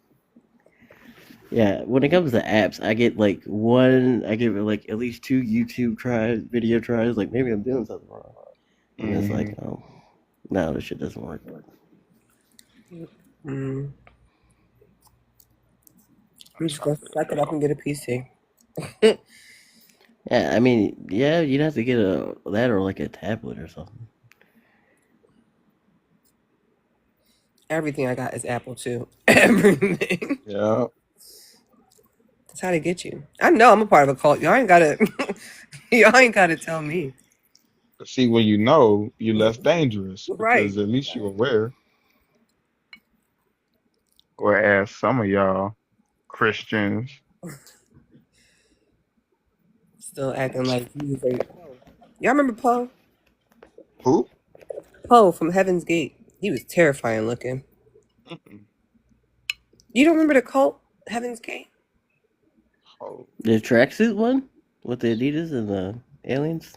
Yeah, when it comes to apps, I get like I give it like at least 2 YouTube video tries. Like maybe I'm doing something wrong, and it's like, oh, no, this shit doesn't work. Mm. I'm just gonna suck it up and get a PC. Yeah, I mean, yeah, you'd have to get that or like a tablet or something. Everything I got is Apple too. Everything. Yeah. That's how they get you. I know I'm a part of a cult. Y'all ain't gotta. Y'all ain't gotta tell me. But see, when you know, you're less dangerous Right. because at least you're aware. Whereas some of y'all Christians, Still acting like you. Y'all remember Poe? who? Poe from Heaven's Gate. He was terrifying looking. Mm-mm. You don't remember the cult Heaven's Gate? Oh, The tracksuit one with the Adidas and the aliens.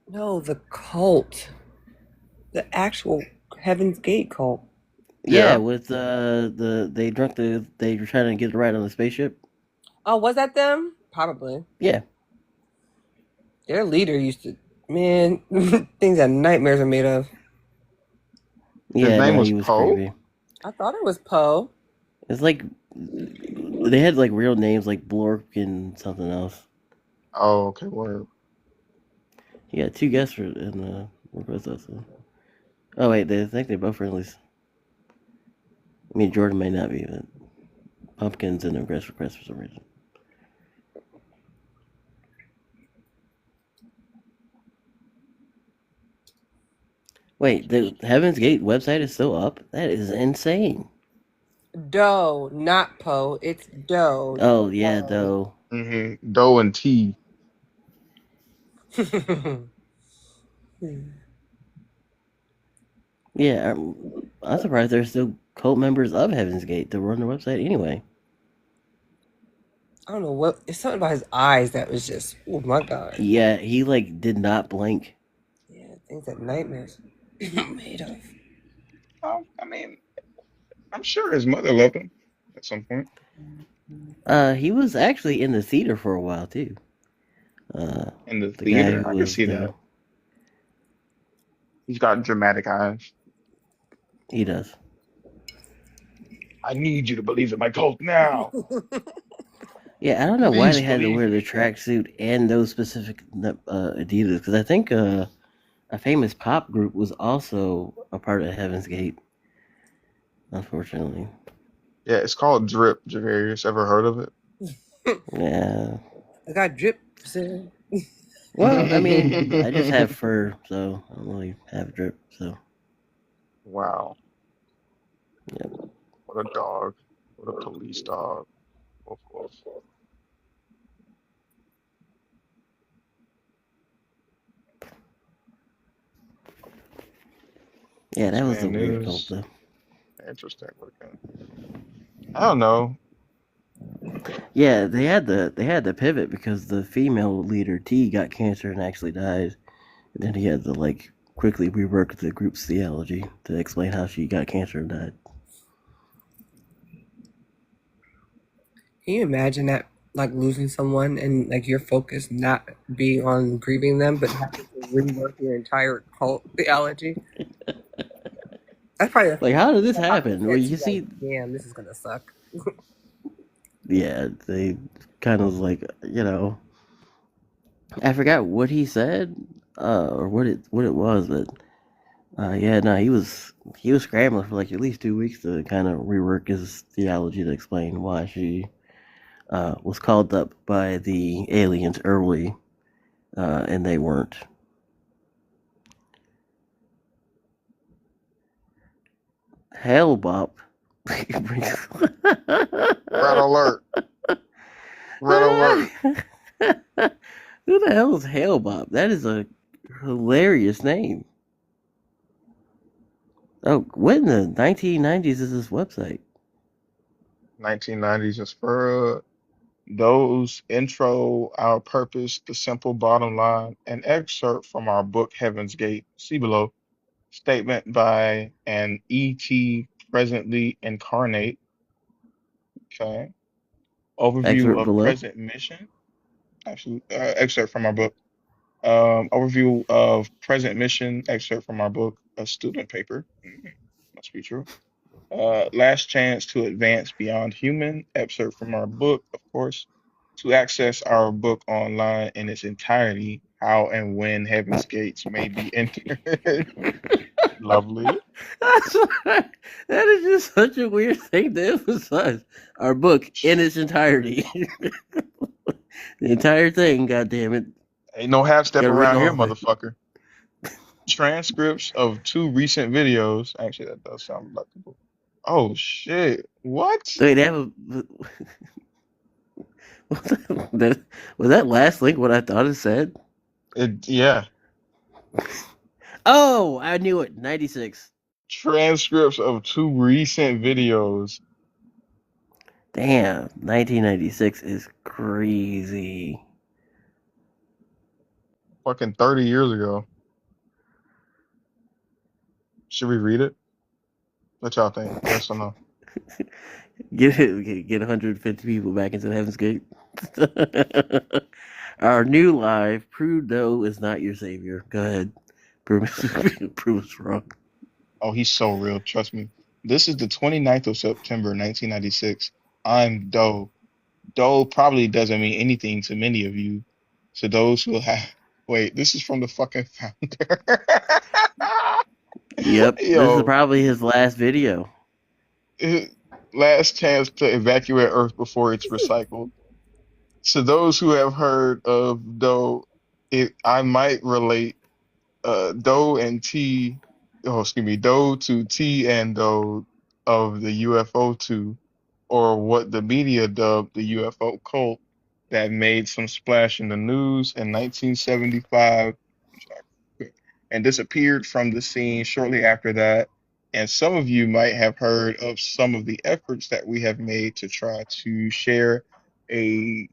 No, the cult. The actual Heaven's Gate cult. Yeah, yeah. with they were trying to get a ride on the spaceship. Oh, was that them? Probably. Yeah, Their leader used to, man, things that nightmares are made of. His yeah, name no, was he was Poe. creepy. I thought it was Poe. It's like they had like real names like Blork and something else. Oh, okay, word. He had 2 guests in the request us. Oh wait, I think they're both friendlies. I mean, Jordan may not be, but Pumpkin's in the guest request for some reason. Wait, the Heaven's Gate website is still up? That is insane. Doe, not Poe. It's Doe. Oh yeah, though. Mm-hmm. Doe and T. Yeah, I'm surprised there's still cult members of Heaven's Gate to run the website anyway. I don't know what. It's something about his eyes that was just. Oh my god. Yeah, he like did not blink. Yeah, things that nightmares made of. I mean, I'm sure his mother loved him at some point. He was actually in the theater for a while too. In the The guy theater, who I can was see that. He's got dramatic eyes. He does. I need you to believe in my cult now. Yeah, I don't know why Please they had to believe wear the me. tracksuit and those specific Adidas, because I think a famous pop group was also a part of Heaven's Gate. Unfortunately, Yeah, it's called Drip. Javarius, ever heard of it? yeah. I got drip. Sir. Well, I mean, I just have fur, so I don't really have drip. So Wow, yeah. what a dog. What a police dog. Woof, woof. Yeah, that was a Man, weird cult is though. interesting looking. I don't know. Yeah, they had to pivot because the female leader T got cancer and actually died. And then he had to like quickly rework the group's theology to explain how she got cancer and died. Can you imagine that, like losing someone and like your focus not being on grieving them, but having to rework your entire cult theology? That's probably Like, how did this the happen? Well, you see, like, damn, this is gonna suck. yeah, they kind of like, I forgot what he said, or what it was, but yeah, no, he was scrambling for like at least 2 weeks to kind of rework his theology to explain why she was called up by the aliens early, and they weren't. Hell Bop. Red alert. Red alert. Who the hell is Hell Bop? That is a hilarious name. Oh, what in the 1990s is this website? 1990s and Spur. Those intro, Our Purpose, The Simple Bottom Line, an excerpt from our book Heaven's Gate. See below. Statement by an E.T. presently incarnate. Okay. Overview Excerpt of below. present mission. Actually, excerpt from our book. Overview of present mission. Excerpt from our book. A student paper. Must be true. Last Chance to Advance Beyond Human, excerpt from our book, of course. To access our book online in its entirety, How and When Heaven's Gates May Be Entered. Lovely. That's why, that is just such a weird thing to emphasize. Our book in its entirety. The entire thing, goddammit. Ain't no half step Gotta read around the here, whole thing. motherfucker. Transcripts of 2 recent videos. Actually, that does sound delectable. Oh, shit. What? Wait, they have a. Was that last link what I thought it said? Yeah. Oh, I knew it. 96. Transcripts of 2 recent videos. Damn, 1996 is crazy. Fucking 30 years ago. Should we read it? What y'all think? Yes or no? Get 150 people back into Heaven's Gate. Our new live, Prove No is not your savior. Go ahead. Prove us wrong. Oh, he's so real. Trust me. This is the 29th of September, 1996. I'm Doe. Doe probably doesn't mean anything to many of you. To those who have... Wait, this is from the fucking founder. Yep, this is probably his last video. Last chance to evacuate Earth before it's recycled. To those who have heard of Doe, I might relate Doe and T, Doe to T and Doe of the UFO 2, or what the media dubbed the UFO cult that made some splash in the news in 1975 and disappeared from the scene shortly after that. And some of you might have heard of some of the efforts that we have made to try to share a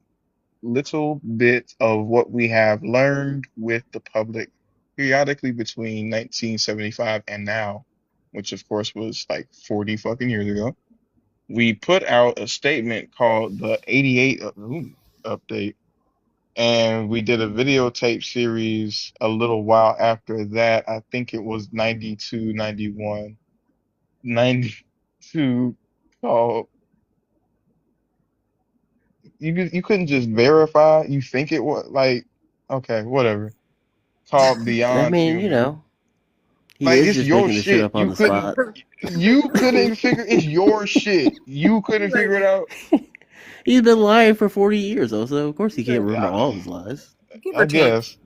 little bit of what we have learned with the public periodically between 1975 and now, which of course was like 40 fucking years ago. We put out a statement called the 88 update, and we did a videotape series a little while after that. I think it was 92, 91, 92 called you couldn't just verify. You think it was like, okay, whatever. Called I Beyond mean, you Human. know, he Like, is it's just your making the shit shit. up on the spot. You couldn't figure. It's your shit. You couldn't figure it out. He's been lying for 40 years, though, so of course he can't remember all of his lies. I guess.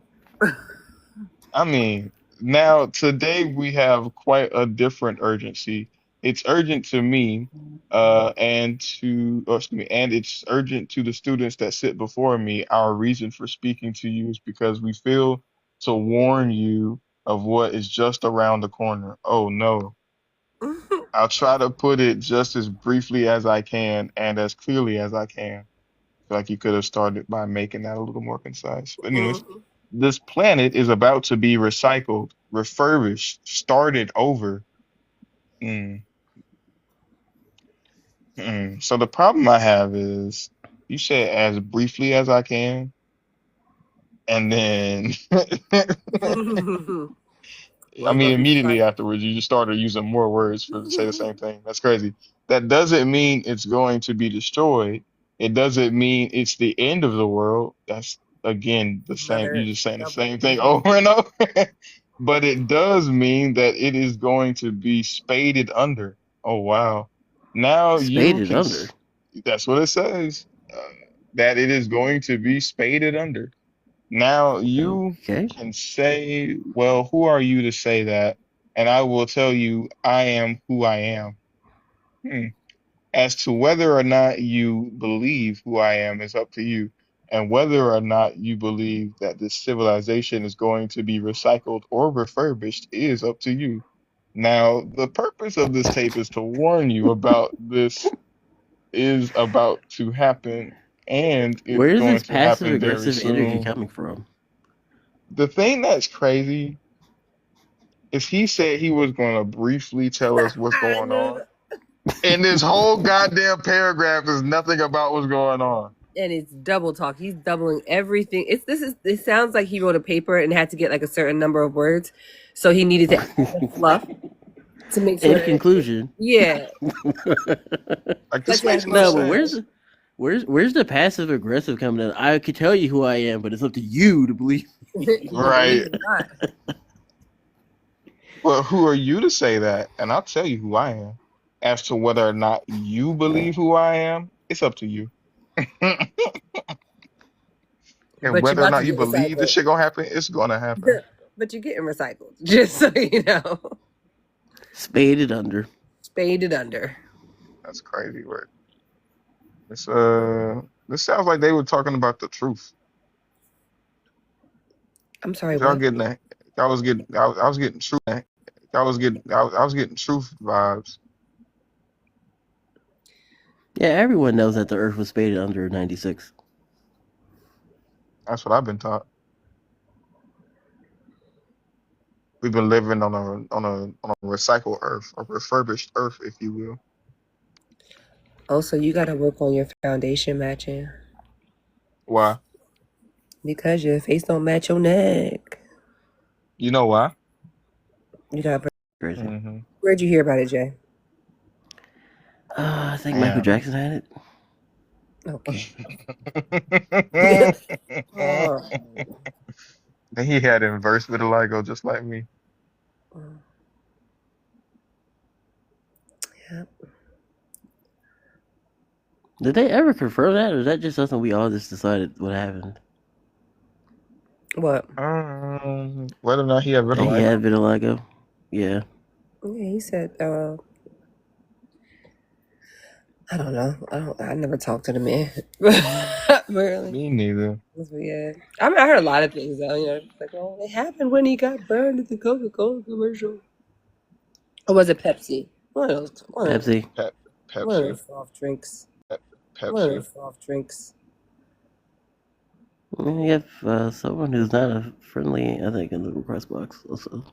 I mean, now today we have quite a different urgency. It's urgent to me, and it's urgent to the students that sit before me. Our reason for speaking to you is because we feel to warn you of what is just around the corner. Oh no. I'll try to put it just as briefly as I can and as clearly as I can. I feel like you could have started by making that a little more concise. But anyways, this planet is about to be recycled, refurbished, started over. So the problem I have is you say as briefly as I can, and then I mean immediately afterwards you just started using more words to say the same thing. That's crazy. That doesn't mean it's going to be destroyed. It doesn't mean it's the end of the world. That's again the same. You're just saying the same thing over and over. But it does mean that it is going to be spaded under. Oh wow. Now you Spaded can. under. That's what it says. That it is going to be spaded under. Now you can say, well, who are you to say that? And I will tell you, I am who I am. As to whether or not you believe who I am is up to you. And whether or not you believe that this civilization is going to be recycled or refurbished is up to you. Now, the purpose of this tape is to warn you about this is about to happen, and it's Where is going this to passive happen very aggressive energy soon. coming from? The thing that's crazy is he said he was going to briefly tell us what's I going knew on. that. And this whole goddamn paragraph is nothing about what's going on. And it's double talk. He's doubling everything. It sounds like he wrote a paper and had to get like a certain number of words. So he needed to add the fluff to make sure. In conclusion. Yeah. Like this Like makes no No, but sense. where's the passive aggressive coming in? I could tell you who I am, but it's up to you to believe. Right. Well, who are you to say that? And I'll tell you who I am. As to whether or not you believe who I am, it's up to you. And But you're whether or about to not you get believe this recycled. shit gonna happen, it's gonna happen. But you're getting recycled. Just so you know. Spaded under. Spaded under. That's crazy work. This sounds like they were talking about the truth. I'm sorry, Y'all what? getting that? I was getting truth. I was getting truth vibes. Yeah, everyone knows that the Earth was spaded under in '96. That's what I've been taught. We've been living on a recycled Earth, a refurbished Earth, if you will. Also, you got to work on your foundation matching Why? because your face don't match your neck. You know why? You got. Crazy. Mm-hmm. Where'd you hear about it, Jay? I think Michael Jackson had it. Okay. Then he had inverse vitiligo just like me. Yep. Did they ever confirm that, or is that just something we all just decided what happened? What? Whether or not he had That vitiligo. he had vitiligo. Yeah. Yeah, he said. I don't know. I never talked to the man. Really. Me neither. That's weird. I mean, I heard a lot of things though. You know, like, oh, it happened when he got burned at the Coca-Cola commercial. Or was it Pepsi? One of those. Pepsi. Pepsi. One of those soft drinks. Pepsi. One of those soft drinks. We have someone who's not a friendly, I think, in the request box also.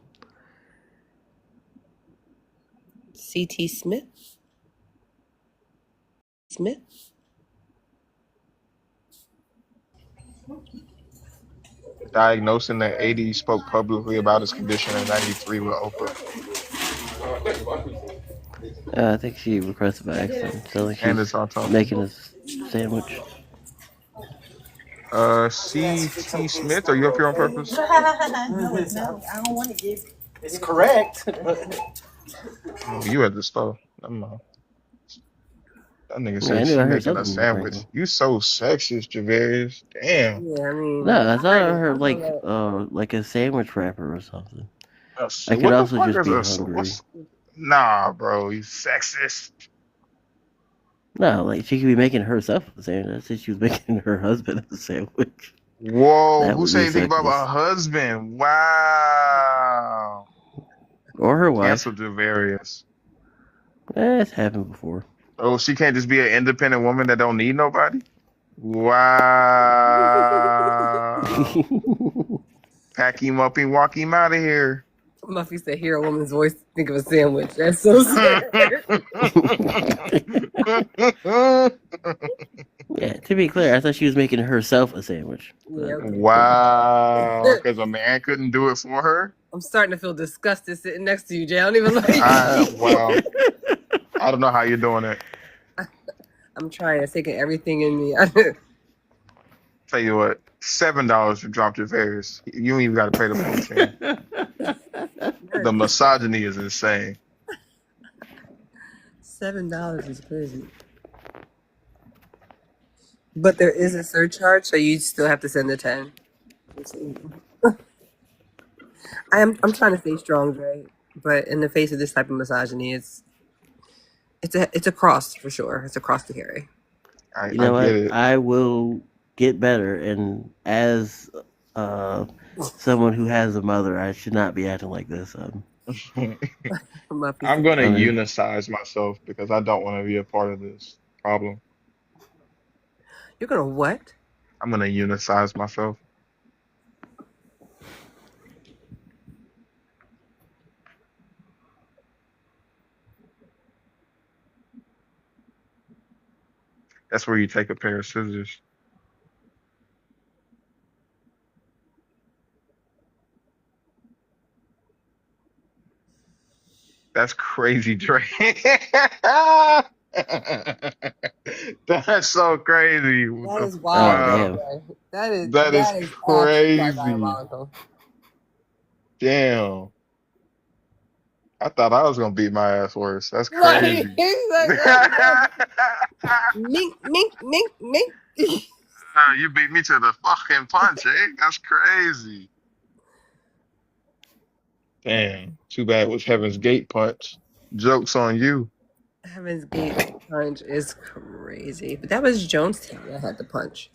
C.T. Smith. Diagnosed in the 80s, spoke publicly about his condition in 93 with Oprah. I think she requested by accident. So like And it's she's autopsy. making a sandwich. C.T. Smith, are you up here on purpose? No, I don't want to give. It's correct. Oh, you at the store. Never mind. That nigga Yeah, I said knew she I heard making a something sandwich. crazy. You so sexist, Javarius. Damn. Yeah, I mean. No, I thought I heard like a sandwich wrapper or something. I could What the also fuck just be is hungry. Nah, bro, you sexist. No, like she could be making herself a sandwich. I said she was making her husband a sandwich. Whoa, That who would said be anything about my sexist. husband? Wow. Or her wife. Cancel Javarius. It's happened before. Oh, she can't just be an independent woman that don't need nobody? Wow. Pack him up and walk him out of here. Muffy said, hear a woman's voice, think of a sandwich. That's so sad. Yeah, to be clear, I thought she was making herself a sandwich. Yeah, okay. Wow. Because a man couldn't do it for her? I'm starting to feel disgusted sitting next to you, Jay. I don't even like Wow. I don't know how you're doing it. I'm trying to take everything in me. Tell you what, $7 to drop Javarius. You ain't even got to pay the full chain. The misogyny is insane. $7 is crazy. But there is a surcharge, so you still have to send the 10. I'm trying to stay strong, Dre. But in the face of this type of misogyny, it's a cross for sure. It's a cross to carry. You know what? I will get better, and as someone who has a mother, I should not be acting like this. I'm going to unicize myself because I don't want to be a part of this. problem. You're gonna what? I'm gonna unicize myself. That's where you take a pair of scissors. That's crazy, Dre. That's so crazy. What That the is Oh wild. wow. damn. That is That is actually crazy. diabolical. Damn. I thought I was gonna beat my ass worse. That's Right. crazy. He's like, mink, mink, mink, mink. You beat me to the fucking punch, eh? That's crazy. Damn. Too bad it was Heaven's Gate punch. Joke's on you. Heaven's Gate punch is crazy. But that was Jonestown that had the punch.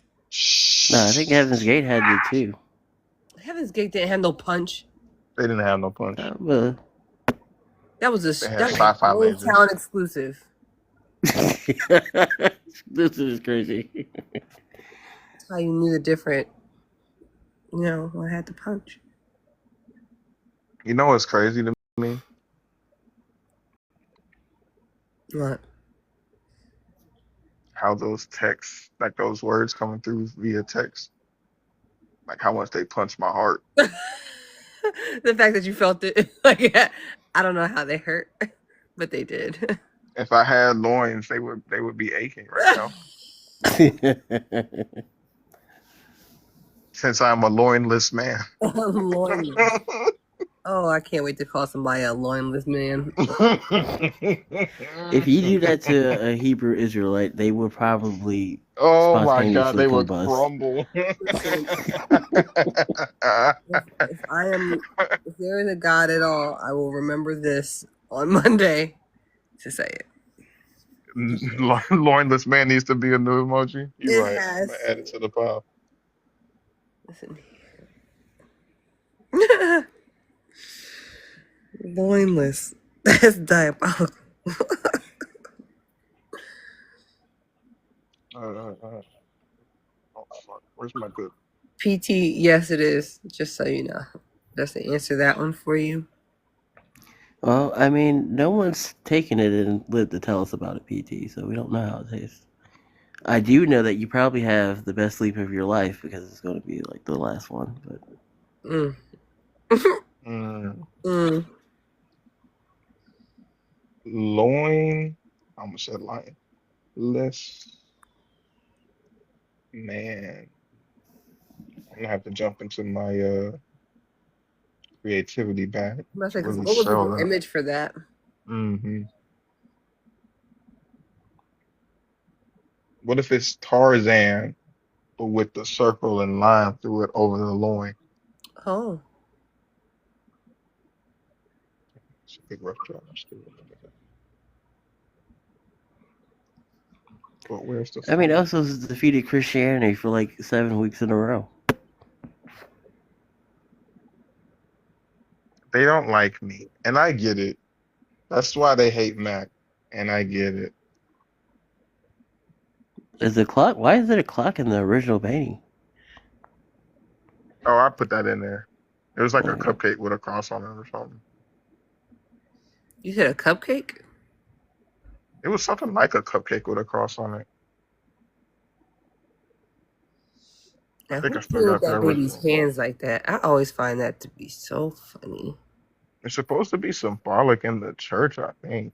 No, I think Heaven's Gate had it too. Heaven's Gate didn't have no punch. They didn't have no punch. That was They had a sci-fi Jonestown lasers. exclusive. This is crazy. That's how you knew the different, what had the punch. You know what's crazy to me? What? How those texts, like those words coming through via text, like how much they punch my heart. The fact that you felt it, like, I don't know how they hurt, but they did. If I had loins, they would be aching right now. Since I'm a loinless man. Loinless. Oh, I can't wait to call somebody a loinless man. If you do that to a Hebrew Israelite, they would probably Oh my God, spontaneously they would combust. crumble. If there is a God at all, I will remember this on Monday to say it. Loinless man needs to be a new emoji. You're right. Yes. I'm gonna add it to the pile. Listen. Loinless. That's diabolical. Oh fuck. Where's my good? PT, yes it is. Just so you know. That's the answer to that one for you. Well, I mean, no one's taken it and lived to tell us about it, PT, so we don't know how it tastes. I do know that you probably have the best sleep of your life because it's going to be like the last one. But Loin. I almost said lion. Less man. I'm gonna have to jump into my creativity bag. What was Really a sell good that. image for that? Mm-hmm. What if it's Tarzan, but with the circle and line through it over the loin? Oh. It's a big rough draft. I still remember that. But where's the I mean, fun? Usos defeated Christianity for like 7 weeks in a row. They don't like me, and I get it. That's why they hate Mac, and I get it. Is the clock? Why is there a clock in the original painting? Oh, I put that in there. It was like a cupcake with a cross on it or something. You said a cupcake? It was something like a cupcake with a cross on it. Now, I think who I still drew got the that baby's original. hands like that? I always find that to be so funny. It's supposed to be symbolic in the church, I think.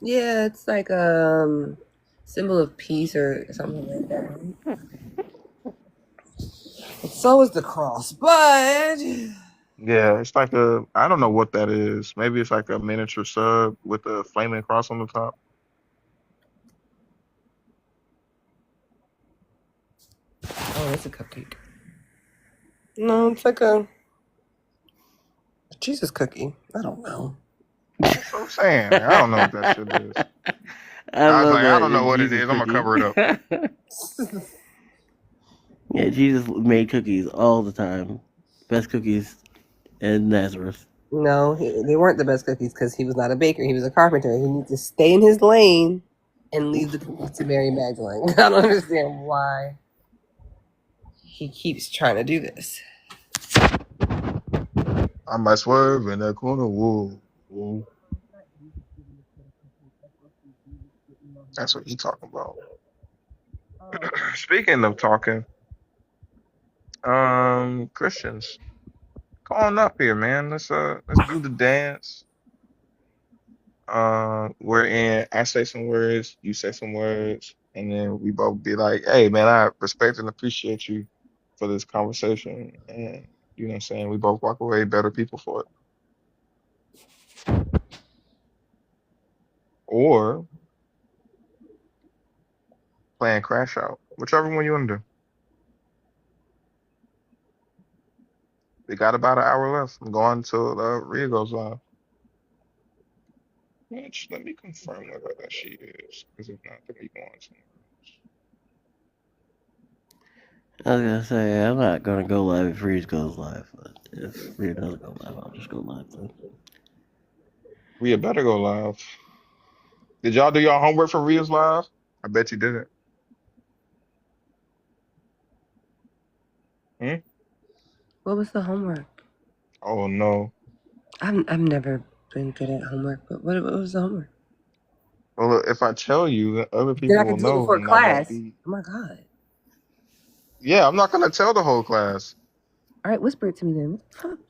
Yeah, it's like symbol of peace or something like that. So is the cross, but Yeah, it's like I don't know what that is. Maybe it's like a miniature sub with a flaming cross on the top. oh, it's a cupcake. No, it's like a Jesus cookie. I don't know. That's what I'm saying. I don't know what that shit is. I was love like, that I don't know what it Jesus is. I'm gonna cover it up. Yeah, Jesus made cookies all the time. Best cookies in Nazareth. No, they weren't the best cookies because he was not a baker. He was a carpenter. He needed to stay in his lane and leave the cookies to Mary Magdalene. I don't understand why he keeps trying to do this. I might swerve in that corner. Whoa, whoa. That's what he talking about. Speaking of talking, Christians, come on up here, man. Let's do the dance. We're in. I say some words, you say some words, and then we both be like, "Hey, man, I respect and appreciate you for this conversation." And you know what I'm saying? We both walk away better people for it. Or playing Crash Out, whichever one you want to do. We got about an hour left. I'm going till Rhea goes live. Which, let me confirm whether that she is, because if not, then we go on somewhere. I was gonna say I'm not gonna go live if Reed goes live, but if Reed doesn't go live, I'll just go live then. Rhea better go live. Did y'all do y'all homework for Rhea's live? I bet you didn't. Hmm? What was the homework? Oh no. I've never been good at homework, but what was the homework? Well, look, if I tell you, then other Then people I will could do it know, before and I won't class. be. Oh my god! Yeah, I'm not gonna tell the whole class. All right, whisper it to me then.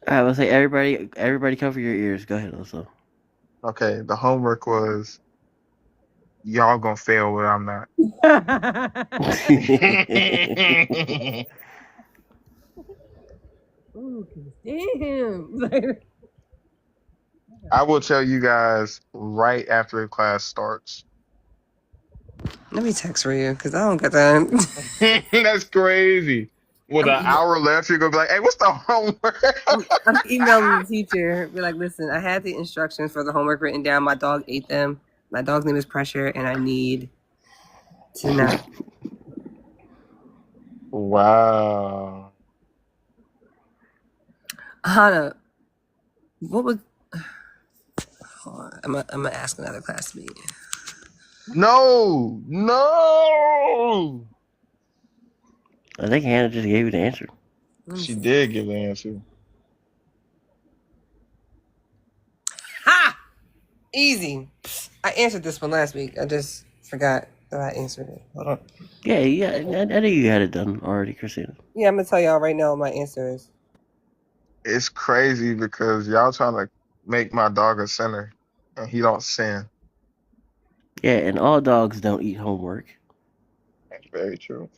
I will say everybody cover your ears. Go ahead, also. Okay, the homework was y'all gonna fail where I'm not. Ooh, damn! I will tell you guys right after the class starts. Let me text Rhea because I don't got that. That's crazy. With an hour left, you're gonna be like, "Hey, what's the homework?" I'm emailing the teacher. Be like, listen, I had the instructions for the homework written down. My dog ate them. My dog's name is Pressure, and I need to know. Wow. Hannah, what was? Hold on, I'm gonna ask another classmate. No, no. I think Hannah just gave you the answer. She did give the answer. Ha! Easy. I answered this one last week. I just forgot that I answered it. Hold on. Yeah, I knew you had it done already, Christina. Yeah, I'm gonna tell y'all right now what my answer is. It's crazy because y'all trying to make my dog a sinner, and he don't sin. Yeah, and all dogs don't eat homework. That's very true.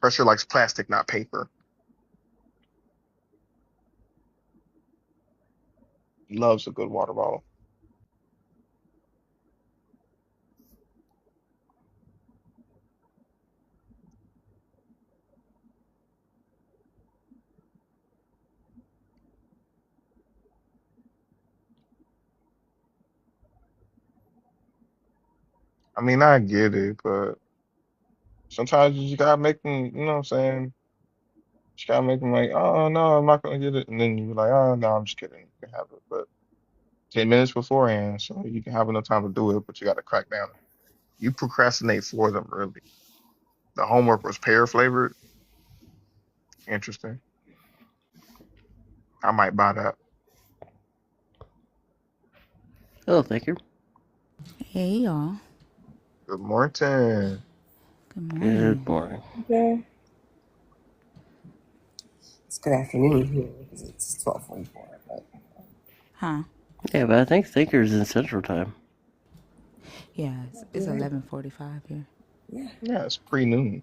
Pressure likes plastic, not paper. He loves a good water bottle. I mean, I get it, but sometimes you just gotta make them, you know what I'm saying? You gotta make them like, oh no, I'm not gonna get it, and then you're like, oh no, I'm just kidding. You can have it, but 10 minutes beforehand, so you can have enough time to do it, but you gotta crack down. You procrastinate for them, really. The homework was pear flavored. Interesting. I might buy that. Oh, thank you. Hey, y'all. Good morning. Good morning. Good morning. Okay. It's good afternoon here because it's 12:44. But Huh? Yeah, but I think Thinker's in Central Time. Yeah, it's 11:45 here. Yeah, it's pre-noon.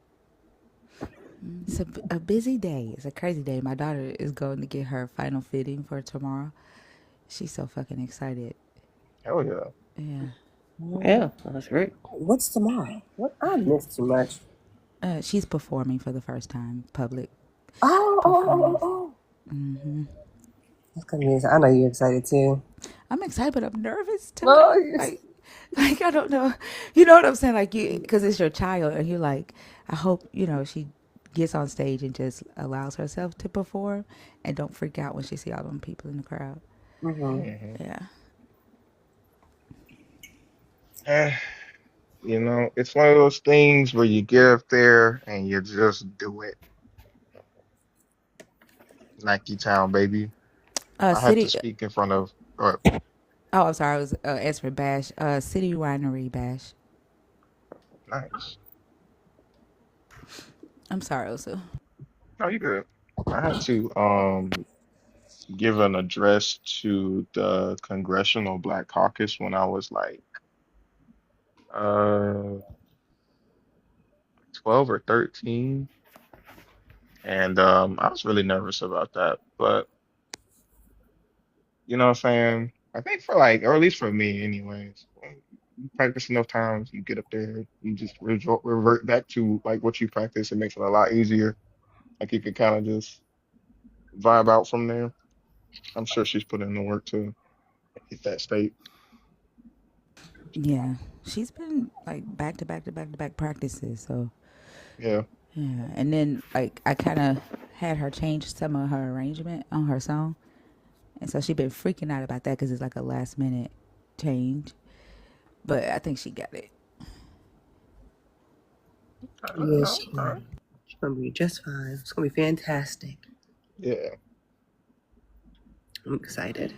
It's a busy day. It's a crazy day. My daughter is going to get her final fitting for tomorrow. She's so fucking excited. Hell yeah. Yeah. Yeah, that's great. What's tomorrow? What? I missed too much. She's performing for the first time, public Oh. performance. Mm-hmm. That's gonna be. I know you're excited too. I'm excited, but I'm nervous too. Oh, Like I don't know. You know what I'm saying? Like you, because it's your child, and you're like, I hope she gets on stage and just allows herself to perform, and don't freak out when she see all them people in the crowd. Mm-hmm. Yeah. Eh, it's one of those things where you get up there and you just do it. Nike Town, baby. I had to City. speak in front of. Oh, I'm sorry. I was answering Bash. City Winery Bash. Nice. I'm sorry, also. No, you good. I had to give an address to the Congressional Black Caucus when I was like uh 12 or 13. And I was really nervous about that. But you know what I'm saying? I think for like, or at least for me anyways, when you practice enough times, you get up there, you just revert back to like what you practice. It makes it a lot easier. Like you can kind of just vibe out from there. I'm sure she's put in the work to hit that state. Yeah, she's been like back to back to back to back practices. So Yeah. yeah, and then like I kind of had her change some of her arrangement on her song, and so she been freaking out about that because it's like a last minute change. But I think she got it. Yeah, she's gonna be just fine. It's gonna be fantastic. Yeah. I'm excited.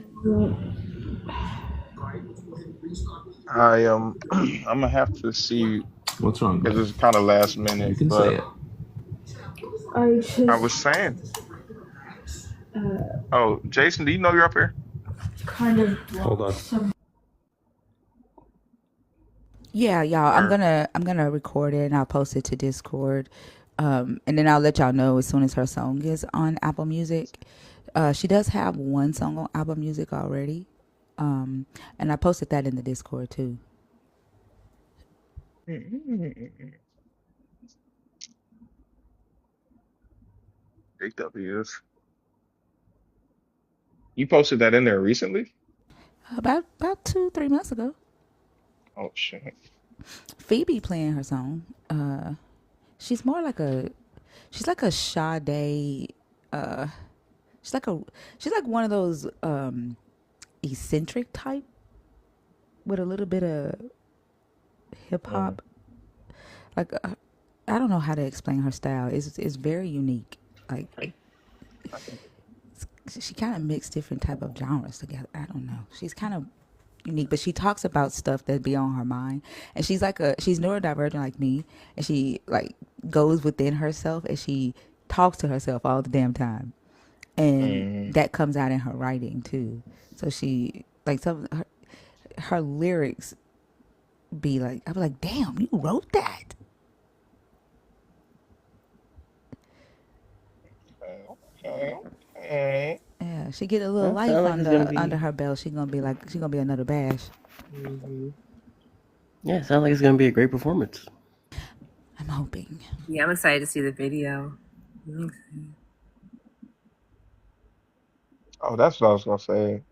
I'm gonna have to see What's wrong, because bud? it's kind of last You minute, can say but it. I I just was saying, uh, oh, Jason, do you know you're up here? kind of Hold on. some. Yeah, y'all. I'm Or gonna record it and I'll post it to Discord, and then I'll let y'all know as soon as her song is on Apple Music. She does have one song on Apple Music already, and I posted that in the Discord too. Big W's. You posted that in there recently? About 2-3 months ago. Oh shit. Phoebe playing her song. She's more like a she's like a Sade. Uh, she's like a she's like one of those eccentric type with a little bit of hip Mm. hop. Like I don't know how to explain her style. It's very unique. Like she kind of mixed different type of genres together. I don't know. She's kind of unique, but she talks about stuff that be on her mind, and she's neurodivergent like me, and she like goes within herself and she talks to herself all the damn time, and Mm. that comes out in her writing too. So she like her lyrics be like, I was like, damn, you wrote that. Okay. Okay. Yeah, she get a little Well, life sounds like it's gonna under be. her belt. She gonna be another Bash. Yeah, sounds like it's gonna be a great performance. I'm hoping. Yeah, I'm excited to see the video. Oh, that's what I was gonna say.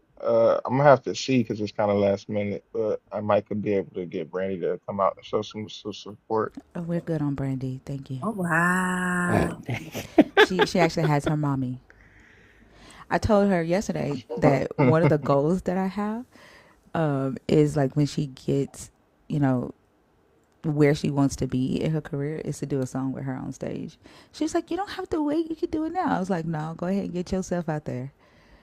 I'm gonna have to see because it's kind of last minute, but I might could be able to get Brandy to come out and show some support. Oh, we're good on Brandy. Thank you. Oh wow. She actually has her mommy. I told her yesterday that one of the goals that I have is like when she gets, you know, where she wants to be in her career is to do a song with her on stage. She's like, you don't have to wait. You can do it now. I was like, no, go ahead and get yourself out there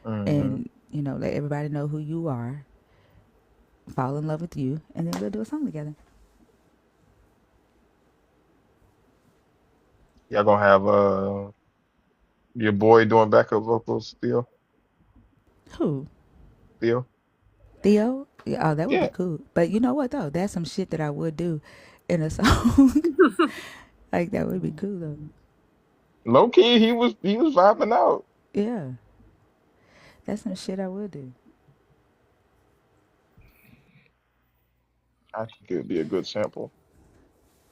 Hmm. and, you know, let everybody know who you are, fall in love with you, and then we'll do a song together. Y'all gonna have your boy doing backup vocals, Who? Theo? Theo? Yeah, oh, that would be Yeah. cool. But you know what, though? That's some shit that I would do in a song. Like, that would be cool, though. Low key, he was vibing out. Yeah. That's some shit I would do. I think it would be a good sample.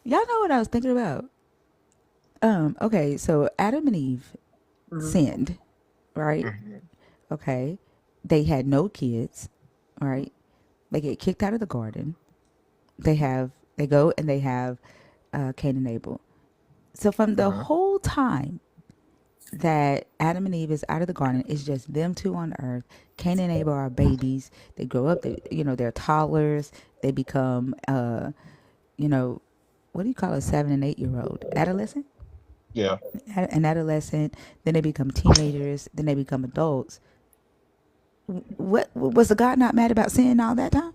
Y'all know what I was thinking about? Okay, so Adam and Eve sinned, right? Hmm. Okay. They had no kids, right? They get kicked out of the garden. They go and they have Cain and Abel. So from the Hmm. whole time, that Adam and Eve is out of the garden. It's just them two on the earth. Cain and Abel are babies. They grow up. They're toddlers. They become, you know, what do you call a 7 and 8 year old? Adolescent. Yeah. An adolescent. Then they become teenagers. Then they become adults. What was the God not mad about sin all that time?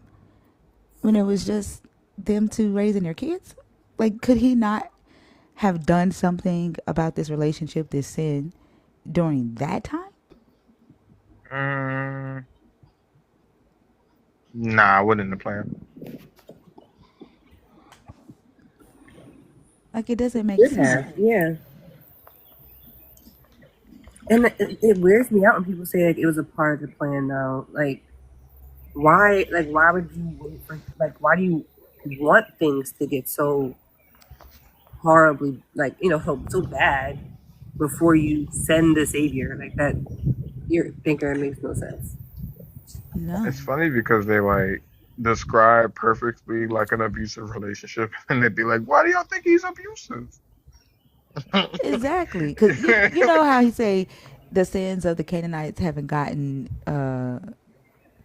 When it was just them two raising their kids? Like, could he not have done something about this relationship, this sin, during that time? Nah, I wasn't in the plan. Like, it doesn't make Should sense. have, yeah. And it weirds me out when people say like it was a part of the plan. Though, like, why? Like, why would you wait for? Like, why do you want things to get so horribly, like, so bad before you send the savior? Like that, you're thinking it makes no sense. No. It's funny because they like describe perfectly like an abusive relationship, and they'd be like, "Why do y'all think he's abusive?" Exactly, because you know how he say the sins of the Canaanites haven't gotten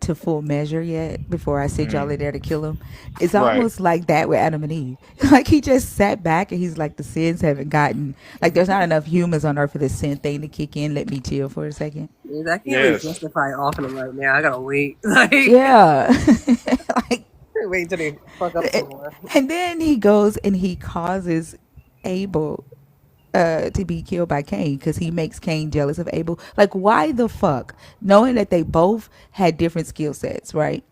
to full measure yet before I sent y'all in there to kill him. It's Right. almost like that with Adam and Eve. Like he just sat back and he's like, the sins haven't gotten, like there's not enough humans on earth for this sin thing to kick in. Let me chill for a second. I can't really justify offering them right now. I gotta wait. Like, Yeah. wait till they fuck up some more. And then he goes and he causes Abel to be killed by Cain because he makes Cain jealous of Abel. Like, why the fuck? Knowing that they both had different skill sets, right?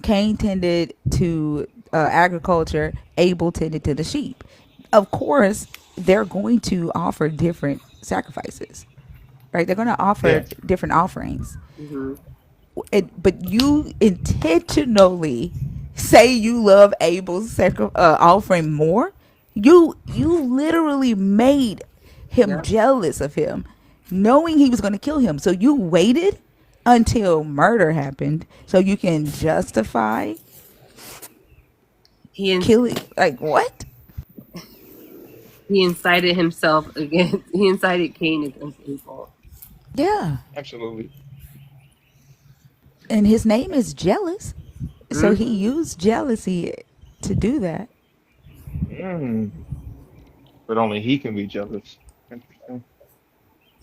Cain tended to agriculture, Abel tended to the sheep. Of course, they're going to offer different sacrifices, right? They're going to offer different offerings. Mm-hmm. But you intentionally say you love Abel's offering more. You literally made him jealous of him, knowing he was going to kill him. So you waited until murder happened so you can justify killing. Like, what? He incited himself against. He incited Cain against Abel. Yeah. Absolutely. And his name is Jealous. So he used jealousy to do that. But only he can be jealous. Interesting.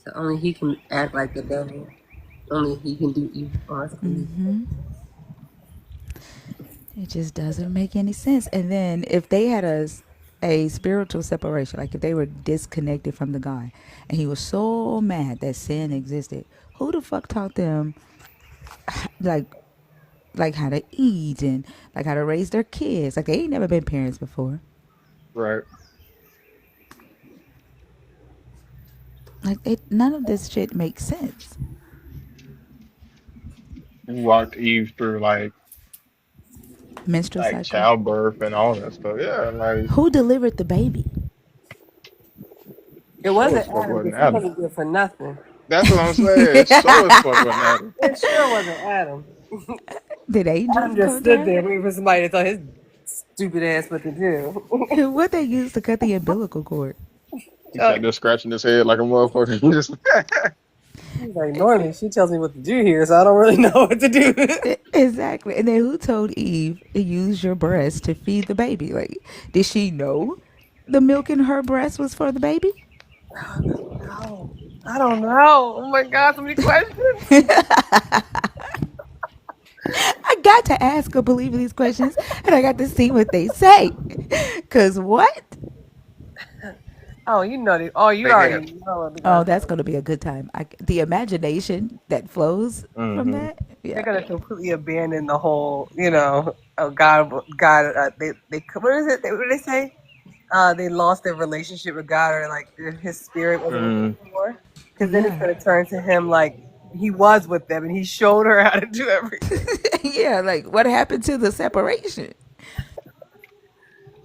So only he can act like the devil. Only he can do evil. Mm-hmm. It just doesn't make any sense. And then if they had a spiritual separation, like if they were disconnected from the God, and he was so mad that sin existed, who the fuck taught them like how to eat and like how to raise their kids? Like they ain't never been parents before. Right. Like none of this shit makes sense. Who walked Eve through like Menstrual cycle. childbirth and all that stuff. Yeah, like Who delivered the baby? It wasn't fuck Adam. wasn't Because he Adam. wasn't good for nothing. That's what I'm saying. It sure as fuck wasn't Adam. It sure wasn't Adam. Did angels Adam just come stood down? there waiting for somebody to tell his stupid ass what to do. What they used to cut the umbilical cord? He sat there scratching his head like a motherfucker. Just He's like, normally she tells me what to do here, so I don't really know what to do. Exactly. And then who told Eve to use your breast to feed the baby? Like, did she know the milk in her breast was for the baby? No, I don't know. Oh my God, so many questions. I got to ask or believe these questions, and I got to see what they say. Cause what? Oh, you know it. Oh, you already know it. Oh, that's gonna be a good time. The imagination that flows from that. They're Yeah. gonna completely abandon the whole, God. They what is it? What do they say? They lost their relationship with God, or like his spirit wasn't with them anymore. Because then it's gonna turn to him like he was with them, and he showed her how to do everything. Yeah, like what happened to the separation?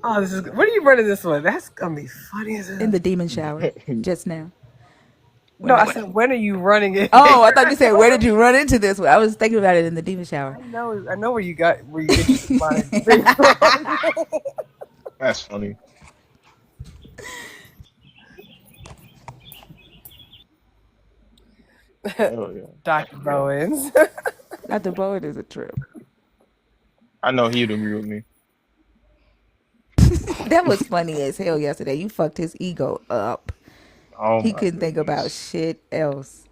Oh, this is. What are you running this one? That's gonna be funny as hell. In the demon shower just now. No, I said, when are you running it? Oh, I thought you said, where did you run into this one? I was thinking about it in the demon shower. I know where you get your mind from. that's funny. Hell yeah. Dr. Yeah. Bowens. Dr. Bowen is a trip. I know he'd agree with me. That was funny as hell yesterday. You fucked his ego up. Oh He my couldn't think about goodness. shit else.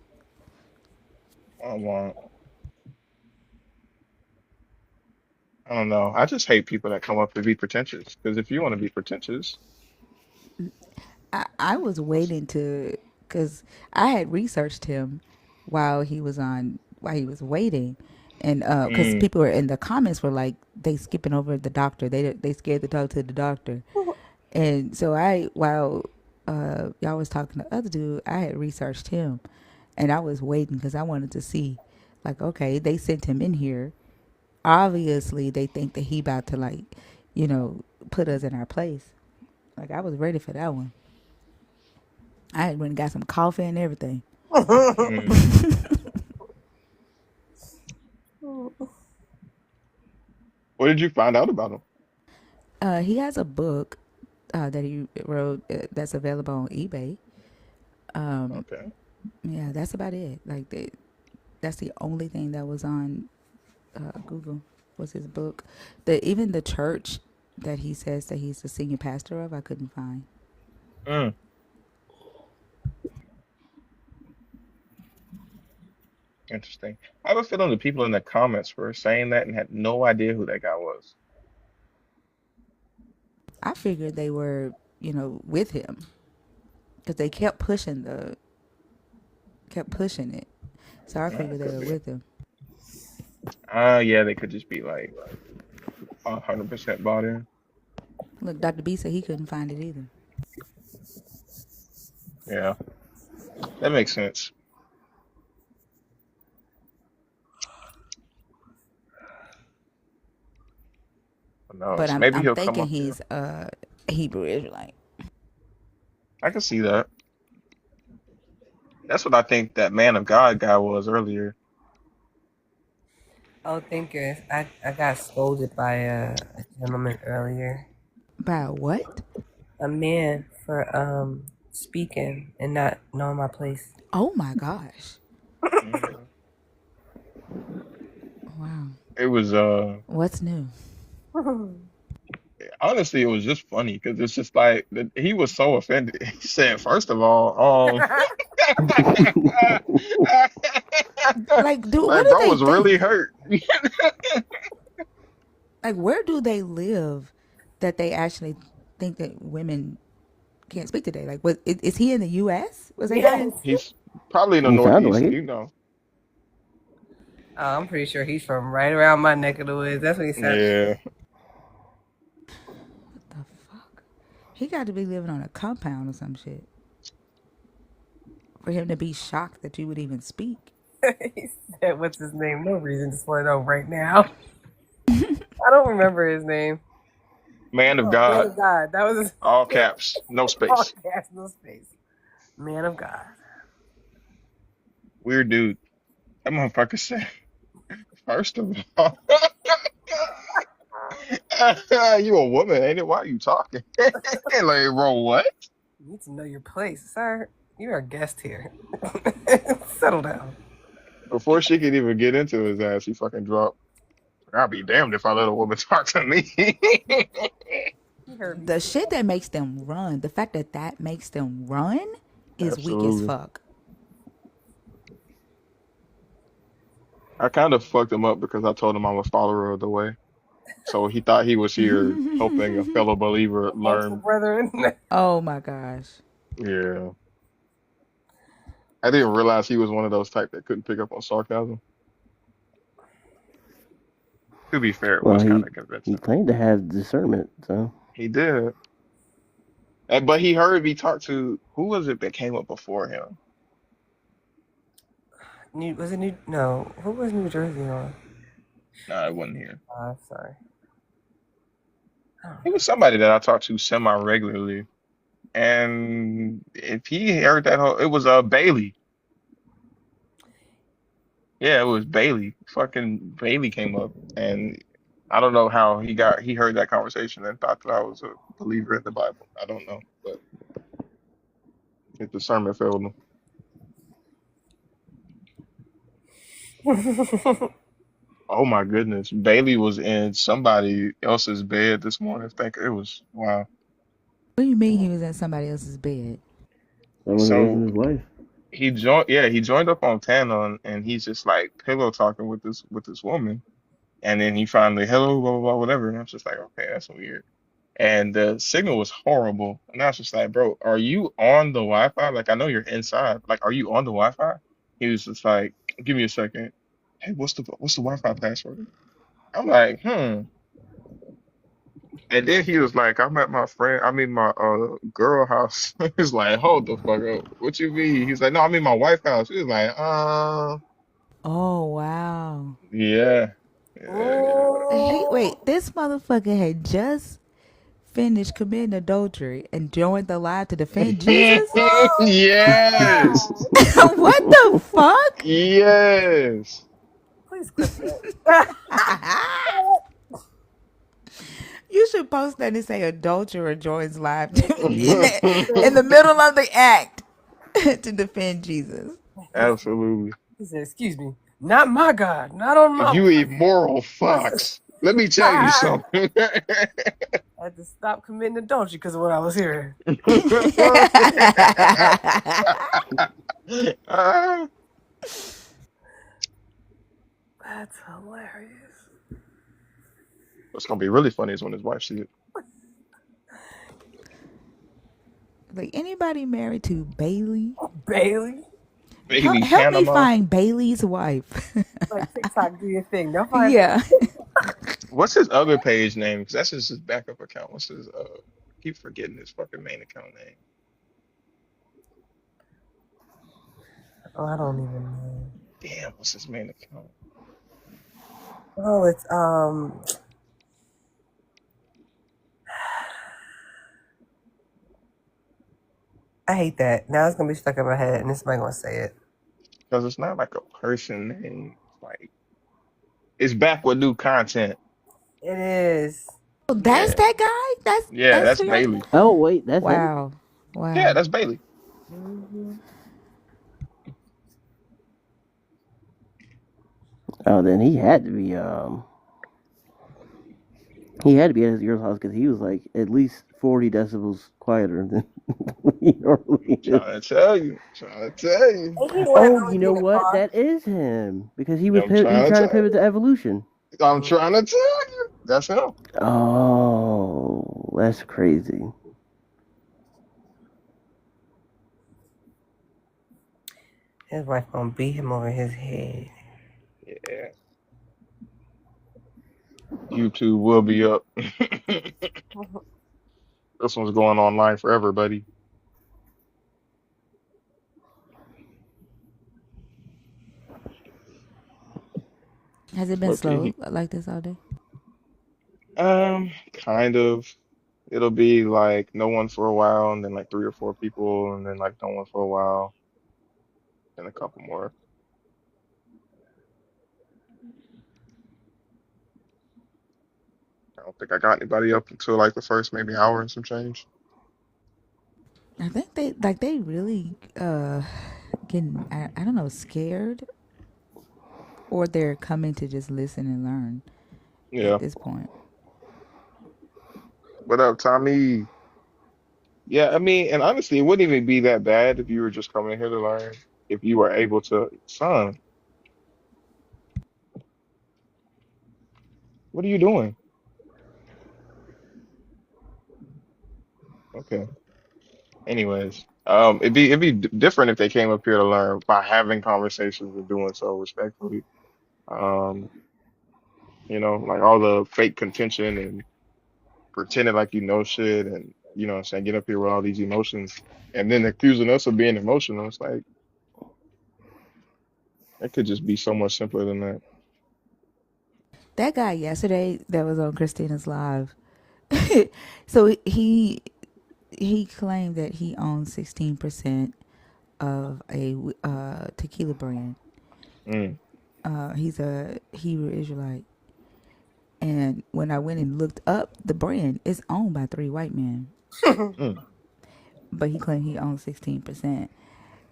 I want. I don't know. I just hate people that come up to be pretentious. Because if you want to be pretentious, I was waiting to, because I had researched him while he was waiting, and because mm, people were in the comments were like they skipping over the doctor. They scared to talk to the doctor, and so while y'all was talking to the other dude, I had researched him, and I was waiting because I wanted to see, like, okay, they sent him in here. Obviously, they think that he about to like, put us in our place. Like I was ready for that one. I had went and got some coffee and everything. mm. What did you find out about him? He has a book that he wrote that's available on eBay. Okay. Yeah, that's about it. Like that's the only thing that was on Google was his book. Even the church that he says that he's the senior pastor of, I couldn't find. Mm, interesting. I have a feeling the people in the comments were saying that and had no idea who that guy was. I figured they were, with him because they kept pushing it. So I figured they Could were be. with him. Yeah, they could just be like 100% bought in. Look, Dr. B said he couldn't find it either. Yeah, that makes sense. Who But knows? I'm Maybe I'm he'll come thinking up here. he's Hebrew Israelite. I can see that. That's what I think that man of God guy was earlier. Oh, thinkers. I got scolded by a gentleman earlier. By what? A man for speaking and not knowing my place. Oh my gosh. Mm. Wow. It was What's new? honestly it was just funny because it's just like he was so offended. He said, first of all, Like, dude, what like do bro they was really think? hurt. Like, where do they live that they actually think that women can't speak today? Like, is he in the U.S.? Was that guy? Yes. He's probably in the He sounded Northeast, like it. Oh, I'm pretty sure he's from right around my neck of the woods. That's what he said. Yeah. What the fuck? He got to be living on a compound or some shit for him to be shocked that you would even speak. He said, "What's his name? No reason. Just want to know right now." I don't remember his name. Man of Oh, man God, of God. That was his all caps, no all space. caps, no space. Man of God. Weird dude. That motherfucker said, first of all, you a woman, ain't it? Why are you talking? Like, bro, what? You need to know your place, sir. You're a guest here. Settle down. Before she could even get into his ass, he fucking dropped. I'll be damned if I let a woman talk to me. You heard me. The shit that makes them run, the fact that that makes them run is weak as Absolutely. fuck. I kind of fucked him up because I told him I'm a follower of the way. So he thought he was here helping a fellow believer Amongst the learn. brethren. Oh my gosh. Yeah. I didn't realize he was one of those type that couldn't pick up on sarcasm. To be fair, it Well, was kind he of he convincing. claimed to have discernment, so He did. But he heard me talk to, who was it that came up before him? Was it New? No. Who was New Jersey on? Nah, it wasn't here. Sorry. It was somebody that I talked to semi-regularly. And if he heard that whole, it was Bailey. Yeah, it was Bailey. Fucking Bailey came up, and I don't know how he heard that conversation and thought that I was a believer in the Bible. I don't know, but his discernment failed him. Oh my goodness. Bailey was in somebody else's bed this morning. I think it was wow. What do you mean he was in somebody else's bed? Someone who wasn't So his wife. he joined up on Tanon and he's just like pillow talking with this woman. And then he finally, hello, blah blah blah, whatever. And I was just like, okay, that's weird. And the signal was horrible. And I was just like, bro, are you on the Wi-Fi? Like I know you're inside. Like, are you on the Wi-Fi? He was just like, give me a second. Hey, what's the Wi-Fi password? I'm like, hmm. And then he was like, I'm at my friend, I'm in my girl house. He's like, hold the fuck up. What you mean? He's like, no, I'm in my wife's house. He was like, Oh wow. yeah. Yeah, Wait, this motherfucker had just finished committing adultery and joined the lie to defend Jesus? yeah. Yes. What the fuck? Yes. Please clip that. You should post that and say adulterer joins live in the middle of the act to defend Jesus. Absolutely. He said, "Excuse me, not my God, not on my You watch." immoral fox. Let me tell you something. I had to stop committing adultery because of what I was hearing. That's hilarious. What's gonna be really funny is when his wife sees it. Like anybody married to Bailey? Bailey, Bailey Help me Panama. find Bailey's wife. like TikTok, do your thing. Don't find. Yeah. What's his other page name? Because that's just his backup account. What's his keep forgetting his fucking main account name. Oh, I don't even know. Damn, what's his main account? Oh, it's I hate that. Now it's gonna be stuck in my head, and this somebody gonna say it. Because it's not like a person name. Like it's back with new content. It is. Oh, that's Yeah. that guy? Yeah, That's that's who you're Bailey. Oh wait, that's him. Wow. Wow. Yeah, that's Bailey. Mm-hmm. Oh, then he had to be he had to be at his girl's house because he was like at least 40 decibels quieter than he normally is. Trying to tell you. Trying to tell you. Oh, you know what? That is him because he was I'm trying to trying to tell pivot to evolution. you. I'm trying to tell you. That's him. Oh, that's crazy. His wife gonna beat him over his head. Yeah. YouTube will be up. This one's going online forever, buddy. Has it been Okay. slow like this all day? Kind of. It'll be like no one for a while, and then like three or four people, and then like no one for a while, and a couple more. I don't think I got anybody up until like the first maybe hour and some change. I think they really getting I don't know, scared, or they're coming to just listen and learn Yeah. at this point. What up, Tommy? Yeah, I mean, and honestly, it wouldn't even be that bad if you were just coming here to learn. If you were able to, son, what are you doing? Okay. Anyways, it'd be different if they came up here to learn by having conversations and doing so respectfully. Um, like all the fake contention and pretending like you know shit and what I'm saying, get up here with all these emotions and then accusing us of being emotional. It's like it could just be so much simpler than that. That guy yesterday that was on Christina's live. So he claimed that he owns 16% of a tequila brand. Mm. He's a Hebrew Israelite. And when I went and looked up the brand, it's owned by 3 white men. Mm. But he claimed he owns 16%.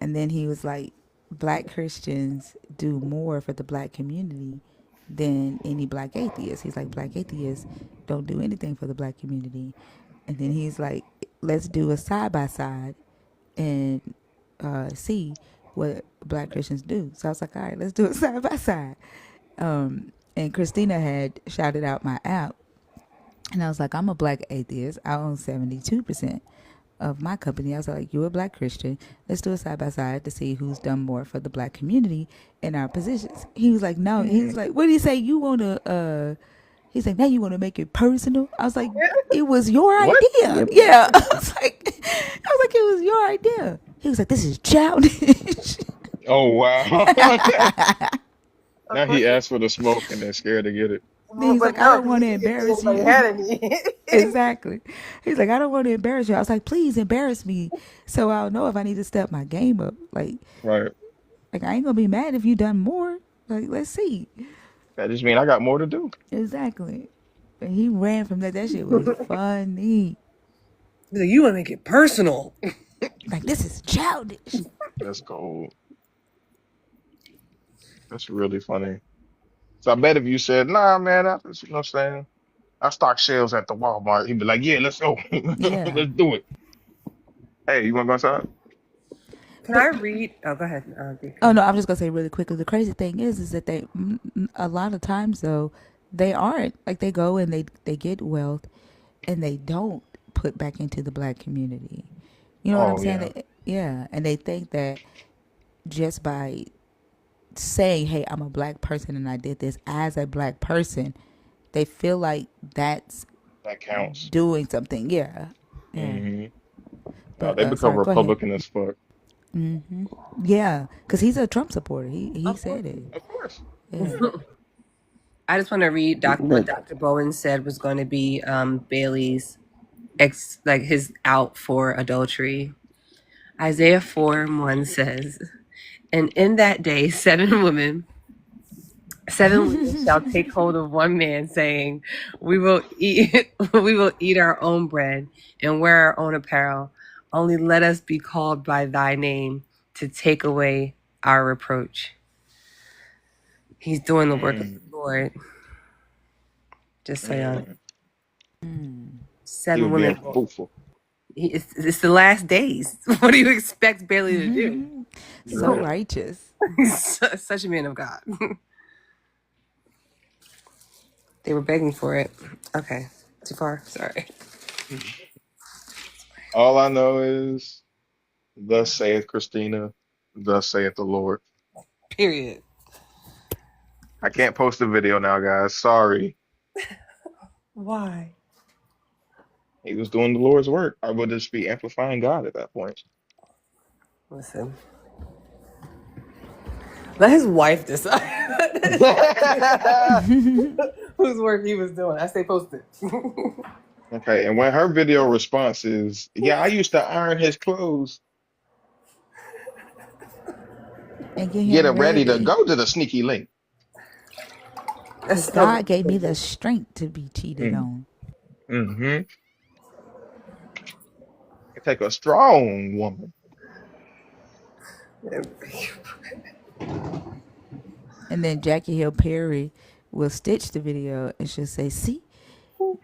And then he was like, black Christians do more for the black community than any black atheist. He's like, black atheists don't do anything for the black community. And then he's like, let's do a side by side and see what black Christians do. So I was like, all right, let's do it side by side. And Christina had shouted out my app, and I was like, I'm a black atheist. I own 72% of my company. I was like, you're a black Christian. Let's do it side by side to see who's done more for the black community in our positions. He was like, no. He was like, what did he say? You want to, he's like, now you want to make it personal? I was like, it was your What? idea. Yeah. I was like, it was your idea. He was like, this is childish. Oh wow. Now he asked for the smoke and they're scared to get it. He's But like, I no, don't want to because embarrass anybody you. had any. Exactly. He's like, I don't want to embarrass you. I was like, please embarrass me so I'll know if I need to step my game up. Like Right. I ain't gonna be mad if you done more. Like, let's see. That just mean I got more to do. Exactly. And he ran from that. That shit was funny. You want to make it personal. Like, this is childish. That's cold. That's really funny. So I bet if you said, nah, man, you know what I'm saying? I stock shelves at the Walmart. He'd be like, yeah, let's go. Yeah. Let's do it. Hey, you want to go outside? Can I read? Oh, go ahead. Oh no, I'm just gonna say really quickly. The crazy thing is that they, a lot of times though, they aren't like they go and they get wealth, and they don't put back into the black community. You know what I'm Oh, saying? yeah. Yeah, and they think that just by saying, "Hey, I'm a black person and I did this as a black person," they feel like that's That counts. doing something. Yeah, yeah. Hmm. No, But they become sorry, go ahead. Republican as fuck. Yeah, because he's a Trump supporter. He said it. Of course. Yeah. I just want to read what Look, Dr. Bowen said was going to be Bailey's his out for adultery. Isaiah 4:1 says, "And in that day, seven women shall take hold of one man, saying, we will eat our own bread and wear our own apparel. Only let us be called by thy name to take away our reproach." He's doing the work of the Lord. Just so y'all know. He Seven was being women. fruitful. It's the last days. What do you expect Bailey to do? So righteous. He's such a man of God. They were begging for it. Okay. Too far. Sorry. All I know is, thus saith Christina, thus saith the Lord. Period. I can't post the video now, guys. Sorry. Why? He was doing the Lord's work. I would just be amplifying God at that point. Listen. Let his wife decide whose work he was doing. I stay posted. Okay, and when her video response is, yeah, I used to iron his clothes, And get get him him ready to ready. go to the sneaky link. Because God gave me the strength to be cheated on. Mm-hmm. It take a strong woman. And then Jackie Hill Perry will stitch the video and she'll say, see,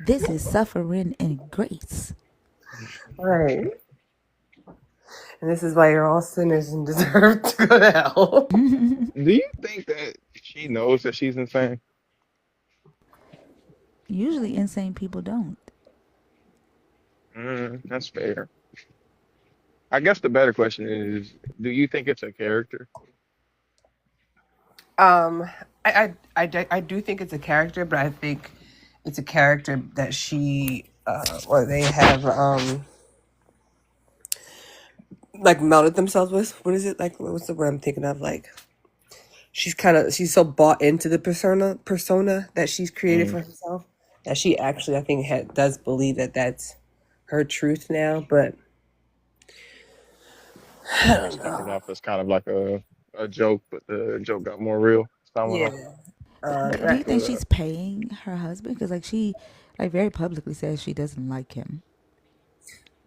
this is suffering and grace. Right. And this is why you're all sinners and deserve to go to hell. Do you think that she knows that she's insane? Usually insane people don't. That's fair. I guess the better question is, do you think it's a character? I do think it's a character, but I think it's a character that she or they have like melded themselves with. What is it like? What's the word I'm thinking of? Like she's so bought into the persona that she's created for herself that she actually, I think, does believe that that's her truth now. But I don't know. Started off as kind of like a joke, but the joke got more real. Yeah. But do you think she's paying her husband? Because like she very publicly says she doesn't like him.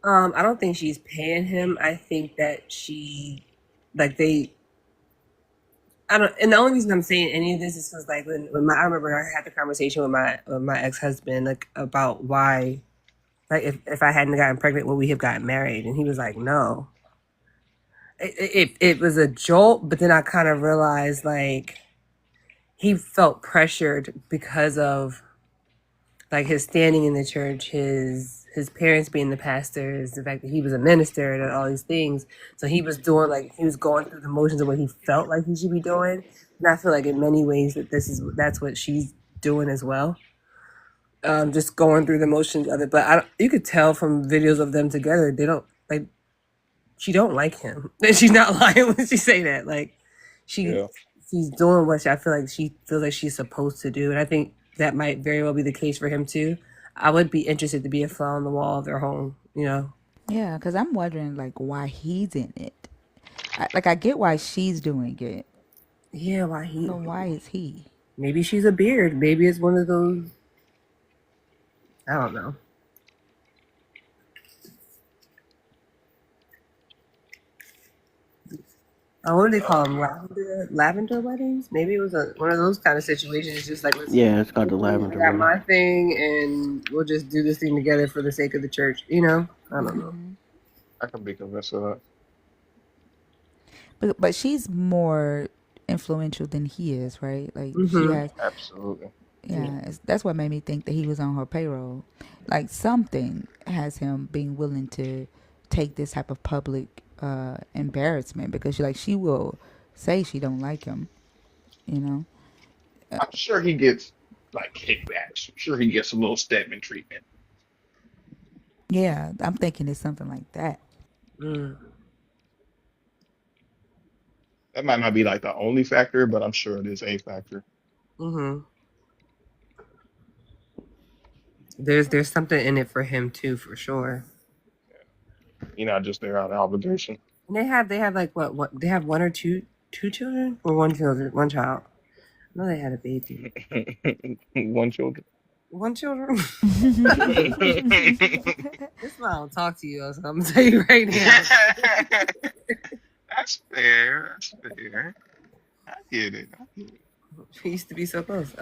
I don't think she's paying him. I think that she, like I don't, and the only reason I'm saying any of this is because like when I remember I had the conversation with my ex husband like about why, like if I hadn't gotten pregnant, would we have gotten married? And he was like, no. It was a jolt, but then I kind of realized like he felt pressured because of like his standing in the church, his parents being the pastors, the fact that he was a minister and all these things. So he was doing like he was going through the motions of what he felt like he should be doing. And I feel like in many ways that that's what she's doing as well. Just going through the motions of it. But you could tell from videos of them together, they don't like. She don't like him. And she's not lying when she say that. Like Yeah. she's doing what I feel like she feels like she's supposed to do, and I think that might very well be the case for him too. I would be interested to be a fly on the wall of their home. You know. Yeah, because I'm wondering like why he's in it. I get why she's doing it, Yeah, why he? but why is he? Maybe she's a beard. Maybe it's one of those. I don't know. What do they call them? Lavender weddings? Maybe it was one of those kind of situations. It's just like, listen, Yeah, it's called the I lavender got wedding. my thing, and we'll just do this thing together for the sake of the church. You know? I don't know. I can be convinced of that. But she's more influential than he is, right? Like she Mm-hmm. has, Absolutely. that's what made me think that he was on her payroll. Like something has him being willing to take this type of public embarrassment because she will say she don't like him, you know. I'm sure he gets like kickbacks. I'm sure he gets a little Stedman treatment. Yeah, I'm thinking it's something like that. Mm. That might not be like the only factor, but I'm sure it is a factor. Mm-hmm. There's something in it for him too, for sure. You're not just there out of obligation. And they have like what they have one or two children or one child. No, they had a baby. One children. One children. This is why I don't talk to you. So I'm gonna tell you right now. That's fair. That's fair. I get it. She used to be so close.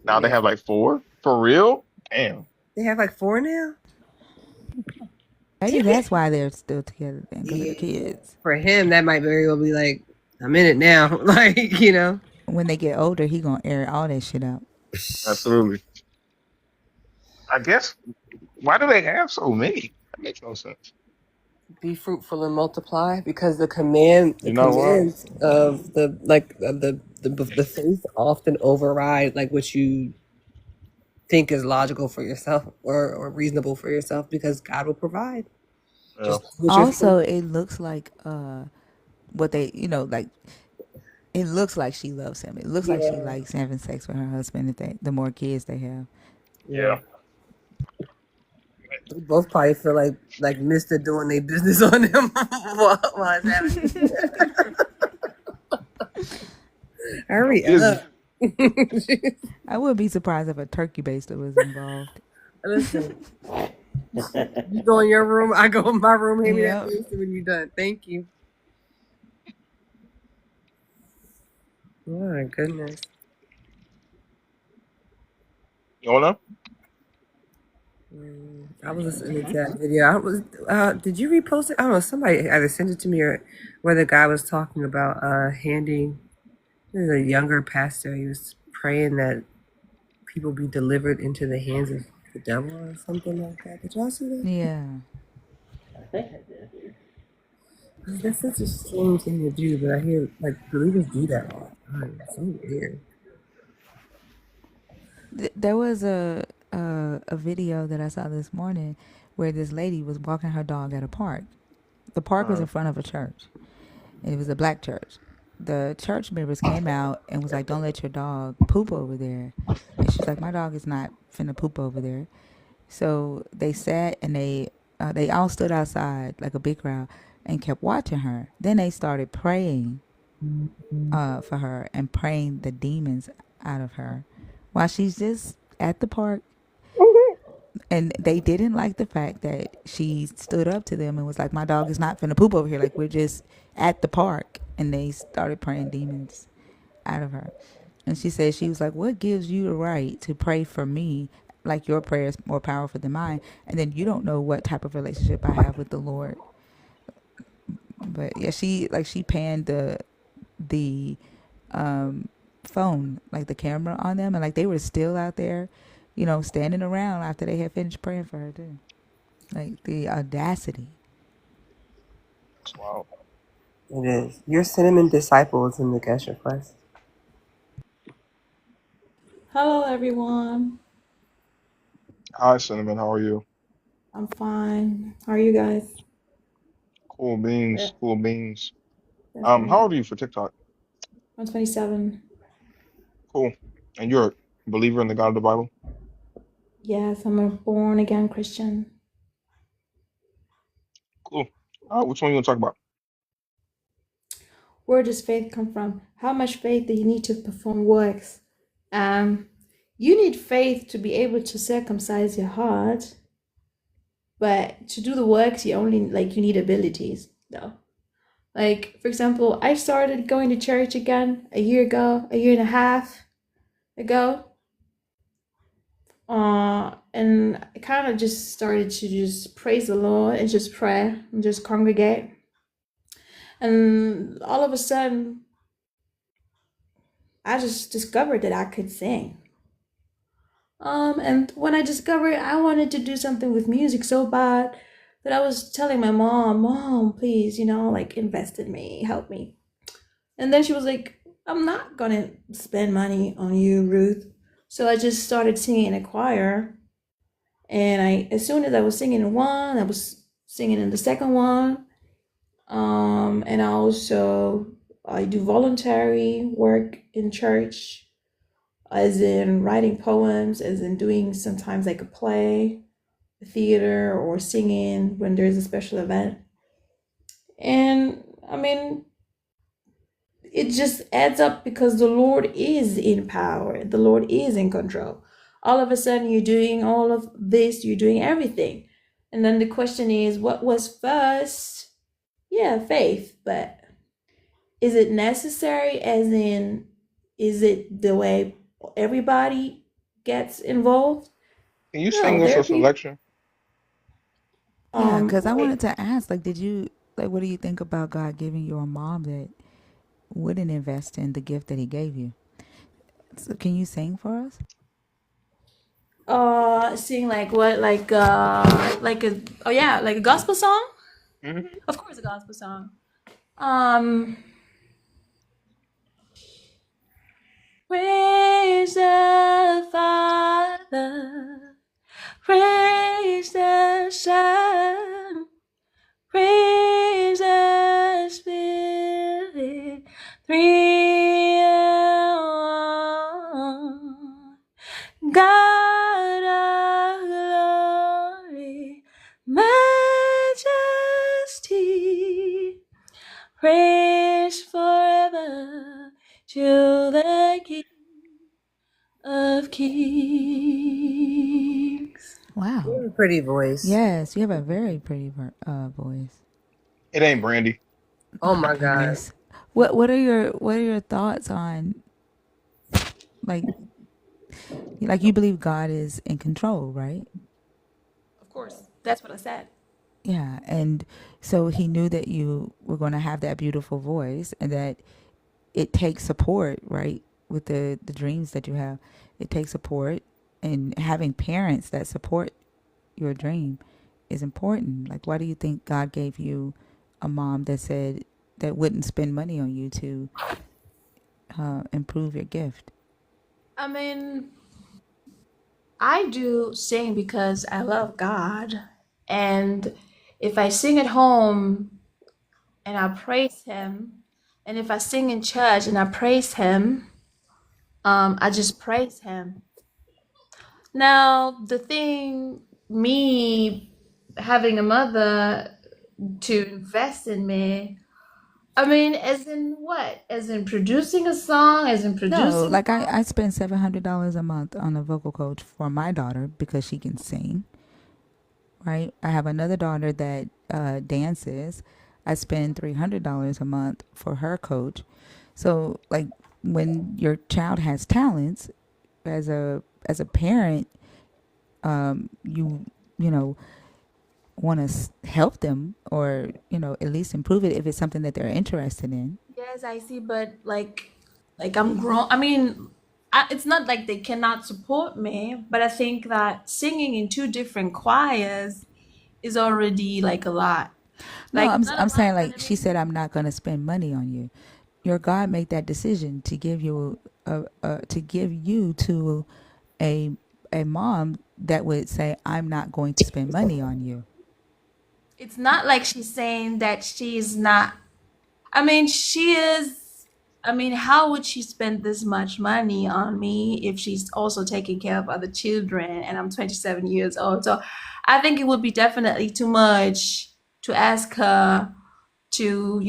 Now they have like 4? For real? Damn. They have like 4 now? Maybe that's why they're still together then, because of the kids. For him, that might very well be like, I'm in it now. Like, you know. When they get older, he gonna air all that shit out. Absolutely. I guess, why do they have so many? That makes no sense. Be fruitful and multiply, because the commands of the faith often override like what you think is logical for yourself or reasonable for yourself, because God will provide. Yeah. Also, it looks like what they, like it looks like she loves him. It looks like she likes having sex with her husband if the more kids they have. Yeah. We both probably feel like Mr. doing their business on them while it's happening. Hurry up. I wouldn't be surprised if a turkey baster was involved. Listen, you go in your room, I go in my room. Hand me Yep. that baster when you're done. Thank you. Oh my goodness. You wanna? I was listening to that video. Did you repost it? I don't know. Somebody either sent it to me or where the guy was talking about handing. There's a younger pastor. He was praying that people be delivered into the hands of the devil or something like that. Did y'all see that? Yeah. I think I did. That's such a strange thing to do, but I hear like believers do that all the time. It's so weird. There was a video that I saw this morning where this lady was walking her dog at a park. The park was in front of a church, and it was a black church. The church members came out and was like, "Don't let your dog poop over there." And she's like, "My dog is not finna poop over there." So they sat and they all stood outside like a big crowd and kept watching her. Then they started praying for her and praying the demons out of her while she's just at the park. And they didn't like the fact that she stood up to them and was like, "My dog is not finna poop over here. Like, we're just at the park." and they started praying demons out of her. And she said, she was like, what gives you the right to pray for me? Like your prayer is more powerful than mine. And then you don't know what type of relationship I have with the Lord. But yeah, she panned the phone, like the camera on them, and like they were still out there, standing around after they had finished praying for her too. Like the audacity. That's wild. It is. Your cinnamon disciples in the guest request. Hello, everyone. Hi, Cinnamon. How are you? I'm fine. How are you guys? Cool Yeah, beans. Cool beans. that's How great. old are you for TikTok? I'm 27. Cool. And you're a believer in the God of the Bible? Yes, I'm a born again Christian. Cool. Which one you want to talk about? Where does faith come from? How much faith do you need to perform works? Um, you need faith to be able to circumcise your heart, but to do the works, you only you need abilities, though. Like, for example, I started going to church again a year and a half ago. And I kind of just started to just praise the Lord and just pray and just congregate. And all of a sudden, I just discovered that I could sing. And when I discovered I wanted to do something with music so bad that I was telling my Mom, please, invest in me, help me. And then she was like, I'm not gonna spend money on you, Ruth. So I just started singing in a choir. And as soon as I was singing in one, I was singing in the second one. And I do voluntary work in church, as in writing poems, as in doing sometimes like a play, a theater, or singing when there's a special event. And I mean, it just adds up because the Lord is in power, the Lord is in control. All of a sudden, you're doing all of this, you're doing everything. And then the question is, what was first? Yeah, faith, but is it necessary? As in, is it the way everybody gets involved? Can you No, sing us there a are people. selection? Yeah, because I Wait. wanted to ask, like, what do you think about God giving you a mom that wouldn't invest in the gift that He gave you? So can you sing for us? Sing like what? Like like a gospel song? Mm-hmm. Of course, a gospel song. Um, Praise the Father, praise the Son, praise the Spirit, three in one. God of glory, majesty, praise forever to the King of Kings. You Wow. have a pretty voice. Yes, you have a very pretty voice. It ain't Brandy. Oh My my God. goodness. What are your thoughts on like you believe God is in control, right? Of course, that's what I said. Yeah, and so He knew that you were going to have that beautiful voice, and that it takes support, right? With the dreams that you have, it takes support, and having parents that support your dream is important. Like, why do you think God gave you a mom that wouldn't spend money on you to improve your gift? I mean, I do sing because I love God. And if I sing at home and I praise Him, and if I sing in church and I praise Him, I just praise Him. Now, the thing, me having a mother to invest in me, I mean, as in what? As in producing a song? As in No, producing? like I spend $700 a month on a vocal coach for my daughter because she can sing. Right? I have another daughter that dances. I spend $300 a month for her coach. So like when your child has talents, as a parent, you know want to help them, or at least improve it if it's something that they're interested in. Yes, I see, but like I'm grown. I mean, it's not like they cannot support me, but I think that singing in two different choirs is already like a lot. No, Like I'm saying, like she said, I'm not going to spend money on you. Your God made that decision to give you to a mom that would say, I'm not going to spend money on you. it's not like she's saying that she's not. I mean, she is. I mean, how would she spend this much money on me if she's also taking care of other children and I'm 27 years old? So I think it would be definitely too much to ask her to,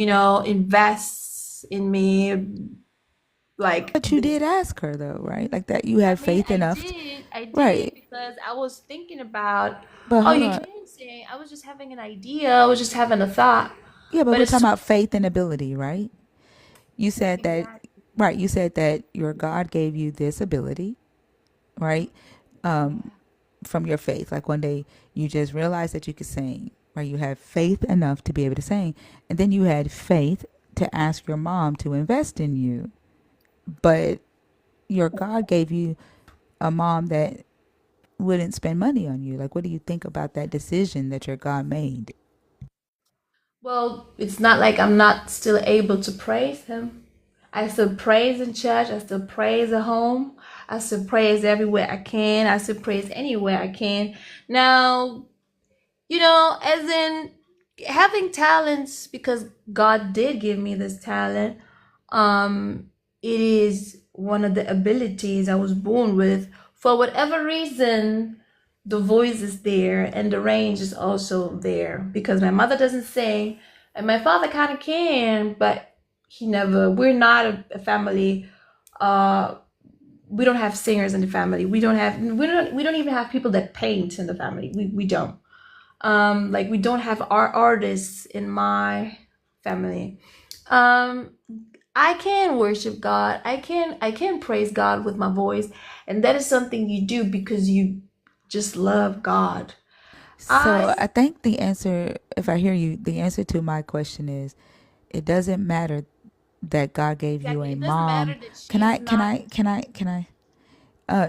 invest in me. Like, But you did ask her though, right? Like that you had faith enough. I did Right. because I was thinking about, But oh, hold you on. can sing. I was just having an idea. I was just having a thought. Yeah, but But we're it's talking about faith and ability, right? You said that, exactly. right? You said that your God gave you this ability, right? From your faith. Like one day you just realized that you could sing, right? You had faith enough to be able to sing. And then you had faith to ask your mom to invest in you. But your God gave you a mom that wouldn't spend money on you. Like, what do you think about that decision that your God made? Well, it's not like I'm not still able to praise him. I still praise in church. I still praise at home. I still praise everywhere I can. I still praise anywhere I can. Now, as in having talents, because God did give me this talent. It is one of the abilities I was born with. For whatever reason, the voice is there and the range is also there because my mother doesn't sing and my father kind of can, but we're not a family. Uh, we don't have singers in the family. We don't even have people that paint in the family. We don't. Like we don't have artists in my family. Um, I can worship God. I can praise God with my voice, and that is something you do because you just love God. So I think the answer, if I hear you, the answer to my question is, it doesn't matter that God gave you a mom. Can I?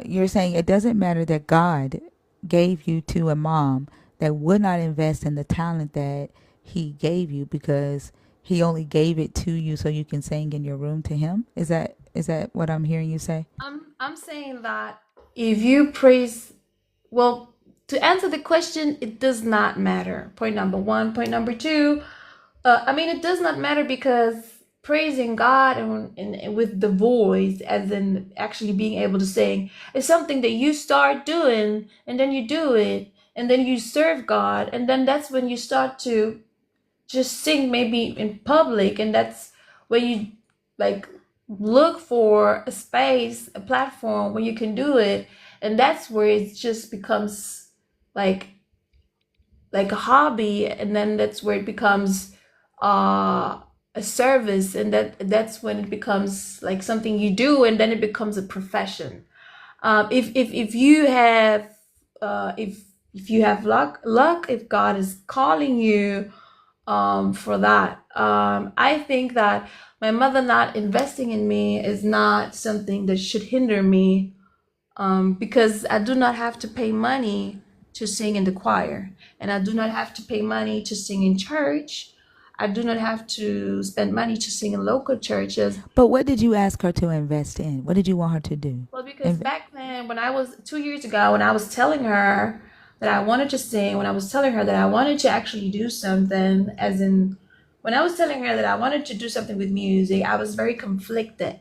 You're saying it doesn't matter that God gave you to a mom that would not invest in the talent that he gave you because he only gave it to you so you can sing in your room to him. Is that what I'm hearing you say? I'm saying that if you praise, well, to answer the question, it does not matter. Point number one. Point number two, I mean, it does not matter because praising God and with the voice, as in actually being able to sing, is something that you start doing and then you do it and then you serve God and then that's when you start to just sing maybe in public and that's where you like look for a space, a platform where you can do it and that's where it just becomes like a hobby and then that's where it becomes a service and that's when it becomes like something you do and then it becomes a profession. If you have if you have luck, if God is calling you for that, I think that my mother not investing in me is not something that should hinder me, because I do not have to pay money to sing in the choir, and I do not have to pay money to sing in church. I do not have to spend money to sing in local churches. But what did you ask her to invest in? What did you want her to do? Well, because back then, when I was 2 years ago, when I was telling her that I wanted to sing, when I was telling her that I wanted to actually do something, as in, when I was telling her that I wanted to do something with music, I was very conflicted.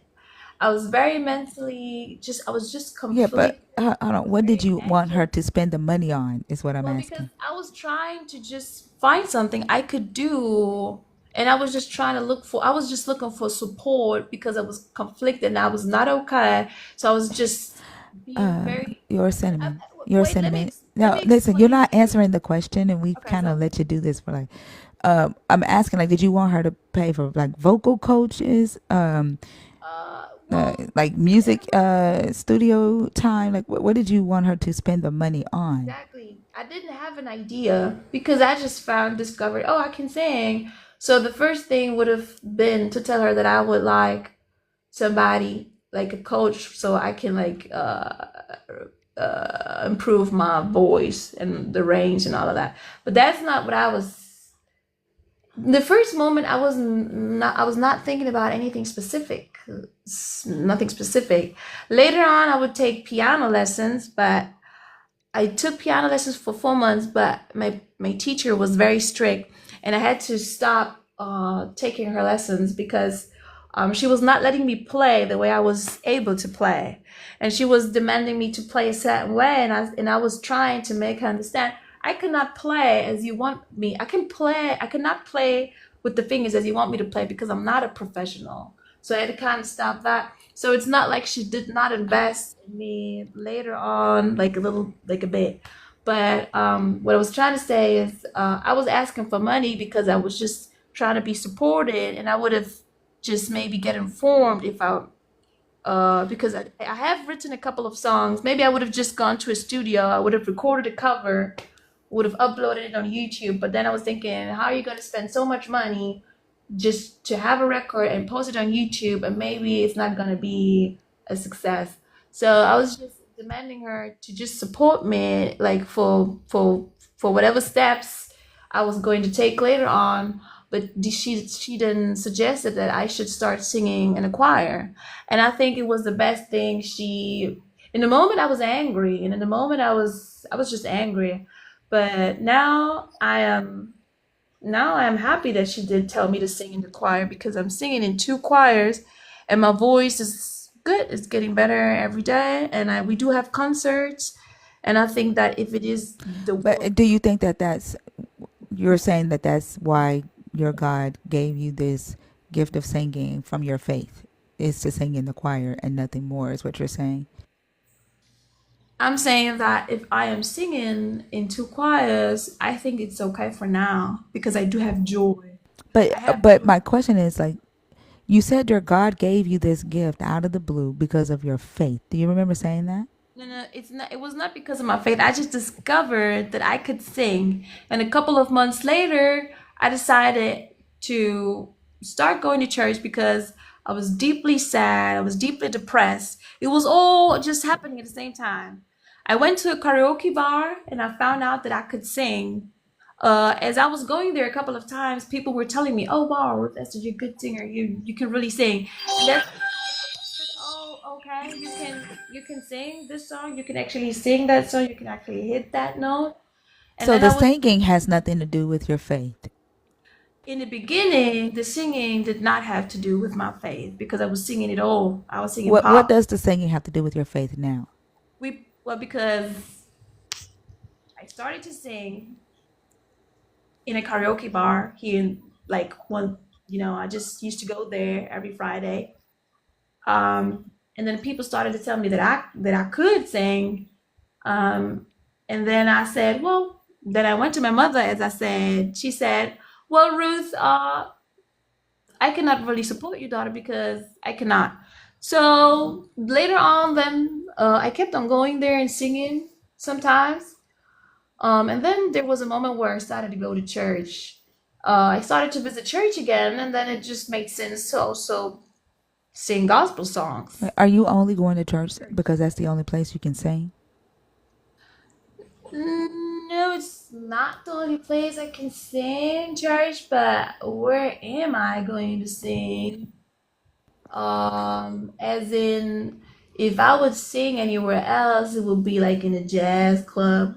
I was very mentally I was just Yeah, conflicted. but hold on. What did you want her to spend the money on? Is what I'm Well, because asking. I was trying to just find something I could do, and I was just trying to I was just looking for support because I was conflicted and I was not okay. So I was just being very. Your sentiment. Your Wait, let me sentiment. No, listen. You're explain not to you. answering the question, and we Okay, kind so of let you do this for like. I'm asking, like, did you want her to pay for like vocal coaches, like music, studio time? Like, what did you want her to spend the money on? Exactly. I didn't have an idea because I just discovered, oh, I can sing. So the first thing would have been to tell her that I would like somebody like a coach so I can like improve my voice and the range and all of that. But that's not what I was. The first moment I was not thinking about anything specific, nothing specific. Later on, I would take piano lessons, but I took piano lessons for 4 months, but my teacher was very strict, and I had to stop taking her lessons because she was not letting me play the way I was able to play, and she was demanding me to play a certain way, and I was trying to make her understand I could not play as you want me. I cannot play with the fingers as you want me to play because I'm not a professional. So I had to kind of stop that. So it's not like she did not invest in me later on, like a bit. But what I was trying to say is I was asking for money because I was just trying to be supported, and I would have just maybe get informed if because I have written a couple of songs. Maybe I would have just gone to a studio. I would have recorded a cover, would have uploaded it on YouTube. But then I was thinking, how are you going to spend so much money just to have a record and post it on YouTube, and maybe it's not going to be a success. So I was just demanding her to just support me, like for whatever steps I was going to take later on. But she then suggested that I should start singing in a choir, and I think it was the best thing. In the moment I was angry, and in the moment I was just angry, but now I am happy that she did tell me to sing in the choir because I'm singing in 2 choirs, and my voice is good. It's getting better every day, and we do have concerts, and I think that if it is the But do you think that you're saying that that's why your God gave you this gift of singing from your faith, is to sing in the choir and nothing more, is what you're saying? I'm saying that if I am singing in 2 choirs, I think it's okay for now because I do have joy. But my question is, like, you said your God gave you this gift out of the blue because of your faith. Do you remember saying that? No, it's not. It was not because of my faith. I just discovered that I could sing, and a couple of months later, I decided to start going to church because I was deeply sad. I was deeply depressed. It was all just happening at the same time. I went to a karaoke bar and I found out that I could sing. As I was going there a couple of times, people were telling me, "Oh wow, Ruth Esther, you're a good singer. You can really sing." And that's oh, okay, you can sing this song. You can actually sing that song. You can actually hit that note. And So then the I was singing has nothing to do with your faith. in the beginning, the singing did not have to do with my faith because I was singing it all. I was singing What pop. does the singing have to do with your faith now? Because I started to sing in a karaoke bar here in I just used to go there every Friday. And then people started to tell me that I could sing. And then I said, well, then I went to my mother, as I said. She said, well, Ruth, I cannot really support your daughter because I cannot. So later on, then I kept on going there and singing sometimes. And then there was a moment where I started to go to church. I started to visit church again, and then it just made sense to also sing gospel songs. Are you only going to church because that's the only place you can sing? No, it's not the only place I can sing, church, but where am I going to sing? As in, if I would sing anywhere else, it would be like in a jazz club.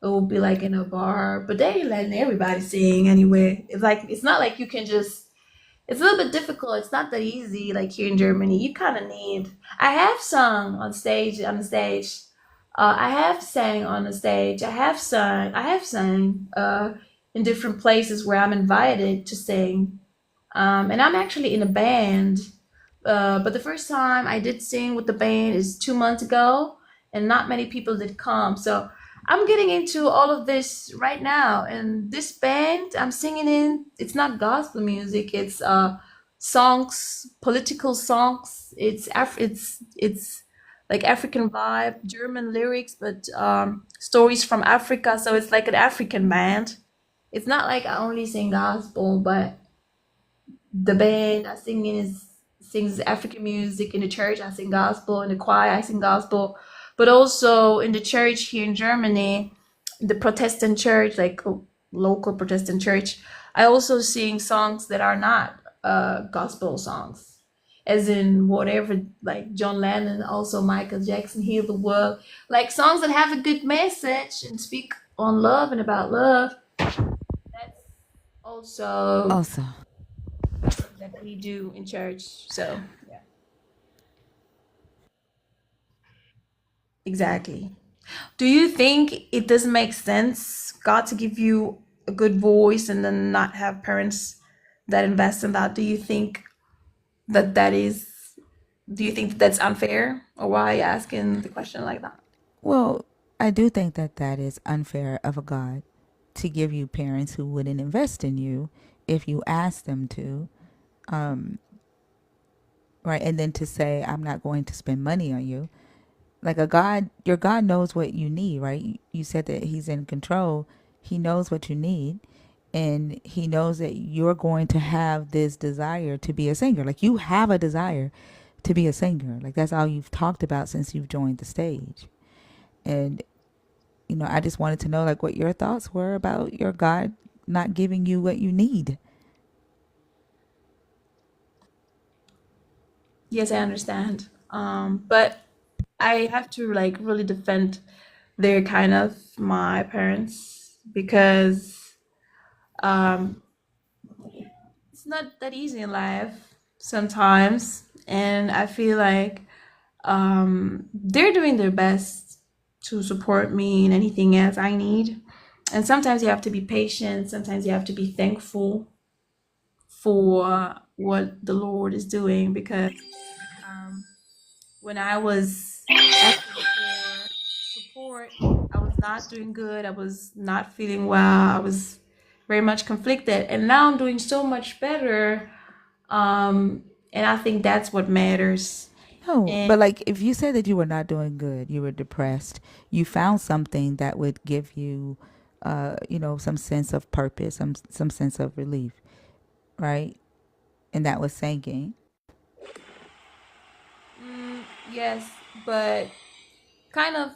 It would be like in a bar, but they ain't letting everybody sing anywhere. It's not like you can just. It's a little bit difficult. It's not that easy. Like here in Germany, you kind of need. I have sung on stage. I have sang on the stage. I have sang in different places where I'm invited to sing. And I'm actually in a band. But the first time I did sing with the band is 2 months ago, and not many people did come. So I'm getting into all of this right now, and this band I'm singing in, it's not gospel music. It's songs, political songs. It's like African vibe, German lyrics, but stories from Africa. So it's like an African band. It's not like I only sing gospel, but the band I sing in sings African music. In the church I sing gospel. In the choir I sing gospel, but also in the church here in Germany, the Protestant church, like a local Protestant church, I also sing songs that are not gospel songs, as in whatever, like John Lennon, also Michael Jackson, Heal the World, like songs that have a good message and speak on love and about love. That's also Also, that we do in church. So yeah, exactly. Do you think it doesn't make sense, God, to give you a good voice and then not have parents that invest in that? Do you think that that is, do you think that's unfair? Or why are you asking the question like that? well, I do think that that is unfair of a God to give you parents who wouldn't invest in you if you asked them to, um, right? And then to say, I'm not going to spend money on you. Like a God, your God knows what you need, right? You said that He's in control. He knows what you need. And He knows that you're going to have this desire to be a singer. Like you have a desire to be a singer. Like that's all you've talked about since you've joined the stage. And, I just wanted to know like what your thoughts were about your God not giving you what you need. Yes, I understand. But I have to like really defend their kind of my parents because um it's not that easy in life sometimes, and I feel like they're doing their best to support me in anything else I need. And sometimes you have to be patient, sometimes you have to be thankful for what the Lord is doing, because um, when I was asking for support, I was not doing good. I was not feeling well. I was very much conflicted. And now I'm doing so much better. And I think that's what matters. No, And but like if you said that you were not doing good, you were depressed, you found something that would give you, some sense of purpose, some sense of relief, right? And that was singing. yes, but kind of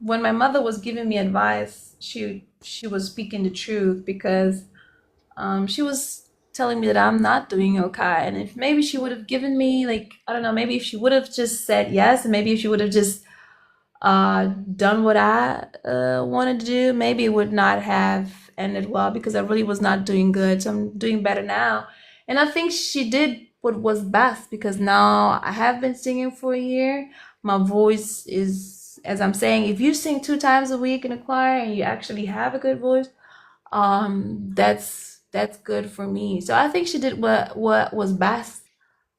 when my mother was giving me advice, she was speaking the truth, because she was telling me that I'm not doing okay. And if maybe she would have given me, like, I don't know, maybe if she would have just said yes, and maybe if she would have just done what I wanted to do, maybe it would not have ended well, because I really was not doing good. So I'm doing better now. And I think she did what was best, because now I have been singing for a year. My voice is, as I'm saying, if you sing 2 times a week in a choir and you actually have a good voice, that's good for me. So I think she did what was best.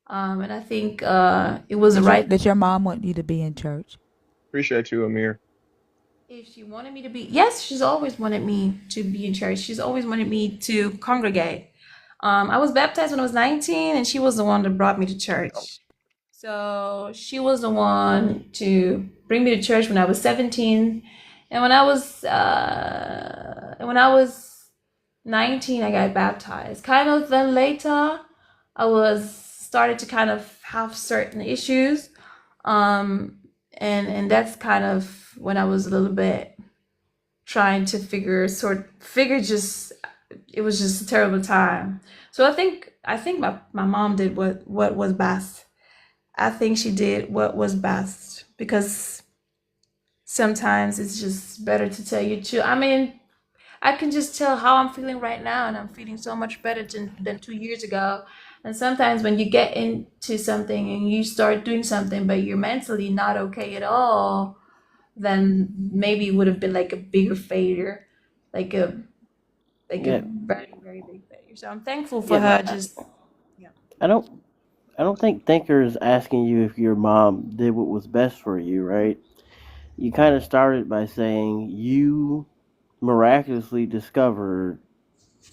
And I think it was the right. Did your mom want you to be in church? Appreciate you, Amir. If she wanted me to be, yes, she's always wanted me to be in church. She's always wanted me to congregate. I was baptized when I was 19, and she was the one that brought me to church. So she was the one to bring me to church when I was 17, and when I was 19, I got baptized. Kind of then later, I was started to kind of have certain issues, and that's kind of when I was a little bit trying to figure just, it was just a terrible time. So I think my mom did what was best. I think she did what was best, because sometimes it's just better to tell you to. I mean, I can just tell how I'm feeling right now, and I'm feeling so much better than 2 years ago. And sometimes when you get into something and you start doing something, but you're mentally not okay at all, then maybe it would have been like a bigger failure, like a Yeah, very, very big failure. So I'm thankful for yeah, her. but Just yeah. I don't, I don't think Thinker is asking you if your mom did what was best for you, right? you kind of started by saying you miraculously discovered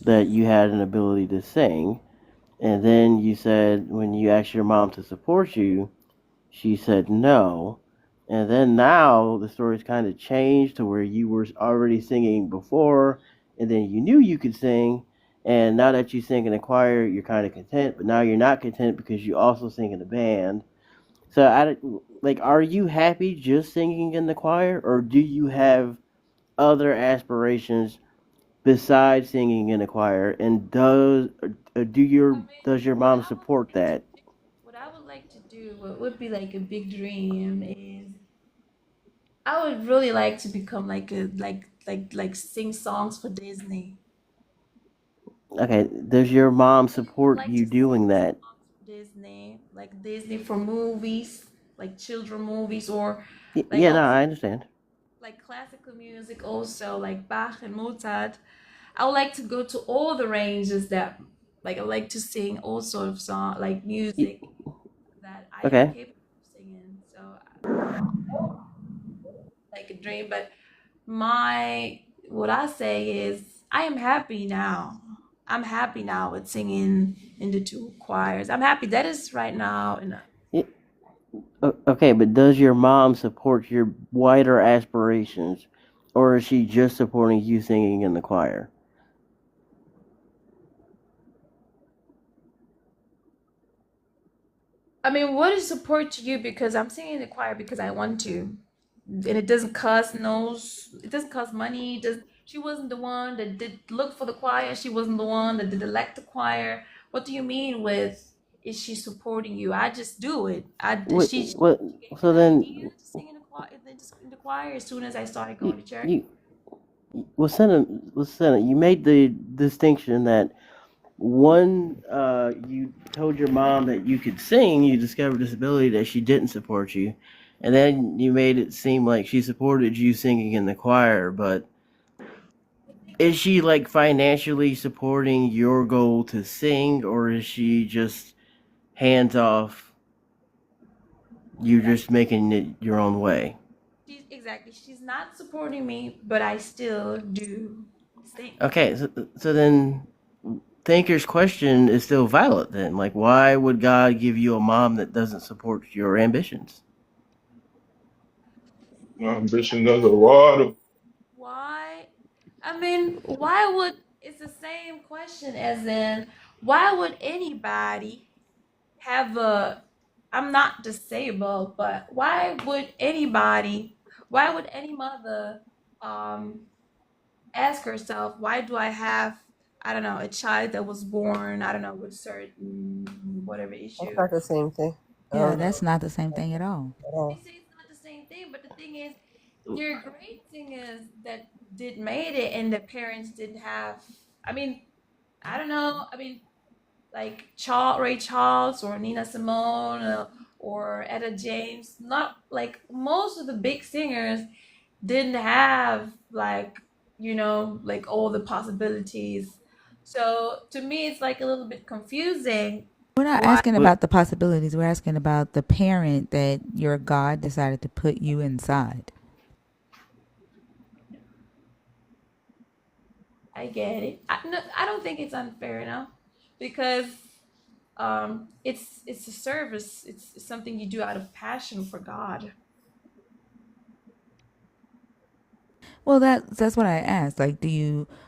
that you had an ability to sing, and then you said when you asked your mom to support you, she said no. And then now the story's kind of changed to where you were already singing before, and then you knew you could sing, and now that you sing in a choir, you're kind of content, but now you're not content because you also sing in a band. So, are you happy just singing in the choir, or do you have other aspirations besides singing in a choir? And does your mom support that? What I would like to do, what would be like a big dream, is I would really like to become like a like sing songs for Disney. Okay, does your mom I would support like you to sing doing that? songs for Disney, like Disney for movies, like children movies, or like Yeah, no, also I understand. like classical music, also like Bach and Mozart. I would like to go to all the ranges that, like, I like to sing all sort of song, like music that I am Okay. capable of singing. So, like a dream, but what I say is I am happy now. I'm happy now with singing in the two choirs. I'm happy that is right now enough. Okay, but does your mom support your wider aspirations, or is she just supporting you singing in the choir? I mean, what is support to you? Because I'm singing in the choir because I want to, and it doesn't cost it doesn't cost money. She wasn't the one that did look for the choir. She wasn't the one that did elect the choir. What do you mean with is she supporting you? I just do it. She What? gave me So the idea then, to sing in the choir as soon as I started you, going to church. you Senna, you made the distinction that one, you told your mom that you could sing, you discovered this ability that she didn't support you, and then you made it seem like she supported you singing in the choir, but is she like financially supporting your goal to sing, or is she just hands off, you just making it your own way? She's not supporting me, but I still do sing. Okay, so then Thinker's question is still valid then. Like, why would God give you a mom that doesn't support your ambitions? My ambition doesn't water. Why? I mean, why would it's the same question as in why would anybody have a I'm not disabled, but why would any mother um ask herself, why do I have, I don't know, a child that was born, I don't know, with certain whatever That's issue? not the same thing. Yeah, that's not the same thing at all. At all. They say it's not the same thing, but the thing is, there are great singers that did made it and the parents didn't have. I mean, I don't know. I mean, like Ray Charles or Nina Simone or Etta James. Not like most of the big singers didn't have like all the possibilities. So to me, it's like a little bit confusing. We're not Why? asking about the possibilities. We're asking about the parent that your God decided to put you inside. I get it. No, I don't think it's unfair enough because it's a service. It's something you do out of passion for God. Well, that's what I asked. Like,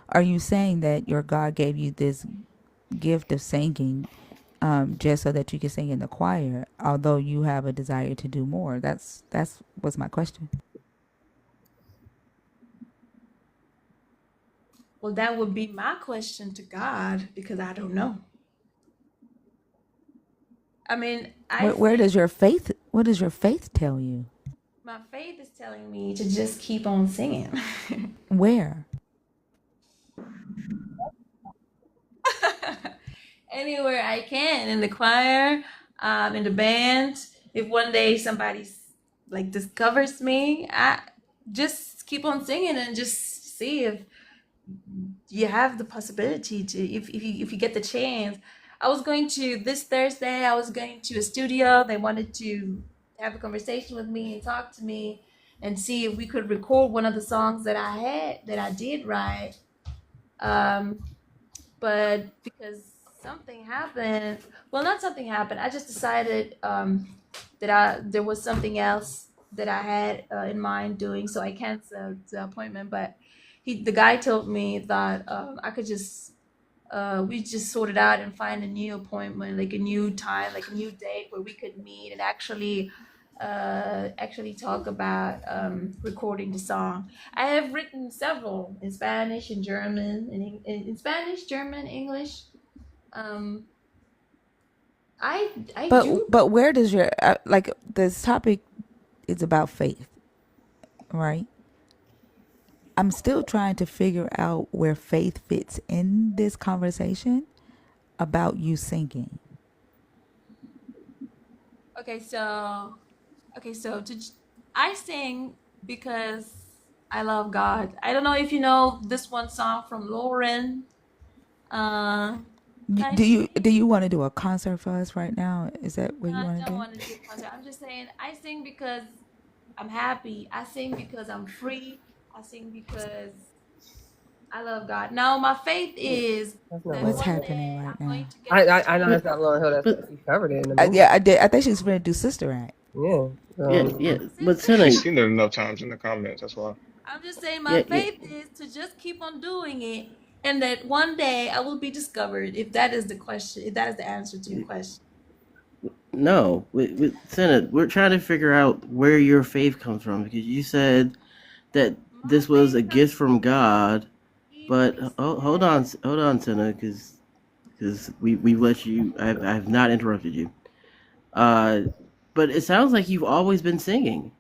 are you saying that your God gave you this gift of singing, just so that you can sing in the choir, although you have a desire to do more? That's was my question. Well, that would be my question to God because I don't know. I mean, Where does your faith? What does your faith tell you? my faith is telling me to just keep on singing. Where? Anywhere I can, in the choir, in the band. If one day somebody like discovers me, I just keep on singing and just see if you have the possibility to, if you get the chance. I was going to this Thursday. I was going to a studio. They wanted to have a conversation with me and talk to me, and see if we could record one of the songs that I did write. But because something happened, well, not something happened. I just decided there was something else that I had in mind doing, so I canceled the appointment. But the guy told me that I could just we just sort it out and find a new appointment, like a new time, like a new date where we could meet and actually talk about recording the song. I have written several in Spanish and German, in Spanish, German, English. I do. But where does your like this topic is about faith, right? I'm still trying to figure out where faith fits in this conversation about you singing. Okay, so I sing because I love God. I don't know if you know this one song from Lauren. Do you want to do a concert for us right now? Is that what you want I to don't do? want to do a concert. I'm just saying I sing because I'm happy. I sing because I'm free. I sing because I love God. Now my faith is That's not that What's Lauren one Hill. happening day right I'm going now? to get I know that's not Lauren Hill. That's But she covered it in the movie. Yeah, I did. I think she was going to do Sister Act. Yeah. yeah, but Sister. Senna, She's seen it enough times in the comments. That's why. I'm just saying my yeah, faith is to just keep on doing it, and that one day I will be discovered. If that is the question, if that is the answer to your question. no, with Senna, we're trying to figure out where your faith comes from because you said that this was a gift from God. But hold on, Senna, because we've let you. I have not interrupted you. But it sounds like you've always been singing,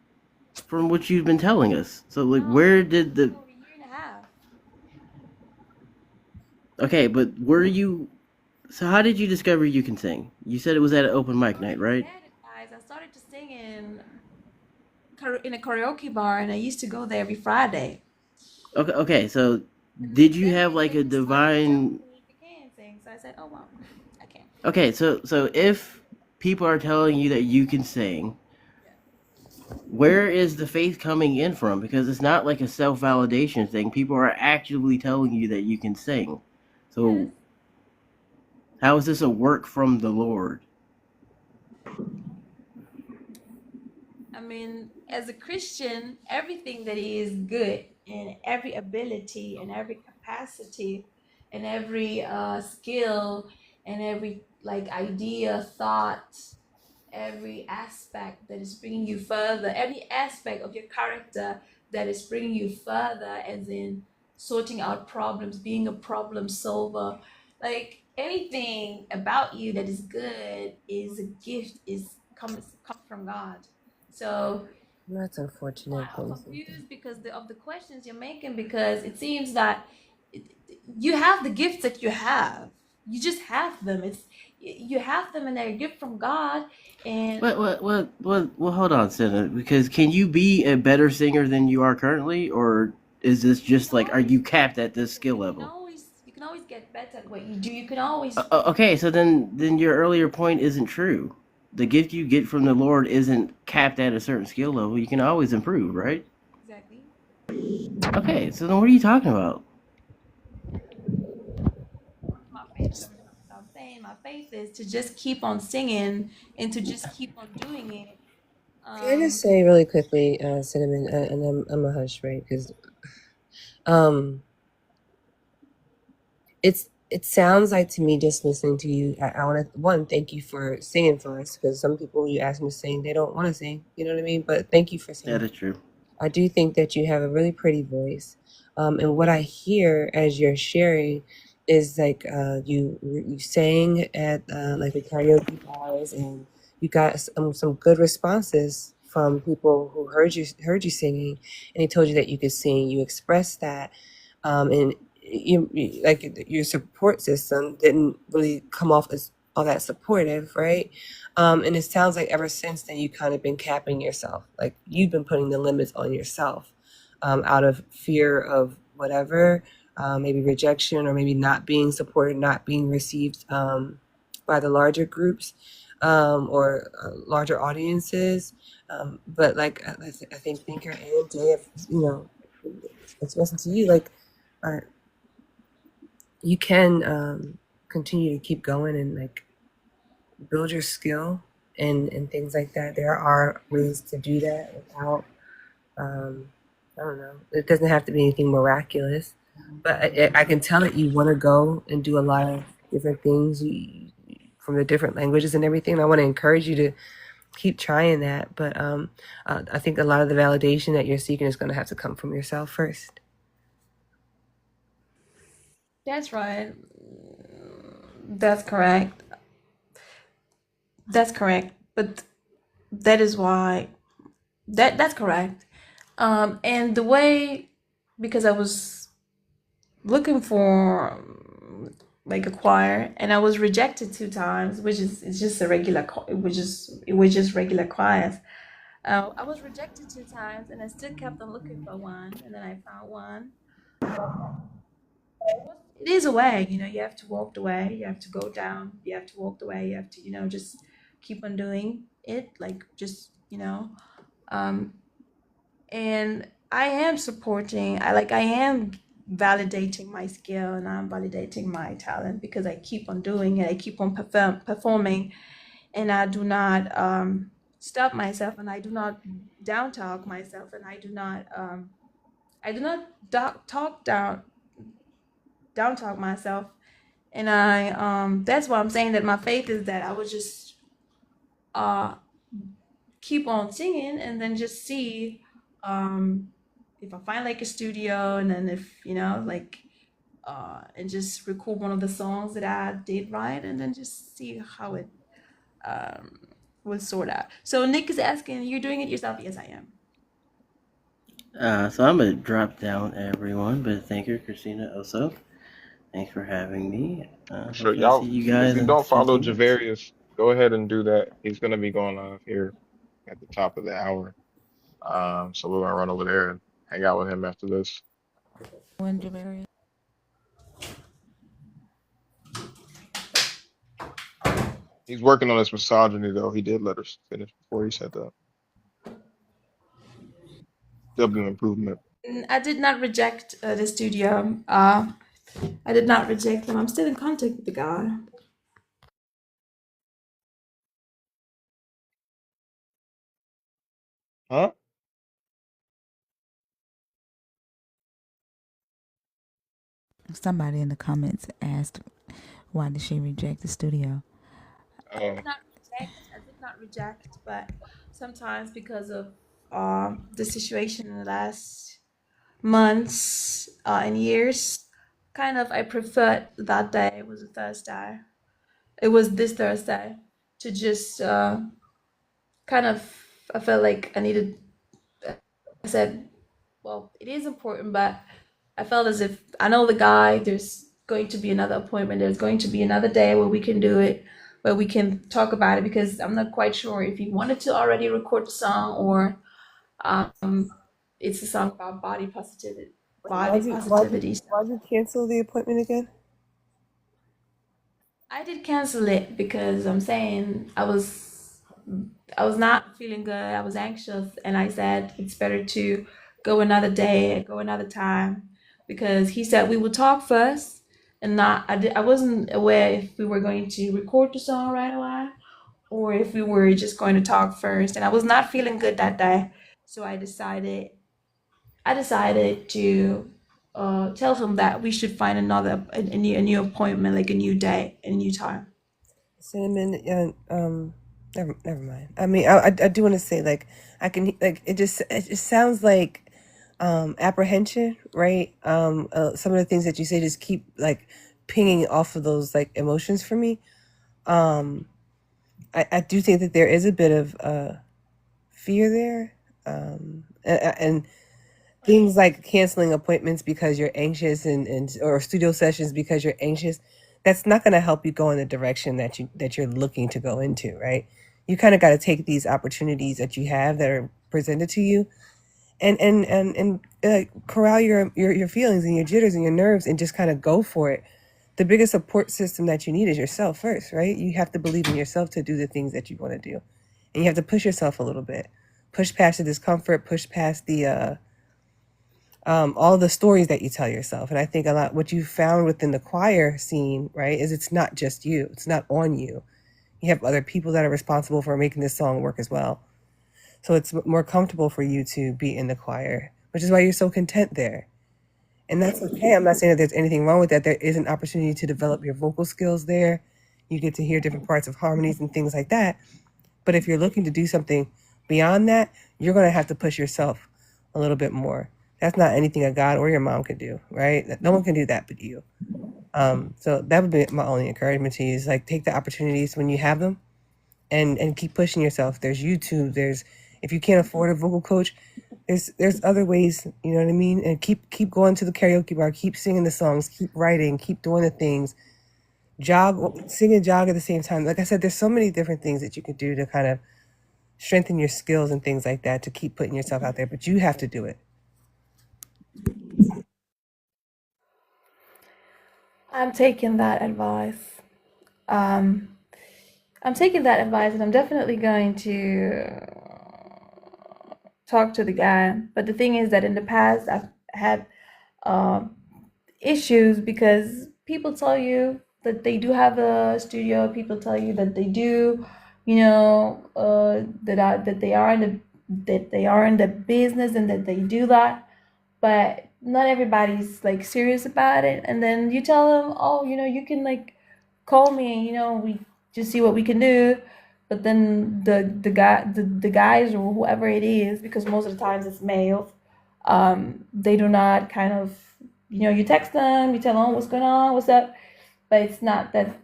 from what you've been telling us. So like, where did the? For a year and a half. Okay, but were you? So how did you discover you can sing? You said it was at an open mic night, right? Guys, I started to sing in a karaoke bar, and I used to go there every Friday. Okay. So did you have like a divine? You can sing, so I said, "Oh well, I can." Okay, so if people are telling you that you can sing, where is the faith coming in from? Because it's not like a self-validation thing. People are actually telling you that you can sing. So how is this a work from the Lord? I mean, as a Christian, everything that is good and every ability and every capacity and every skill and every like idea, thought, every aspect that is bringing you further, every aspect of your character that is bringing you further, as in sorting out problems, being a problem solver, like anything about you that is good is a gift, is comes from God. So That's unfortunate. I'm confused because of the questions you're making, because it seems that you have the gifts that you have. You just have them. You have them, and they're a gift from God. And What? Hold on, Senna. Because can you be a better singer than you are currently, or is this just like, are you capped at this skill level? you can always get better at what you do. You can always. Okay, so then your earlier point isn't true. The gift you get from the Lord isn't capped at a certain skill level. You can always improve, right? Exactly. Okay, so then what are you talking about? I'm saying my faith is to just keep on singing and to just keep on doing it. Can I just say really quickly, Cinnamon, and I'm a hush, right? Because it sounds like to me, just listening to you, I want to thank you for singing for us, because some people you ask them to sing, they don't want to sing, you know what I mean? But thank you for singing. That is true. I do think that you have a really pretty voice, and what I hear as you're sharing is like you sang at like the karaoke bars, and you got some good responses from people who heard you singing, and they told you that you could sing. You expressed that, and you like your support system didn't really come off as all that supportive, right? And it sounds like ever since then you kind of been capping yourself, like you've been putting the limits on yourself, out of fear of whatever, maybe rejection, or maybe not being supported, not being received by the larger groups. or larger audiences. But like I think Thinker and Jay have, expressing to you, like, you can continue to keep going and like build your skill and things like that. There are ways to do that without, I don't know, it doesn't have to be anything miraculous, but I can tell that you want to go and do a lot of different things from the different languages and everything. I want to encourage you to keep trying that, but I think a lot of the validation that you're seeking is going to have to come from yourself first. That's right. That's correct. That's correct. But that is why that's correct. And the way, because I was looking for like a choir and I was rejected 2 times, which is it's just a regular it was just regular choirs. I was rejected 2 times and I still kept on looking for one, and then I found one. It is a way, you have to walk the way, you have to go down, you have to walk the way, you have to, just keep on doing it, like just, and I am supporting, I am validating my skill and I'm validating my talent because I keep on doing it, I keep on performing, and I do not stop myself, and I do not down talk myself, and I do not talk down talk myself, and I that's why I'm saying that my faith is that I would just keep on singing and then just see if I find like a studio, and then if and just record one of the songs that I did write, and then just see how it would sort out. So Nick is asking, you're doing it yourself? Yes, I am. So I'm gonna drop down everyone, but thank you, Christina, also. Thanks for having me. Sure, Hopefully I see y'all. you If guys you in don't follow 15 minutes. Javarius, go ahead and do that. He's gonna be going live here at the top of the hour. So we're gonna run over there and hang out with him after this. When Javarius. He's working on his misogyny though. He did let us finish before he said that. W improvement. I did not reject the studio. I did not reject them. I'm still in contact with the guy. Huh? Somebody in the comments asked, why did she reject the studio? I did not reject, but sometimes because of the situation in the last months and years, kind of I preferred that day. It was a Thursday. It was this Thursday to just kind of, I felt like I needed, I said, well, it is important, but I felt as if I know the guy, there's going to be another appointment, there's going to be another day where we can do it, where we can talk about it, because I'm not quite sure if he wanted to already record the song or it's a song about body positivity. Why'd you cancel the appointment again? I did cancel it because I'm saying I was not feeling good. I was anxious, and I said it's better to go another day, go another time, because he said we would talk first, and I wasn't aware if we were going to record the song right away or if we were just going to talk first, and I was not feeling good that day, so I decided to tell him that we should find a new appointment, like a new day, a new time. Cinnamon, never mind. I mean, I do want to say, like, I can, like, it just sounds like apprehension, right? Some of the things that you say just keep like pinging off of those like emotions for me. I do think that there is a bit of fear there, and things like canceling appointments because you're anxious, and or studio sessions because you're anxious. That's not going to help you go in the direction that you're looking to go into, right? You kind of got to take these opportunities that you have that are presented to you, and corral your feelings and your jitters and your nerves, and just kind of go for it. the biggest support system that you need is yourself first, right? You have to believe in yourself to do the things that you want to do. And you have to push yourself a little bit. Push past the discomfort, push past the all the stories that you tell yourself. And I think a lot what you found within the choir scene, right, is it's not just you. It's not on you. You have other people that are responsible for making this song work as well. So it's more comfortable for you to be in the choir, which is why you're so content there. And that's okay. I'm not saying that there's anything wrong with that. There is an opportunity to develop your vocal skills there. You get to hear different parts of harmonies and things like that. But if you're looking to do something beyond that, you're going to have to push yourself a little bit more. That's not anything a God or your mom can do, right? No one can do that but you. So that would be my only encouragement to you is like take the opportunities when you have them and keep pushing yourself. There's YouTube. There's if you can't afford a vocal coach, there's other ways, you know what I mean? And keep going to the karaoke bar, keep singing the songs, keep writing, keep doing the things. Sing and jog at the same time. Like I said, there's so many different things that you could do to kind of strengthen your skills and things like that to keep putting yourself out there, but you have to do it. I'm taking that advice. I'm taking that advice, and I'm definitely going to talk to the guy. But the thing is that in the past, I've had issues because people tell you that they do have a studio. People tell you that they do, that they are in the business and that they do that. But not everybody's like serious about it. And then you tell them, oh, you can like call me, we just see what we can do. But then the guys or whoever it is, because most of the times it's males, they do not kind of, you text them, you tell them what's going on, what's up, but it's not that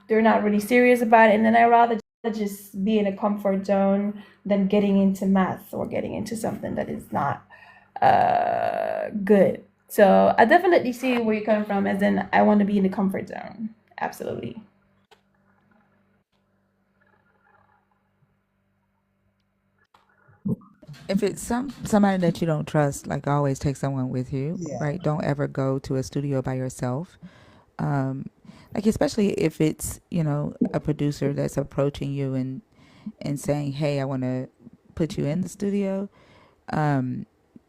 they're not really serious about it. And then I rather just be in a comfort zone than getting into math or getting into something that is not good. So I definitely see where you're coming from, as in I want to be in the comfort zone. Absolutely. If it's somebody that you don't trust, like always take someone with you, Yeah. right? Don't ever go to a studio by yourself. Like especially if it's, a producer that's approaching you and saying, hey, I want to put you in the studio.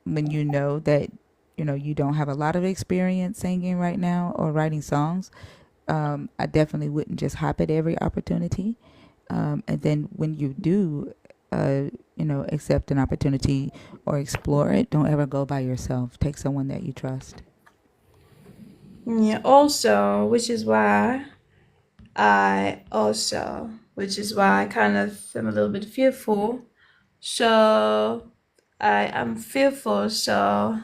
When you know that, you don't have a lot of experience singing right now or writing songs, I definitely wouldn't just hop at every opportunity. And then when you do, accept an opportunity or explore it, don't ever go by yourself. Take someone that you trust. Yeah, also, which is why I kind of am a little bit fearful. So I'm fearful. So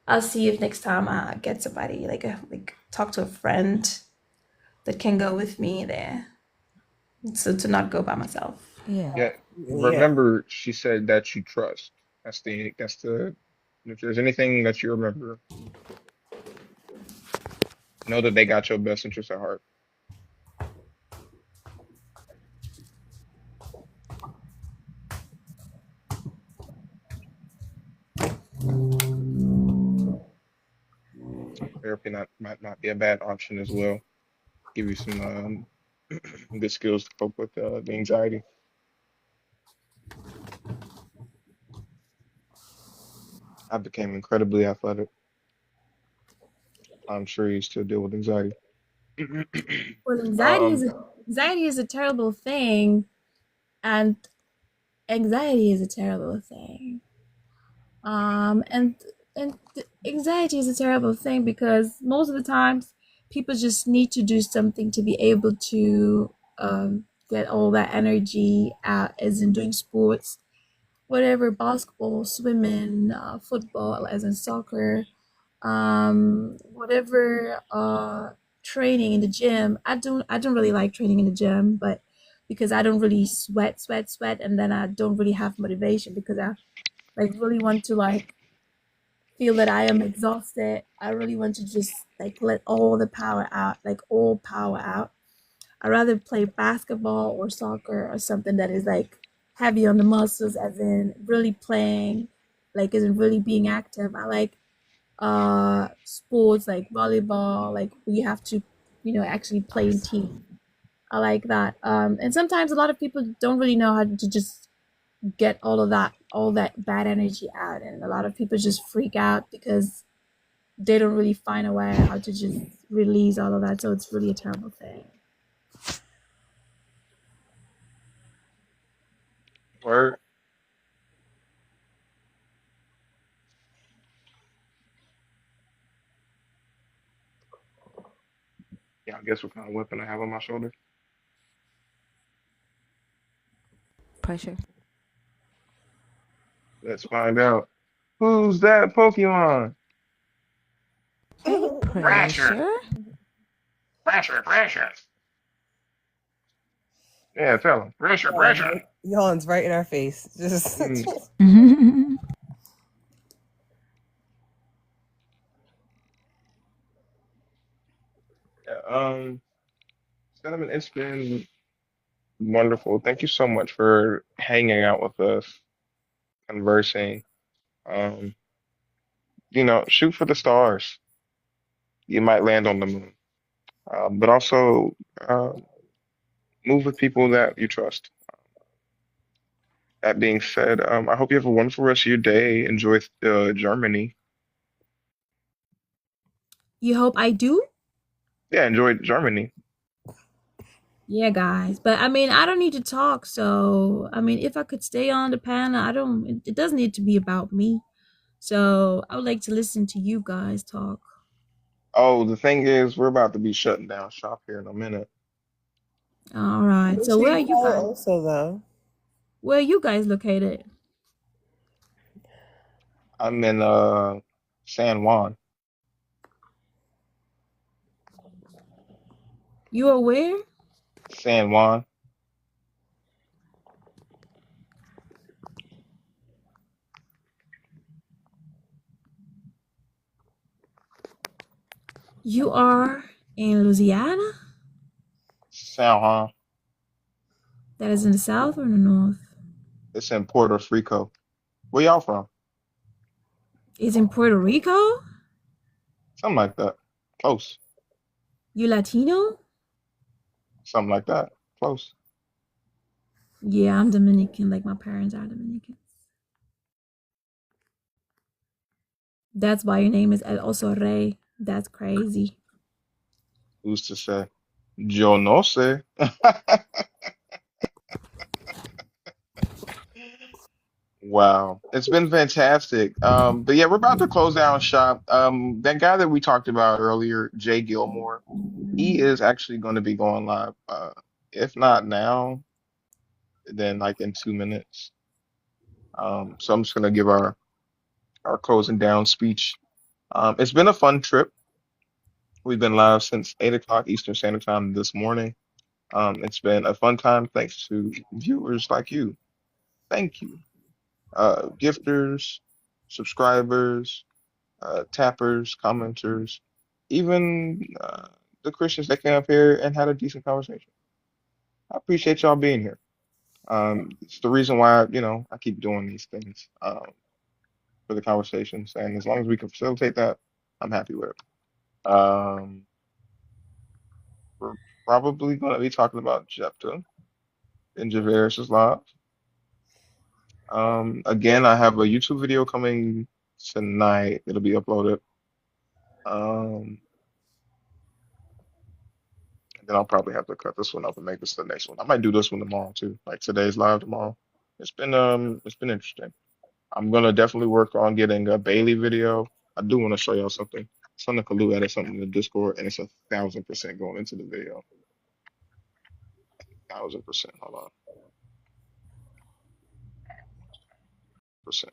I'll see if next time I get somebody like talk to a friend that can go with me there. So to not go by myself. Yeah. Yeah. Remember, she said that you trust. That's the if there's anything that you remember, know that they got your best interest at heart. Therapy might not be a bad option as well. Give you some good skills to cope with the anxiety. I became incredibly athletic. I'm sure you still deal with anxiety. Well, anxiety Um, is a terrible thing, and anxiety is a terrible thing. And anxiety is a terrible thing because most of the times people just need to do something to be able to get all that energy out, as in doing sports, whatever, basketball, swimming, football, as in soccer, whatever, training in the gym. I don't really like training in the gym, but because I don't really sweat, and then I don't really have motivation because I like really want to like feel that I am exhausted. I really want to just like let all the power out, like all power out. I rather play basketball or soccer or something that is like heavy on the muscles, as in really playing, like as in really being active. I like sports like volleyball, like we have to, actually play in team. I like that. And sometimes a lot of people don't really know how to just get all that bad energy out, and a lot of people just freak out because they don't really find a way how to just release all of that. So it's really a terrible thing. Word. Yeah, I guess what kind of weapon I have on my shoulder. Pressure. Let's find out. Who's that Pokemon? Pressure. Pressure. Yeah, tell him. Pressure. Yawns right in our face. Just Yeah, Cinnamon, it's been wonderful. Thank you so much for hanging out with us, conversing. Um, shoot for the stars. You might land on the moon. But also uh, move with people that you trust. That being said, I hope you have a wonderful rest of your day. Enjoy Germany. You hope I do? Yeah, enjoy Germany. Yeah, guys. But I mean, I don't need to talk. So, I mean, if I could stay on the panel, it doesn't need to be about me. So, I would like to listen to you guys talk. Oh, the thing is, we're about to be shutting down shop here in a minute. All right. So, where are you guys? Also, though, Where are you guys located? I'm in San Juan. You are where? San Juan. You are in Louisiana? San Juan. That is in the south or in the north? It's in Puerto Rico. Where y'all from? It's in Puerto Rico? Something like that. Close. You Latino? Something like that. Close. Yeah, I'm Dominican. Like my parents are Dominican. That's why your name is El Oso Rey. That's crazy. Who's to say? Yo no sé. Wow. It's been fantastic. But yeah, we're about to close down shop. That guy that we talked about earlier, Jay Gilmore, he is actually going to be going live. If not now, then like in 2 minutes. So I'm just gonna give our closing down speech. It's been a fun trip. We've been live since 8 o'clock Eastern Standard Time this morning. It's been a fun time thanks to viewers like you. Thank you. Gifters, subscribers, tappers, commenters, even the Christians that came up here and had a decent conversation. I appreciate y'all being here. It's the reason why, I keep doing these things for the conversations. And as long as we can facilitate that, I'm happy with it. We're probably going to be talking about Jephthah in Javeris' live. Again, I have a YouTube video coming tonight. It'll be uploaded. And then I'll probably have to cut this one up and make this the next one. I might do this one tomorrow too, like today's live tomorrow. It's been interesting. I'm gonna definitely work on getting a Bailey video. I do want to show y'all something. Sonic Kalu added something in the Discord, and it's 1,000% going into the video. 1,000%. Hold on.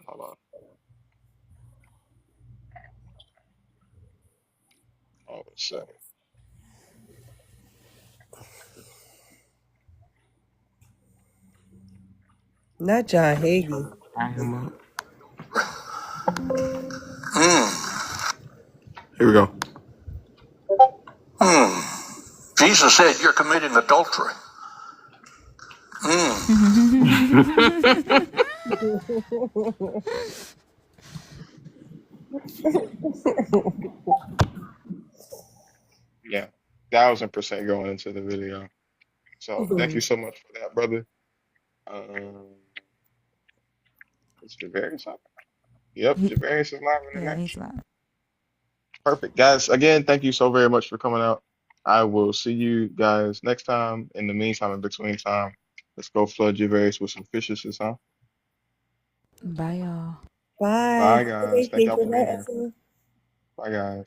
Hold on. Oh, it's not John Hagee. Here we go. Jesus said you're committing adultery. Yeah, 1000% going into the video. So thank you so much for that, brother. Is Javarius up? Yep, He, Javarius is live in the yeah, next. he's live. Perfect, guys. Again, thank you so very much for coming out. I will see you guys next time. In the meantime, in between time, let's go flood Javarius with some fishes this time. Bye, y'all. Bye. Bye, guys. Thank Thank y'all you. for being Bye, here. Esso. Bye, guys.